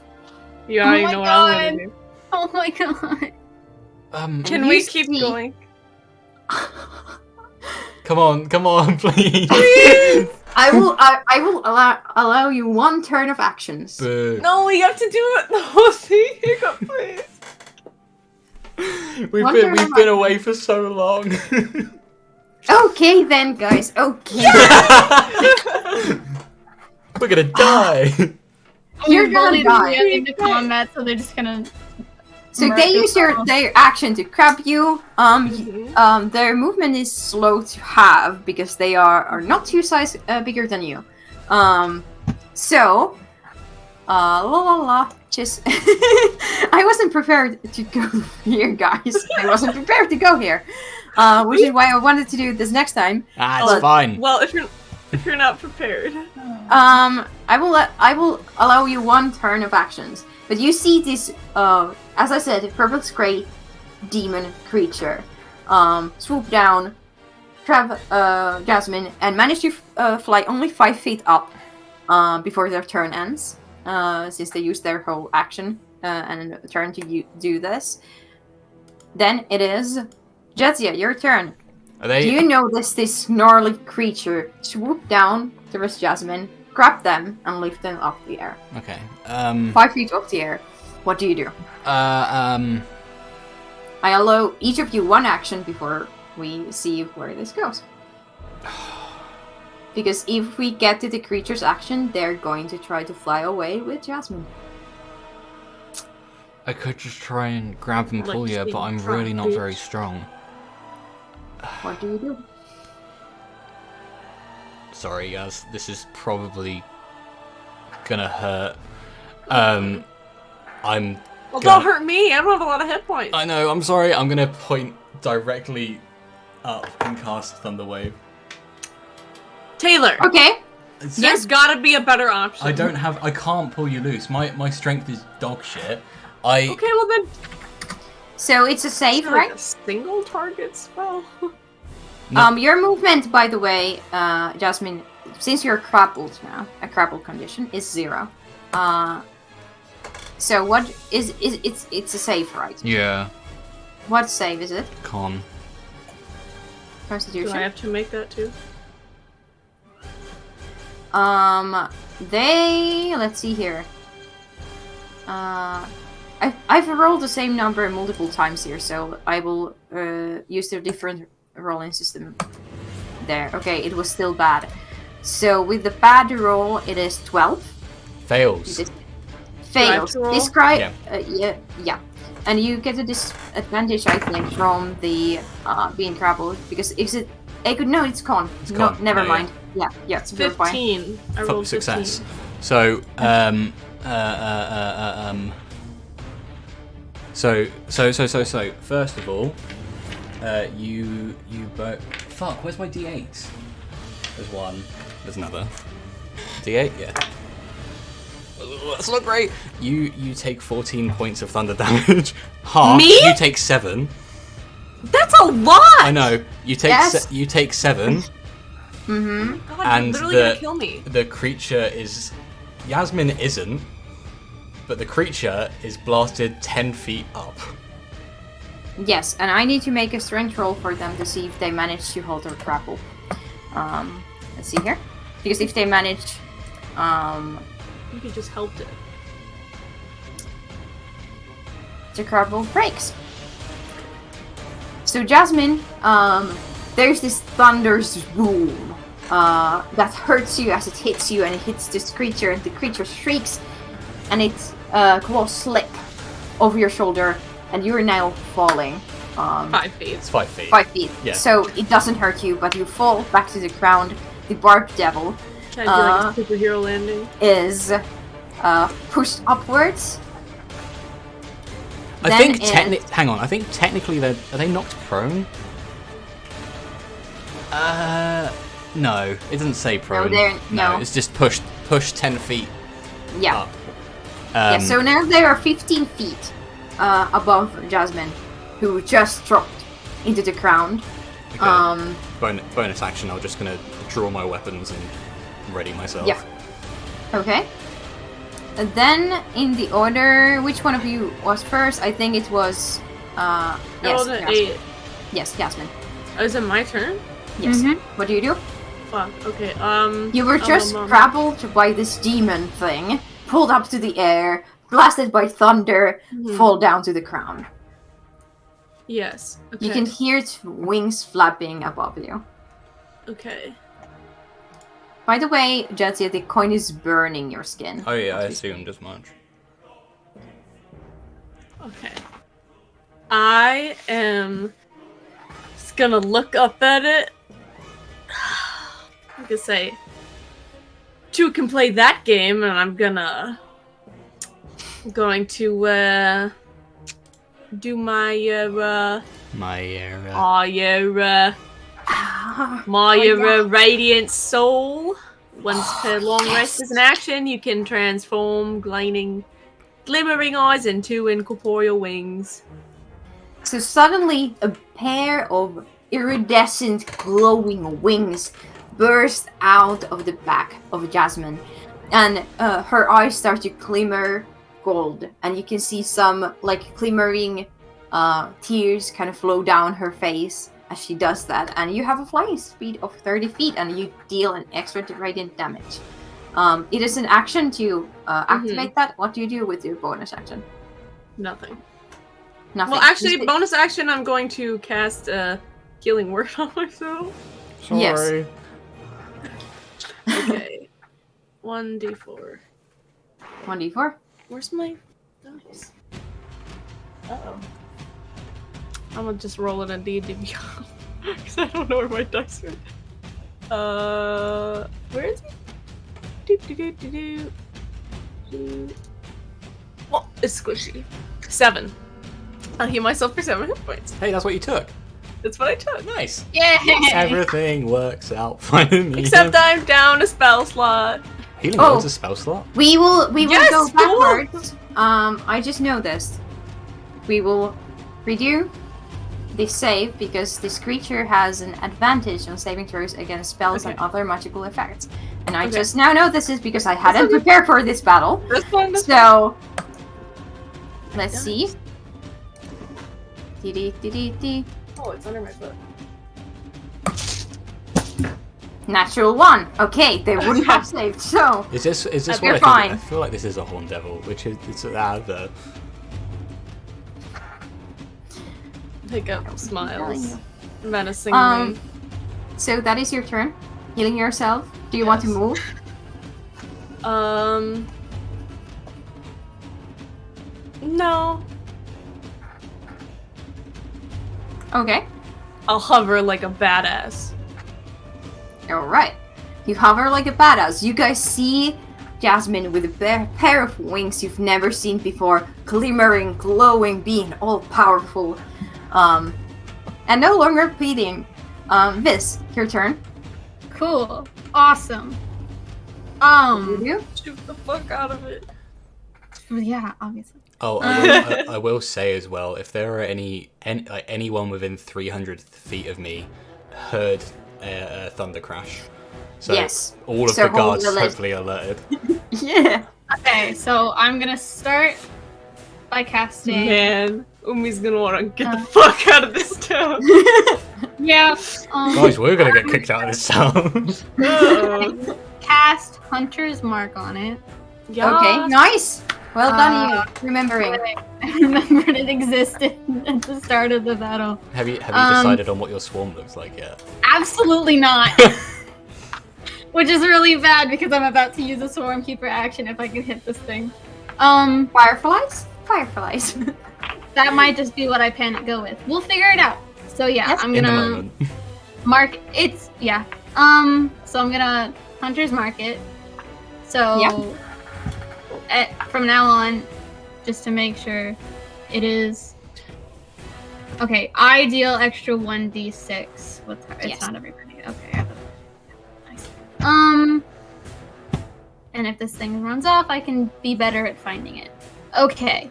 You Oh already my know what I'm God. gonna do. Oh my god. Can you we keep see- going? Come on, please. Please! I will allow you one turn of actions. Boo. No, we have to do it. No, see, Hiccup, please. We've One been turn we've of been away for so long. Okay then, guys. Okay. We're gonna die. You're We gonna bullied die. them into combat, so they're just gonna. So they use their action to grab you. Their movement is slow to have because they are not two size bigger than you. Just I wasn't prepared to go here, guys. I wasn't prepared to go here, which is why I wanted to do this next time. It's fine. Well, if you're not prepared. I will allow you one turn of actions, but you see this, as I said, purple gray demon creature swoop down, grab Jasmine, and manage to fly only 5 feet up before their turn ends, since they use their whole action and turn to do this. Then it is Jadzia, your turn. Are they? You notice this gnarly creature swoop down towards Jasmine, grab them, and lift them up the air. Okay. 5 feet up the air. What do you do? I allow each of you one action before we see where this goes. Because if we get to the creature's action, they're going to try to fly away with Jasmine. I could just try and grab and pull you, but I'm really not very strong. What do you do? Sorry, guys. This is probably gonna hurt. I'm. Well, don't hurt me. I don't have a lot of hit points. I know. I'm sorry. I'm gonna point directly up and cast Thunderwave. Taylor. Okay. There's gotta be a better option. I can't pull you loose. My strength is dog shit. Okay, well then. So it's a save, Like right? a single target spell. No. Your movement, by the way, Jasmine, since you're crippled now, a crippled condition is 0. So what is it's a save, right? Yeah. What save is it? Con. Do Constitution. I have to make that too? Let's see here. I've rolled the same number multiple times here, so I will use the different rolling system there. Okay, it was still bad. So with the bad roll, it is 12. Fails. This fails. Do I have to roll? Describe. Yeah. And you get a disadvantage, I think, from the being grappled because if it, I could no, it's con. It's No, con. never No, mind. Yeah, It's you're fine. 15. I rolled Success. 15. So So first of all, you both. Fuck. Where's my D8? There's one. There's another. D8. Yeah. That's not great. You take 14 points of thunder damage. Half. Me? You take 7. That's a lot! I know. You take Yes. you take 7, Mm-hmm. God, and you're literally gonna kill me. the creature is... Yasmin isn't, but the creature is blasted 10 feet up. Yes, and I need to make a strength roll for them to see if they manage to hold their grapple. Let's see here. Because if they manage... You could just helped it. the grapple breaks. So Jasmine, there's this thunderous boom that hurts you as it hits you, and it hits this creature, and the creature shrieks, and its claws slip over your shoulder, and you are now falling. 5 feet. It's 5 feet. 5 feet. Yeah. So it doesn't hurt you, but you fall back to the ground. The barb devil Can I do like a superhero landing? is pushed upwards. I Then think hang on. I think technically are they knocked prone? No, it doesn't say prone. no. It's just pushed 10 feet Yeah. up. Yeah, so now they are 15 feet above Jasmine, who just dropped into the ground. Okay. Bonus action. I'm just gonna draw my weapons and ready myself. Yeah. Okay. And then in the order, which one of you was first? I think it was. I Yes, rolled an Jasmine. 8. Yes, Jasmine. Oh, is it my turn? Yes. Mhm. What do you do? Fuck, okay, You were just grappled by this demon thing, pulled up to the air, blasted by thunder, fall down to the ground. Yes. Okay. You can hear its wings flapping above you. Okay. By the way, Jetsia, the coin is burning your skin. Oh yeah, I assumed as much. Okay. I am just gonna look up at it. I could say, two can play that game, and I'm going to do my Radiant Soul. Once per long rest as an action, you can transform glimmering eyes into incorporeal wings. So suddenly, a pair of iridescent, glowing wings burst out of the back of Jasmine, and her eyes start to glimmer gold, and you can see some like glimmering tears kind of flow down her face as she does that. And you have a flying speed of 30 feet, and you deal an extra radiant damage. It is an action to activate that. What do you do with your bonus action? Nothing. Nothing. Well, actually, bonus action, I'm going to cast Healing Word on myself. Sorry. Yes. Okay. 1d4. 1d4. Where's my dice? Uh-oh. I'm gonna just roll it in D&D Beyond. Because I don't know where my dice are. Where is it? Well, it's squishy. 7. I'll heal myself for 7 hit points. Hey, that's what you took. That's what I took. Nice. Yay! Everything works out fine. Except I'm down a spell slot. Healing Oh. Word's a spell slot. We will Yes, go cool. backwards. I just know this. We will redo the save because this creature has an advantage on saving throws against spells and Okay. other magical effects. And I Okay. just now know this is because I hadn't okay. prepared for this battle. This one. So let's see. Dee-dee-dee-dee-dee. Oh, it's under my foot. Natural 1. Okay, they wouldn't have saved. So Is this You're what fine. I feel like this is a Horn Devil, which is it's the Pick up smiles. Menacingly. So that is your turn. Healing yourself. Do you want to Yes. move? No. Okay. I'll hover like a badass. Alright. You hover like a badass. You guys see Jasmine with a pair of wings you've never seen before, glimmering, glowing, being all powerful. And no longer pleading. Viz, your turn. Cool. Awesome. You do? Shoot the fuck out of it. Yeah, obviously. Oh, I will say as well, if there are anyone within 300 feet of me heard a thunder crash. So Yes. all of So the guards hold the hopefully alerted. Yeah. Okay, so I'm gonna start by casting. Man, Umi's gonna wanna get the fuck out of this town. Yeah. Guys, we're gonna get kicked out of this town. Uh-oh. Cast Hunter's Mark on it. Yeah. Okay, nice. Well done, you remembering. I remembered it existed at the start of the battle. Have you decided on what your swarm looks like yet? Absolutely not. Which is really bad because I'm about to use a Swarm Keeper action if I can hit this thing. Fireflies? Fireflies. That might just be what I go with. We'll figure it out. So yeah, Yes. I'm In the gonna moment. mark it's yeah. So I'm gonna Hunter's Mark it. So from now on, just to make sure, it is okay. I deal extra 1d6. What's it's Yes. not everybody. Okay. Nice. And if this thing runs off, I can be better at finding it. Okay.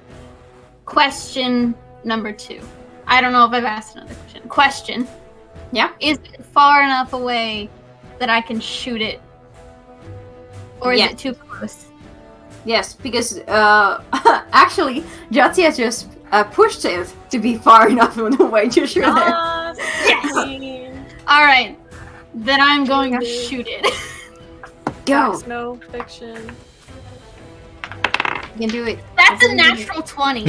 Question number 2. I don't know if I've asked another question. Question. Yeah. Is it far enough away that I can shoot it? Or is Yeah. it too close? Yes, because actually, Jati has just pushed it to be far enough away to shoot it. Yes! Alright. Then I'm going to shoot it. Go. Facts, no fiction. You can do it. That's a natural 20.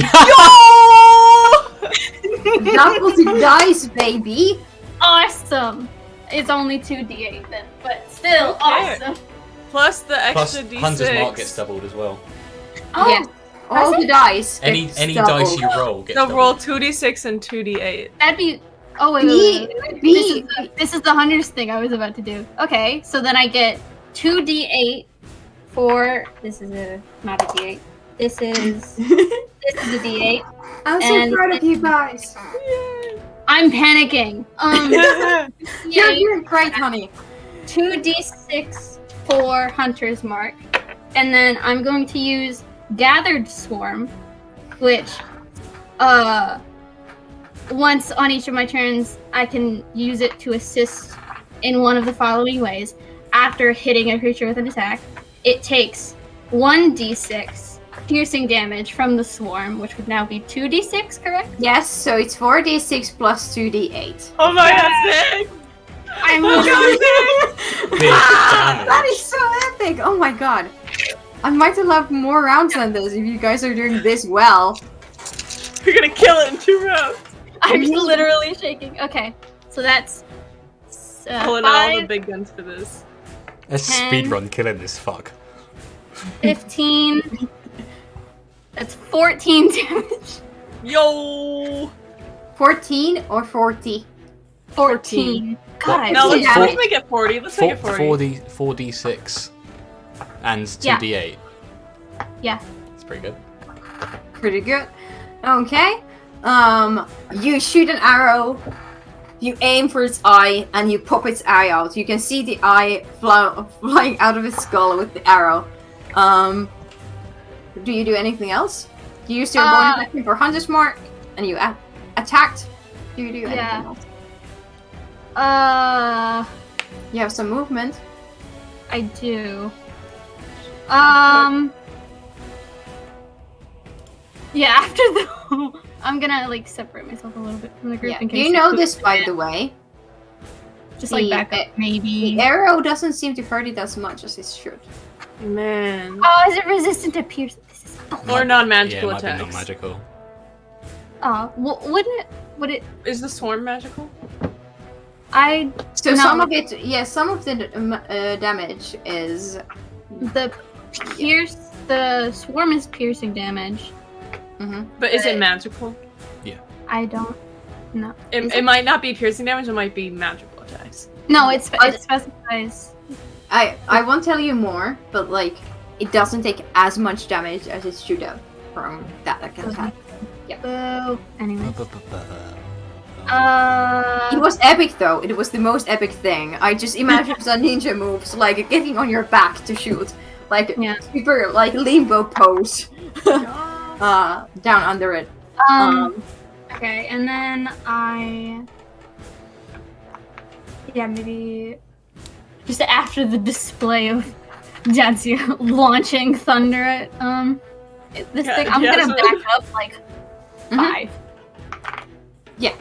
That was the dice, baby. Awesome. It's only 2d8 then, but still Okay. awesome. Plus the Plus, extra d6. Hunter's Mark gets doubled as well. Oh, Yes. All the dice. Any gets dice doubled. you roll gets So doubled. roll 2d6 and 2d8. that'd be. Oh wait, B, wait. B. This is the hunters thing I was about to do. Okay, so then I get 2d8 for. This is not a d8. This is a d8. I'm so And- proud of you guys. I'm panicking. You're Yay. doing great, honey. 2d6 for Hunter's Mark. And then I'm going to use Gathered Swarm, which, once on each of my turns, I can use it to assist in one of the following ways. After hitting a creature with an attack, it takes 1d6 piercing damage from the swarm, which would now be 2d6, correct? Yes, so it's 4d6 plus 2d8. Oh my god, sick! I'm Big damage. That is so epic! Oh my god. I might have more rounds than this if you guys are doing this well. You're gonna kill it in 2 rounds. I'm literally shaking. Okay, so that's Pulling out all the 5, big guns for this. Let's 10. speedrun killing this fuck. 15. That's 14 damage. Yo! 14 or 40? 14. God, I No, see let's, that. let's make it 40. Let's make it 40. 4d6 and Yeah. 2d8. Yeah. It's pretty good. Pretty good. Okay. You shoot an arrow, you aim for its eye, and you pop its eye out. You can see the eye flying out of its skull with the arrow. Do you do anything else? You used your bonus action for Hunter's Mark, and you attacked. Do you do anything Yeah. else? You have some movement. I do. Yeah, after the I'm gonna like separate myself a little bit from the group Yeah. in case You know it- this, by the way. just like the- back up maybe. The arrow doesn't seem to hurt it as much as it should. Man. Oh, is it resistant to pierce? This is Or non-magical Yeah, it might be attacks. non-magical. would it Is the swarm magical? So No. some of it, yeah, some of the damage is. the swarm is piercing damage. Mhm. But is it magical? I don't know. It might not be piercing damage, it might be magical attacks. No, it specifies. I won't tell you more, but like it doesn't take as much damage as it should have from that attack. Boo. Anyway. It was epic though. It was the most epic thing. I just imagined the ninja moves, like getting on your back to shoot, like Yeah. super like limbo pose. down under it. Okay, and then maybe just after the display of Jadzia launching thunder at this thing, I'm gonna back up like 5. Yeah.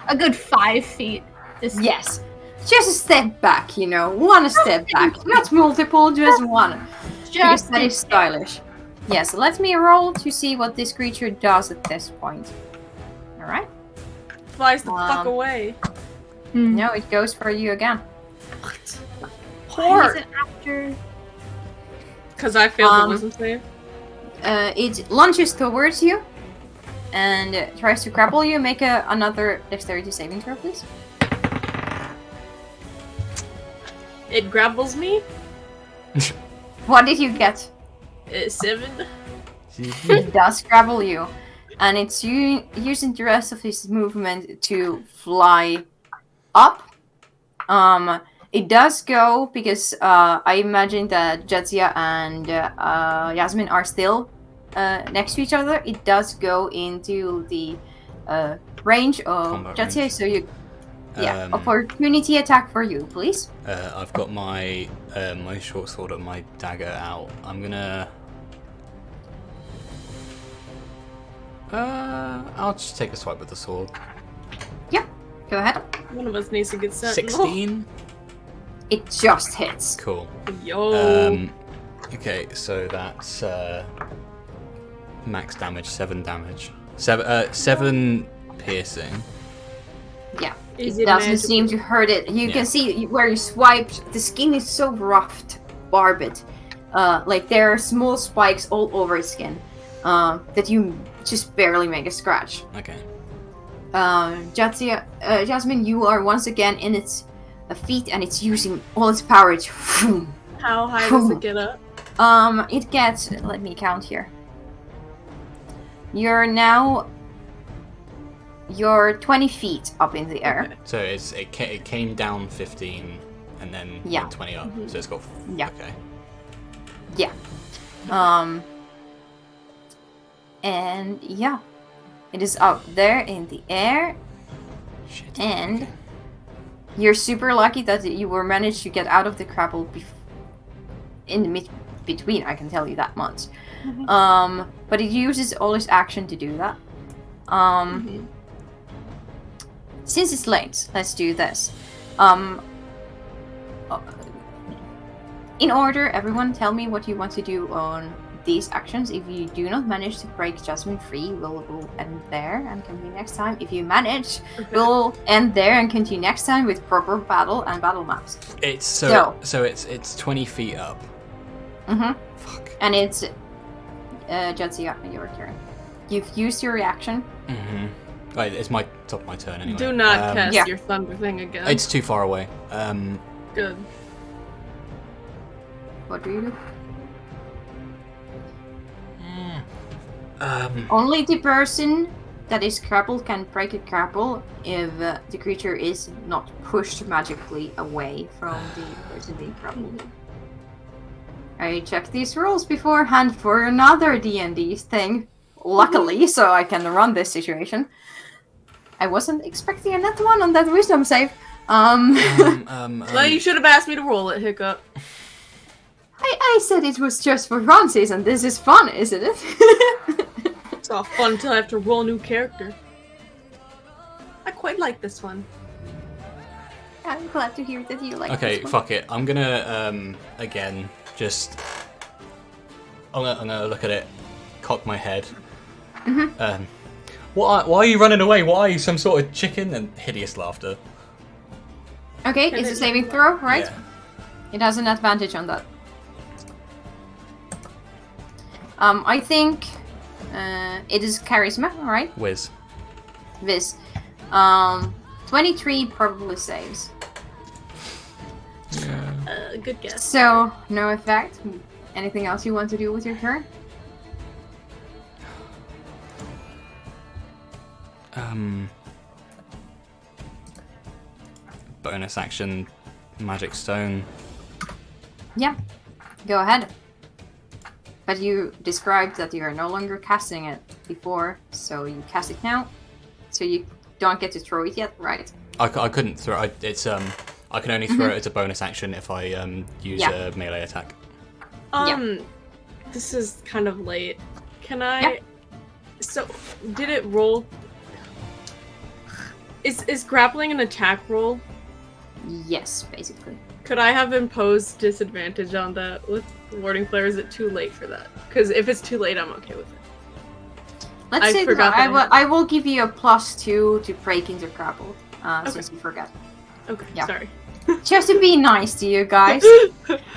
A good 5 feet. Yes. Just a step back, you know. One step back. Not multiple, just one. Because that is stylish. Yes, let me roll to see what this creature does at this point. Alright. Flies the fuck away. No, it goes for you again. What? Why Poor. is it after? Because I failed the wisdom save. It lunges towards you and tries to grapple you. Make another dexterity saving throw, please. It grapbles me. What did you get? 7. It does grapple you. And it's using the rest of his movement to fly up. It does go because I imagine that Jadzia and Yasmin are still next to each other. It does go into the range of Combat Jadzia, range. so you opportunity attack for you, please. I've got my my short sword and my dagger out. I'm gonna. I'll just take a swipe with the sword. Yeah, go ahead. One of us needs to get sent. 16. It just hits. Cool. Yo. Okay, so that's max damage, 7 damage. 7 piercing. Yeah. Is It doesn't seem to hurt it. You can see where you swiped. The skin is so roughed, barbed. Like there are small spikes all over its skin that you just barely make a scratch. Okay. Jasmine, you are once again in its feet, and it's using all its power to. How high does it get up? It gets. Let me count here. You're 20 feet up in the air. Okay. So it came down 15 and then went 20 up. So it's got. Yeah. Okay. Yeah. And yeah, it is up there in the air, Shit. and Okay. you're super lucky that you were managed to get out of the grapple in the between. I can tell you that much. But it uses all its action to do that. Since it's late, let's do this. In order, everyone, tell me what you want to do on these actions. If you do not manage to break Jasmine free, we'll end there and continue next time. If you manage, we'll end there and continue next time with proper battle and battle maps. It's so it's 20 feet up. Fuck. And it's Jadzia, your turn. You've used your reaction. Right, it's my top of my turn anyway. Do not cast Yeah. your thunder thing again. It's too far away. Good. What do you do? Um, Only the person that is grappled can break a grapple if the creature is not pushed magically away from the person being grappled. I checked these rules beforehand for another D&D thing, luckily, so I can run this situation. I wasn't expecting a net one on that wisdom save. Well, you should have asked me to roll it, Hiccup. I said it was just for funsies, and this is fun, isn't it? It's all fun until I have to roll a new character. I quite like this one. I'm glad to hear that you like okay, this one. fuck it. I'm gonna again just. I'm gonna look at it, cock my head. Why are you running away? Why are you some sort of chicken? And hideous laughter. Okay, it's a saving throw, right? Yeah. It has an advantage on that. I think it is charisma, right? Whiz. This. 23 probably saves. Good guess. So, no effect. Anything else you want to do with your turn? Bonus action, magic stone. Yeah. Go ahead. but you described that you are no longer casting it before, so you cast it now. So you don't get to throw it yet, right? I couldn't throw it. It's I can only throw it as a bonus action if I use a melee attack. This is kind of late. Can I? Yeah. So, did it roll? Is grappling an attack roll? Yes, basically. Could I have imposed disadvantage on that with Warding Flare? Is it too late for that? Because if it's too late, I'm okay with it. Let's I say forgot that that I will give you a +2 to break into grapple, since you forgot. Okay, Yeah. sorry. Just to be nice to you guys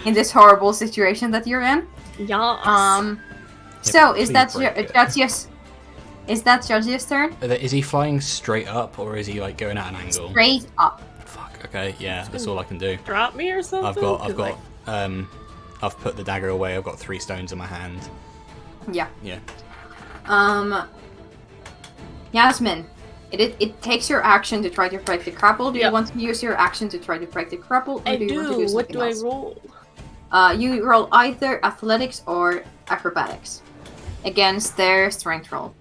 in this horrible situation that you're in. Yeah. So is please that break it. is that Judge's turn? Is he flying straight up or is he like going at an angle? Straight up. Fuck. Okay. Yeah, that's all I can do. Drop me or something? I've put the dagger away. I've got 3 stones in my hand. Yeah. Yeah. Yasmin, it takes your action to try to break the grapple. Do Yeah. you want to use your action to try to break the grapple, or I do you want to do. do What something do I else? roll? You roll either athletics or acrobatics against their strength roll.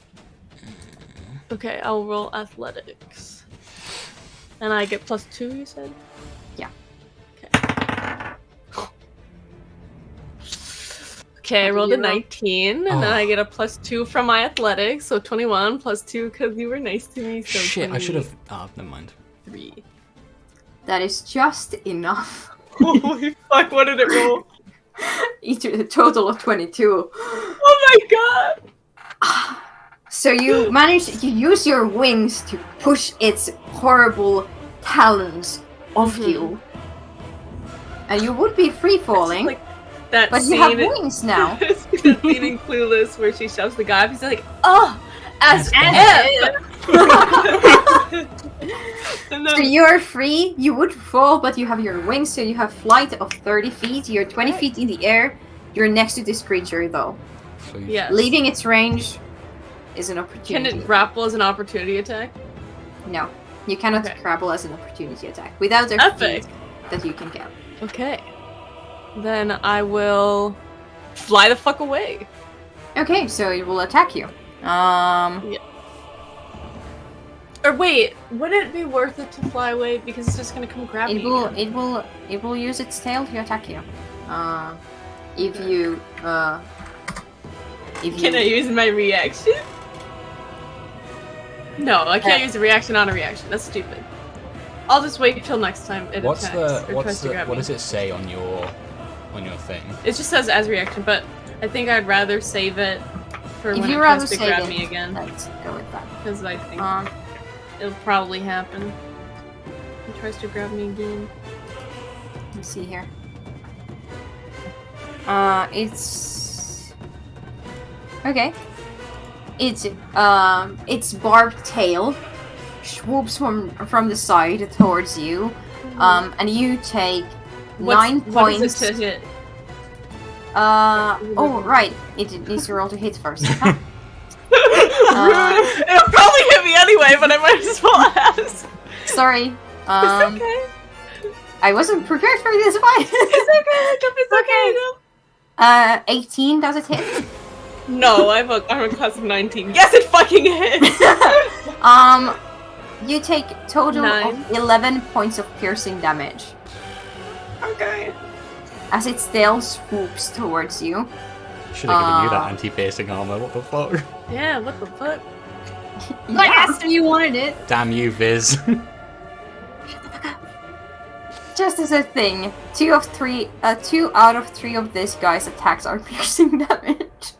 Okay, I'll roll athletics. And I get +2, you said? Yeah. Okay, I rolled a You roll? 19, and then I get a +2 from my athletics, so 21 +2 because you were nice to me. So Shit, I should have. Oh, never mind. 3. That is just enough. Holy fuck! What did it roll? Each a total of 22. Oh my god! So you manage, you use your wings to push its horrible talons off you. And you would be free falling, Like that but scene. you have wings now. That scene in Clueless where she shoves the guy up. He's like, "Oh, as As if." And So then, you are free, you would fall, but you have your wings, so you have flight of 30 feet. You're 20 feet in the air. You're next to this creature, though. So yes. Leaving its range is an Can opportunity. it grapple as an opportunity attack? No, you cannot Okay. grapple as an opportunity attack without a Epic. feat that you can get. Okay. Then I will fly the fuck away. Okay, so it will attack you. Or wait, would it be worth it to fly away because it's just gonna come grab me? again? It will use its tail to attack you. If you Can I use my reaction? No, I can't Uh, use a reaction on a reaction. That's stupid. I'll just wait until next time it attacks or tries to grab what me. does it say on your thing? It just says as reaction, but I think I'd rather save it for If when you it rather tries to save grab it, me again. let's go with that. Because I think Um, it'll probably happen. It tries to grab me again. let's see here. It's okay. Its barbed tail swoops from the side towards you, and you take 9 What points. is it to hit? Oh right, it needs to roll to hit first. Huh? It'll probably hit me anyway, but I might as well ask. Sorry. It's okay. I wasn't prepared for this fight. It's okay. 18, does it hit? No, I have a armor class of 19. Yes, it fucking hits! You take total 9. of 11 points of piercing damage Okay. as its tail swoops towards you. Should have given you that anti-piercing armor. What the fuck? Yeah, what the fuck? I asked if you wanted it. Damn you, Viz. Just as a thing, 2 out of 3 of this guy's attacks are piercing damage.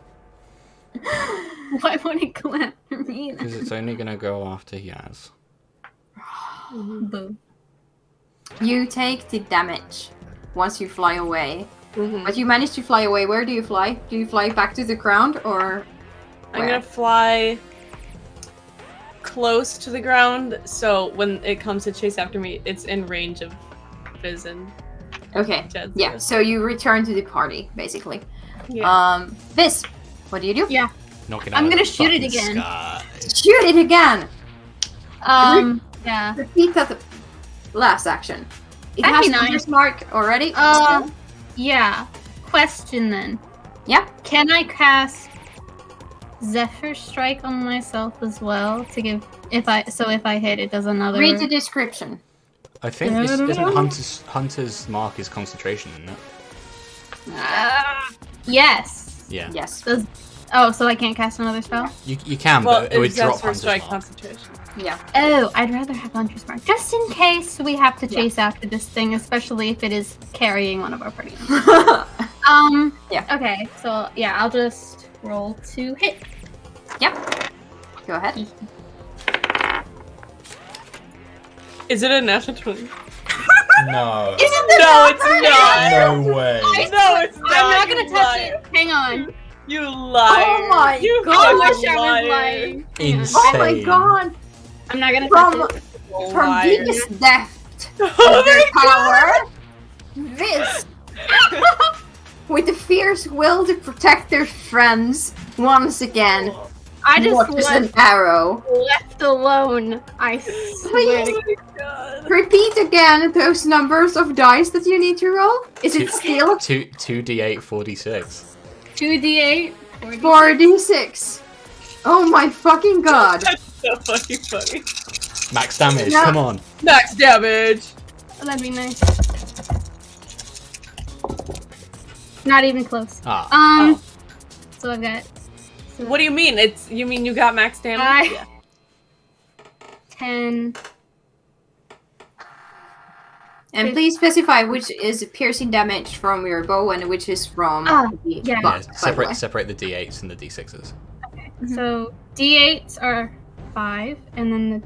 Why won't it go after me? Because it's only gonna go after Yaz. Boo. You take the damage once you fly away. Mhm. But you manage to fly away. Where do you fly? Do you fly back to the ground or I'm where? gonna fly close to the ground, so when it comes to chase after me, it's in range of Viz and Okay. Jedzia. Yeah, so you return to the party, basically. Yeah. Viz, what do you do? Yeah. Knocking I'm out gonna the shoot it fucking again. sky. Shoot it again! Yeah. Repeat that last action. It That'd has be nice. hunter's mark already. Yeah. Question then. Yeah. Can I cast Zephyr Strike on myself as well to give if I hit it does another Read the description. I think isn't Hunter's mark is concentration, isn't it? Yes. Yeah. Yes. So I can't cast another spell? You can, Well, but it would it's drop just for Hunter's strike mark. concentration. Yeah. Oh, I'd rather have Hunter's Mark. Just in case we have to chase after this thing, especially if it is carrying one of our party members. Yeah. Okay, so yeah, I'll just roll to hit. Yep. Go ahead. Is it a natural 20? No. No, it's not. No way. No, it's not. I'm not You gonna touch liar. it. Hang on. You liar. Oh my You God. I fucking wish I was liar. lying. Hang on. Insane. Oh my god! I'm not gonna From touch it. from Liar. biggest depth Oh of their my power, this with the fierce will to protect their friends once again. I just What is an left, arrow? left alone. I swear to God. Repeat again those numbers of dice that you need to roll. Is it still 2d8, 4d6. 2d8. 4d6? Oh my fucking god! That's so fucking funny. Max damage, No. come on. Max damage. That'd be nice. Not even close. Ah. Oh. So I've got What do you mean? You mean you got max damage? Five. Yeah. 10. And please specify which is piercing damage from your bow and which is from the yeah. buck, Yeah, by the way. separate the d8s and the d6s. So d8s are 5, and then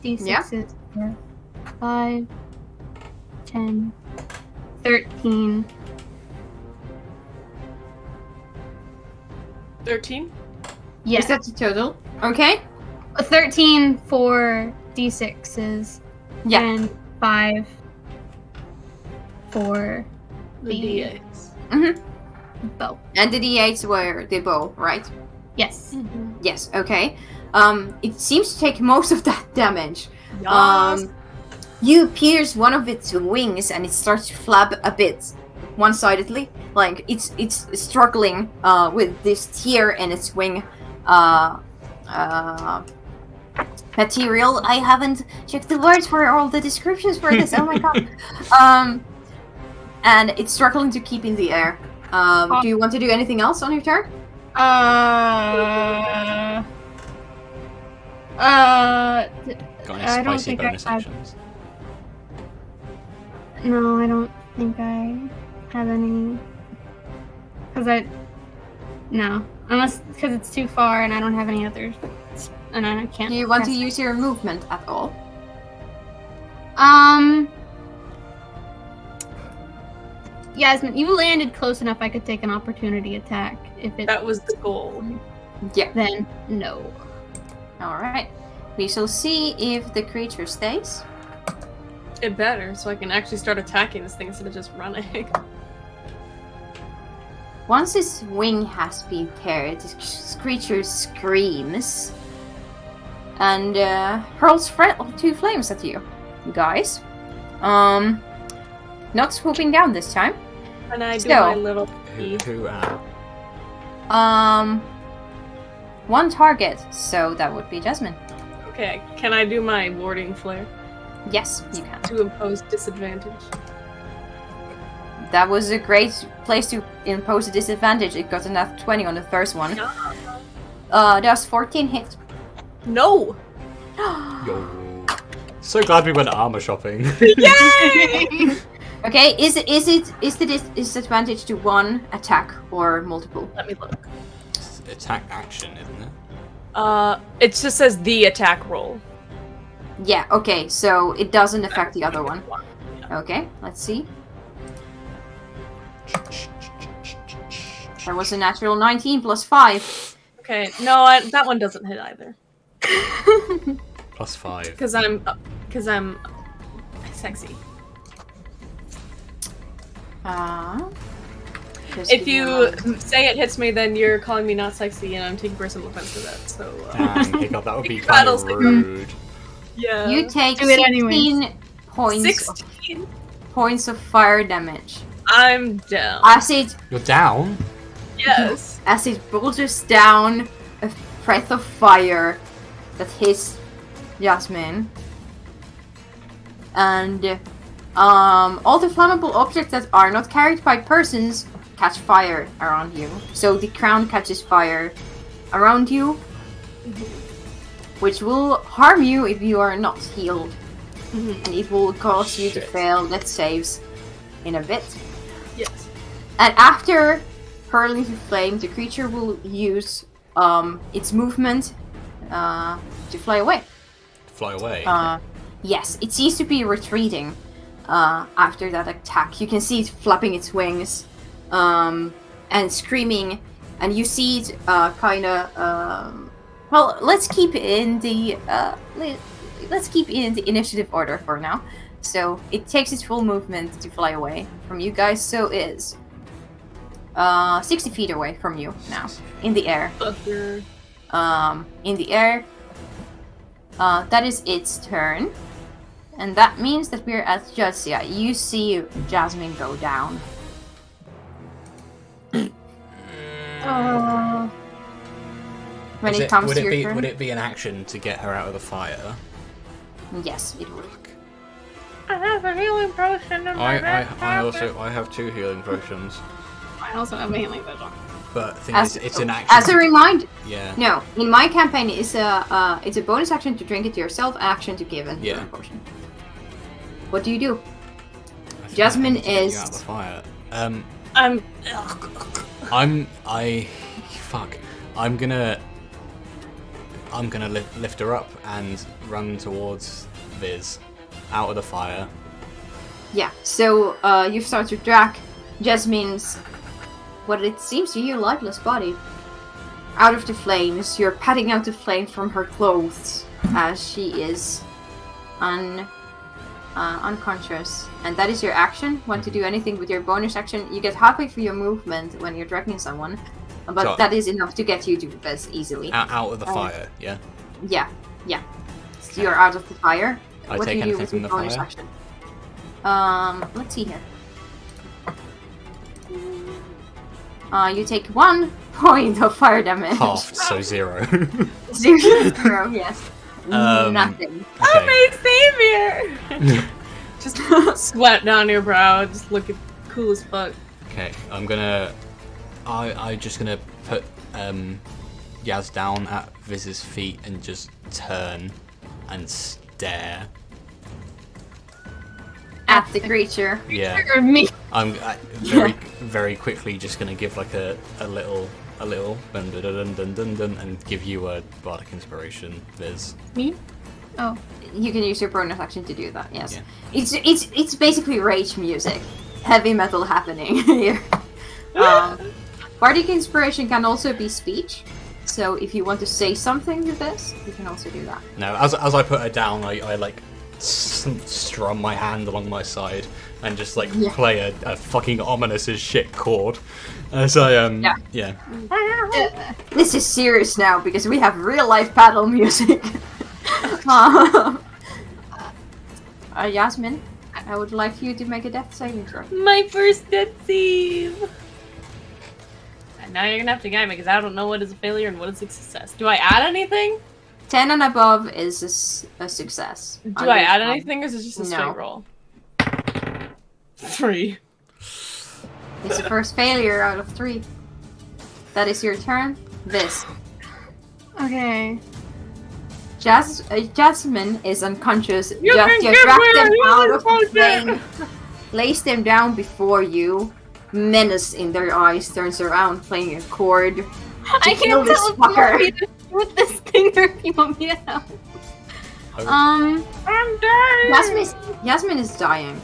the d6s are 5, 10, 13. 13? Yeah. Is that the total? Okay. 13 for d6s. Yeah. And 5 for The the D8s. Mm-hmm. bow. And the d8s were the bow, right? Yes. Yes, okay. It seems to take most of that damage. Yes. You pierce one of its wings and it starts to flap a bit one-sidedly. Like it's struggling with this tear in its wing material. I haven't checked the words for all the descriptions for this. Oh my god. And it's struggling to keep in the air. Do you want to do anything else on your turn? Got any I don't spicy think I bonus have- actions? No, I don't think I have any. No. Unless, because it's too far and I don't have any others. And I can't. Do you want to cast- use your movement at all? Yasmin, you landed close enough I could take an opportunity attack. If it. That was the goal. Then, no. Alright. We shall see if the creature stays. It better, so I can actually start attacking this thing instead of just running. Once its wing has been teared, this creature screams and hurls two flames at you, guys. Not swooping down this time. And I do So- my little Who, pee. One target, so that would be Jasmine. Okay, can I do my warding flare Yes, you can. to impose disadvantage? That was a great place to impose a disadvantage. It got a nat 20 on the first one. Does 14 hit? No! Yo. So glad we went armor shopping. Okay, is the disadvantage to one attack or multiple? Let me look. Attack action, isn't it? It just says the attack roll. Yeah, okay, so it doesn't affect the other one. Okay, let's see. That was a natural 19 plus 5. Okay, no, that one doesn't hit either. +5. Because I'm sexy. Just If give me a you moment. say it hits me, then you're calling me not sexy, and I'm taking personal offense to that. So Dang, Hiccup, that would be Big kind of battles. rude. yeah, You take Do it anyways. 16 points of fire damage. I'm down. As it You're down? Yes. As it bulges down a breath of fire that hits Jasmine. And all the flammable objects that are not carried by persons catch fire around you. So the crown catches fire around you, which will harm you if you are not healed. And it will cause you to Shit. fail death saves in a bit. Yes. And after hurling the flame, the creature will use its movement to fly away. Fly away. Yes, it seems to be retreating after that attack. You can see it flapping its wings and screaming, and you see it kind of. Well, let's keep it in the let's keep it in the initiative order for now. So it takes its full movement to fly away from you guys. So it is 60 feet away from you now, in the air. Fucker. In the air. That is its turn. And that means that we're at Judsia. You see Jasmine go down. When Is it comes would to it your be turn. would it be an action to get her out of the fire? Yes, it would. I have a healing potion in my I have 2 healing potions, I also have a healing potion. but the thing As, is, it's an action. as a reminder, Yeah. no, in my campaign it's a bonus action to drink it yourself, action to give a Yeah. healing potion. What do you do? I think Jasmine I need to get you is- out of the fire. I'm gonna lift her up and run towards Viz, out of the fire. Yeah, so you start to drag Jasmine's, what it seems to you, lifeless body out of the flames. You're patting out the flame from her clothes as she is unconscious. And that is your action. Want to do anything with your bonus action? You get halfway through your movement when you're dragging someone, but So- that is enough to get you to Viz easily. Out of the fire, yeah? Yeah. So you're out of the fire. I What take do you do anything with from your the bonus fire? action? Let's see here. You take 1 point of fire damage. Halved, so 0. 0, yes. Nothing. Okay. Savior! Just sweat down your brow, just looking cool as fuck. Okay, I'm gonna... I'm just gonna put Yaz down at Viz's feet and just turn and stare. At the creature. Yeah. Or me. I'm very quickly just gonna give like a little dun dun dun dun dun dun and give you a bardic inspiration, Viz. Me? Oh. You can use your bonus action to do that, yes. Yeah. It's basically rage music. Heavy metal happening here. Bardic inspiration can also be speech. So if you want to say something with this, you can also do that. No, as I put her down, I like strum my hand along my side and just like Yeah. play a fucking ominous as shit chord. As I yeah. This is serious now because we have real life paddle music. Yasmin, I would like you to make a death saving throw. My first death save! And now you're gonna have to guide me because I don't know what is a failure and what is a success. Do I add anything? 10 and above is a success. Do I add anything or is it just a No. straight roll? 3. It's the first failure out of 3. That is your turn. This. Okay. Jasmine is unconscious. You can You give drag me a them out healing of the potion. flame, place them down before you. Menace in their eyes turns around, playing a chord. I kill can't this tell if you want me fucker. to shoot this thing or if you want me to help. I'm dying! Yasmin is dying.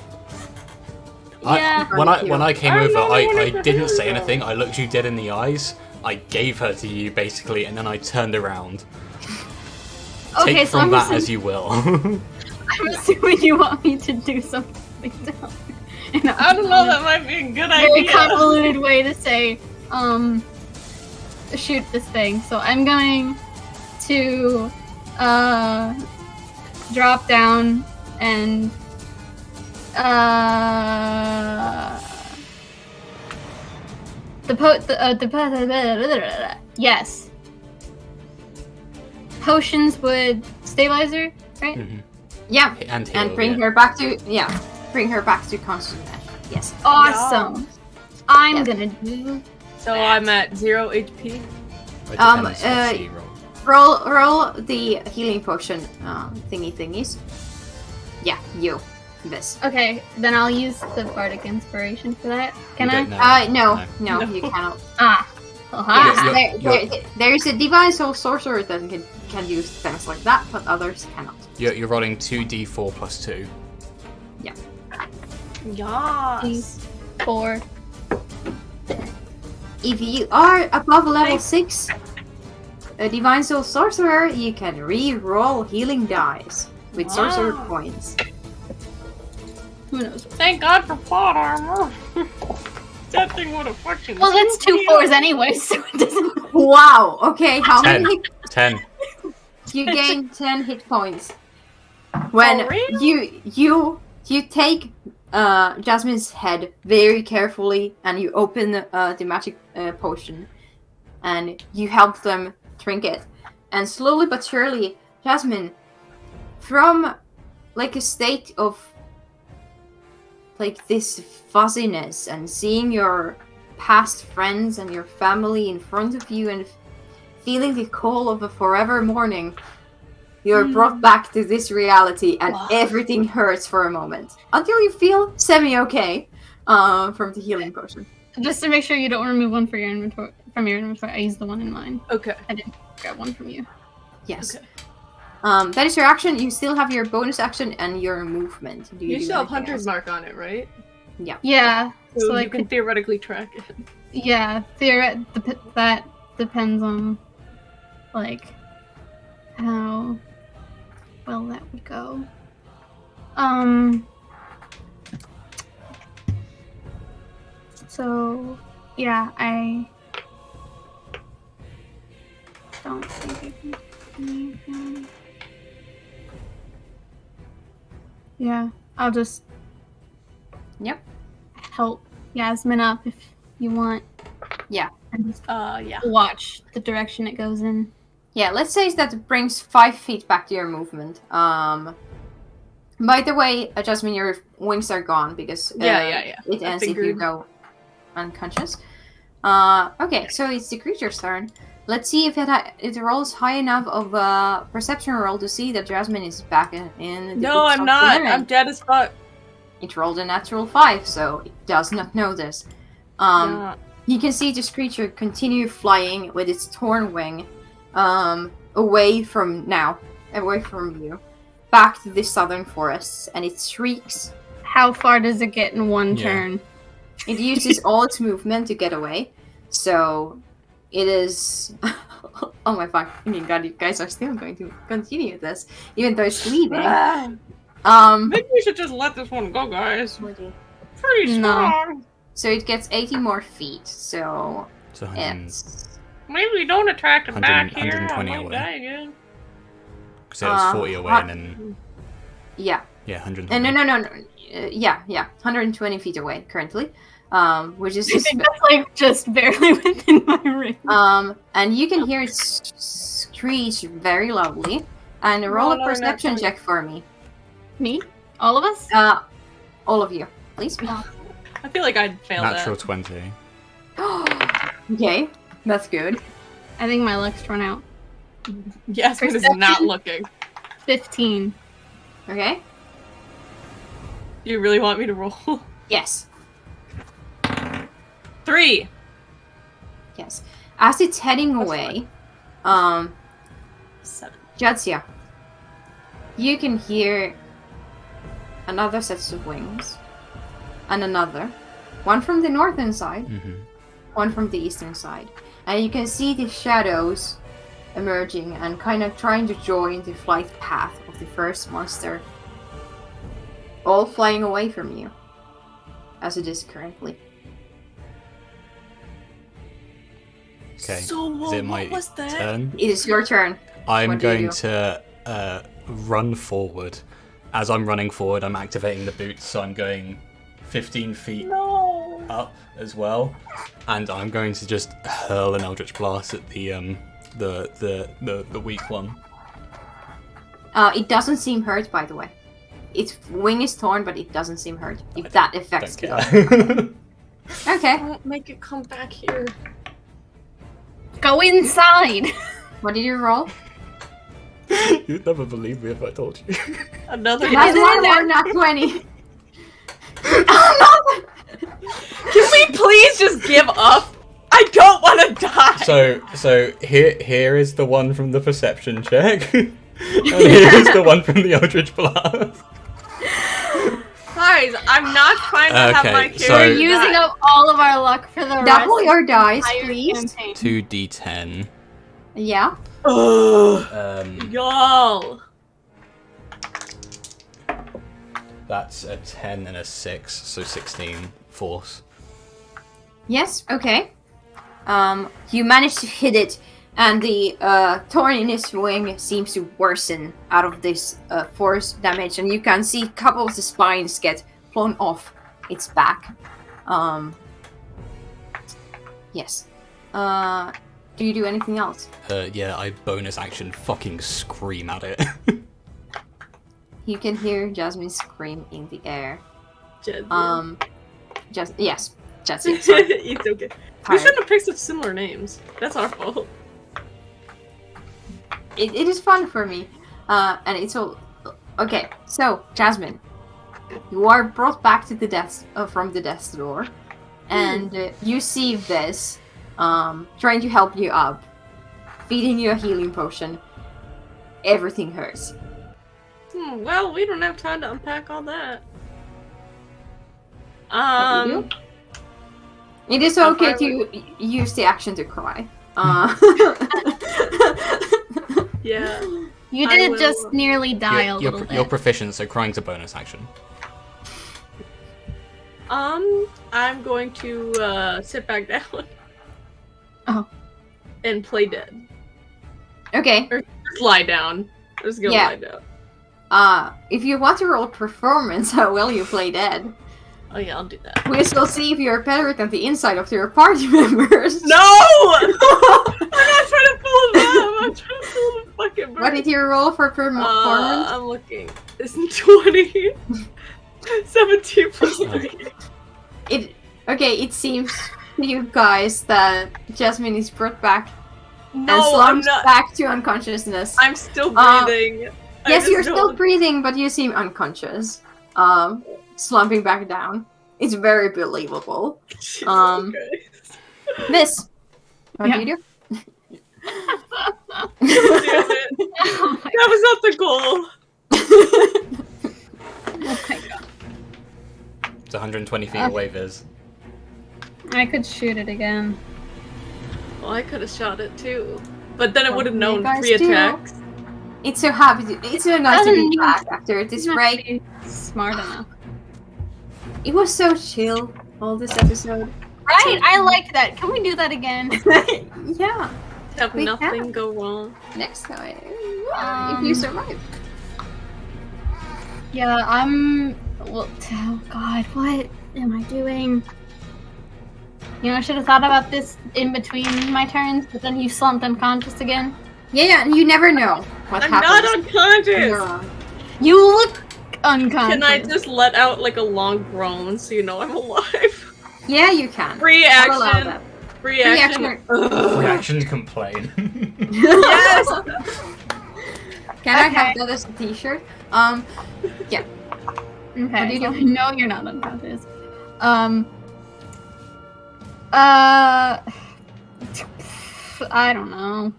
Yeah. When I came I'm over, not I wanting to didn't do say that. anything. I looked you dead in the eyes. I gave her to you basically, and then I turned around. Okay, Take so from I'm that assuming, as you will. I'm assuming you want me to do something to help. In a I don't know, that might be a good very idea. convoluted way to say, shoot this thing. So I'm going to, drop down and, Yes. Potions would stabilizer, right? Yeah, And heal, and bring yeah. her back to bring her back to consciousness. Yes. Awesome. I'm gonna do. So I'm at 0 HP. It depends what she rolls. Roll the healing potion thingies. Yeah, you. This. Okay, then I'll use the bardic inspiration for that. Can You I? don't know. No, No. you cannot. Ah. Aha. You're- There's a divine soul sorcerer that can use things like that, but others cannot. You're rolling 2d4 plus 2. Yes. 4. If you are above level 6, a divine soul sorcerer, you can re-roll healing dice with sorcerer Wow. points. Who knows? Thank God for plot armor. That thing would have fucking. Well, that's 2 4s anyway, so it doesn't. Wow. Okay, how 10. many? 10. You gain 10 hit points when For real? you take Jasmine's head very carefully and you open the magic potion and you help them drink it, and slowly but surely, Jasmine, from like a state of like this fuzziness and seeing your past friends and your family in front of you and feeling the call of a forever morning, you're brought back to this reality and Wow. everything hurts for a moment until you feel semi-okay from the healing potion. Just to make sure you don't remove one for your inventory. From your inventory, I used the one in mine. Okay. I didn't grab one from you. Yes. Okay. That is your action. You still have your bonus action and your movement. Do You do still have anything Hunter's else? Mark on it, right? Yeah. So, So you like, can theoretically track it. yeah, that depends on like how well that would go. So yeah, I don't think I can do anything. Yeah, I'll just Yep. help Yasmin up if you want. Yeah. And just Yeah. watch the direction it goes in. Yeah, let's say that it brings 5 feet back to your movement. By the way, Jasmine, your wings are gone because Yeah. it I ends if you figured. go unconscious. Okay, so it's the creature's turn. Let's see if it rolls high enough of a perception roll to see that Jasmine is back in the No, books I'm of not. the living. I'm dead as fuck. It rolled a natural 5, so it does not know this. Yeah. You can see this creature continue flying with its torn wing away from you, back to the southern forests, and it shrieks. How far does it get in one Yeah. turn? It uses all its movement to get away, so it is. Oh my fucking god! You guys are still going to continue this, even though it's leaving. Maybe we should just let this one go, guys. Pretty No. strong. So it gets 80 more feet. So So 100, it's Maybe we don't attract him back 100, here. 120 I might away. die again. because it was 40 away and then yeah. yeah, 100. No. Yeah, 120 feet away currently, which is I think that's like just barely within my range. and you can hear it screech very loudly. And roll a No, perception not check for me, Me? All of us? all of you, please. I feel like I'd fail Natural that. 20. Okay, that's good. I think my luck's run out. Yasmin is Perception? not looking. 15. Okay. You really want me to roll? Yes. 3. Yes. As it's heading away, 7. Jadzia, you can hear another set of wings, and another, one from the northern side, one from the eastern side, and you can see the shadows emerging and kind of trying to join the flight path of the first monster, all flying away from you, as it is currently. Okay. So Is it my what was that? turn? It is your turn. I'm What do you going do? to run forward. As I'm running forward, I'm activating the boots, so I'm going 15 feet No. up as well, and I'm going to just hurl an Eldritch Blast at the weak one. It doesn't seem hurt, by the way. Its wing is torn, but it doesn't seem hurt. If that affects Don't you. care. Okay. Don't make it come back here. Go inside. What did you roll? You'd never believe me if I told you. Another Not Isn't one it or not 20. Can we please just give up? I don't want to die. So here is the one from the perception check, and here is the one from the Eldritch Blast. Guys, I'm not trying to have Okay, my so- character We're using die. up all of our luck for the Double rest your dice, of the please. campaign. 2d10. Yeah. Y'all. That's a 10 and a 6, so 16 force. Yes, okay. You manage to hit it, and the thorn in its wing seems to worsen out of this force damage, and you can see a couple of the spines get blown off its back. Yes. Do you do anything else? Yeah, I bonus action fucking scream at it. You can hear Jasmine scream in the air. Jed, Yes, Jasmine. Sorry. it's okay. We Tired. shouldn't have picked such similar names. That's our fault. It is fun for me, and it's all okay. So, Jasmine, you are brought back to the death from the death's door, and you see this trying to help you up, feeding you a healing potion. Everything hurts. Well, we don't have time to unpack all that. What do you do? It is How okay far to use the action to cry. Yeah. You I did will- just nearly die a little bit. You're proficient, so crying's a bonus action. I'm going to sit back down. Oh. And play dead. Okay. Just lie down. Just go Yeah. lie down. If you want to roll performance, how well you play dead, Oh yeah, I'll do that. we shall see if you're better than the inside of your party members. No! I'm not trying to pull them up. I'm trying to pull the fucking bird. What did you roll for performance? I'm looking. It's 20. 17 plus 3. It seems to you guys that Jasmine is brought back and No, I'm slumps not. back to unconsciousness. I'm still breathing. I Yes, just you're still don't- breathing, but you seem unconscious. Slumping back down. It's very believable. Jesus Um, Christ. Miss, what Yeah. do you do? Damn it. Oh my That was not the goal. oh my god. It's 120 feet away, Viz. I could shoot it again. Well, I could have shot it too. But then it What would have do known you guys 3 do? attacks. It's so happy. It's so nice to Doesn't be even- back after this It's not break. really smart enough. It was so chill all this episode. Right, I liked that. Can we do that again? Yeah, Have We nothing have. go wrong. next time if you survive. Yeah, I'm. Well, oh god, what am I doing? You know, I should have thought about this in between my turns, but then you slumped unconscious again. Yeah, you never know what I'm happens. not unconscious! You're wrong. You look unconscious. Can I just let out like a long groan so you know I'm alive? Yeah, you can. Free I'll allow action. that. Free Free action. action. Reaction complain. Yes! Can I Okay. have that as a t-shirt? Yeah. Okay, do you so do? I know you're not unconscious. I don't know.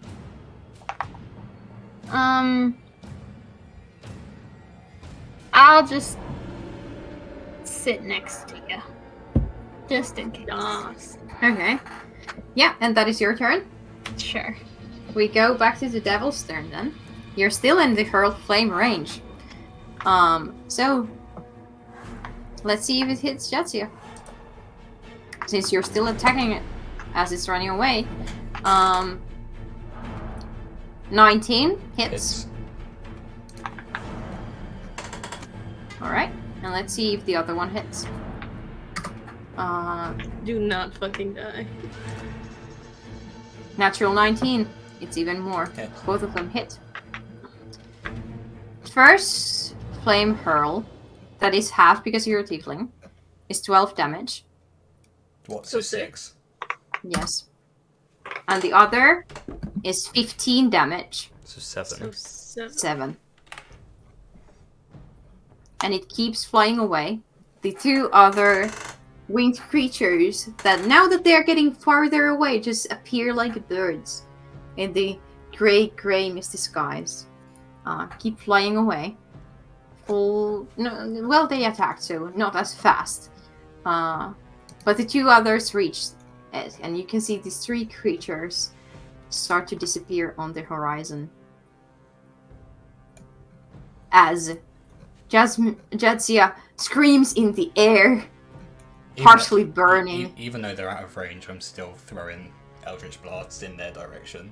I'll just sit next to you. Just in case. Yes. Okay. Yeah, and that is your turn. Sure. We go back to the devil's turn then. You're still in the hurled flame range. So let's see if it hits Jadzia. Since you're still attacking it as it's running away. 19 hits. It's Alright. And let's see if the other one hits. Do not fucking die. Natural 19. It's even more. Hit. Both of them hit. First flame hurl, that is half because you're a tiefling, is 12 damage. What? So So 6. Yes. And the other is 15 damage. So 7. So 7. 7. And it keeps flying away. The two other winged creatures that now that they're getting farther away just appear like birds in the gray misty skies. Keep flying away. Well, they attacked, so not as fast. But the two others reach it, and you can see these 3 creatures start to disappear on the horizon. As Jadzia screams in the air, partially burning. Even though they're out of range, I'm still throwing Eldritch Blasts in their direction.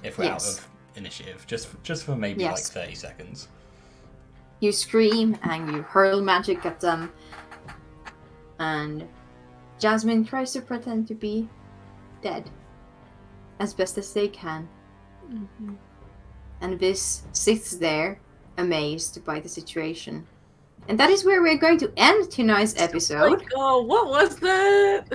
If we're Yes. out of initiative, just for maybe Yes. like 30 seconds. You scream and you hurl magic at them. And Jasmine tries to pretend to be dead as best as they can. Mhm. And Viz sits there, amazed by the situation. And that is where we're going to end tonight's episode. Like, oh, what was that?